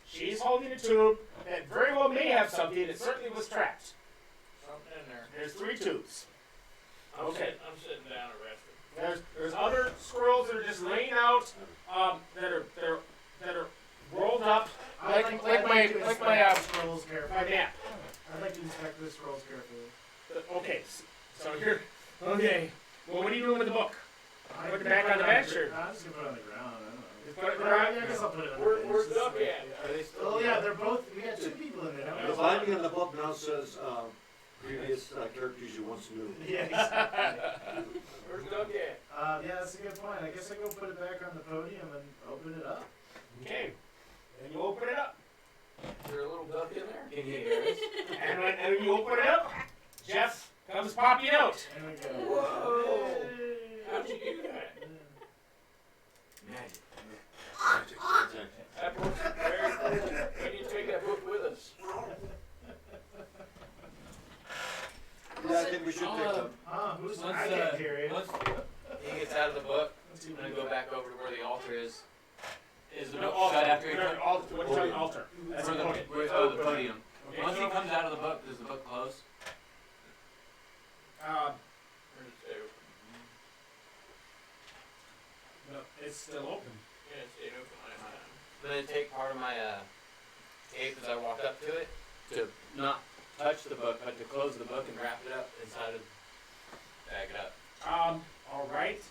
Speaker 2: She's holding a tube that very well may have something. It certainly was trapped.
Speaker 3: Something in there.
Speaker 2: There's 3 tubes. Okay.
Speaker 3: I'm sitting down and resting.
Speaker 2: There's other squirrels that are just laying out that are rolled up like my
Speaker 4: scrolls carefully.
Speaker 2: my map.
Speaker 4: I'd like to inspect the scrolls carefully.
Speaker 2: Okay, so here. Okay. Well, what are you doing with the book? Put it back on the bench, or
Speaker 4: I'm just gonna put it on the ground. I don't know.
Speaker 2: just put it around?
Speaker 4: I guess I'll put it on the bench.
Speaker 3: Where's Duck at? Are they still?
Speaker 4: Oh yeah, they're both. We got 2 people in there.
Speaker 1: The binding on the book now says, previous characters you once knew.
Speaker 4: Yeah, exactly.
Speaker 3: Where's Duck at?
Speaker 4: Yeah, that's a good point. I guess I go put it back on the podium and open it up.
Speaker 2: Okay. And you open it up.
Speaker 3: Is there a little duck in there?
Speaker 5: Can you hear us?
Speaker 2: And when you open it up, Jeff comes popping out.
Speaker 4: There we go.
Speaker 3: Whoa! How'd you do that?
Speaker 5: Magic.
Speaker 3: That book's very cool. We need to take that book with us.
Speaker 1: Yeah, I think we should take them.
Speaker 4: Who's
Speaker 5: Once,
Speaker 4: I can't hear you.
Speaker 5: once he gets out of the book, I'm gonna go back over to where the altar is. Is the book shut after he comes?
Speaker 2: What is on the altar? That's
Speaker 5: Or
Speaker 2: the
Speaker 5: the,
Speaker 2: podium.
Speaker 5: the podium. Once he comes out of the book, does the book close?
Speaker 3: Where's it stay open?
Speaker 2: No, it's still open.
Speaker 3: Yeah, it stayed open last time.
Speaker 5: I'm gonna take part of my cape as I walk up to it to not touch the book, but to close the book and wrap it up inside of, bag it up.
Speaker 2: All right.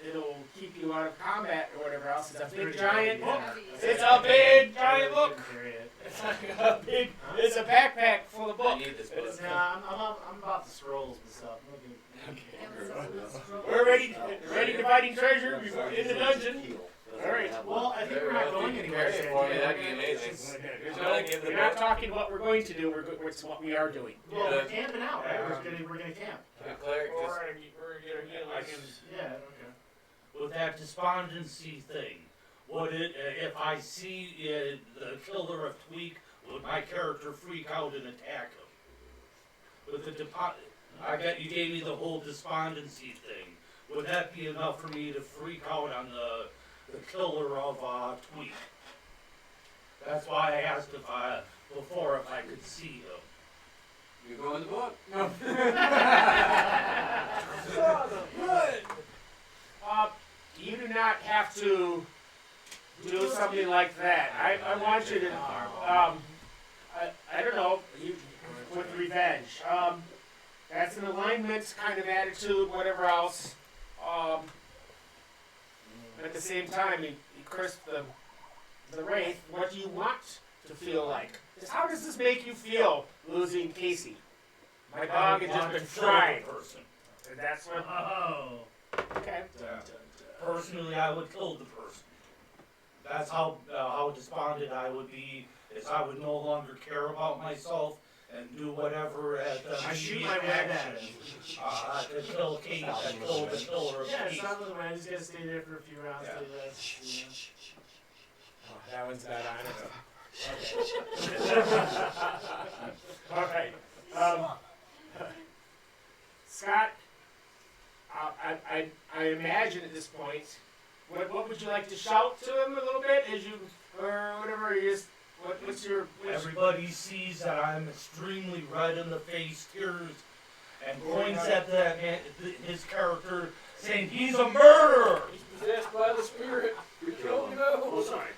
Speaker 2: It'll keep you out of combat or whatever else. It's a big
Speaker 4: pretty
Speaker 2: giant
Speaker 4: heavy,
Speaker 2: book.
Speaker 4: yeah.
Speaker 2: It's a big giant book.
Speaker 4: Carry it.
Speaker 2: It's like a big. It's a backpack full of
Speaker 5: I
Speaker 2: books.
Speaker 5: need this book.
Speaker 2: It's-
Speaker 4: I'm about the scrolls and stuff. I'm looking.
Speaker 2: We're ready to fighting treasure before in the dungeon. All right.
Speaker 4: Well, I think we're not going
Speaker 5: If you
Speaker 4: anywhere.
Speaker 5: carry it for me, that'd be amazing.
Speaker 2: We're not talking what we're going to do. It's what we are doing.
Speaker 4: Well, we're camping out, right? We're gonna camp.
Speaker 5: The cleric
Speaker 3: We're
Speaker 5: just,
Speaker 3: gonna get a healing and
Speaker 4: Yeah. Okay.
Speaker 7: With that despondency thing, would it, if I see the killer of Tweak, would my character freak out and attack him? With the you gave me the whole despondency thing. Would that be enough for me to freak out on the killer of Tweak? That's why I asked before if I could see him.
Speaker 5: you go in the book.
Speaker 7: No.
Speaker 2: Good. You do not have to do something like that. I want you to, I don't know, with revenge. That's an alignment kind of attitude, whatever else. At the same time, Chris, the Wraith, what do you want to feel like? How does this make you feel, losing Casey? My dog has just been fried. And that's what.
Speaker 4: Oh.
Speaker 2: Okay.
Speaker 7: Personally, I would kill the person. That's how despondent I would be. Is I would no longer care about myself and do whatever at the
Speaker 4: I shoot
Speaker 7: immediate
Speaker 4: my way at
Speaker 7: action to kill Kate and kill the killer of
Speaker 4: Yeah, it's
Speaker 7: Kate.
Speaker 4: not the way. I just gotta stay there for a few rounds.
Speaker 7: Yeah.
Speaker 4: Till that's,
Speaker 2: Oh, that one's not on it. All right. Scott, I imagine at this point, what would you like to shout to him a little bit as you, or whatever it is? What's your?
Speaker 7: Everybody sees that I'm extremely red in the face, tears, and points at that man, his character, saying he's a murderer.
Speaker 3: he's possessed by the spirit. Oh no!
Speaker 2: sorry.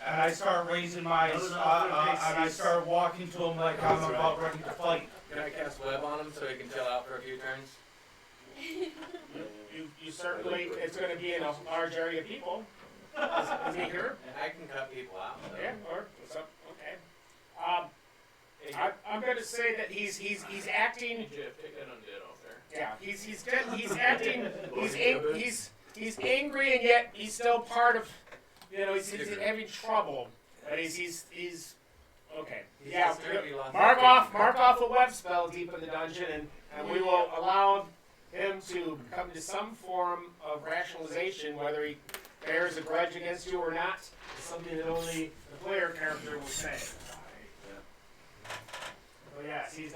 Speaker 7: And I start raising my, and I start walking to him like I'm about ready to fight.
Speaker 5: Can I cast web on him so he can chill out for a few turns?
Speaker 2: You certainly, it's going to be in a large area of people. Is he here?
Speaker 5: I can cut people out. So.
Speaker 2: Yeah, or some, okay. I'm going to say that he's acting.
Speaker 3: Jeff, take that undead off there.
Speaker 2: Yeah, he's acting. He's angry and yet he's still part of. He's having trouble, but he's Okay.
Speaker 5: He's
Speaker 2: Yeah.
Speaker 5: just gonna be lost.
Speaker 2: Mark off a web spell deep in the dungeon, and we will allow him to come to some form of rationalization, whether he bears a grudge against you or not. Is something that only the player character will say. Oh yes, he's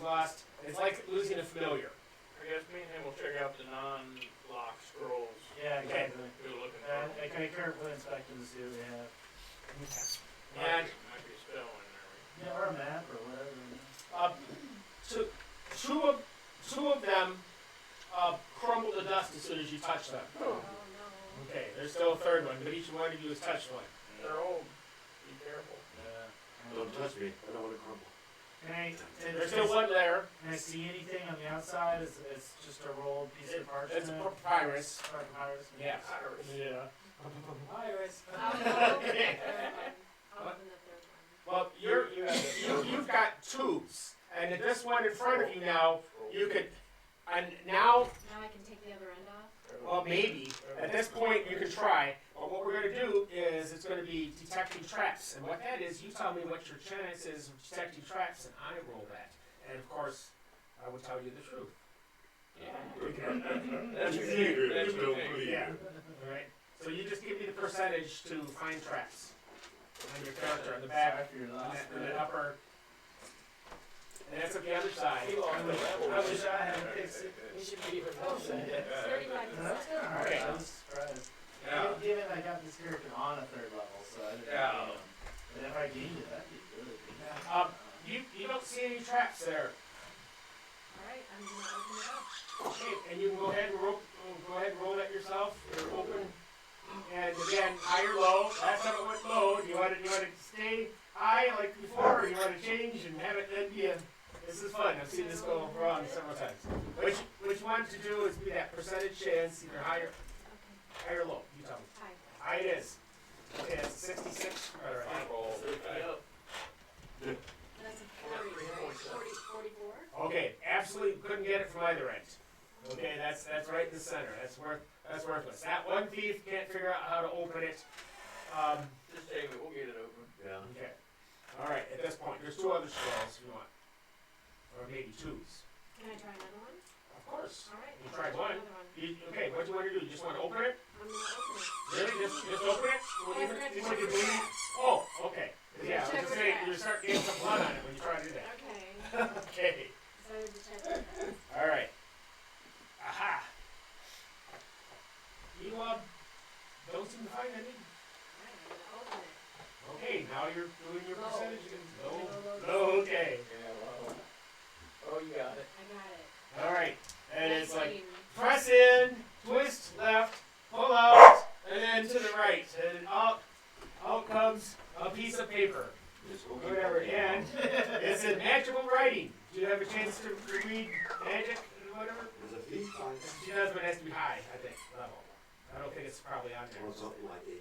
Speaker 2: lost. It's like losing a familiar.
Speaker 3: I guess me and him will check out the non-lock scrolls.
Speaker 4: Yeah, exactly.
Speaker 3: We were looking
Speaker 4: I
Speaker 3: for.
Speaker 4: can currently inspect them to see what we have.
Speaker 2: And
Speaker 3: Might be a spell in there.
Speaker 4: Yeah, or a map or whatever.
Speaker 2: two of them crumble to dust as soon as you touch them.
Speaker 6: Oh no.
Speaker 2: Okay, there's still a third one, but each one of you has touched one.
Speaker 3: They're old. Be careful.
Speaker 1: Don't touch me, I don't wanna crumble.
Speaker 2: There's still one there.
Speaker 4: Can I see anything on the outside? It's just a rolled piece of parchment.
Speaker 2: It's papyrus.
Speaker 4: Papyrus.
Speaker 2: Yeah.
Speaker 4: Yeah.
Speaker 6: Iris. I'll open the third one.
Speaker 2: Well, you've got tubes, and this one in front of you now, you could, and now,
Speaker 6: Now I can take the other end off.
Speaker 2: well, maybe at this point you can try. But what we're going to do is it's going to be detecting traps, and what that is, you tell me what your chance is of detecting traps, and I roll that. And of course, I will tell you the truth.
Speaker 3: That's your secret. That's your thing.
Speaker 2: Yeah. All right. So you just give me the percentage to find traps on your character on the back, and the upper, and that's at the other side.
Speaker 4: I wish I had fixed it.
Speaker 3: We should be even
Speaker 6: Oh,
Speaker 3: closer.
Speaker 6: it's 35%.
Speaker 2: Okay.
Speaker 4: I was surprised.
Speaker 7: Yeah.
Speaker 4: Given I got this character on a third level, so I didn't
Speaker 7: Yeah.
Speaker 4: gain him. And if I gained it, that'd be good.
Speaker 2: You don't see any traps there.
Speaker 6: Alright, I'm gonna open it up.
Speaker 2: Okay, and you can go ahead and roll that yourself. You're open. And again, high or low. Last time it went low. Do you want to stay high like before, or you want to change and have it then be a? This is fun. I've seen this go wrong several times. Which one to do is be that percentage chance, either higher or low. You tell me.
Speaker 6: Hi.
Speaker 2: High it is. Okay, that's 66. All right.
Speaker 6: That's a 40, right? 44?
Speaker 2: Okay, absolutely couldn't get it from either end. Okay, that's right in the center. That's worthless. That one thief can't figure out how to open it.
Speaker 3: Just take it. We'll get it open.
Speaker 1: Yeah.
Speaker 2: Okay. All right. At this point, there's two other scrolls if you want, or maybe twos.
Speaker 6: Can I try another one?
Speaker 2: Of course.
Speaker 6: Alright.
Speaker 2: You tried one.
Speaker 6: Another one.
Speaker 2: Okay. What do you want to do? You just want to open it?
Speaker 6: I'm gonna open it.
Speaker 2: Really? Just open it? Well,
Speaker 6: I
Speaker 2: even-
Speaker 6: forgot to
Speaker 2: even if you
Speaker 6: check the
Speaker 2: bleed?
Speaker 6: traps.
Speaker 2: Oh, okay. Yeah. I was
Speaker 6: Check
Speaker 2: just
Speaker 6: the
Speaker 2: saying you
Speaker 6: traps.
Speaker 2: start getting some blood on it when you try to do that.
Speaker 6: Okay.
Speaker 2: Okay.
Speaker 6: So I have to check the traps.
Speaker 2: All right. Aha. You don't seem to find any.
Speaker 6: Alright, I'm gonna open it.
Speaker 2: Okay, now you're doing your
Speaker 6: Low.
Speaker 2: percentage again.
Speaker 6: Low, low,
Speaker 2: No, okay.
Speaker 3: Yeah, well. Oh, you got it.
Speaker 6: I got it.
Speaker 2: All right. And it's like
Speaker 6: 19.
Speaker 2: press in, twist left, pull out, and then to the right, and out comes a piece of paper. Whatever. And it's in magical writing. Do you have a chance to read magic and whatever?
Speaker 1: There's a thief on it.
Speaker 2: She does, but it has to be high, I think, level. I don't think it's probably on
Speaker 1: Well,
Speaker 2: there.
Speaker 1: it's something like 85%.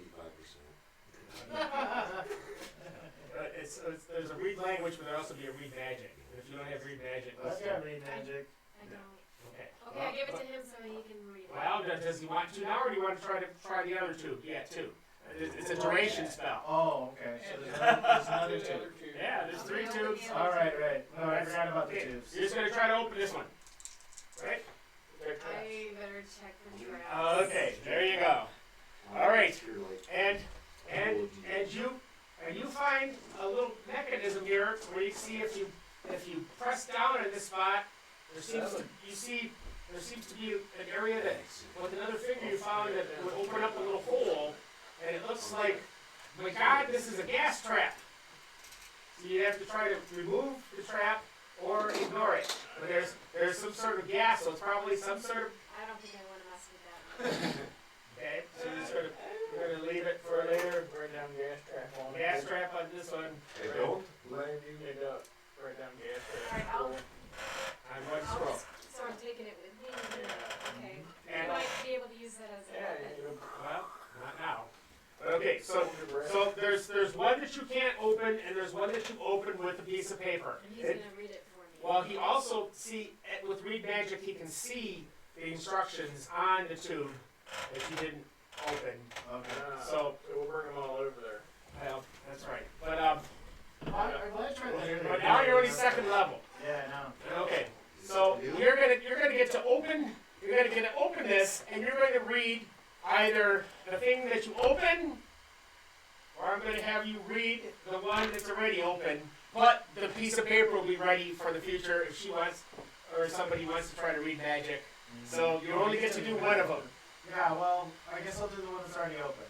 Speaker 2: There's a read language, but there'll also be a read magic. And if you don't have read magic,
Speaker 4: Let's go read magic.
Speaker 6: I don't.
Speaker 2: okay.
Speaker 6: Okay, I give it to him so he can read it.
Speaker 2: Well, does he want to now, or do you want to try the other two? Yeah, two. It's a duration spell.
Speaker 4: Oh, okay. So there's another two.
Speaker 2: Yeah, there's three tubes.
Speaker 4: All right, right. No, I forgot about the
Speaker 2: Okay,
Speaker 4: tubes.
Speaker 2: you're just gonna try to open this one, right?
Speaker 6: I better check for traps.
Speaker 2: Okay, there you go. All right.
Speaker 1: You're like,
Speaker 2: And you find a little mechanism here where you see if you press down in this spot, there seems to be an area that with another finger you found that would open up a little hole, and it looks like, my God, this is a gas trap. So you have to try to remove the trap or ignore it. But there's some sort of gas, so it's probably some sort of.
Speaker 6: I don't think I want to mess with that.
Speaker 2: Okay, so you're gonna leave it for later.
Speaker 3: Write down gas trap on it.
Speaker 2: Gas trap on this one.
Speaker 1: I don't blame you.
Speaker 3: Dig up. Write down gas trap.
Speaker 6: Alright, I'll.
Speaker 2: On one scroll.
Speaker 6: So I'm taking it with me. Okay.
Speaker 2: And-
Speaker 6: You might be able to use that as a
Speaker 3: Yeah,
Speaker 6: weapon.
Speaker 2: Well, not now. Okay, so there's one that you can't open, and there's one that you open with a piece of paper.
Speaker 6: And he's gonna read it for me.
Speaker 2: Well, he also with read magic, he can see the instructions on the tube that you didn't open.
Speaker 4: Okay.
Speaker 2: So
Speaker 3: we'll bring them all over there.
Speaker 2: well, that's right. But
Speaker 4: glad I tried that.
Speaker 2: But now you're only second level.
Speaker 4: Yeah, I know.
Speaker 2: Okay. So you're gonna get to open this, and you're going to read either the thing that you open, or I'm going to have you read the one that's already open. But the piece of paper will be ready for the future if she wants, or somebody wants to try to read magic. So you only get to do one of them.
Speaker 4: Yeah, well, I guess I'll do the one that's already open.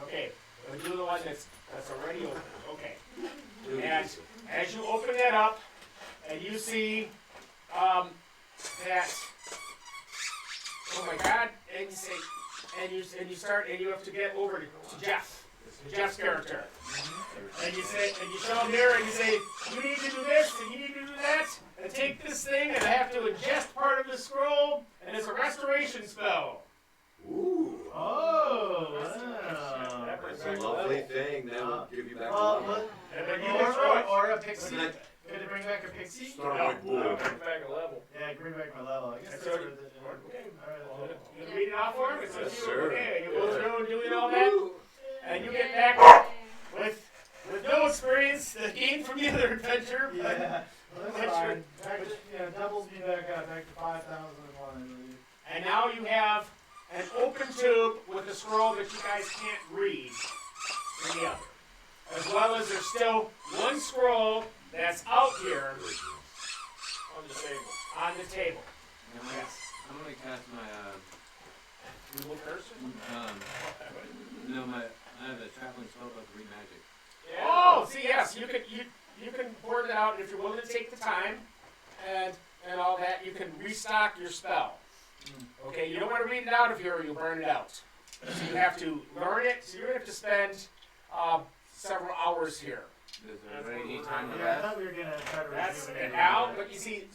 Speaker 2: Okay. We'll do the one that's already open. Okay. And as you open that up, and you see that, oh my God, and you say, and you start, and you have to get over to Jeff, Jeff's character, and you say, and you show him here, and you say, you need to do this, and you need to do that, and take this thing, and I have to ingest part of the scroll, and it's a restoration spell.
Speaker 1: Ooh.
Speaker 4: Oh,
Speaker 3: That
Speaker 1: That's
Speaker 3: brings
Speaker 1: a
Speaker 3: back
Speaker 1: lovely
Speaker 3: level.
Speaker 1: thing. That will give you back a
Speaker 4: well,
Speaker 1: level.
Speaker 2: And then you can throw it.
Speaker 4: or a pixie.
Speaker 1: Like-
Speaker 4: Could it bring back a pixie?
Speaker 1: Start
Speaker 2: No.
Speaker 1: like
Speaker 3: No,
Speaker 1: blue.
Speaker 3: it brings back a level.
Speaker 4: Yeah, bring back my level. I guess
Speaker 2: That's
Speaker 4: that's
Speaker 2: already-
Speaker 4: where the.
Speaker 2: Okay.
Speaker 4: Alright,
Speaker 2: You can read it out for him? It's up to
Speaker 1: Yes,
Speaker 2: you.
Speaker 1: sir.
Speaker 2: Okay, you go through and doing all that, and you get back with no experience gained from the other adventure. But
Speaker 4: yeah, well,
Speaker 2: That's
Speaker 4: that's fine.
Speaker 2: your-
Speaker 4: Back to, doubles me back up, back to 5,001, I believe.
Speaker 2: And now you have an open tube with a scroll that you guys can't read in the other. As well as there's still one scroll that's out here
Speaker 3: On the table.
Speaker 2: on the table.
Speaker 5: Yes. I'm gonna cast my
Speaker 2: Evil person?
Speaker 5: no, I have a traveling spell book read magic.
Speaker 3: Yeah.
Speaker 2: Oh, see, yes, you can board it out if you're willing to take the time and all that. You can restock your spell. Okay, you don't want to read it out of here or you'll burn it out. So you have to learn it. So you're gonna have to spend several hours here.
Speaker 5: Does everybody need time to
Speaker 4: Yeah, I
Speaker 5: rest?
Speaker 4: thought we were gonna try to
Speaker 2: That's
Speaker 4: rejuvenate
Speaker 2: an
Speaker 4: a little
Speaker 2: out,
Speaker 4: bit.
Speaker 2: but you see,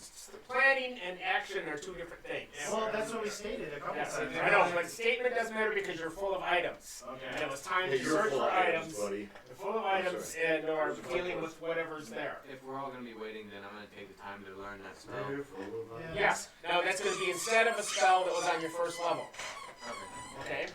Speaker 2: planning and action are two different things.
Speaker 4: Well, that's what we stated a couple
Speaker 2: Yes,
Speaker 4: times.
Speaker 2: I know, but statement doesn't matter because you're full of items. And
Speaker 4: Okay.
Speaker 2: it was time
Speaker 1: Hey,
Speaker 2: to
Speaker 1: you're
Speaker 2: search
Speaker 1: full
Speaker 2: for
Speaker 1: of
Speaker 2: items.
Speaker 1: buddy.
Speaker 2: You're full of items and are dealing with whatever's there.
Speaker 5: If we're all gonna be waiting, then I'm gonna take the time to learn that spell.
Speaker 1: You're full of
Speaker 4: Yeah.
Speaker 2: Yes, now that's going to be instead of a spell that was on your first level.
Speaker 5: Perfect.
Speaker 2: Okay?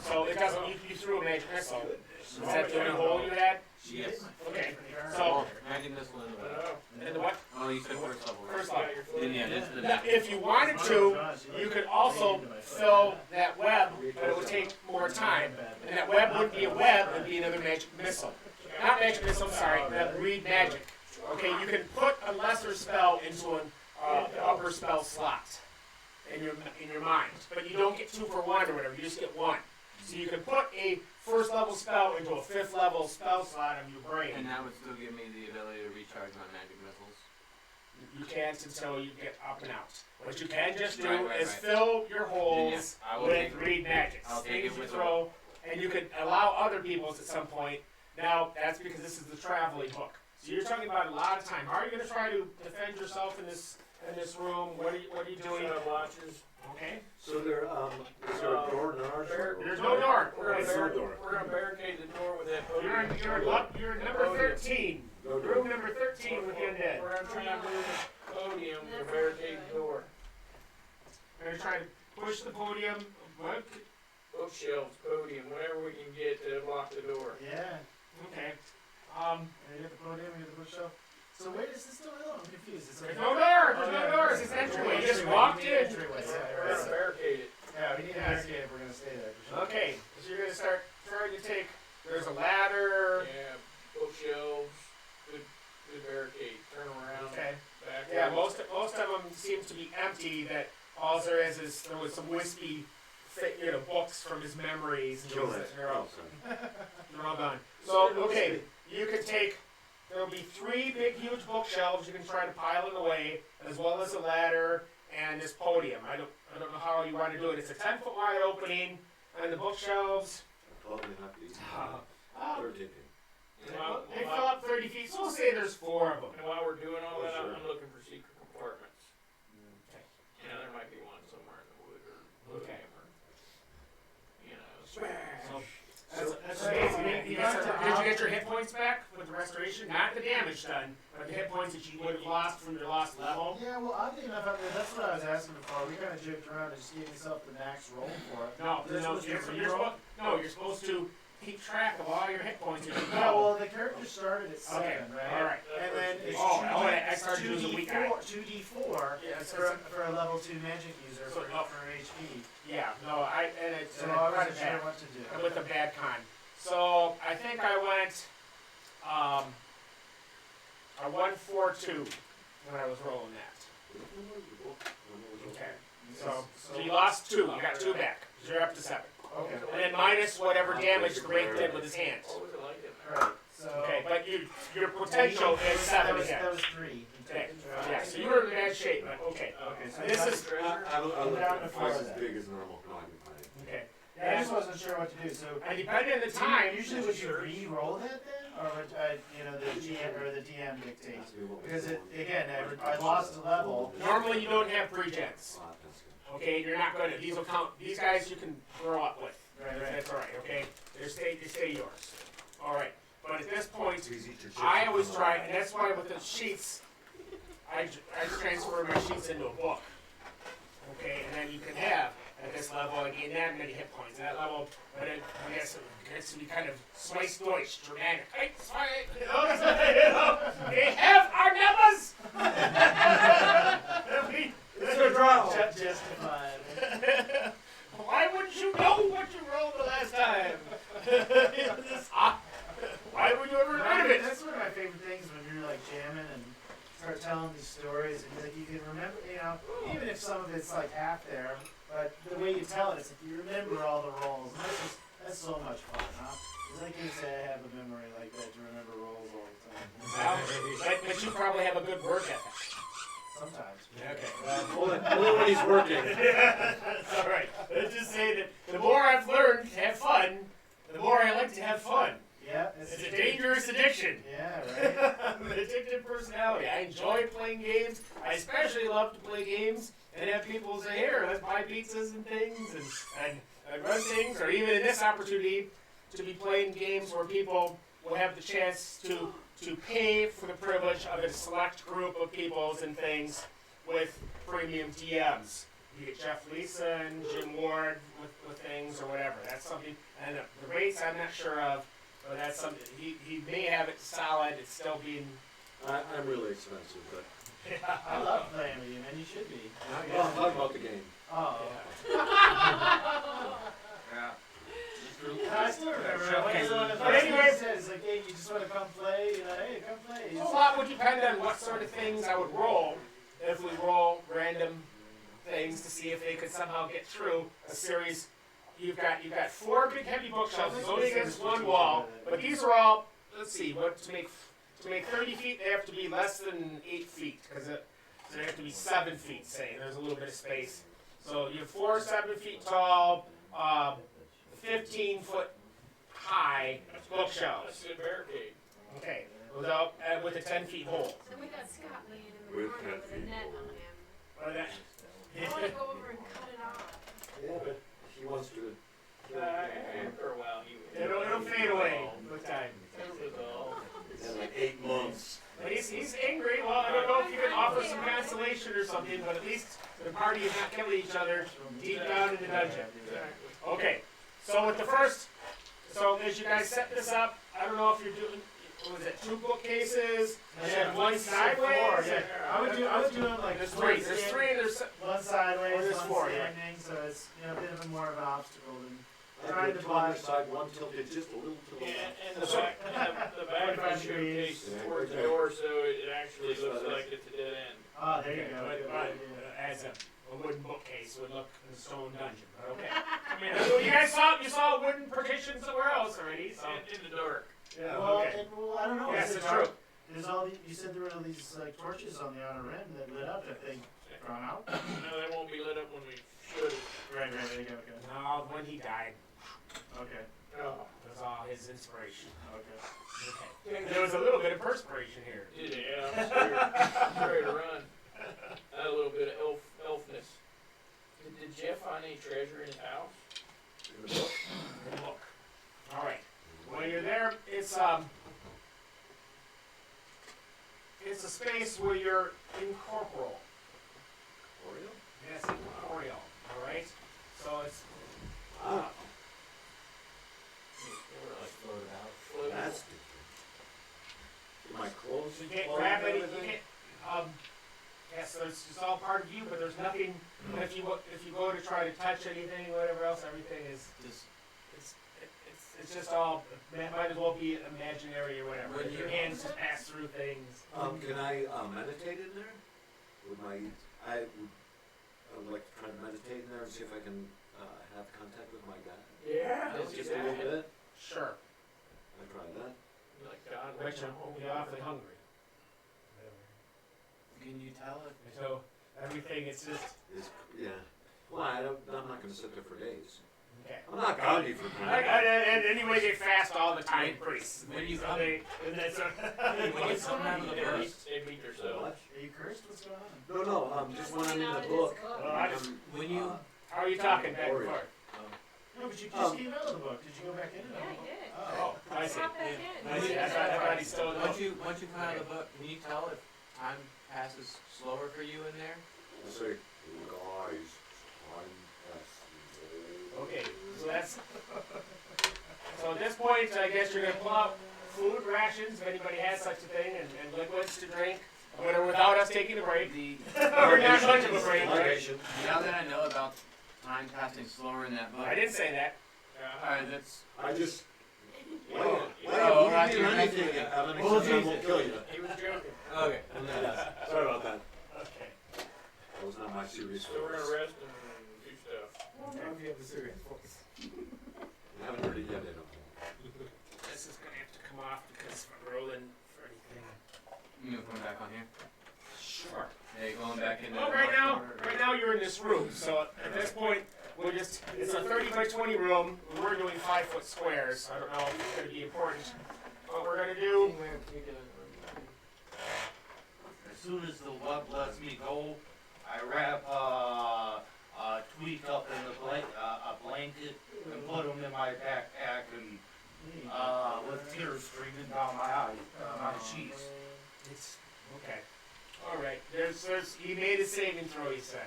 Speaker 2: So it doesn't, you threw a magic missile. Is that the only hole you had?
Speaker 5: Yes.
Speaker 2: Okay.
Speaker 4: So,
Speaker 2: So,
Speaker 5: Magic missile in the back.
Speaker 2: and the what?
Speaker 5: Oh, you said first level. right?
Speaker 2: First level.
Speaker 5: Then yeah, this is the
Speaker 2: Now,
Speaker 5: back.
Speaker 2: if you wanted to, you could also fill that web, but it would take more time. And that web wouldn't be a web, it would be another magic missile. Not magic missile, sorry, that read magic. Okay, you can put a lesser spell into an upper spell slot in your mind, but you don't get 2 for 1 or whatever, you just get 1. So you can put a first level spell into a 5th level spell slot on your
Speaker 5: And
Speaker 2: brain.
Speaker 5: that would still give me the ability to recharge my magic missiles.
Speaker 2: You can't until you get up and out. What you can just do
Speaker 5: Right,
Speaker 2: is
Speaker 5: right.
Speaker 2: fill your holes
Speaker 5: Then, yeah, I will
Speaker 2: with
Speaker 5: take it.
Speaker 2: read magic.
Speaker 5: I'll take
Speaker 2: Things
Speaker 5: it
Speaker 2: you
Speaker 5: with
Speaker 2: throw, and you could allow other people's at some point. Now, that's because this is the traveling book. So you're talking about a lot of time. How are you going to try to defend yourself in this room? What are you doing?
Speaker 3: Watches.
Speaker 2: Okay.
Speaker 1: So is there a door in ours?
Speaker 2: There's no door.
Speaker 3: We're
Speaker 2: It's-
Speaker 3: gonna barricade the door with that podium.
Speaker 2: You're number 13.
Speaker 1: No door.
Speaker 2: Room number 13 with the undead.
Speaker 3: We're gonna try and move the podium to barricade the door.
Speaker 2: We're going to try to push the podium. What?
Speaker 3: Bookshelves, podium, whatever we can get to block the door.
Speaker 4: yeah.
Speaker 2: Okay.
Speaker 4: You get the podium, you get the bookshelf. So where is this door? I'm confused. It's
Speaker 2: There's no door. There's no doors. It's entryway. You just walked in.
Speaker 4: Entryway,
Speaker 3: We're
Speaker 4: yeah.
Speaker 3: gonna barricade it.
Speaker 4: Yeah, we need to barricade if we're gonna stay there. for sure.
Speaker 2: Okay. So you're going to start trying to take. There's a ladder.
Speaker 3: Yeah, bookshelves, good barricade, turn around,
Speaker 2: Okay.
Speaker 3: back.
Speaker 2: Yeah, most of them seems to be empty. That all there is there was some wispy, books from his memories. And
Speaker 1: Kill
Speaker 2: things
Speaker 1: it.
Speaker 2: that they're all gone. So okay, you could take. There'll be 3 big, huge bookshelves you can try to pile it away, as well as a ladder and this podium. I don't know how you want to do it. It's a 10-foot wide opening, and the bookshelves.
Speaker 1: 12 and a half feet.
Speaker 2: Um,
Speaker 1: 13 feet.
Speaker 3: And while,
Speaker 2: they fill up 30 feet, so we'll say there's 4 of them.
Speaker 3: and while we're doing all
Speaker 1: Oh,
Speaker 3: that,
Speaker 1: sure.
Speaker 3: I'm looking for secret compartments.
Speaker 2: Okay.
Speaker 3: You know, there might be one somewhere in the wood or
Speaker 2: Okay.
Speaker 3: podium or, you know.
Speaker 2: That's amazing. Did you get your hit points back with the restoration? Not the damage done, but the hit points that you would have lost from your lost level.
Speaker 4: Yeah, well, oddly enough, that's what I was asking before. We kind of joked around and just gave myself the max roll for it.
Speaker 2: No,
Speaker 4: This was
Speaker 2: you're
Speaker 4: your roll?
Speaker 2: supposed to keep track of all your hit points as you
Speaker 4: Yeah,
Speaker 2: go.
Speaker 4: well, the character started at 7,
Speaker 2: Okay,
Speaker 4: right?
Speaker 2: alright.
Speaker 4: And then it's
Speaker 2: I started using a weak guy.
Speaker 4: 2d4
Speaker 2: Yeah,
Speaker 4: for a level 2 magic user
Speaker 2: So-
Speaker 4: for HP.
Speaker 2: Yeah, no, and it's
Speaker 4: So
Speaker 2: and
Speaker 4: I
Speaker 2: it's
Speaker 4: wasn't
Speaker 2: bad.
Speaker 4: sure what to do.
Speaker 2: With the bad con. So I think I went, I 1-4-2 when I was rolling that. Okay. So you lost 2. You got 2 back. So you're up to 7.
Speaker 4: Okay.
Speaker 2: And then minus whatever damage Greg did with his hand.
Speaker 3: What was it like in
Speaker 4: Alright, so...
Speaker 2: Okay, but your potential is 7 again.
Speaker 4: That was 3.
Speaker 2: Okay. Yeah, so you were in bad shape, but okay.
Speaker 4: Okay, so
Speaker 2: This is
Speaker 4: I'm down to 4
Speaker 1: Twice as
Speaker 4: then.
Speaker 1: big as normal. No, I'm fine.
Speaker 2: okay.
Speaker 4: Yeah, I just wasn't sure what to do, so...
Speaker 2: And depending on the time,
Speaker 4: Usually would you re-roll that then? Or would, the GM or the DM dictate? Because again, I lost a level.
Speaker 2: normally you don't have pre-gens. Okay, you're not gonna. These will count. These guys you can grow up with.
Speaker 4: Right.
Speaker 2: That's all right. Okay, they stay yours. All right. But at this point,
Speaker 1: Please eat your chips.
Speaker 2: I always try, and that's why with the sheets, I transfer my sheets into a book. Okay, and then you can have at this level again that many hit points. At that level, but it gets to be kind of Swiss Deutsch, dramatic. Hey, they have our numbers.
Speaker 4: It's a draw. Justified.
Speaker 2: Why wouldn't you know what you rolled the last time? Why would you ever rid of it?
Speaker 4: That's one of my favorite things when you're like jamming and start telling these stories and like you can remember, even if some of it's like half there, but the way you tell it, it's like you remember all the rolls. And that's so much fun, huh? It's like you say I have a memory like that to remember rolls all the time.
Speaker 2: But you probably have a good work ethic.
Speaker 4: Sometimes.
Speaker 2: Okay.
Speaker 1: Only when he's working.
Speaker 2: That's all right. Let's just say that the more I've learned to have fun, the more I like to have fun.
Speaker 4: Yeah.
Speaker 2: It's a dangerous addiction.
Speaker 4: Yeah, right.
Speaker 2: I'm an addictive personality. I enjoy playing games. I especially love to play games and have people say, here, let's buy pizzas and things and run things, or even in this opportunity to be playing games where people will have the chance to pay for the privilege of a select group of peoples and things with premium DMs. You get Jeff Leeson, Jim Ward with things or whatever. That's something, and the rates I'm not sure of, but that's something, he may have it solid, it's still being...
Speaker 1: I'm really expensive, but.
Speaker 4: I love playing with you, man. You should be.
Speaker 1: Well, I'm talking about the game.
Speaker 4: Oh.
Speaker 7: Yeah.
Speaker 4: I still remember.
Speaker 2: Okay.
Speaker 4: But
Speaker 2: But anyway,
Speaker 4: says like, hey, you just want to come play. Hey, come play.
Speaker 2: a lot would depend on what sort of things I would roll. If we roll random things to see if they could somehow get through a series. You've got 4 big heavy bookshelves. It's only against one wall, but these are all. Let's see. What to make 30 feet, they have to be less than 8 feet because so they have to be 7 feet. Say there's a little bit of space. So you have 4 7 feet tall, 15 foot high bookshelves.
Speaker 3: That's a good barricade.
Speaker 2: Okay, with a 10 feet hole.
Speaker 6: Then we got Scott laying in the
Speaker 1: With
Speaker 6: corner
Speaker 1: 10
Speaker 6: with a
Speaker 1: feet.
Speaker 6: net on him.
Speaker 2: Or that.
Speaker 6: I want to go over and cut it off.
Speaker 1: Yeah, but he wants to.
Speaker 3: After a while,
Speaker 2: It'll fade away with time.
Speaker 1: In like 8 months.
Speaker 2: But he's angry. Well, I don't know if you can offer some consolation or something, but at least the party is not killing each other deep down in the dungeon. Okay, so with the first, so as you guys set this up, I don't know if you're doing, was it 2 bookcases and then one sideways?
Speaker 4: Yeah. I would do them like
Speaker 2: There's 3. There's 3 and there's.
Speaker 4: one sideways,
Speaker 2: Or there's
Speaker 4: one
Speaker 2: 4, yeah.
Speaker 4: standing, so it's a bit of more of an obstacle than
Speaker 1: I
Speaker 4: trying
Speaker 1: did
Speaker 4: to
Speaker 1: 2 on
Speaker 4: block.
Speaker 1: your side, 1 tilted just a little to the
Speaker 3: Yeah,
Speaker 1: left.
Speaker 3: and the back of the showcase towards the door, so it actually looks like it's a dead end.
Speaker 4: Oh, there you go.
Speaker 2: But as a wooden bookcase would look in a stone dungeon. But okay. I mean, you saw a wooden partition somewhere else already. So.
Speaker 3: In the dark.
Speaker 2: Yeah.
Speaker 4: Well,
Speaker 2: Okay.
Speaker 4: I don't know.
Speaker 2: Yes,
Speaker 4: Is it
Speaker 2: it's
Speaker 4: dark?
Speaker 2: true.
Speaker 4: There's you said there were these like torches on the outer rim that lit up if they drawn out.
Speaker 3: No, they won't be lit up when we should.
Speaker 4: Right, there you go. Okay.
Speaker 2: No, when he died,
Speaker 4: Okay.
Speaker 2: that was all his inspiration.
Speaker 4: Okay.
Speaker 2: Okay. There was a little bit of perspiration here.
Speaker 3: Yeah, I'm ready to run. Had a little bit of elfness. Did Jeff find any treasure in his house?
Speaker 1: In the book.
Speaker 2: Good look. All right. When you're there, it's a space where you're incorporeal.
Speaker 1: Oreo?
Speaker 2: Yes, incorporeal. All right. So it's
Speaker 1: my clothes.
Speaker 2: You can't
Speaker 1: flowing
Speaker 2: grab
Speaker 1: and
Speaker 2: any, you
Speaker 1: everything?
Speaker 2: can't, yes, so it's all part of you, but there's nothing, but if you go to try to touch anything, whatever else, everything is,
Speaker 5: Just
Speaker 2: it's just all, might as well be imaginary or whatever.
Speaker 5: When
Speaker 2: Your
Speaker 5: you-
Speaker 2: hands just pass through things.
Speaker 1: Can I meditate in there? I would like to try to meditate in there and see if I can have contact with my God.
Speaker 2: Yeah.
Speaker 1: Just a little bit.
Speaker 2: Sure.
Speaker 1: I try that.
Speaker 3: Like God,
Speaker 2: Which I'm only awfully hungry.
Speaker 5: can you tell it?
Speaker 2: So everything, it's just,
Speaker 1: Yeah. Well, I'm not going to sit there for days.
Speaker 2: okay.
Speaker 1: I'm not God for
Speaker 2: And anyway, they fast all the time, priests.
Speaker 5: When you
Speaker 2: So
Speaker 5: come-
Speaker 2: they, and that's
Speaker 5: When you come out of the book,
Speaker 3: they beat themselves.
Speaker 4: Are you cursed? What's going on?
Speaker 1: No, just when I'm in the book.
Speaker 2: Well, I just-
Speaker 5: when you
Speaker 2: How are you talking back and
Speaker 1: Warrior.
Speaker 2: forth?
Speaker 4: No, but you just came out of the book. Did you go back in it?
Speaker 6: Yeah, I did.
Speaker 2: Oh, I see.
Speaker 6: Pop back in.
Speaker 2: I see. I thought he still
Speaker 5: once you come out of the book, can you tell if time passes slower for you in there?
Speaker 1: I say, guys, time passes.
Speaker 2: Okay, so that's, so at this point, I guess you're gonna pull out food rations, if anybody has such a thing, and liquids to drink, whatever, without us taking a break. Or not much of a break, right?
Speaker 1: Libation.
Speaker 10: Now that I know about time passing slower in that book,
Speaker 2: I didn't say that.
Speaker 10: alright, that's
Speaker 1: I just.
Speaker 2: Yeah.
Speaker 10: Oh,
Speaker 1: you
Speaker 10: that's
Speaker 1: didn't do
Speaker 10: your
Speaker 1: anything,
Speaker 10: message.
Speaker 1: Evan,
Speaker 10: Well,
Speaker 1: except I won't
Speaker 10: Jesus.
Speaker 1: kill you.
Speaker 2: He was joking.
Speaker 10: okay.
Speaker 1: Sorry about that.
Speaker 2: Okay.
Speaker 1: That was not my serious
Speaker 3: So we're
Speaker 1: focus.
Speaker 3: gonna rest and do stuff.
Speaker 2: If you have the serious voice.
Speaker 1: I haven't heard it yet, I don't know.
Speaker 2: This is gonna have to come off because we're rolling for anything.
Speaker 10: You gonna come back on here?
Speaker 2: Sure.
Speaker 10: Yeah, you're going back in
Speaker 2: Well,
Speaker 10: the
Speaker 2: right
Speaker 10: north
Speaker 2: now,
Speaker 10: corner.
Speaker 2: right now you're in this room, so at this point, it's a 30 by 20 room, we're doing 5-foot squares, I don't know if it's gonna be important. What we're gonna do,
Speaker 7: As soon as the web lets me go, I wrap a tweak up in a blanket and put them in my backpack and with tears streaming down my eyes, my cheeks.
Speaker 2: it's, okay. Alright, he made a saving throw, he said.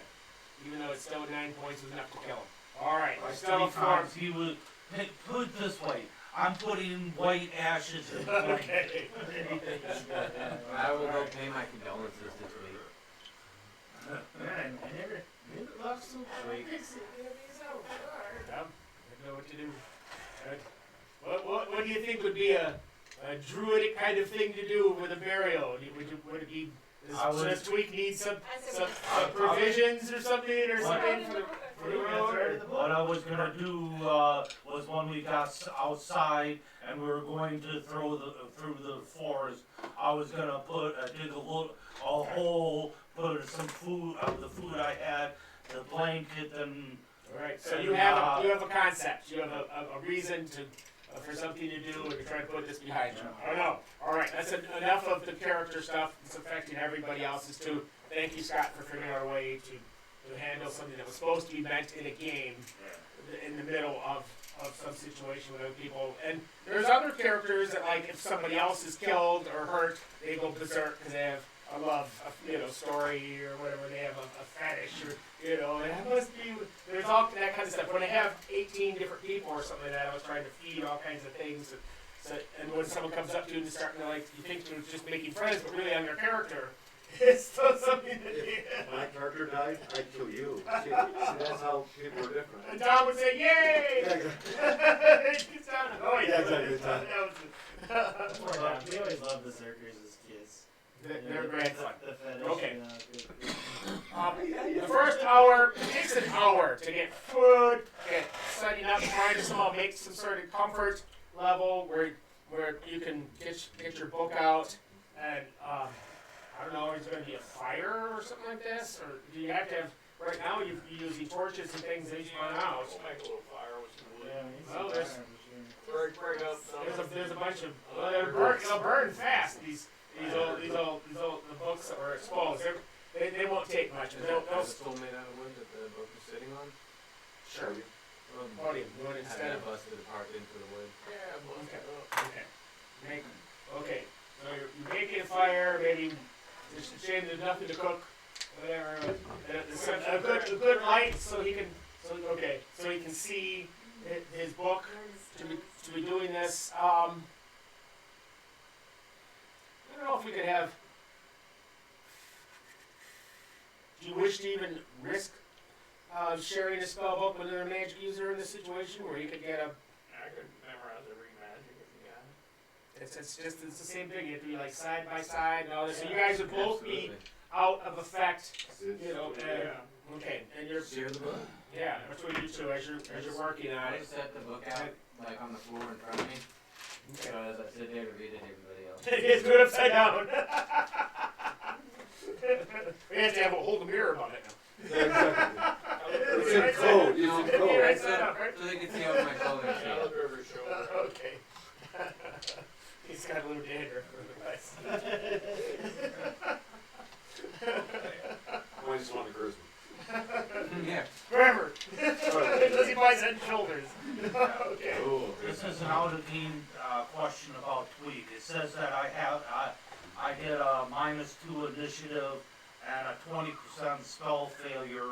Speaker 2: Even though it's still 9 points was enough to kill him. Alright,
Speaker 7: Like
Speaker 2: still a
Speaker 7: 3
Speaker 2: form.
Speaker 7: times he would put it this way. I'm putting white ashes in the blanket.
Speaker 2: Okay.
Speaker 10: I will go pay my condolences this week.
Speaker 4: Man, I never lost some
Speaker 10: Wait.
Speaker 2: Yeah, I know what to do. What do you think would be a druidic kind of thing to do with a burial? Would it be, does Tweak need some provisions or something for the road?
Speaker 7: What I was gonna do was when we got outside and we were going to through the forest, I was gonna dig a hole, put some food of the food I had, the blanket, and
Speaker 2: Alright, so you have a concept, you have a reason for something to do, and you're trying to put this behind you. I don't know. Alright, that's enough of the character stuff. It's affecting everybody else's too. Thank you, Scott, for figuring out a way to handle something that was supposed to be meant in a game in the middle of some situation with other people. And there's other characters that, like, if somebody else is killed or hurt, they go berserk because they have a love, story or whatever. They have a fetish or, it must be, there's all that kind of stuff. When I have 18 different people or something like that, I was trying to feed all kinds of things. And when someone comes up to you and starting to, like, you think they're just making friends, but really on their character, it's still something that
Speaker 1: If my character died, I'd kill you. See, that's how people are different.
Speaker 2: And Tom would say, "Yay!"
Speaker 1: Yeah, exactly.
Speaker 2: It's Tom. Oh yeah,
Speaker 1: Yeah, exactly, Tom.
Speaker 4: Poor Doc. We always loved the Zerkers as kids.
Speaker 2: They're great fun.
Speaker 4: The fetish,
Speaker 2: Okay.
Speaker 4: good.
Speaker 2: The first hour, it takes an hour to get food, get setting up, trying to somehow make some sort of comfort level where you can get your book out, and I don't know, is there going to be a fire or something like this, or do you have to have? Right now, you're using torches and things that you run out.
Speaker 3: We'll make a little fire with some wood.
Speaker 4: Yeah, we need
Speaker 2: Well,
Speaker 4: some
Speaker 2: there's-
Speaker 4: fire for sure.
Speaker 3: Break up some.
Speaker 2: There's a bunch of they'll burn fast. These old the books that were exposed. They won't take much. They'll
Speaker 5: still made out of wood that the book was sitting on?
Speaker 2: sure.
Speaker 5: Well,
Speaker 2: Podium. You want to
Speaker 5: had
Speaker 2: instead
Speaker 5: that
Speaker 2: of
Speaker 5: busted apart into the wood.
Speaker 3: Yeah, we'll
Speaker 2: Okay.
Speaker 3: okay.
Speaker 2: okay. Okay. So you're making a fire. Maybe it's a shame there's nothing to cook. Whatever. A good light so he can see his book to be doing this. don't know if we could have. Do you wish to even risk sharing a spell book with another magic user in this situation where you could get a?
Speaker 3: I could memorize every magic if you got it.
Speaker 2: It's the same thing. You have to be like side by side and all this. So you guys would both be out of effect. You know. Okay, and you're.
Speaker 5: Share the book.
Speaker 2: Yeah, that's what you two as you're working on
Speaker 5: I
Speaker 2: it.
Speaker 5: set the book out like on the floor in front of me. So as I sit there to read it, everybody else.
Speaker 2: It's good upside down. We have to hold a mirror above it now.
Speaker 1: It's in code, it's in
Speaker 2: Yeah,
Speaker 1: code.
Speaker 2: right side up, right?
Speaker 5: So they can see over my shoulder.
Speaker 3: Yeah, look over his shoulder.
Speaker 2: Okay. He's got a little dandruff for the
Speaker 1: I just want to curse
Speaker 5: Yeah.
Speaker 2: Forever. Unless he buys head and shoulders. Okay.
Speaker 7: This is an out-of-game question about tweak. It says that I hit a -2 initiative and a 20% spell failure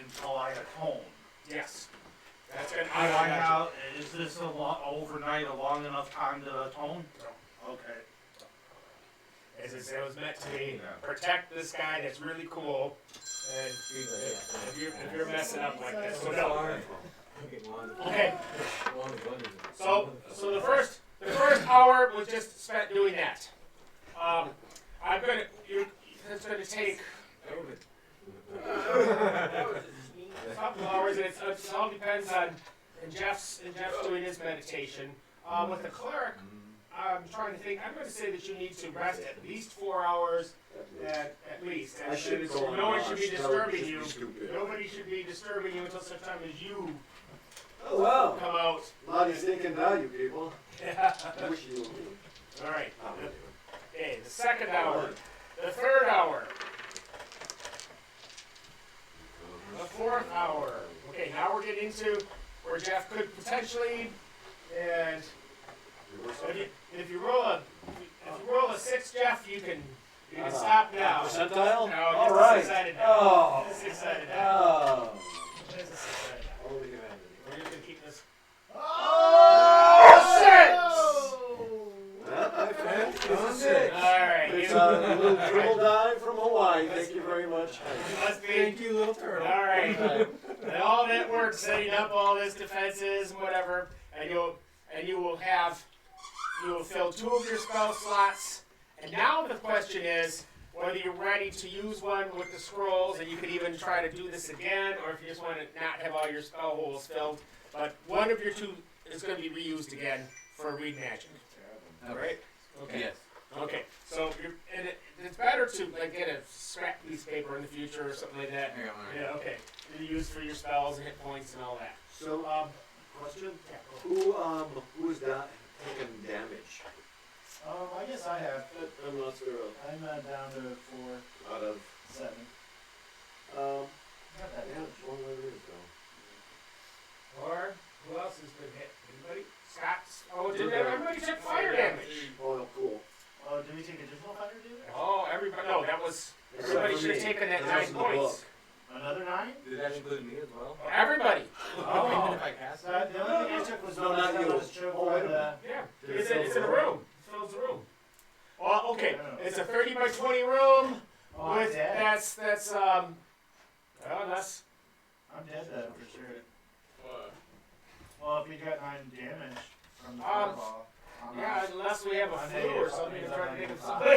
Speaker 7: until I atone.
Speaker 2: Yes. That's good.
Speaker 7: Is this overnight a long enough time to atone?
Speaker 2: No.
Speaker 7: Okay.
Speaker 2: As I said, it was meant to be protect this guy that's really cool. And if you're messing up like this, so no. Okay. So the first hour was just spent doing that. It's gonna take a couple hours, and it all depends on and Jeff's doing his meditation. With the cleric, I'm trying to think. I'm going to say that you need to rest at least 4 hours, at least.
Speaker 1: I should go on
Speaker 2: no one
Speaker 1: a
Speaker 2: should be
Speaker 1: march. That would
Speaker 2: disturbing
Speaker 1: just
Speaker 2: you.
Speaker 1: be stupid.
Speaker 2: Nobody should be disturbing you until such time as you
Speaker 1: Oh, wow.
Speaker 2: come out.
Speaker 1: A lot of thinking value, people.
Speaker 2: Yeah.
Speaker 1: I wish you would.
Speaker 2: All right.
Speaker 1: I'm gonna do
Speaker 2: Okay, the second hour, the third hour, the fourth hour. Okay, now we're getting into where Jeff could potentially, and if you roll a 6, Jeff, you can stop now.
Speaker 1: Percentile?
Speaker 2: No,
Speaker 1: All
Speaker 2: it's
Speaker 1: right.
Speaker 2: a 6-sided die.
Speaker 1: Oh.
Speaker 2: It's a 6-sided die.
Speaker 1: Oh.
Speaker 2: It's a 6-sided die.
Speaker 1: Holy commandment.
Speaker 2: We're just gonna keep this.
Speaker 1: That, my friend, is a 6.
Speaker 2: All right.
Speaker 1: It's a little triple die from Hawaii. Thank you very much.
Speaker 2: Must be.
Speaker 5: Thank you, little turtle.
Speaker 2: All right. And all that work setting up all this defenses and whatever, and you will fill 2 of your spell slots. And now the question is whether you're ready to use one with the scrolls, and you could even try to do this again, or if you just want to not have all your spell holes filled. But one of your 2 is going to be reused again for read magic. All right. Okay.
Speaker 5: Yes.
Speaker 2: Okay. So it's better to like get a scrap piece of paper in the future or something like that.
Speaker 5: Here, I'm gonna-
Speaker 2: Yeah, okay. You use for your spells and hit points and all that.
Speaker 1: So, question?
Speaker 2: Yeah.
Speaker 1: Who is that taking damage?
Speaker 4: I guess I have.
Speaker 1: I'm not sure
Speaker 4: I'm down to 4,
Speaker 1: out of,
Speaker 4: 7.
Speaker 1: not
Speaker 4: Not that
Speaker 1: yeah,
Speaker 4: much.
Speaker 1: one way it is though.
Speaker 2: Or who else has been hit? Anybody? Scott's. Oh, didn't everybody took fire damage?
Speaker 1: Oh, cool.
Speaker 4: Oh, did we take additional fire damage?
Speaker 2: Oh, everybody. No, that was.
Speaker 1: Except
Speaker 2: Everybody
Speaker 1: for
Speaker 2: should have
Speaker 1: me.
Speaker 2: taken that
Speaker 1: That's
Speaker 2: 9
Speaker 1: in the
Speaker 2: points.
Speaker 4: Another 9?
Speaker 5: Did that include me as well?
Speaker 2: Everybody.
Speaker 4: Oh.
Speaker 5: Even if I cast
Speaker 4: The only thing I took was
Speaker 1: No, not you.
Speaker 4: choke
Speaker 1: Oh,
Speaker 4: by
Speaker 1: wait a
Speaker 4: the.
Speaker 2: Yeah.
Speaker 1: Did it
Speaker 2: It's in a
Speaker 1: fill the
Speaker 2: room. It fills the room. Well, okay. It's a 30 by 20 room.
Speaker 4: Oh, I'm
Speaker 2: With
Speaker 4: dead.
Speaker 2: that's well, that's.
Speaker 4: I'm dead then for sure.
Speaker 3: What?
Speaker 4: Well, if we got 9 damage from the
Speaker 2: Um,
Speaker 4: fireball.
Speaker 2: Yeah, unless we have a
Speaker 4: I'm
Speaker 2: flu
Speaker 4: negative
Speaker 2: or something.
Speaker 4: five.
Speaker 2: I'm trying to think of
Speaker 4: I'm
Speaker 2: something.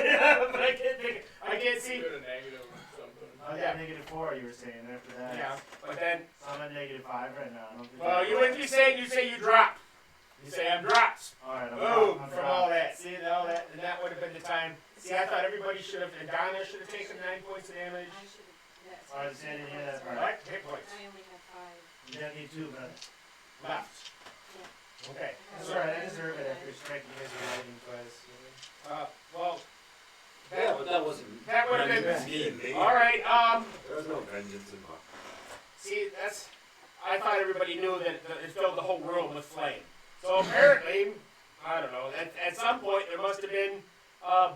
Speaker 2: But I can't see.
Speaker 3: Go to negative or something.
Speaker 4: I
Speaker 2: Yeah.
Speaker 4: got -4, you were saying, after that.
Speaker 2: Yeah, but then,
Speaker 4: So I'm at -5 right now. I don't think
Speaker 2: well, you wouldn't be saying. You say you drop. You say I'm dropped.
Speaker 4: Alright, I'm
Speaker 2: Boom
Speaker 4: I'm
Speaker 2: from all that. See all that, and that would have been the time. See, I thought everybody should have, and Donna should have taken 9 points of damage.
Speaker 6: I should have, yes.
Speaker 4: Alright, see, I didn't hear that part.
Speaker 2: Right, hit points
Speaker 6: I only have 5.
Speaker 4: You don't need 2, but.
Speaker 2: left. Okay.
Speaker 4: Sorry, I deserve it after striking you guys writing twice.
Speaker 2: Well,
Speaker 1: Yeah, but that wasn't.
Speaker 2: that would have
Speaker 1: vengeance
Speaker 2: been.
Speaker 1: being made.
Speaker 2: All right.
Speaker 1: There was no vengeance involved.
Speaker 2: See, that's. I thought everybody knew that it filled the whole room with flame. So apparently, I don't know. At some point, there must have been a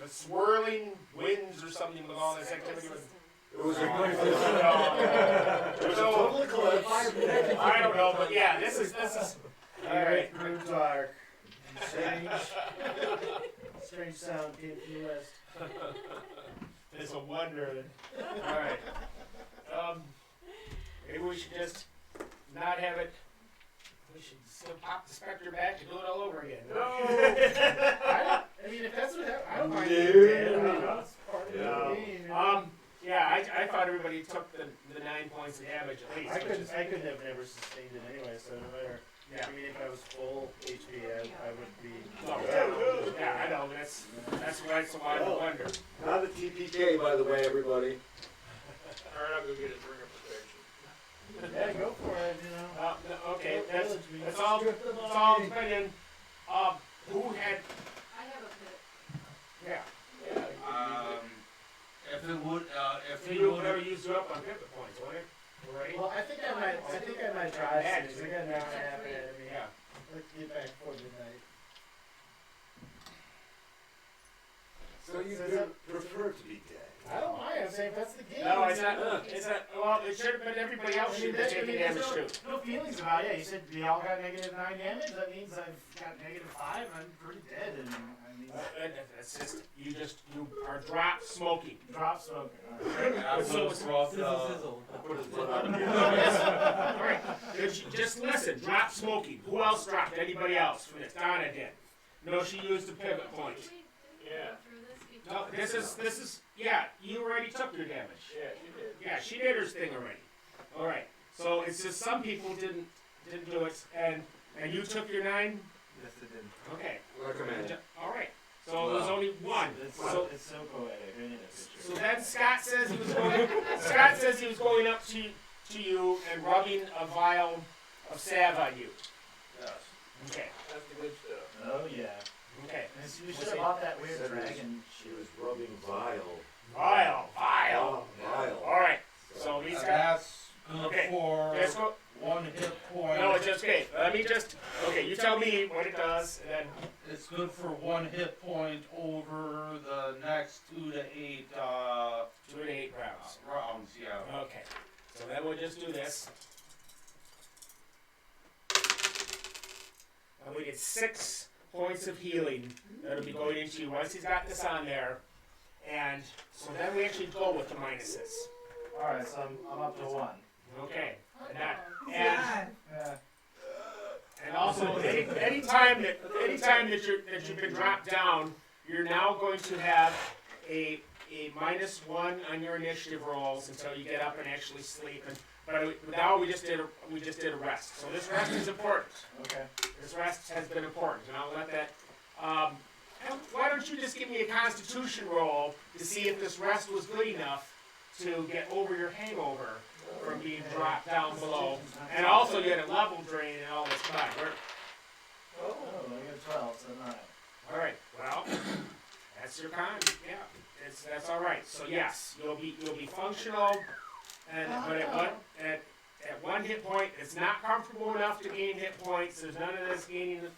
Speaker 2: swirling winds or something with all this activity.
Speaker 1: It was a
Speaker 2: No.
Speaker 1: good It was a total eclipse.
Speaker 2: I don't know, but yeah, this is. All right.
Speaker 4: Dark. Strange sound came from the west.
Speaker 2: It's a wonder. Alright. Maybe we should just not have it. We should still pop the Spectre back and do it all over again.
Speaker 3: No!
Speaker 2: I mean, if that's what happened, I don't mind being dead. I mean, that's part of the game. Yeah, I thought everybody took the 9 points of damage at least.
Speaker 4: I could have never sustained it anyway, so no matter.
Speaker 2: Yeah.
Speaker 4: I mean, if I was full HP, I would be.
Speaker 2: Yeah, I know. That's why it's a lot of wonder.
Speaker 1: Not a TPK, by the way, everybody.
Speaker 3: Alright, I'll go get a drink of protection.
Speaker 4: Yeah, go for it. You know.
Speaker 2: No, okay, that's all depending. Who had?
Speaker 6: I have a pit.
Speaker 2: Yeah.
Speaker 7: If it would, if he
Speaker 2: You
Speaker 7: would
Speaker 2: never
Speaker 7: have,
Speaker 2: used you up on hit points, would it? Right?
Speaker 4: Well, I think I might try.
Speaker 2: Yeah,
Speaker 4: I think I now have it. I mean,
Speaker 2: Yeah.
Speaker 4: let's get back for midnight.
Speaker 1: So you could prefer to be dead.
Speaker 4: I don't mind. I'm saying if that's the game.
Speaker 2: No, it's not. It's not. Well, it should have been everybody else should have taken damage too.
Speaker 4: No feelings about it. Yeah, you said we all got negative 9 damage. That means I've got negative 5. I'm pretty dead, and I mean,
Speaker 2: That's just you are drop smoking.
Speaker 4: drop smoking.
Speaker 8: I
Speaker 2: So
Speaker 8: would've brought,
Speaker 5: Sizzle.
Speaker 8: put his blood on
Speaker 2: All right, just listen. Drop smoking. Who else dropped? Anybody else? Donna did. No, she used the pivot point.
Speaker 3: Yeah.
Speaker 2: No, this is. Yeah, you already took your damage.
Speaker 3: Yeah, she did.
Speaker 2: Yeah, she did her thing already. All right. So it's just some people didn't do it, and you took your 9.
Speaker 5: Yes, it did.
Speaker 2: Okay.
Speaker 1: Recommend.
Speaker 2: All right. So there's only one.
Speaker 4: It's
Speaker 2: So
Speaker 4: so poetic. I need a picture.
Speaker 2: so then Scott says he was going. Scott says he was going up to you and rubbing a vial of salve on you.
Speaker 3: Yes.
Speaker 2: Okay.
Speaker 3: That's the good stuff.
Speaker 4: Oh yeah.
Speaker 2: Okay.
Speaker 4: We should have bought that weird
Speaker 1: Said
Speaker 4: dragon.
Speaker 1: She was rubbing vile.
Speaker 2: Vial.
Speaker 1: Oh, vile.
Speaker 2: All right. So he's got.
Speaker 7: that's good
Speaker 2: Okay.
Speaker 7: for
Speaker 2: Just go.
Speaker 7: 1 hit point.
Speaker 2: No, it's just okay. Let me just. Okay, you tell me what it does, and then.
Speaker 7: It's good for 1 hit point over the next 2 to 8
Speaker 2: 2 and 8 rounds.
Speaker 7: rounds. Yeah.
Speaker 2: Okay. So then we'll just do this. And we get 6 points of healing that'll be going into you once he's got this on there. And so then we actually go with the minuses.
Speaker 4: All right, so I'm up to 1.
Speaker 2: Okay. And
Speaker 4: Yeah.
Speaker 2: and also anytime that you've been dropped down, you're now going to have a -1 on your initiative rolls until you get up and actually sleep. But now we just did a rest. So this rest is important.
Speaker 4: Okay.
Speaker 2: This rest has been important, and I'll let that. Why don't you just give me a Constitution roll to see if this rest was good enough to get over your hangover from being dropped down below, and also you had a level drain and all this time.
Speaker 4: Oh, I got 12, so not.
Speaker 2: All right. Well, that's your con. Yeah, that's all right. So yes, you'll be functional, and but at 1 hit point, it's not comfortable enough to gain hit points. There's none of this gaining,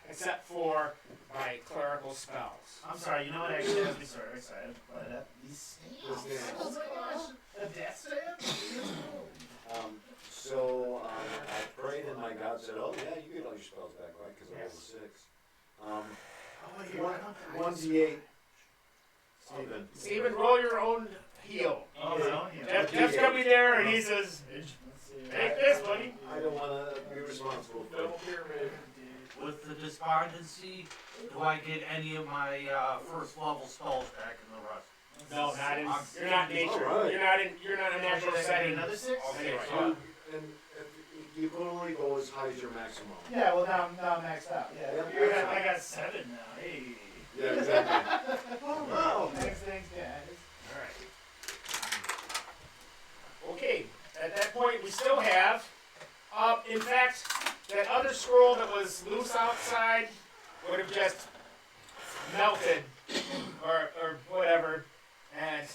Speaker 2: except for by clerical spells.
Speaker 4: I'm sorry, you know what actually has me sort of excited by that? These stamps. Oh my gosh, a death stamp?
Speaker 1: So I prayed and my God said, "Oh yeah, you get all your spells back, right? Because I'm level 6."
Speaker 4: Oh, you're
Speaker 1: 1d8. Steven.
Speaker 2: Steven, roll your own heal.
Speaker 4: Oh, no, yeah.
Speaker 2: Jeff's coming there and he says,
Speaker 4: Let's see.
Speaker 2: "Take this, buddy."
Speaker 1: I don't want to be responsible for
Speaker 3: Double
Speaker 1: it.
Speaker 3: pyramid.
Speaker 7: With the despondency, do I get any of my first level spells back in the rest?
Speaker 2: No, not in. You're not nature.
Speaker 1: All right.
Speaker 2: You're not a natural setting.
Speaker 4: Another 6?
Speaker 2: Anyway.
Speaker 1: And you can only go as high as your maximum.
Speaker 4: Yeah, well now I'm maxed out. Yeah,
Speaker 1: Yep.
Speaker 4: I got 7 now. Hey.
Speaker 1: Yeah, exactly.
Speaker 4: Oh wow. Thanks, guys.
Speaker 2: Alright. Okay, at that point we still have, in fact, that other scroll that was loose outside would have just melted, or whatever, and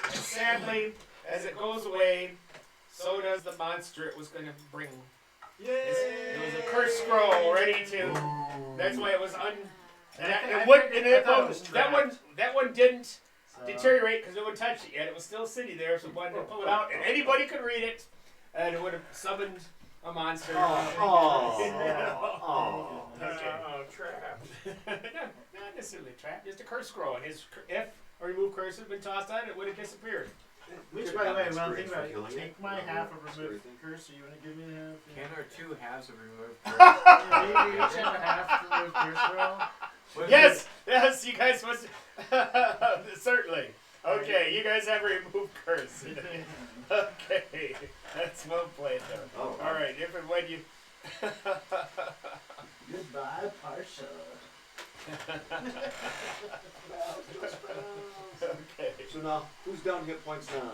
Speaker 2: sadly, as it goes away, so does the monster it was going to bring. It was a cursed scroll ready to, that's why it was that one didn't deteriorate because it would touch it yet. It was still sitting there, so one to pull it out, and anybody could read it, and it would have summoned a monster.
Speaker 1: Oh,
Speaker 2: Okay.
Speaker 3: Trapped.
Speaker 2: Not necessarily a trap, just a curse scroll. And if a remove curse had been tossed on it, it would have disappeared.
Speaker 4: Which, by the way, well, think about it. Take my half of remove curse, so you want to give me half?
Speaker 5: Can our two halves of removed
Speaker 4: Yeah, maybe each have a half to remove curse roll.
Speaker 2: Yes, yes, you guys must. Certainly. Okay, you guys have removed curse. Okay, that's well played, though.
Speaker 1: Oh,
Speaker 2: All right, if and when you.
Speaker 4: Goodbye, Parsha.
Speaker 2: Okay.
Speaker 1: So now, who's down hit points now?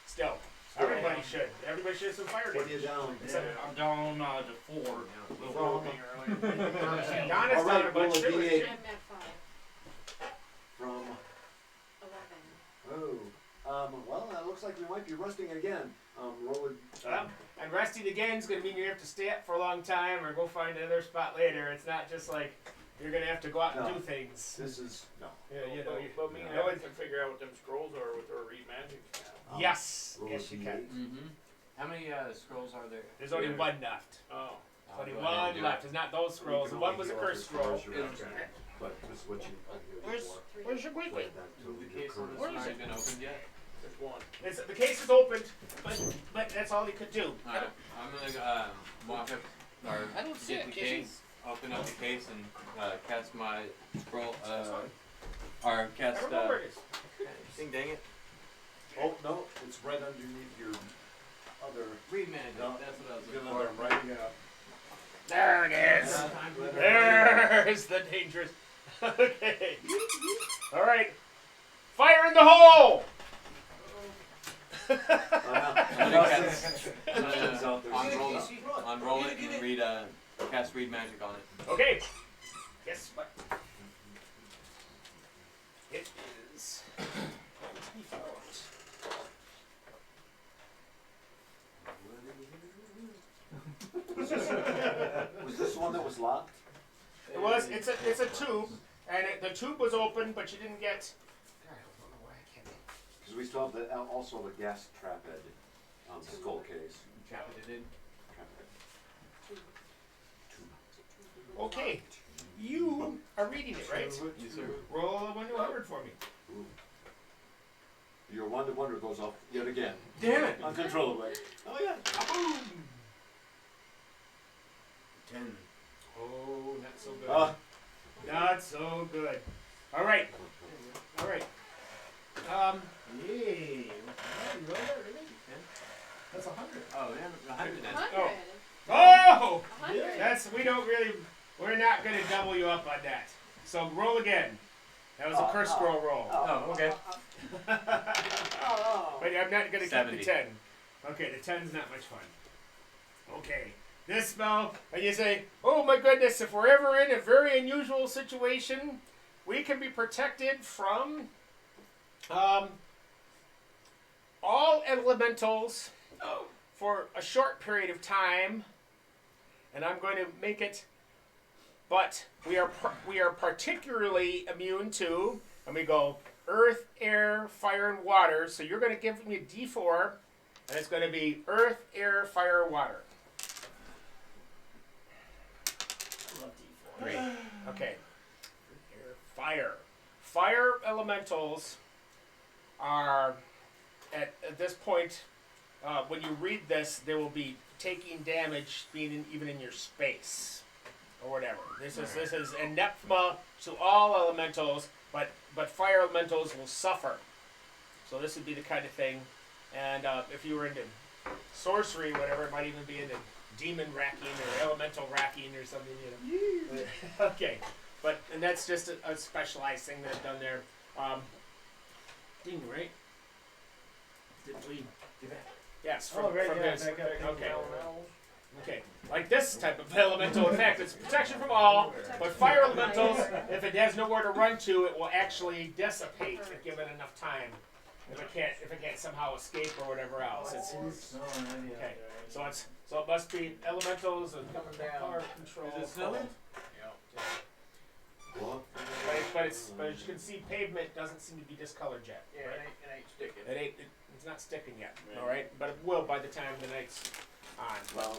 Speaker 2: Still, everybody should. Everybody should have some fire
Speaker 1: What are you
Speaker 2: damage.
Speaker 1: down?
Speaker 7: I'm down to 4.
Speaker 1: From,
Speaker 2: Donna's
Speaker 1: all
Speaker 2: down
Speaker 1: right,
Speaker 2: a bunch
Speaker 1: roll a
Speaker 2: too.
Speaker 1: D8
Speaker 6: I'm at 5.
Speaker 1: from,
Speaker 6: 11.
Speaker 1: well, that looks like we might be rusting again. Roll a,
Speaker 2: And resting again is going to mean you have to stay up for a long time or go find another spot later. It's not just like you're going to have to go out and
Speaker 1: No.
Speaker 2: do things.
Speaker 1: this is, no.
Speaker 2: Yeah, you know.
Speaker 3: But me and
Speaker 2: no,
Speaker 3: Evan can figure out what them scrolls are with our read magic now.
Speaker 2: Yes,
Speaker 1: Roll a
Speaker 2: yes, you
Speaker 1: D8.
Speaker 2: can.
Speaker 5: Mm-hmm. How many scrolls are there?
Speaker 2: There's only one left.
Speaker 3: Oh.
Speaker 2: Only
Speaker 5: Go ahead and
Speaker 2: one
Speaker 5: do
Speaker 2: left. It's not those scrolls.
Speaker 1: You
Speaker 2: The
Speaker 1: can
Speaker 2: one was a
Speaker 1: only
Speaker 2: curse
Speaker 1: heal up as
Speaker 2: scroll.
Speaker 1: far as you're at, but this is what you.
Speaker 2: Where's your
Speaker 5: it.
Speaker 2: quickly?
Speaker 5: The case on this
Speaker 2: Where
Speaker 5: one
Speaker 2: is
Speaker 5: hasn't been opened yet.
Speaker 3: There's one.
Speaker 2: The case is opened, but that's all he could do.
Speaker 5: Alright, I'm gonna walk up or
Speaker 2: I don't see
Speaker 5: get
Speaker 2: it,
Speaker 5: the
Speaker 2: Casey.
Speaker 5: case, open up the case, and cast my scroll. Or
Speaker 2: I
Speaker 5: cast.
Speaker 2: don't know where it is.
Speaker 5: Ding dang it.
Speaker 1: Oh, no, it's right underneath your other.
Speaker 5: Read magic.
Speaker 1: No.
Speaker 5: That's what I was
Speaker 1: Give
Speaker 5: looking
Speaker 1: them
Speaker 5: for.
Speaker 1: right, yeah.
Speaker 2: There it is. There's the dangerous. Okay. All right. Fire in the hole.
Speaker 5: I'm gonna cast. I'm gonna unroll it and read cast read magic on it.
Speaker 2: Okay. Guess what? It is.
Speaker 1: Was this the one that was locked?
Speaker 2: It was. It's a tube, and the tube was open, but you didn't get. God, I don't know why I can't.
Speaker 1: Because we still have the, also the gas trap head, skull case.
Speaker 5: Trap it in.
Speaker 1: Trap head.
Speaker 2: Okay. You are reading it, right?
Speaker 5: Yes, sir.
Speaker 2: Roll a 1 to 100 for me.
Speaker 1: Ooh. Your 1 to wonder goes off yet again.
Speaker 2: Damn it.
Speaker 1: Uncontrollably. Oh yeah.
Speaker 2: Boom.
Speaker 4: 10.
Speaker 2: Oh, not so good. Not so good. All right. All right.
Speaker 4: Yay. You rolled that, really? That's 100.
Speaker 5: Oh, yeah, 100 then.
Speaker 6: 100.
Speaker 2: Oh,
Speaker 6: 100.
Speaker 2: we're not gonna double you up on that. So roll again. That was a curse scroll roll.
Speaker 5: Oh, okay.
Speaker 2: But I'm not gonna keep
Speaker 5: 70.
Speaker 2: the 10. Okay, the 10's not much fun. Okay. This spell, and you say, oh my goodness, if we're ever in a very unusual situation, we can be protected from all elementals for a short period of time, and I'm going to make it, but we are particularly immune to, and we go earth, air, fire, and water, so you're going to give me a D4, and it's going to be earth, air, fire, water.
Speaker 4: I love D4.
Speaker 2: Great. Okay. Fire. Fire elementals are, at this point, when you read this, they will be taking damage being even in your space. Or whatever. This is anathema to all elementals, but fire elementals will suffer. So this would be the kind of thing. And if you were into sorcery, whatever, it might even be into demon racking or elemental racking or something, you know. Okay, and that's just a specialized thing that's done there. Ding, right? Did we do that? Yes, from this. Okay. Okay, like this type of elemental effect, it's protection from all, but fire elementals, if it has nowhere to run to, it will actually dissipate if given enough time. If it can't somehow escape or whatever else. Okay. So it must be elementals and
Speaker 3: Coming down.
Speaker 2: power control.
Speaker 5: Is it snowing?
Speaker 1: What?
Speaker 2: But as you can see, pavement doesn't seem to be discolored yet.
Speaker 3: Yeah,
Speaker 2: Right?
Speaker 3: it ain't sticking.
Speaker 2: It's not sticking yet. All right, but it will by the time the night's on.
Speaker 1: Well,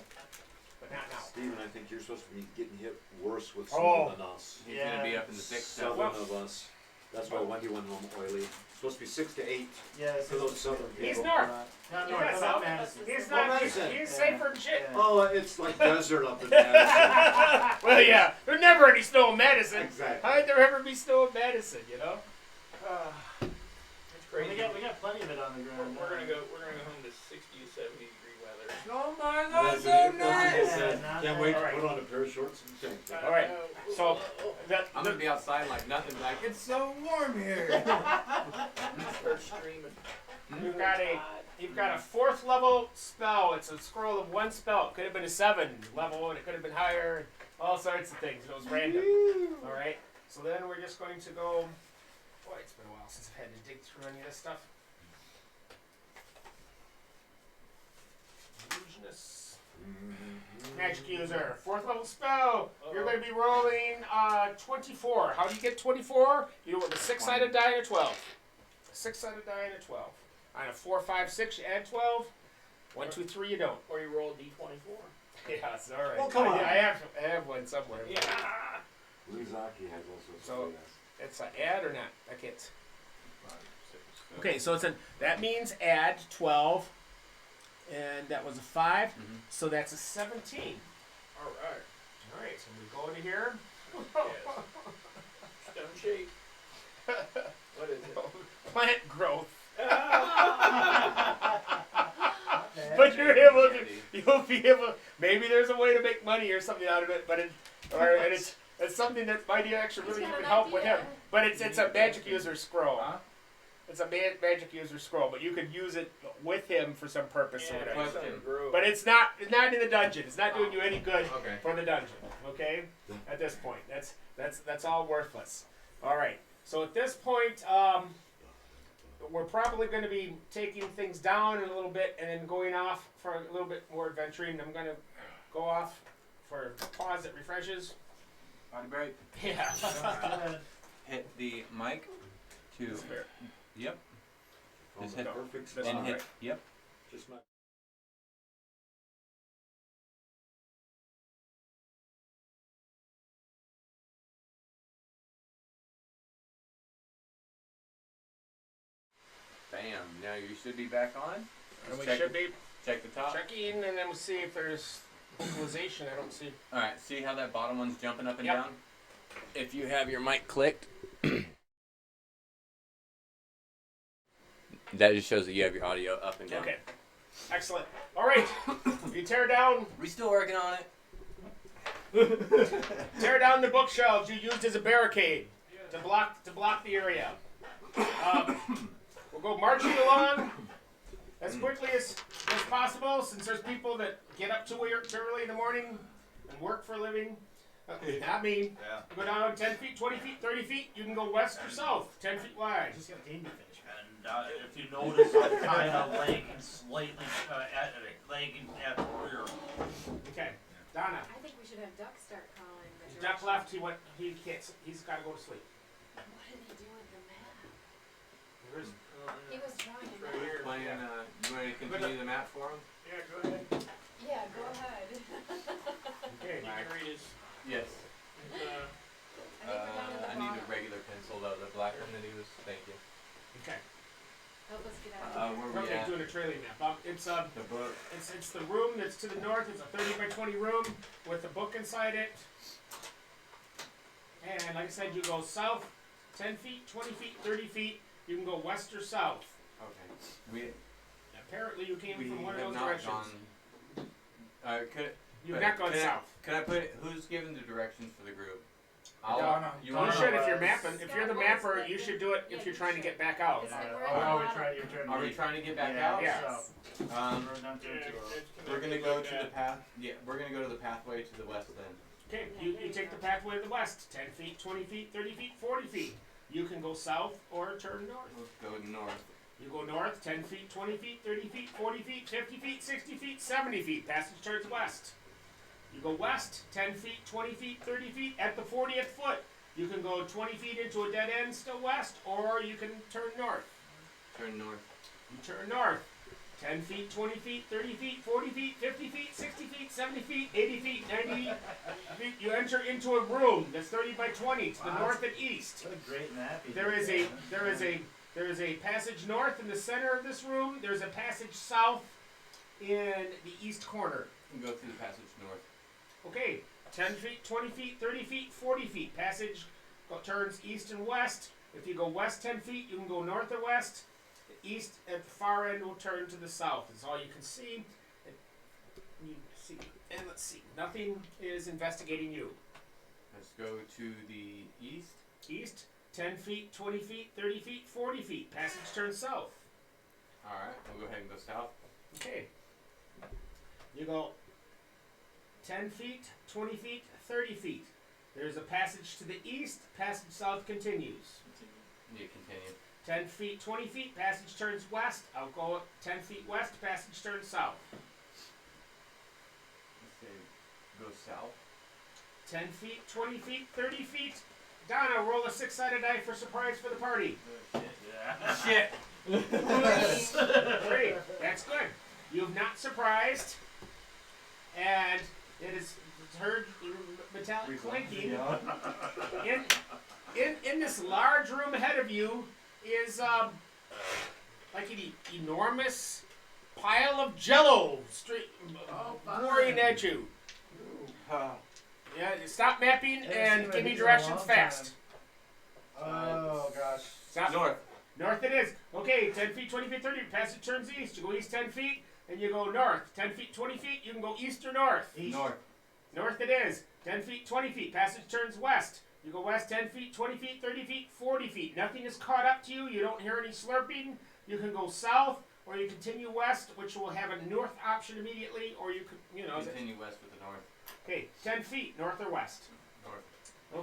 Speaker 2: but not now.
Speaker 1: Steven, I think you're supposed to be getting hit worse with
Speaker 2: Oh.
Speaker 1: southern than us.
Speaker 10: He's gonna be up in the six.
Speaker 1: Southern of us. That's why Wendy went home oily. Supposed to be 6 to 8
Speaker 4: Yeah,
Speaker 1: for those southern people.
Speaker 2: He's north.
Speaker 4: Not
Speaker 2: Yeah,
Speaker 4: north,
Speaker 2: so-
Speaker 4: not Madison.
Speaker 2: He's
Speaker 1: Oh,
Speaker 2: not. He's
Speaker 1: Madison.
Speaker 2: safer than shit.
Speaker 4: Yeah.
Speaker 1: Oh, it's like desert up in Madison.
Speaker 2: Well, yeah. There's never any snow in Madison.
Speaker 1: Exactly.
Speaker 2: How'd there ever be snow in Madison? You know.
Speaker 3: It's
Speaker 4: Well,
Speaker 3: crazy.
Speaker 4: we got plenty of it on the ground.
Speaker 3: We're gonna go home to 60 to 70 degree weather.
Speaker 7: Oh my
Speaker 1: That's
Speaker 7: God,
Speaker 1: it.
Speaker 7: so
Speaker 1: That's
Speaker 7: nice!
Speaker 1: what he said.
Speaker 4: not
Speaker 1: Can't wait to
Speaker 2: bad.
Speaker 1: put on a pair of shorts and tank top.
Speaker 2: All right. So that
Speaker 10: I'm gonna be outside like nothing, like it's so warm here.
Speaker 3: Start streaming.
Speaker 2: you've got a 4th level spell. It's a scroll of 1 spell. It could have been a 7 level, and it could have been higher. All sorts of things. It was random. All right. So then we're just going to go. Boy, it's been a while since I've had to dig through any of this stuff. Illusionist. Magic user. 4th level spell. You're going to be rolling 24. How do you get 24? You do it with a 6-sided die and a 12. A 6-sided die and a 12. On a 4, 5, 6, you add 12. 1, 2, 3, you don't.
Speaker 3: Or you roll a d24.
Speaker 2: Yeah, it's all right.
Speaker 1: Well, come on.
Speaker 2: I have one somewhere.
Speaker 3: Yeah.
Speaker 1: Luzaki has also
Speaker 2: So- It's an add or not? I can't. Okay, so that means add 12, and that was a 5, so that's a 17.
Speaker 3: All right.
Speaker 2: All right, so we go into here.
Speaker 3: Stone shape. What is it?
Speaker 2: Plant growth.
Speaker 4: Yeah,
Speaker 2: But you'll be able. Maybe there's a way to make money or something out of it, but it's something that might actually really
Speaker 6: He's got
Speaker 2: even
Speaker 6: an
Speaker 2: help with
Speaker 6: idea.
Speaker 2: him. But it's a magic user scroll.
Speaker 7: Huh?
Speaker 2: It's a magic user scroll, but you could use it with him for some purpose or
Speaker 3: Yeah,
Speaker 2: whatever.
Speaker 3: something grow.
Speaker 2: But it's not in the dungeon. It's not doing you any good
Speaker 10: Okay.
Speaker 2: for the dungeon. Okay? At this point, that's all worthless. All right. So at this point, we're probably going to be taking things down in a little bit and then going off for a little bit more adventuring. I'm going to go off for a pause that refreshes.
Speaker 10: Body break.
Speaker 2: Yeah.
Speaker 10: Hit the mic to. Yep. Just hit
Speaker 1: perfect
Speaker 2: That's
Speaker 10: and
Speaker 2: all
Speaker 10: hit.
Speaker 2: right.
Speaker 10: Yep.
Speaker 1: Just my.
Speaker 10: Bam. Now you should be back on.
Speaker 2: And we
Speaker 10: Check-
Speaker 2: should be
Speaker 10: Check the top.
Speaker 2: checking, and then we'll see if there's vocalization. I don't see.
Speaker 10: All right. See how that bottom one's jumping up and
Speaker 2: Yep.
Speaker 10: down. If you have your mic clicked, that just shows that you have your audio up and down.
Speaker 2: Okay. Excellent. All right. You tear down
Speaker 10: We still working on it.
Speaker 2: the bookshelves you used as a barricade to block the area. We'll go marching along as quickly as possible, since there's people that get up too early in the morning and work for a living. Not me.
Speaker 8: Yeah.
Speaker 2: Go down 10 feet, 20 feet, 30 feet. You can go west or south, 10 feet wide.
Speaker 4: Just got game to finish.
Speaker 8: And if you notice, I'm kind of lagging slightly, lagging at the rear.
Speaker 2: Okay. Donna.
Speaker 6: I think we should have Duck start calling. the
Speaker 2: Duck
Speaker 6: directions.
Speaker 2: left. He can't. He's got to go to sleep.
Speaker 6: What did he do with the map?
Speaker 2: There's-
Speaker 6: He was drawing a
Speaker 3: Right
Speaker 6: map.
Speaker 3: here.
Speaker 10: Playing. You want to continue the map for him?
Speaker 2: Yeah, go ahead.
Speaker 6: Yeah, go ahead.
Speaker 2: Okay.
Speaker 3: You can read his.
Speaker 10: Yes.
Speaker 6: I think we're down at the
Speaker 10: I need a
Speaker 6: bottom.
Speaker 10: regular pencil though. The black one that he was. Thank you.
Speaker 2: Okay.
Speaker 6: Help us get out of here.
Speaker 10: Where we
Speaker 2: Okay,
Speaker 10: at?
Speaker 2: doing a trailing map. It's
Speaker 10: The book.
Speaker 2: it's the room that's to the north. It's a 30 by 20 room with a book inside it. And like I said, you go south 10 feet, 20 feet, 30 feet. You can go west or south.
Speaker 10: Okay.
Speaker 2: Apparently, you came
Speaker 10: We
Speaker 2: from one of
Speaker 10: have
Speaker 2: those
Speaker 10: not
Speaker 2: directions.
Speaker 10: gone.
Speaker 2: You've not gone
Speaker 10: can
Speaker 2: south.
Speaker 10: Can I put who's giving the directions for the group?
Speaker 5: Donna.
Speaker 10: You
Speaker 2: You
Speaker 10: want
Speaker 2: should if you're
Speaker 4: was-
Speaker 2: mapping. If you're the mapper, you should do it if you're trying to get back out.
Speaker 6: It's like we're
Speaker 4: Oh,
Speaker 6: at the
Speaker 4: are we
Speaker 6: bottom.
Speaker 4: trying? You're trying to
Speaker 10: Are we
Speaker 4: leave?
Speaker 10: trying to get back
Speaker 4: Yeah.
Speaker 10: out?
Speaker 2: Yeah.
Speaker 4: So,
Speaker 10: Um,
Speaker 4: we're not doing too well.
Speaker 10: we're gonna go to the path. Yeah, we're gonna go to the pathway to the west then.
Speaker 2: Okay, you take the pathway to the west. 10 feet, 20 feet, 30 feet, 40 feet. You can go south or turn north.
Speaker 10: Let's go north.
Speaker 2: You go north, 10 feet, 20 feet, 30 feet, 40 feet, 50 feet, 60 feet, 70 feet. Passage turns west. You go west, 10 feet, 20 feet, 30 feet. At the 40th foot, you can go 20 feet into a dead end still west, or you can turn north.
Speaker 10: Turn north.
Speaker 2: You turn north, 10 feet, 20 feet, 30 feet, 40 feet, 50 feet, 60 feet, 70 feet, 80 feet, 90 feet. You enter into a room that's 30 by 20 to the north and east.
Speaker 4: What a great map. you
Speaker 2: There
Speaker 4: did
Speaker 2: is a passage north in the center of this room. There's a passage south in the east corner.
Speaker 10: You can go through the passage north.
Speaker 2: Okay, 10 feet, 20 feet, 30 feet, 40 feet. Passage turns east and west. If you go west 10 feet, you can go north or west. The east at the far end will turn to the south. That's all you can see. And let's see. Nothing is investigating you.
Speaker 10: Let's go to the east.
Speaker 2: East, 10 feet, 20 feet, 30 feet, 40 feet. Passage turns south.
Speaker 10: Alright, we'll go ahead and go south.
Speaker 2: Okay. You go 10 feet, 20 feet, 30 feet. There's a passage to the east. Passage south continues.
Speaker 10: You continue.
Speaker 2: 10 feet, 20 feet, passage turns west. I'll go 10 feet west, passage turns south.
Speaker 10: Let's say go south.
Speaker 2: 10 feet, 20 feet, 30 feet. Donna, roll a 6-sided die for surprise for the party.
Speaker 10: Shit!
Speaker 2: Great, that's good. You have not surprised, and it is heard metallic clanking. In this large room ahead of you is like an enormous pile of Jello pouring at you. Yeah, stop mapping and give me directions fast.
Speaker 4: Oh gosh.
Speaker 2: Stop.
Speaker 10: North.
Speaker 2: North it is. Okay, 10 feet, 20 feet, 30 feet. Passage turns east. You go east 10 feet, and you go north. 10 feet, 20 feet, you can go east or north.
Speaker 4: East.
Speaker 10: North.
Speaker 2: North it is. 10 feet, 20 feet. Passage turns west. You go west 10 feet, 20 feet, 30 feet, 40 feet. Nothing is caught up to you. You don't hear any slurping. You can go south, or you continue west, which will have a north option immediately, or you could,
Speaker 10: Continue west with the north.
Speaker 2: Okay, 10 feet, north or west.
Speaker 10: North.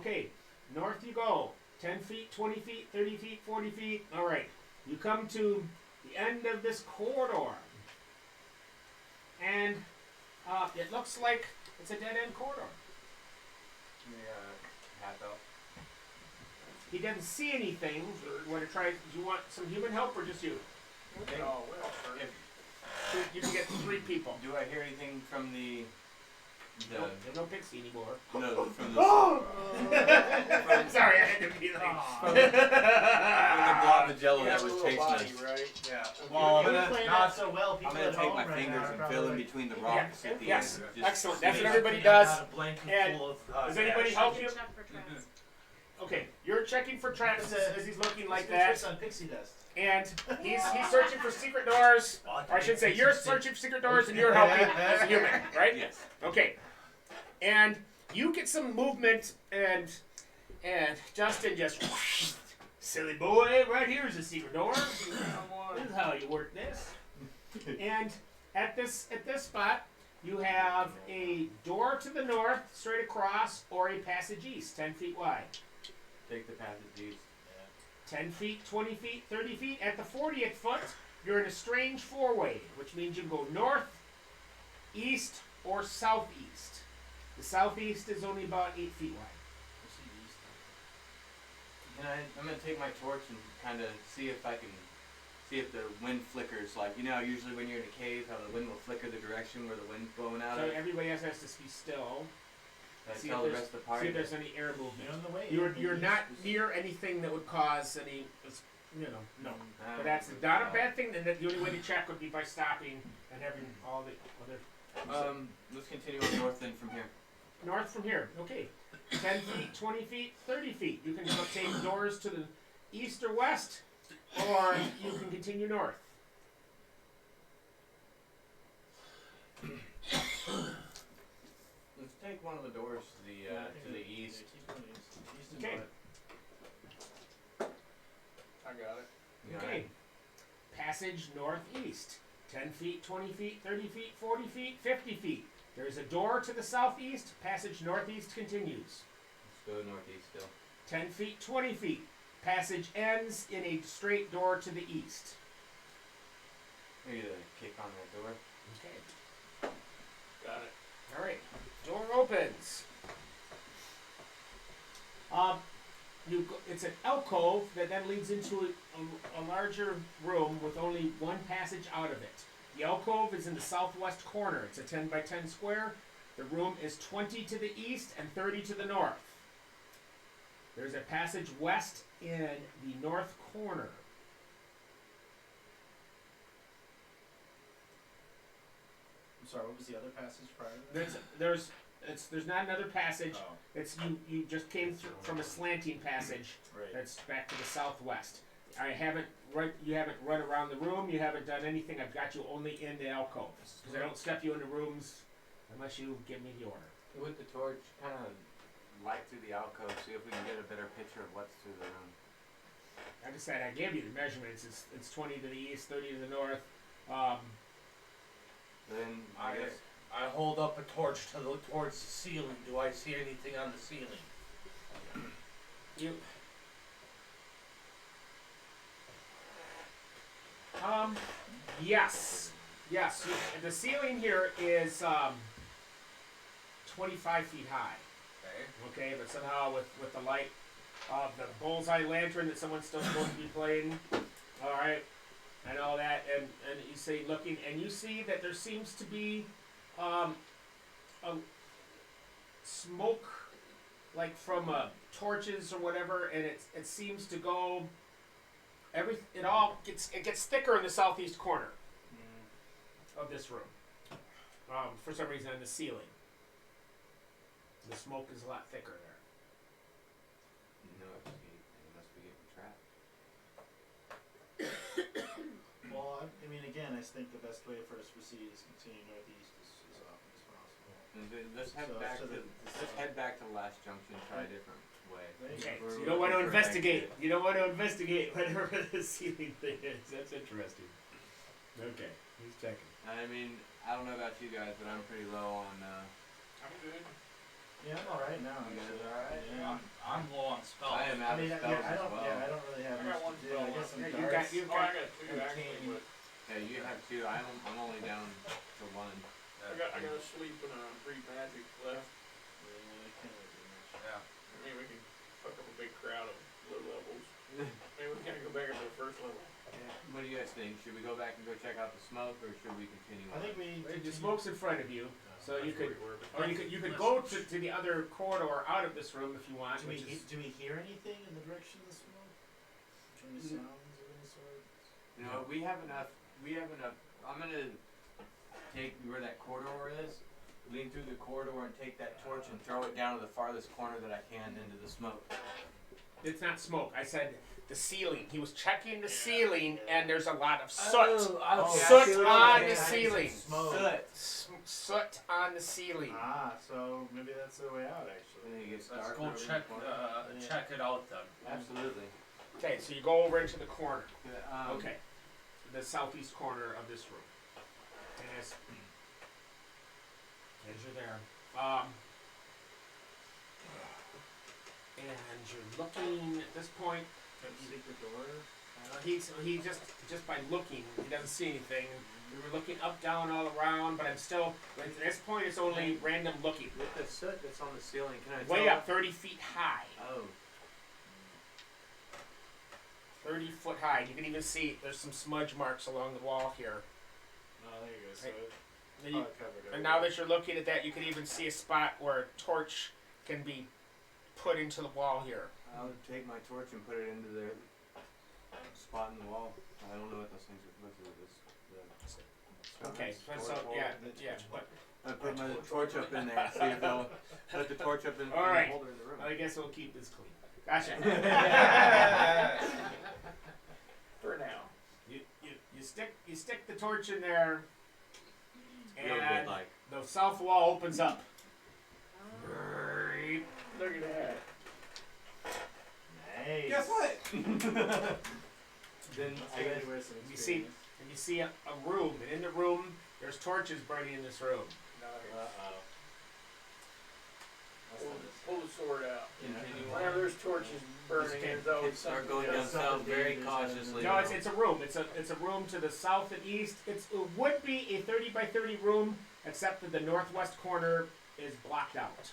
Speaker 2: Okay, north you go. 10 feet, 20 feet, 30 feet, 40 feet. All right. You come to the end of this corridor. And it looks like it's a dead-end corridor.
Speaker 10: Half elf.
Speaker 2: He doesn't see anything. You want to try? Do you want some human help or just you?
Speaker 3: Oh, well,
Speaker 2: You can get 3 people.
Speaker 10: Do I hear anything from the
Speaker 2: Nope, there's no pixie anymore.
Speaker 10: no from the
Speaker 2: Sorry, I had to be like.
Speaker 10: from the blob of jello that was chasing us?
Speaker 3: right? Yeah.
Speaker 10: Well,
Speaker 4: You're playing not so well.
Speaker 10: I'm
Speaker 4: People
Speaker 10: gonna
Speaker 4: at
Speaker 10: take
Speaker 4: home
Speaker 10: my
Speaker 4: right
Speaker 10: fingers
Speaker 4: now
Speaker 10: and
Speaker 4: are
Speaker 10: fill in
Speaker 4: probably-
Speaker 10: between the rocks at the
Speaker 2: Yes,
Speaker 10: end. Just
Speaker 2: excellent. That's what
Speaker 10: space.
Speaker 2: everybody
Speaker 5: I
Speaker 2: does.
Speaker 5: got a blanket
Speaker 2: And
Speaker 5: full of,
Speaker 2: does anybody help you?
Speaker 6: Check for traps.
Speaker 2: Okay, you're checking for traps as he's looking like
Speaker 4: Let's
Speaker 2: that,
Speaker 4: twist on pixie dust.
Speaker 2: and he's searching for secret doors. Or I should say, you're searching for secret doors, and you're helping as a human, right?
Speaker 10: Yes.
Speaker 2: Okay, and you get some movement, and Justin just silly boy, right here is a secret door. This is how you work this. And at this spot, you have a door to the north, straight across, or a passage east, 10 feet wide.
Speaker 10: Take the passage east.
Speaker 2: 10 feet, 20 feet, 30 feet. At the 40th foot, you're in a strange 4-way, which means you can go north, east, or southeast. The southeast is only about 8 feet wide.
Speaker 10: I'm gonna take my torch and kind of see if the wind flickers. Like, usually when you're in a cave, how the wind will flicker the direction where the wind's blowing out
Speaker 2: So
Speaker 10: of.
Speaker 2: everybody else has to be still.
Speaker 10: I
Speaker 2: See
Speaker 10: tell
Speaker 2: if
Speaker 10: the
Speaker 2: there's-
Speaker 10: rest of the
Speaker 2: See
Speaker 10: party.
Speaker 2: if there's any air movement.
Speaker 4: You're on the way.
Speaker 2: You're not near anything that would cause any, no. But that's not a bad thing. And the only way to check would be by stopping and having all the other.
Speaker 10: Let's continue on north then from here.
Speaker 2: North from here, okay. 10 feet, 20 feet, 30 feet. You can take doors to the east or west, or you can continue north.
Speaker 10: Let's take one of the doors to the east.
Speaker 2: Okay.
Speaker 3: I got it.
Speaker 2: Okay. Passage northeast. 10 feet, 20 feet, 30 feet, 40 feet, 50 feet. There's a door to the southeast. Passage northeast continues.
Speaker 10: Let's go northeast still.
Speaker 2: 10 feet, 20 feet. Passage ends in a straight door to the east.
Speaker 10: Maybe the kick on that door.
Speaker 2: Okay.
Speaker 3: Got it.
Speaker 2: All right. Door opens. It's an alcove that then leads into a larger room with only one passage out of it. The alcove is in the southwest corner. It's a 10 by 10 square. The room is 20 to the east and 30 to the north. There's a passage west in the north corner.
Speaker 4: I'm sorry, what was the other passage prior to that?
Speaker 2: There's not another passage.
Speaker 4: Oh,
Speaker 2: It's you just came through from a slanting passage
Speaker 4: right.
Speaker 2: that's back to the southwest. You haven't run around the room. You haven't done anything. I've got you only in the alcove because I don't step you into rooms unless you give me the order.
Speaker 10: With the torch, kind of light through the alcove, see if we can get a better picture of what's through the room.
Speaker 2: Like I said, I gave you the measurements. It's 20 to the east, 30 to the north.
Speaker 10: Then I guess
Speaker 7: I hold up a torch towards the ceiling. Do I see anything on the ceiling?
Speaker 2: You. Yes. The ceiling here is 25 feet high.
Speaker 7: Okay.
Speaker 2: Okay, but somehow with the light of the bullseye lantern that someone's still supposed to be playing, all right, and all that, and you see looking, and you see that there seems to be a smoke, like from torches or whatever, and it seems to go. It gets thicker in the southeast corner of this room. For some reason, on the ceiling, the smoke is a lot thicker there.
Speaker 10: no escape. It must be getting trapped.
Speaker 4: Well, I mean, again, I think the best way for us to proceed is continue northeast as often as possible.
Speaker 10: Let's head
Speaker 4: So-
Speaker 10: back
Speaker 4: so
Speaker 10: to let's head back to the last junction. Try a different way.
Speaker 2: Okay,
Speaker 10: We're
Speaker 2: so you don't want to
Speaker 10: looking for an
Speaker 2: investigate.
Speaker 10: exit.
Speaker 2: You don't want to investigate whatever the ceiling thing is. That's interesting. Okay, he's checking.
Speaker 10: I mean, I don't know about you guys, but I'm pretty low on.
Speaker 3: I'm good.
Speaker 4: Yeah, I'm alright now.
Speaker 10: You guys
Speaker 4: actually.
Speaker 10: alright?
Speaker 4: Yeah.
Speaker 7: I'm low on spells.
Speaker 10: I am out of spells
Speaker 4: I
Speaker 10: as
Speaker 4: don't.
Speaker 10: well.
Speaker 4: Yeah, I don't really have
Speaker 3: I
Speaker 4: much
Speaker 3: got one
Speaker 4: to do.
Speaker 3: spell
Speaker 4: I guess
Speaker 3: left.
Speaker 4: some
Speaker 2: Yeah,
Speaker 4: darts.
Speaker 2: you've
Speaker 3: Oh, I got two
Speaker 4: and
Speaker 3: actually,
Speaker 4: cane.
Speaker 3: but
Speaker 10: Yeah, you have two. I'm only down to one.
Speaker 3: I got a sleep and 3 magic left.
Speaker 4: Yeah, I can't really do much.
Speaker 7: Yeah.
Speaker 3: I mean, we can fuck up a big crowd of low levels. Maybe we gotta go back up to the first level.
Speaker 10: What do you guys think? Should we go back and go check out the smoke, or should we continue?
Speaker 4: I think we.
Speaker 2: The smoke's in front of you, so you could,
Speaker 3: That's where we were,
Speaker 2: or you could go to the other corridor out of this room if you want.
Speaker 4: Do we,
Speaker 2: Which is,
Speaker 4: do we hear anything in the direction of the smoke? Any sounds of any sort?
Speaker 10: You know, we have enough. I'm gonna take where that corridor is, lean through the corridor, and take that torch and throw it down to the farthest corner that I can into the smoke.
Speaker 2: it's not smoke. I said the ceiling. He was checking the ceiling, and there's a lot of soot. Soot on the ceiling.
Speaker 4: Smoke.
Speaker 2: Soot on the ceiling.
Speaker 4: Ah, so maybe that's the way out, actually.
Speaker 10: And it gets
Speaker 7: Let's
Speaker 10: darker
Speaker 7: go
Speaker 10: over in
Speaker 7: check
Speaker 10: the corner.
Speaker 7: check it out then.
Speaker 10: Absolutely.
Speaker 2: Okay, so you go over into the corner.
Speaker 10: Yeah,
Speaker 2: Okay, the southeast corner of this room. And as you're there, and you're looking at this point.
Speaker 4: Secret door.
Speaker 2: He just by looking, he doesn't see anything. We were looking up, down, all around, but I'm still. At this point, it's only random looking.
Speaker 10: With the soot that's on the ceiling, can I
Speaker 2: Way
Speaker 10: tell?
Speaker 2: up, 30 feet high.
Speaker 10: Oh.
Speaker 2: 30 foot high. You can even see there's some smudge marks along the wall here.
Speaker 4: Oh, there you go. So
Speaker 2: Right.
Speaker 4: it,
Speaker 2: And, you-
Speaker 4: covered
Speaker 2: and now that you're looking at that, you can even see a spot where a torch can be put into the wall here.
Speaker 10: I'll take my torch and put it into the spot in the wall. I don't know what those things are. What's this?
Speaker 2: Okay, so yeah. But
Speaker 10: I put my torch up in there. See if they'll put the torch up in,
Speaker 2: All
Speaker 10: in
Speaker 2: right.
Speaker 10: the holder in the room.
Speaker 2: I guess we'll keep this clean. Gotcha.
Speaker 3: For now.
Speaker 2: You stick the torch in there,
Speaker 10: Real good,
Speaker 2: and
Speaker 10: like.
Speaker 2: the south wall opens up.
Speaker 3: Look at that.
Speaker 4: Nice.
Speaker 10: Guess what?
Speaker 4: Then I
Speaker 2: And
Speaker 4: gotta wear some
Speaker 2: you see, and you see a room, and in the room there's torches burning in this room.
Speaker 4: Uh-oh.
Speaker 3: Pull the sword out.
Speaker 10: Continue
Speaker 3: Whenever
Speaker 10: on.
Speaker 3: there's torches burning, there's always
Speaker 10: Kids start
Speaker 3: something
Speaker 10: going
Speaker 3: going
Speaker 10: down
Speaker 3: on.
Speaker 10: south very cautiously.
Speaker 2: No, it's a room. It's a room to the south and east. It would be a 30 by 30 room, except that the northwest corner is blocked out,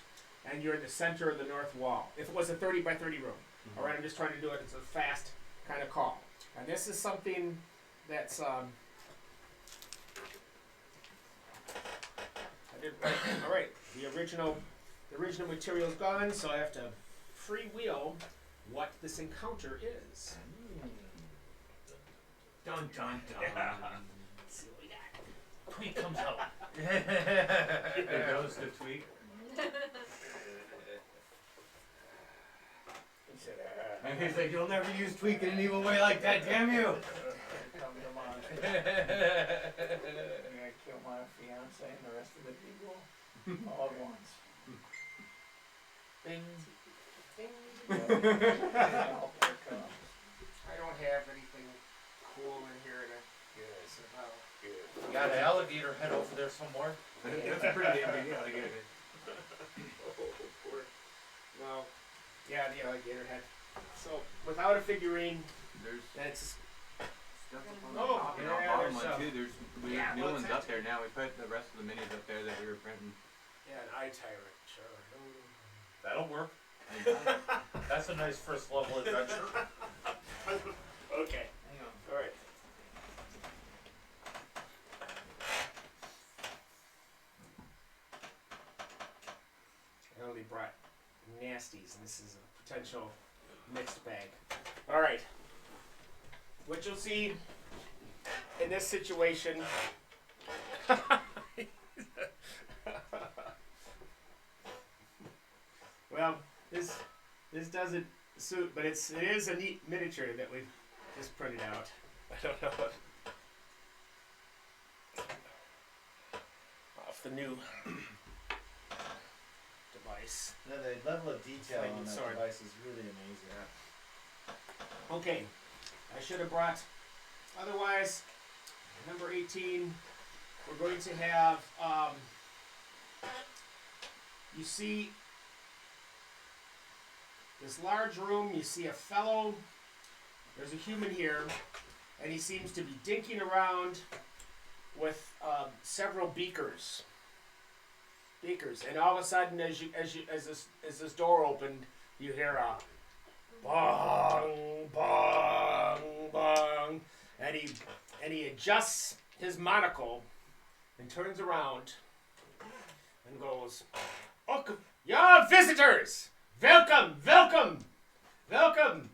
Speaker 2: and you're in the center of the north wall. If it was a 30 by 30 room, all right. I'm just trying to do it. It's a fast kind of call, and this is something that's All right. The original material's gone, so I have to freewheel what this encounter is.
Speaker 8: Dun dun dun.
Speaker 2: Let's see what we got.
Speaker 7: Tweet comes out.
Speaker 10: There goes the tweak. And he's like, you'll never use tweak in an evil way like that, damn you!
Speaker 5: Come to mind. I'm gonna kill my fiance and the rest of the people all at once.
Speaker 7: Bing.
Speaker 5: All there comes.
Speaker 2: I don't have anything cool in here to somehow.
Speaker 7: You got an alligator head over there somewhere.
Speaker 10: That's a pretty damn big alligator.
Speaker 2: No. Yeah, the alligator head. So, without a figurine,
Speaker 10: There's
Speaker 2: that's
Speaker 10: stuff up on the
Speaker 2: Oh,
Speaker 10: top and
Speaker 2: yeah,
Speaker 10: on the bottom
Speaker 2: there's
Speaker 10: one
Speaker 2: some.
Speaker 10: too. There's
Speaker 2: Yeah,
Speaker 10: new
Speaker 2: well,
Speaker 10: ones
Speaker 2: it's
Speaker 10: up there now. We put the rest of the minis up there that we were printing.
Speaker 2: an eye tyrant, sure.
Speaker 7: That'll work. That's a nice first level adventure.
Speaker 2: Okay.
Speaker 10: Hang on.
Speaker 2: All right. I only brought nasties, and this is a potential mixed bag. All right. What you'll see in this situation. Well, this doesn't suit, but it is a neat miniature that we've just printed out. I don't know what. Off the new device.
Speaker 4: No, the level of detail
Speaker 2: Flaming
Speaker 4: on that
Speaker 2: sword.
Speaker 4: device is really amazing.
Speaker 2: Okay, I should have brought. Otherwise, number 18, we're going to have. You see this large room. You see a fellow. There's a human here, and he seems to be dinking around with several beakers. And all of a sudden, as this door opened, you hear a bong, bong, bong, and he adjusts his monocle and turns around and goes, "Oh, you're visitors! Welcome, welcome, welcome!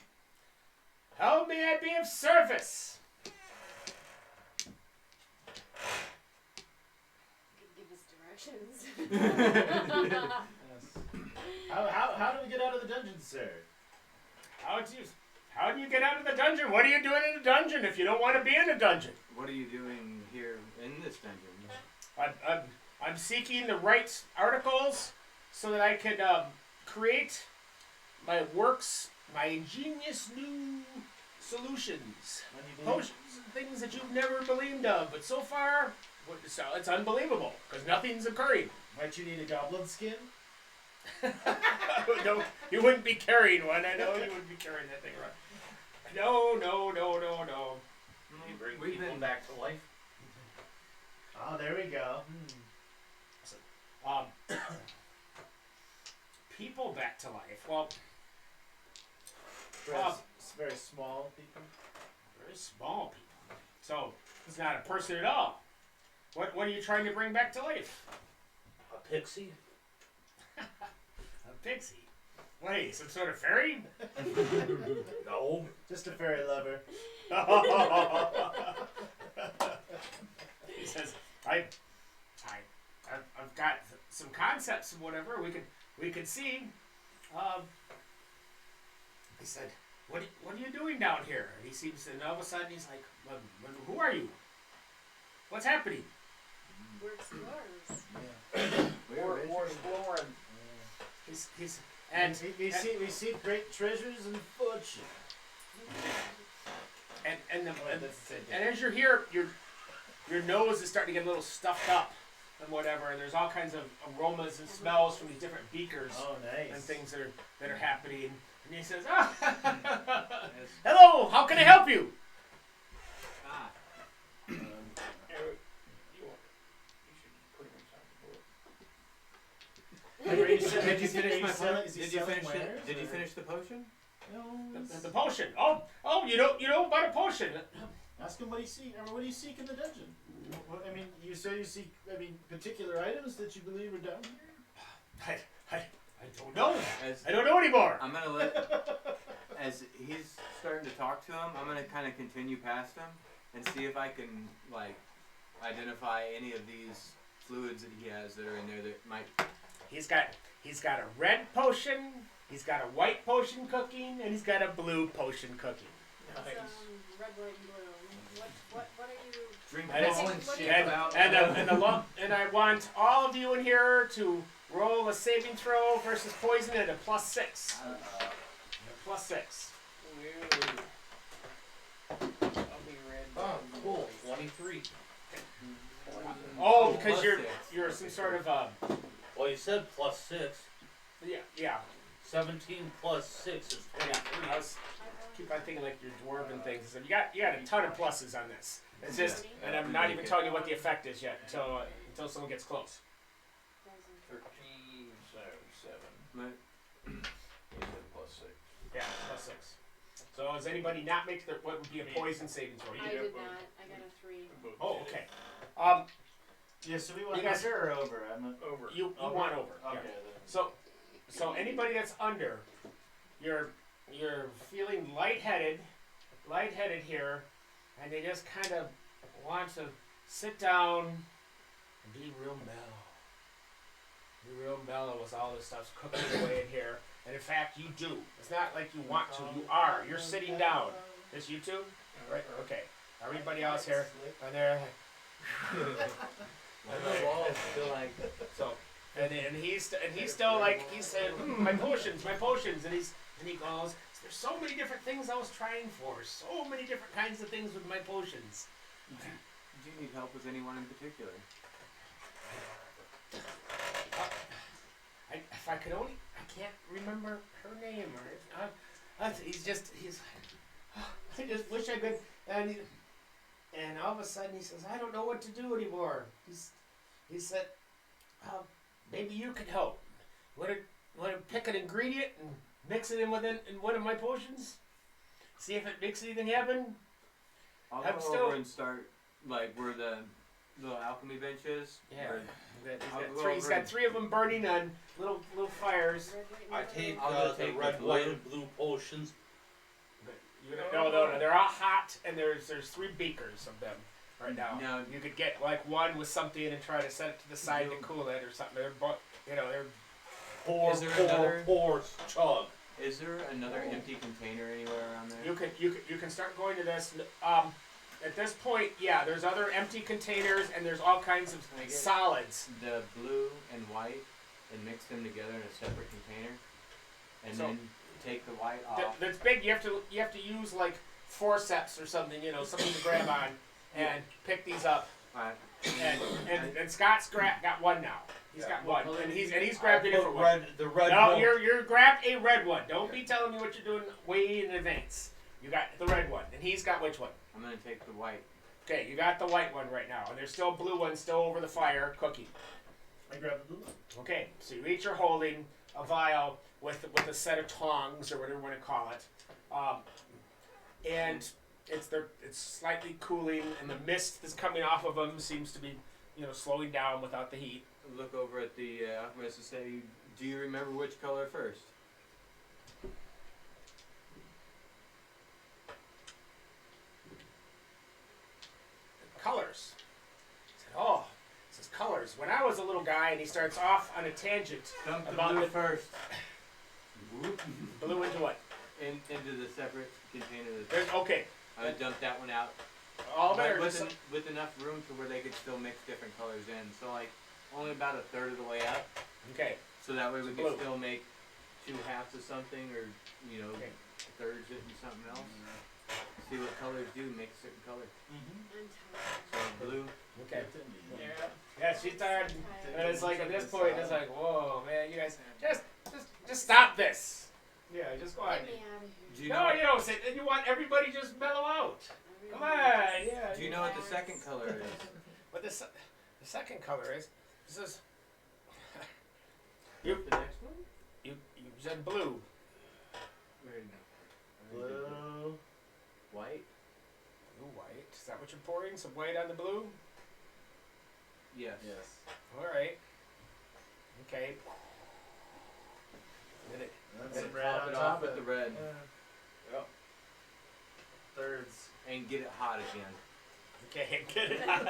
Speaker 2: How may I be of service?"
Speaker 6: Give us directions.
Speaker 4: Yes. How do we get out of the dungeon, sir?
Speaker 2: How do you get out of the dungeon? What are you doing in the dungeon if you don't want to be in the dungeon?
Speaker 10: What are you doing here in this dungeon?
Speaker 2: I'm seeking the right articles so that I can create my works, my ingenious new solutions, potions and things that you've never believed of. But so far, it's unbelievable because nothing's occurring.
Speaker 4: Might you need a goblin skin?
Speaker 2: No, you wouldn't be carrying one. I know you wouldn't be carrying that thing around. No.
Speaker 7: You bring
Speaker 10: We've
Speaker 7: people
Speaker 10: been-
Speaker 7: back to life.
Speaker 4: Oh, there we go.
Speaker 2: People back to life. Well,
Speaker 4: Very small people.
Speaker 2: very small people. So it's not a person at all. What are you trying to bring back to life?
Speaker 7: A pixie?
Speaker 2: A pixie. Wait, some sort of fairy?
Speaker 7: No.
Speaker 4: Just a fairy lover.
Speaker 2: He says, I've got some concepts and whatever we could see. He said, what are you doing down here? And he seems, and all of a sudden he's like, who are you? What's happening?
Speaker 6: We're explorers.
Speaker 2: We're exploring.
Speaker 4: And we see great treasures and fortune.
Speaker 2: And
Speaker 4: That's the same thing.
Speaker 2: as you're here, your nose is starting to get a little stuffed up and whatever, and there's all kinds of aromas and smells from these different beakers
Speaker 4: Oh, nice.
Speaker 2: and things that are happening. And he says, hello, how can I help you?
Speaker 4: Did you
Speaker 10: finish the potion?
Speaker 2: The potion. Oh, you know about a potion.
Speaker 4: Ask him what he see. I mean, what do you seek in the dungeon? I mean, you say you seek. I mean, particular items that you believe are down here.
Speaker 2: I don't know.
Speaker 10: As
Speaker 2: I don't know anymore.
Speaker 10: I'm gonna let, as he's starting to talk to him, I'm gonna kind of continue past him and see if I can like identify any of these fluids that he has that are in there that might.
Speaker 2: He's got a red potion. He's got a white potion cooking, and he's got a blue potion cooking.
Speaker 3: Nice.
Speaker 6: Red, white, and blue. What are you?
Speaker 10: Drink
Speaker 2: And it's-
Speaker 6: What do you-
Speaker 2: and I want all of you in here to roll a saving throw versus poison at a +6. +6.
Speaker 3: I'll be red.
Speaker 7: Oh, cool. 23.
Speaker 2: Oh, because
Speaker 10: +6.
Speaker 2: you're some sort of
Speaker 7: Well, you said +6.
Speaker 2: yeah.
Speaker 7: 17 plus 6 is
Speaker 2: Yeah,
Speaker 7: 23.
Speaker 2: I was keep on thinking like your dwarven things. And you got a ton of pluses on this. It's just, and I'm not even telling you what the effect is yet until someone gets close.
Speaker 3: 13, so 7.
Speaker 10: But
Speaker 3: You said +6.
Speaker 2: Yeah, +6. So does anybody not make what would be a poison saving throw?
Speaker 6: I did not. I got a 3.
Speaker 2: Oh, okay.
Speaker 4: Yeah, so we want
Speaker 2: You guys-
Speaker 4: under or over? I'm not,
Speaker 3: Over.
Speaker 2: You want over.
Speaker 4: okay.
Speaker 2: Yeah.
Speaker 4: Then.
Speaker 2: So anybody that's under, you're feeling lightheaded here, and they just kind of want to sit down and be real mellow. Be real mellow as all this stuff's cooking away in here. And in fact, you do. It's not like you want to. You are. You're sitting down. This you two? Right? Okay. Everybody else here, and they're
Speaker 10: I feel like
Speaker 2: so. And he's still like he said, my potions, and he goes, there's so many different things I was trying for, so many different kinds of things with my potions.
Speaker 10: Do you need help with anyone in particular?
Speaker 2: If I could only, I can't remember her name or he's I just wish I could. And all of a sudden he says, I don't know what to do anymore. He said, maybe you could help. Want to pick an ingredient and mix it in one of my potions? See if it makes anything happen?
Speaker 10: I'll
Speaker 2: I'm
Speaker 10: go
Speaker 2: still-
Speaker 10: over and start like where the little alchemy bench is.
Speaker 2: Yeah.
Speaker 10: where-
Speaker 2: He's got three of them burning on little fires.
Speaker 6: Red, white,
Speaker 7: I
Speaker 6: and
Speaker 7: take
Speaker 10: I'll go
Speaker 7: the
Speaker 10: take the
Speaker 7: red,
Speaker 10: blue.
Speaker 7: white, and blue potions.
Speaker 2: No, they're all hot, and there's 3 beakers of them right now.
Speaker 10: Now-
Speaker 2: You could get like one with something and try to set it to the side to cool it or something. They're
Speaker 7: Pour,
Speaker 10: Is there
Speaker 7: pour,
Speaker 10: another-
Speaker 7: pour, chug.
Speaker 10: Is there another empty container anywhere around there?
Speaker 2: you can start going to this. At this point, yeah, there's other empty containers and there's all kinds of
Speaker 10: I get-
Speaker 2: solids.
Speaker 10: The blue and white and mix them together in a separate container, and
Speaker 2: So-
Speaker 10: then take the white
Speaker 2: That,
Speaker 10: off.
Speaker 2: that's big. You have to use like forceps or something, something to grab on and pick these up.
Speaker 10: Alright.
Speaker 2: And Scott's got one now. He's got one, and he's grabbed a
Speaker 7: I
Speaker 2: different
Speaker 7: put
Speaker 2: one.
Speaker 7: the red
Speaker 2: No,
Speaker 7: one.
Speaker 2: you're grabbed a red one. Don't be telling me what you're doing way in advance. You got the red one, and he's got which one?
Speaker 10: I'm gonna take the white.
Speaker 2: Okay, you got the white one right now, and there's still blue one still over the fire cooking.
Speaker 4: I grab the blue.
Speaker 2: Okay, so you each are holding a vial with a set of tongs or whatever you want to call it, and it's slightly cooling, and the mist that's coming off of them seems to be slowing down without the heat.
Speaker 10: Look over at the alchemist and say, "Do you remember which color first?"
Speaker 2: Colors. He said, oh, it says colors. When I was a little guy, and he starts off on a tangent
Speaker 10: Dump the
Speaker 2: about
Speaker 10: blue
Speaker 2: the
Speaker 10: first.
Speaker 2: blue into what?
Speaker 10: Into the separate container.
Speaker 2: There's okay.
Speaker 10: I would dump that one out.
Speaker 2: All
Speaker 10: But
Speaker 2: better.
Speaker 10: with enough room to where they could still mix different colors in. So like only about a third of the way up.
Speaker 2: Okay.
Speaker 10: So that way we
Speaker 2: Blue.
Speaker 10: could still make 2 halves of something, or
Speaker 2: Okay.
Speaker 10: thirds it in something else. See what colors do make a certain color. So blue.
Speaker 2: Okay. Yeah, she's tired. And it's like at this point, it's like, whoa, man, you guys, just stop this. Yeah, just go ahead.
Speaker 6: Get me out of here.
Speaker 10: Do you
Speaker 2: No,
Speaker 10: know?
Speaker 2: you don't say. And you want everybody just mellow out. Come on, yeah.
Speaker 10: Do you know what the second color is?
Speaker 2: What the second color is? This is.
Speaker 10: The next one?
Speaker 2: You said blue.
Speaker 10: Wait, no.
Speaker 4: Blue.
Speaker 10: White.
Speaker 2: Blue, white. that what you're pouring? Some white on the blue?
Speaker 10: Yes.
Speaker 2: All right. Okay. Did it?
Speaker 4: That's
Speaker 10: And
Speaker 4: some red
Speaker 10: top
Speaker 4: on
Speaker 10: it
Speaker 4: top
Speaker 10: off with
Speaker 4: of
Speaker 10: the
Speaker 4: it.
Speaker 10: red
Speaker 4: Thirds.
Speaker 10: and get it hot again.
Speaker 2: Okay, get it out.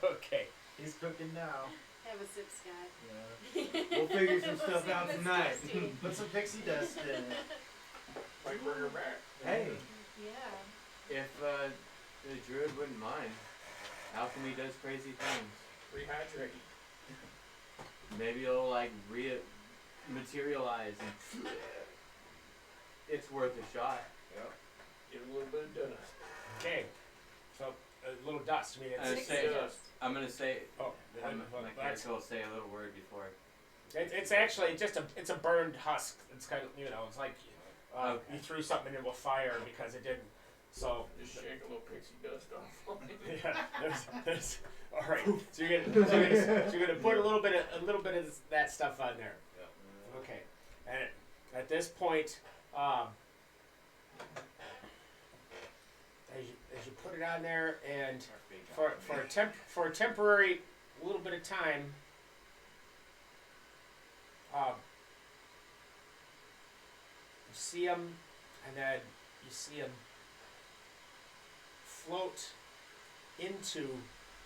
Speaker 2: Okay.
Speaker 4: He's cooking now.
Speaker 6: Have a sip, Scott.
Speaker 4: Yeah.
Speaker 10: We'll figure some stuff out
Speaker 6: That's
Speaker 10: tonight.
Speaker 6: tasty.
Speaker 4: Put some pixie dust in it.
Speaker 2: Might bring her back.
Speaker 10: Hey,
Speaker 6: Yeah.
Speaker 10: if the druid wouldn't mind, alchemy does crazy things.
Speaker 3: Rehydrate.
Speaker 10: Maybe it'll like materialize and it's worth a shot.
Speaker 3: Yep. Give it a little bit of dust.
Speaker 2: Okay. So a little dust. I mean,
Speaker 10: I
Speaker 2: it's
Speaker 10: say,
Speaker 3: Dust.
Speaker 10: I'm gonna say,
Speaker 2: oh,
Speaker 10: my character will say a little word before.
Speaker 2: it's actually just it's a burned husk. It's kind of it's like
Speaker 10: Okay.
Speaker 2: you threw something into a fire because it didn't. So
Speaker 3: Just shake a little pixie dust off.
Speaker 2: yeah, there's all right. So you're gonna put a little bit of that stuff on there. Okay, and at this point, as you put it on there, and for a temporary little bit of time, you see them, and then you see them float into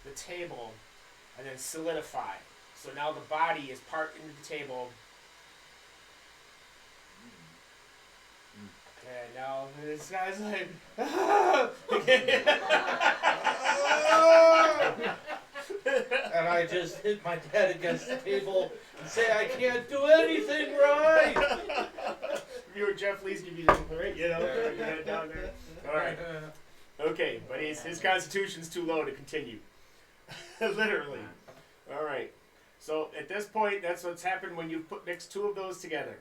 Speaker 2: the table, and then solidify. So now the body is part into the table. And now this guy's like,
Speaker 7: And I just hit my head against the table and say I can't do anything right.
Speaker 2: you were Jeff Lee's give you that, right? You know, put your head down there. All right. Okay, but his constitution's too low to continue. Literally. All right. So at this point, that's what's happened when you mix two of those together.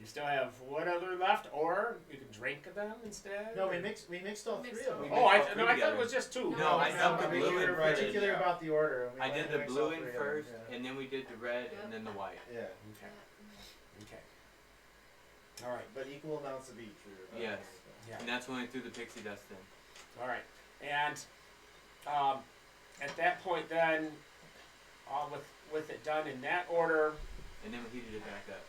Speaker 2: You still have one other left, or you can drink them instead.
Speaker 4: No, we mixed all three of them.
Speaker 10: We
Speaker 2: Oh, I
Speaker 10: mixed all
Speaker 2: thought
Speaker 10: together.
Speaker 2: it was just two.
Speaker 10: No, I dumped the
Speaker 4: we
Speaker 10: blue
Speaker 4: were
Speaker 10: in first.
Speaker 4: particular about the order. We
Speaker 10: I did the
Speaker 4: mixed
Speaker 10: blue
Speaker 4: all
Speaker 10: in
Speaker 4: three of them,
Speaker 10: first,
Speaker 4: yeah.
Speaker 10: and then we did the red, and then the white.
Speaker 4: Yeah,
Speaker 2: Okay. Okay. All right.
Speaker 4: but equal amounts of each.
Speaker 10: Yes.
Speaker 2: Yeah.
Speaker 10: And that's when we threw the pixie dust in.
Speaker 2: All right. And at that point, then, with it done in that order,
Speaker 10: And then we heated it back up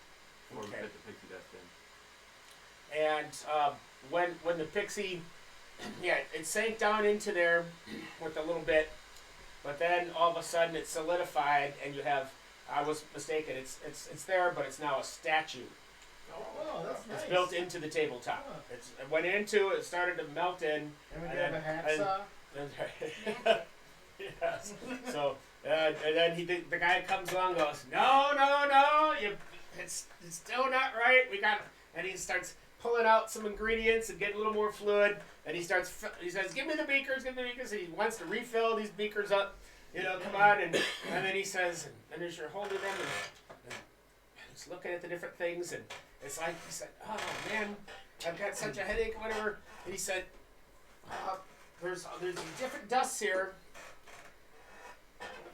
Speaker 10: before
Speaker 2: Okay.
Speaker 10: we put the pixie dust in.
Speaker 2: and when the pixie, it sank down into there with a little bit, but then all of a sudden it solidified, and you have. I was mistaken. It's there, but it's now a statue.
Speaker 4: Oh, that's nice.
Speaker 2: It's built into the tabletop.
Speaker 4: Huh.
Speaker 2: It went into. It started to melt in.
Speaker 4: And we
Speaker 2: And
Speaker 4: have a
Speaker 2: then-
Speaker 4: hacksaw.
Speaker 2: Yes. So and then the guy comes along and goes, no, it's still not right. And he starts pulling out some ingredients and getting a little more fluid. And he says, give me the beakers. And he wants to refill these beakers up. Come on. And then he says, and as you're holding them and he's looking at the different things, and it's like he said, oh man, I've got such a headache or whatever. And he said, there's different dusts here.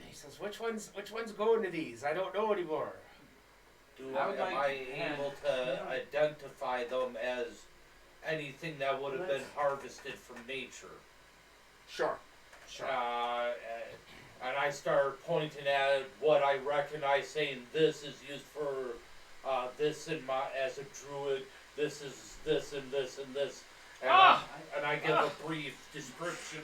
Speaker 2: He says, which ones go into these? I don't know anymore.
Speaker 10: I would
Speaker 7: Am
Speaker 10: like-
Speaker 7: I able to identify them as anything that would have been harvested from nature?
Speaker 2: Sure.
Speaker 7: And I start pointing at what I recognize, saying this is used for this as a druid. This is this and this and this. And, and I give a brief description.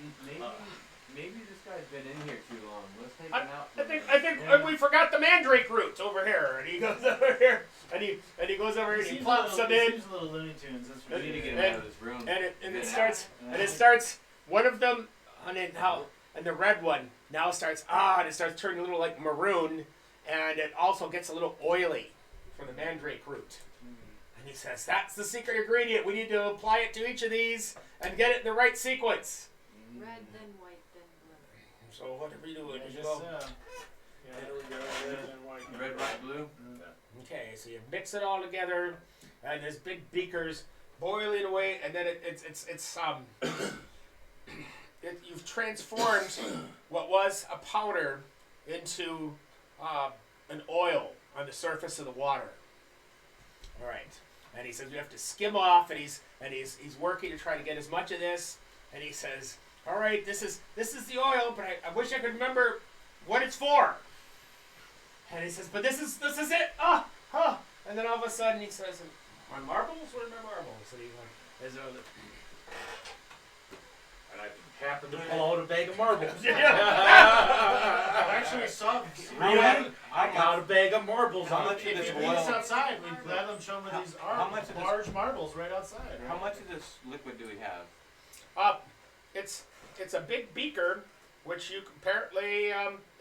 Speaker 10: Maybe this guy's been in here too long. Let's take him out.
Speaker 2: I think we forgot the mandrake roots over here, and he goes over here, and he goes over here and he plops them in,
Speaker 4: Seems a little Looney Tunes. That's
Speaker 10: We
Speaker 4: what
Speaker 10: need to
Speaker 4: it
Speaker 10: get
Speaker 4: is.
Speaker 10: him out of this room.
Speaker 2: and it starts one of them, and the red one now starts and it starts turning a little like maroon, and it also gets a little oily from the mandrake root. And he says, that's the secret ingredient. We need to apply it to each of these and get it in the right sequence.
Speaker 6: Red, then white, then blue.
Speaker 2: So what are we doing?
Speaker 4: I
Speaker 2: You
Speaker 4: guess
Speaker 2: go,
Speaker 4: so.
Speaker 3: There we go. Red and white.
Speaker 10: Red, white, blue.
Speaker 2: okay, so you mix it all together, and there's big beakers boiling away, and then you've transformed what was a powder into an oil on the surface of the water. All right. and he says we have to skim off, and he's working to try to get as much of this, and he says, all right, this is the oil, but I wish I could remember what it's for. And he says, but this is it. And then all of a sudden he says, my marbles? What are my marbles? And he's like,
Speaker 7: And I happened to pull out a bag of marbles.
Speaker 4: Actually, some.
Speaker 7: I got a bag of marbles.
Speaker 10: How much of
Speaker 4: If
Speaker 10: this
Speaker 4: you meet us
Speaker 10: oil?
Speaker 4: outside, we let them show them these
Speaker 10: how much of this-
Speaker 4: large marbles right outside.
Speaker 10: How
Speaker 4: Right?
Speaker 10: much of this liquid do we have?
Speaker 2: it's a big beaker, which you apparently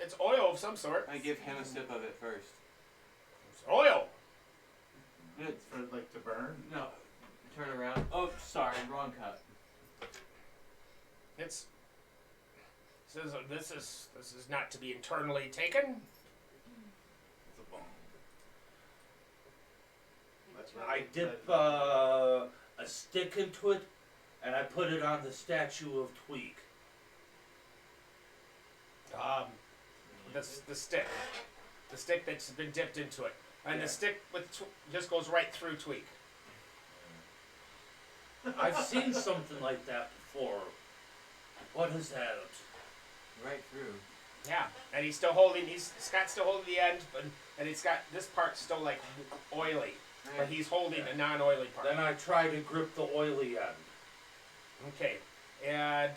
Speaker 2: it's oil of some sort.
Speaker 10: I give him a sip of it first.
Speaker 2: It's oil.
Speaker 10: Good.
Speaker 4: For like to burn.
Speaker 10: No, turn around. Oh, sorry, wrong cup.
Speaker 2: It's says this is not to be internally taken.
Speaker 4: That's
Speaker 7: I dip a stick into it, and I put it on the statue of Tweak.
Speaker 2: The stick that's been dipped into it, and the stick just goes right through Tweak.
Speaker 7: I've seen something like that before. What is that?
Speaker 10: Right through.
Speaker 2: Yeah, and Scott's still holding the end, and it's got this part still like oily, but he's holding a non-oily part.
Speaker 7: Then I try to grip the oily end.
Speaker 2: Okay, and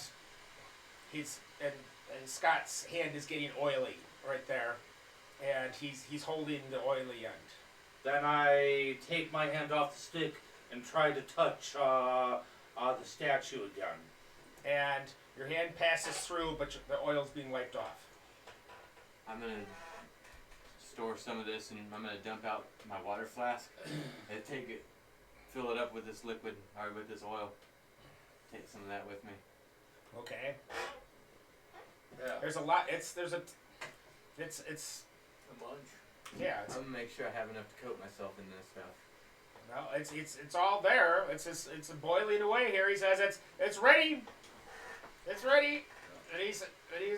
Speaker 2: and Scott's hand is getting oily right there, and he's holding the oily end.
Speaker 7: Then I take my hand off the stick and try to touch the statue again.
Speaker 2: And your hand passes through, but the oil's being wiped off.
Speaker 10: I'm gonna store some of this, and I'm gonna dump out my water flask and take it, fill it up with this liquid or with this oil. Take some of that with me.
Speaker 2: Okay.
Speaker 7: Yeah.
Speaker 2: There's a lot. It's
Speaker 3: A bunch.
Speaker 2: yeah.
Speaker 10: I'm gonna make sure I have enough to coat myself in this stuff.
Speaker 2: No, it's all there. It's boiling away here. He says it's ready. It's ready. And he's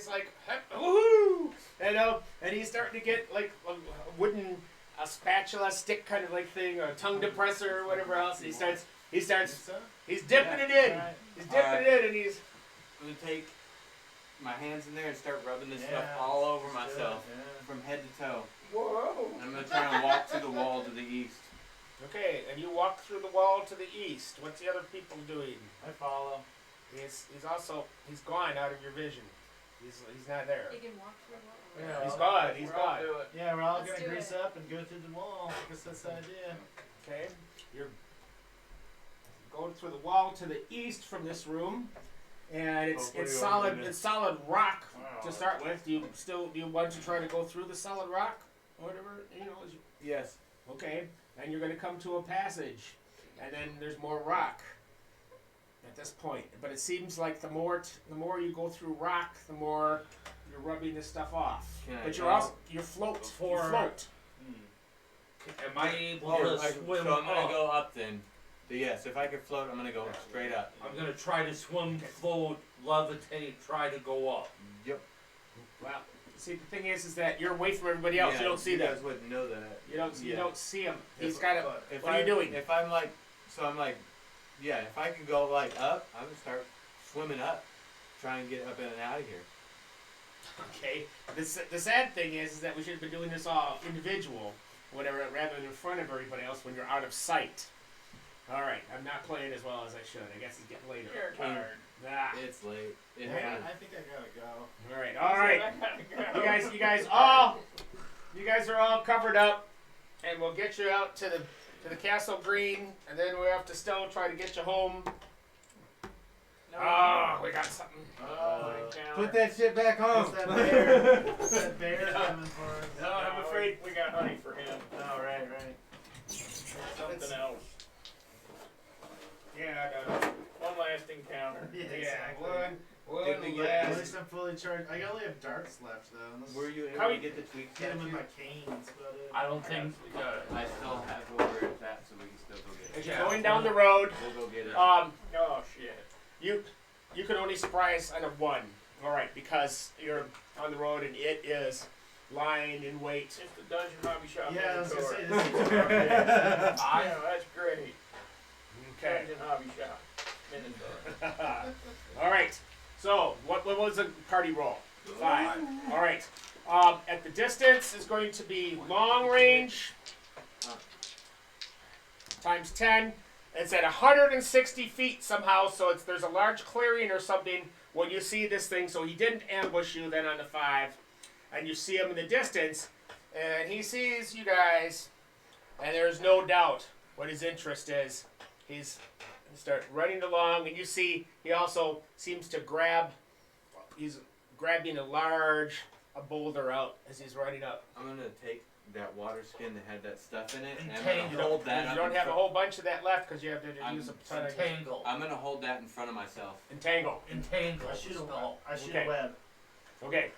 Speaker 2: like woohoo! And he's starting to get like a wooden spatula stick kind of like thing, or a tongue depressor or whatever else. And he's dipping it in.
Speaker 4: Right.
Speaker 2: He's dipping it in, and he's
Speaker 10: I'm gonna take my hands in there and start rubbing this
Speaker 4: Yeah,
Speaker 10: stuff all over myself
Speaker 4: Yeah.
Speaker 10: from head to toe.
Speaker 2: whoa.
Speaker 10: And I'm gonna try and walk through the wall to the east.
Speaker 2: Okay, and you walk through the wall to the east. What's the other people doing?
Speaker 4: I follow.
Speaker 2: He's gone out of your vision. He's not there.
Speaker 6: You can walk through the wall.
Speaker 4: Yeah.
Speaker 2: He's gone. He's
Speaker 3: We're all
Speaker 2: gone.
Speaker 3: do it.
Speaker 4: Yeah, we're all
Speaker 6: Let's
Speaker 4: gonna
Speaker 6: do
Speaker 4: grease
Speaker 6: it.
Speaker 4: up and go through the wall. I guess that's the idea.
Speaker 2: Okay, you're going through the wall to the east from this room, and it's solid rock to start with. Do you want to try to go through the solid rock, or whatever
Speaker 10: Yes.
Speaker 2: Okay, and you're going to come to a passage, and then there's more rock at this point. But it seems like the more you go through rock, the more you're rubbing this stuff off.
Speaker 10: Can I
Speaker 2: But
Speaker 10: tell?
Speaker 2: you float.
Speaker 7: Before-
Speaker 2: You float.
Speaker 7: Am I able
Speaker 10: Oh,
Speaker 7: to
Speaker 10: so
Speaker 7: swim
Speaker 10: I'm gonna
Speaker 7: up?
Speaker 10: go up then. But yes, if I could float, I'm gonna go straight up.
Speaker 7: I'm gonna try to swim, float, levitate, try to go up.
Speaker 10: Yep.
Speaker 2: Well, see, the thing is that you're away from everybody else.
Speaker 10: Yeah,
Speaker 2: You don't see
Speaker 10: you
Speaker 2: them.
Speaker 10: guys wouldn't know that.
Speaker 2: You
Speaker 10: Yeah.
Speaker 2: don't see him. He's
Speaker 10: If-
Speaker 2: got a.
Speaker 10: If
Speaker 2: What are you doing?
Speaker 10: If I'm like, so I'm like, yeah, if I can go like up, I'm gonna start swimming up, try and get up in and out of here.
Speaker 2: Okay. The sad thing is that we should have been doing this all individual, whatever, rather than in front of everybody else when you're out of sight. All right. I'm not playing as well as I should. I guess it's getting later.
Speaker 3: You're tired.
Speaker 2: Ah.
Speaker 10: It's late. It
Speaker 2: Yeah.
Speaker 10: happened.
Speaker 4: I think I gotta go.
Speaker 2: All right. All right. You guys are all covered up, and we'll get you out to the Castle Green, and then we have to still try to get you home. Oh, we got something.
Speaker 10: Put that shit back
Speaker 4: What's
Speaker 10: home.
Speaker 4: that bear? What's that bear coming for us?
Speaker 2: No, I'm afraid.
Speaker 3: we got honey for him.
Speaker 4: Oh, right.
Speaker 3: Something else.
Speaker 2: Yeah, I got it.
Speaker 3: One last encounter.
Speaker 4: Yeah,
Speaker 2: Yeah,
Speaker 4: exactly.
Speaker 2: one
Speaker 10: Did we get-
Speaker 4: At
Speaker 2: last.
Speaker 4: least I'm fully charged. I only have darts left though. Unless
Speaker 10: Were you able
Speaker 2: How
Speaker 10: to
Speaker 2: you-
Speaker 10: get the tweak
Speaker 4: get them with
Speaker 10: statue?
Speaker 4: my canes, but
Speaker 7: I don't think.
Speaker 10: I still have over at that, so we can still go get
Speaker 2: As
Speaker 10: it.
Speaker 2: you're going down the road,
Speaker 10: We'll go get it.
Speaker 3: Oh shit.
Speaker 2: you can only surprise on a 1. All right, because you're on the road and it is lying in wait.
Speaker 3: It's the Dungeon Hobby Shop.
Speaker 4: Yeah, I was gonna
Speaker 3: inventory.
Speaker 4: say this is appropriate.
Speaker 3: Yeah, that's great.
Speaker 2: Okay.
Speaker 3: Dungeon Hobby Shop. Inventory.
Speaker 2: All right. So, what was the party roll? 5. All right. At the distance is going to be long range times 10. It's at 160 feet somehow, so there's a large clearing or something when you see this thing. So he didn't ambush you then on the 5, and you see him in the distance, and he sees you guys, and there's no doubt what his interest is. He's start running along, and you see he also seems to he's grabbing a boulder out as he's running up.
Speaker 10: I'm gonna take that water skin that had that stuff in it, and I'm
Speaker 7: Entangle.
Speaker 10: gonna hold that
Speaker 2: You
Speaker 10: up.
Speaker 2: don't
Speaker 10: in
Speaker 2: have a
Speaker 10: front-
Speaker 2: whole bunch of that left because you have to use a ton of
Speaker 7: Entangle.
Speaker 10: I'm gonna hold that in front of myself.
Speaker 2: entangle.
Speaker 7: Entangle.
Speaker 4: I shoot
Speaker 7: spell.
Speaker 2: Okay.
Speaker 4: a web.
Speaker 2: Okay,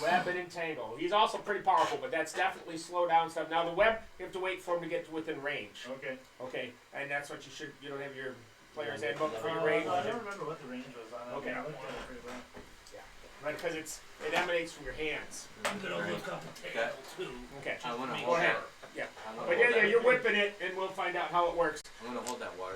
Speaker 2: web and entangle. He's also pretty powerful, but that's definitely slow down stuff. Now the web, you have to wait for him to get to within range.
Speaker 4: Okay.
Speaker 2: Okay, and that's what you don't have your player's handbook for your range.
Speaker 4: I don't remember what the range was on it.
Speaker 2: Okay.
Speaker 4: I looked at it pretty well.
Speaker 2: Right, because it emanates from your hands.
Speaker 7: I'm gonna look up entangle too.
Speaker 2: Okay.
Speaker 10: I wanna
Speaker 2: Go
Speaker 10: hold
Speaker 2: ahead.
Speaker 10: that.
Speaker 2: Yeah.
Speaker 10: I wanna
Speaker 2: But
Speaker 10: hold
Speaker 2: yeah,
Speaker 10: that.
Speaker 2: you're whipping it, and we'll find out how it works.
Speaker 10: I'm gonna hold that water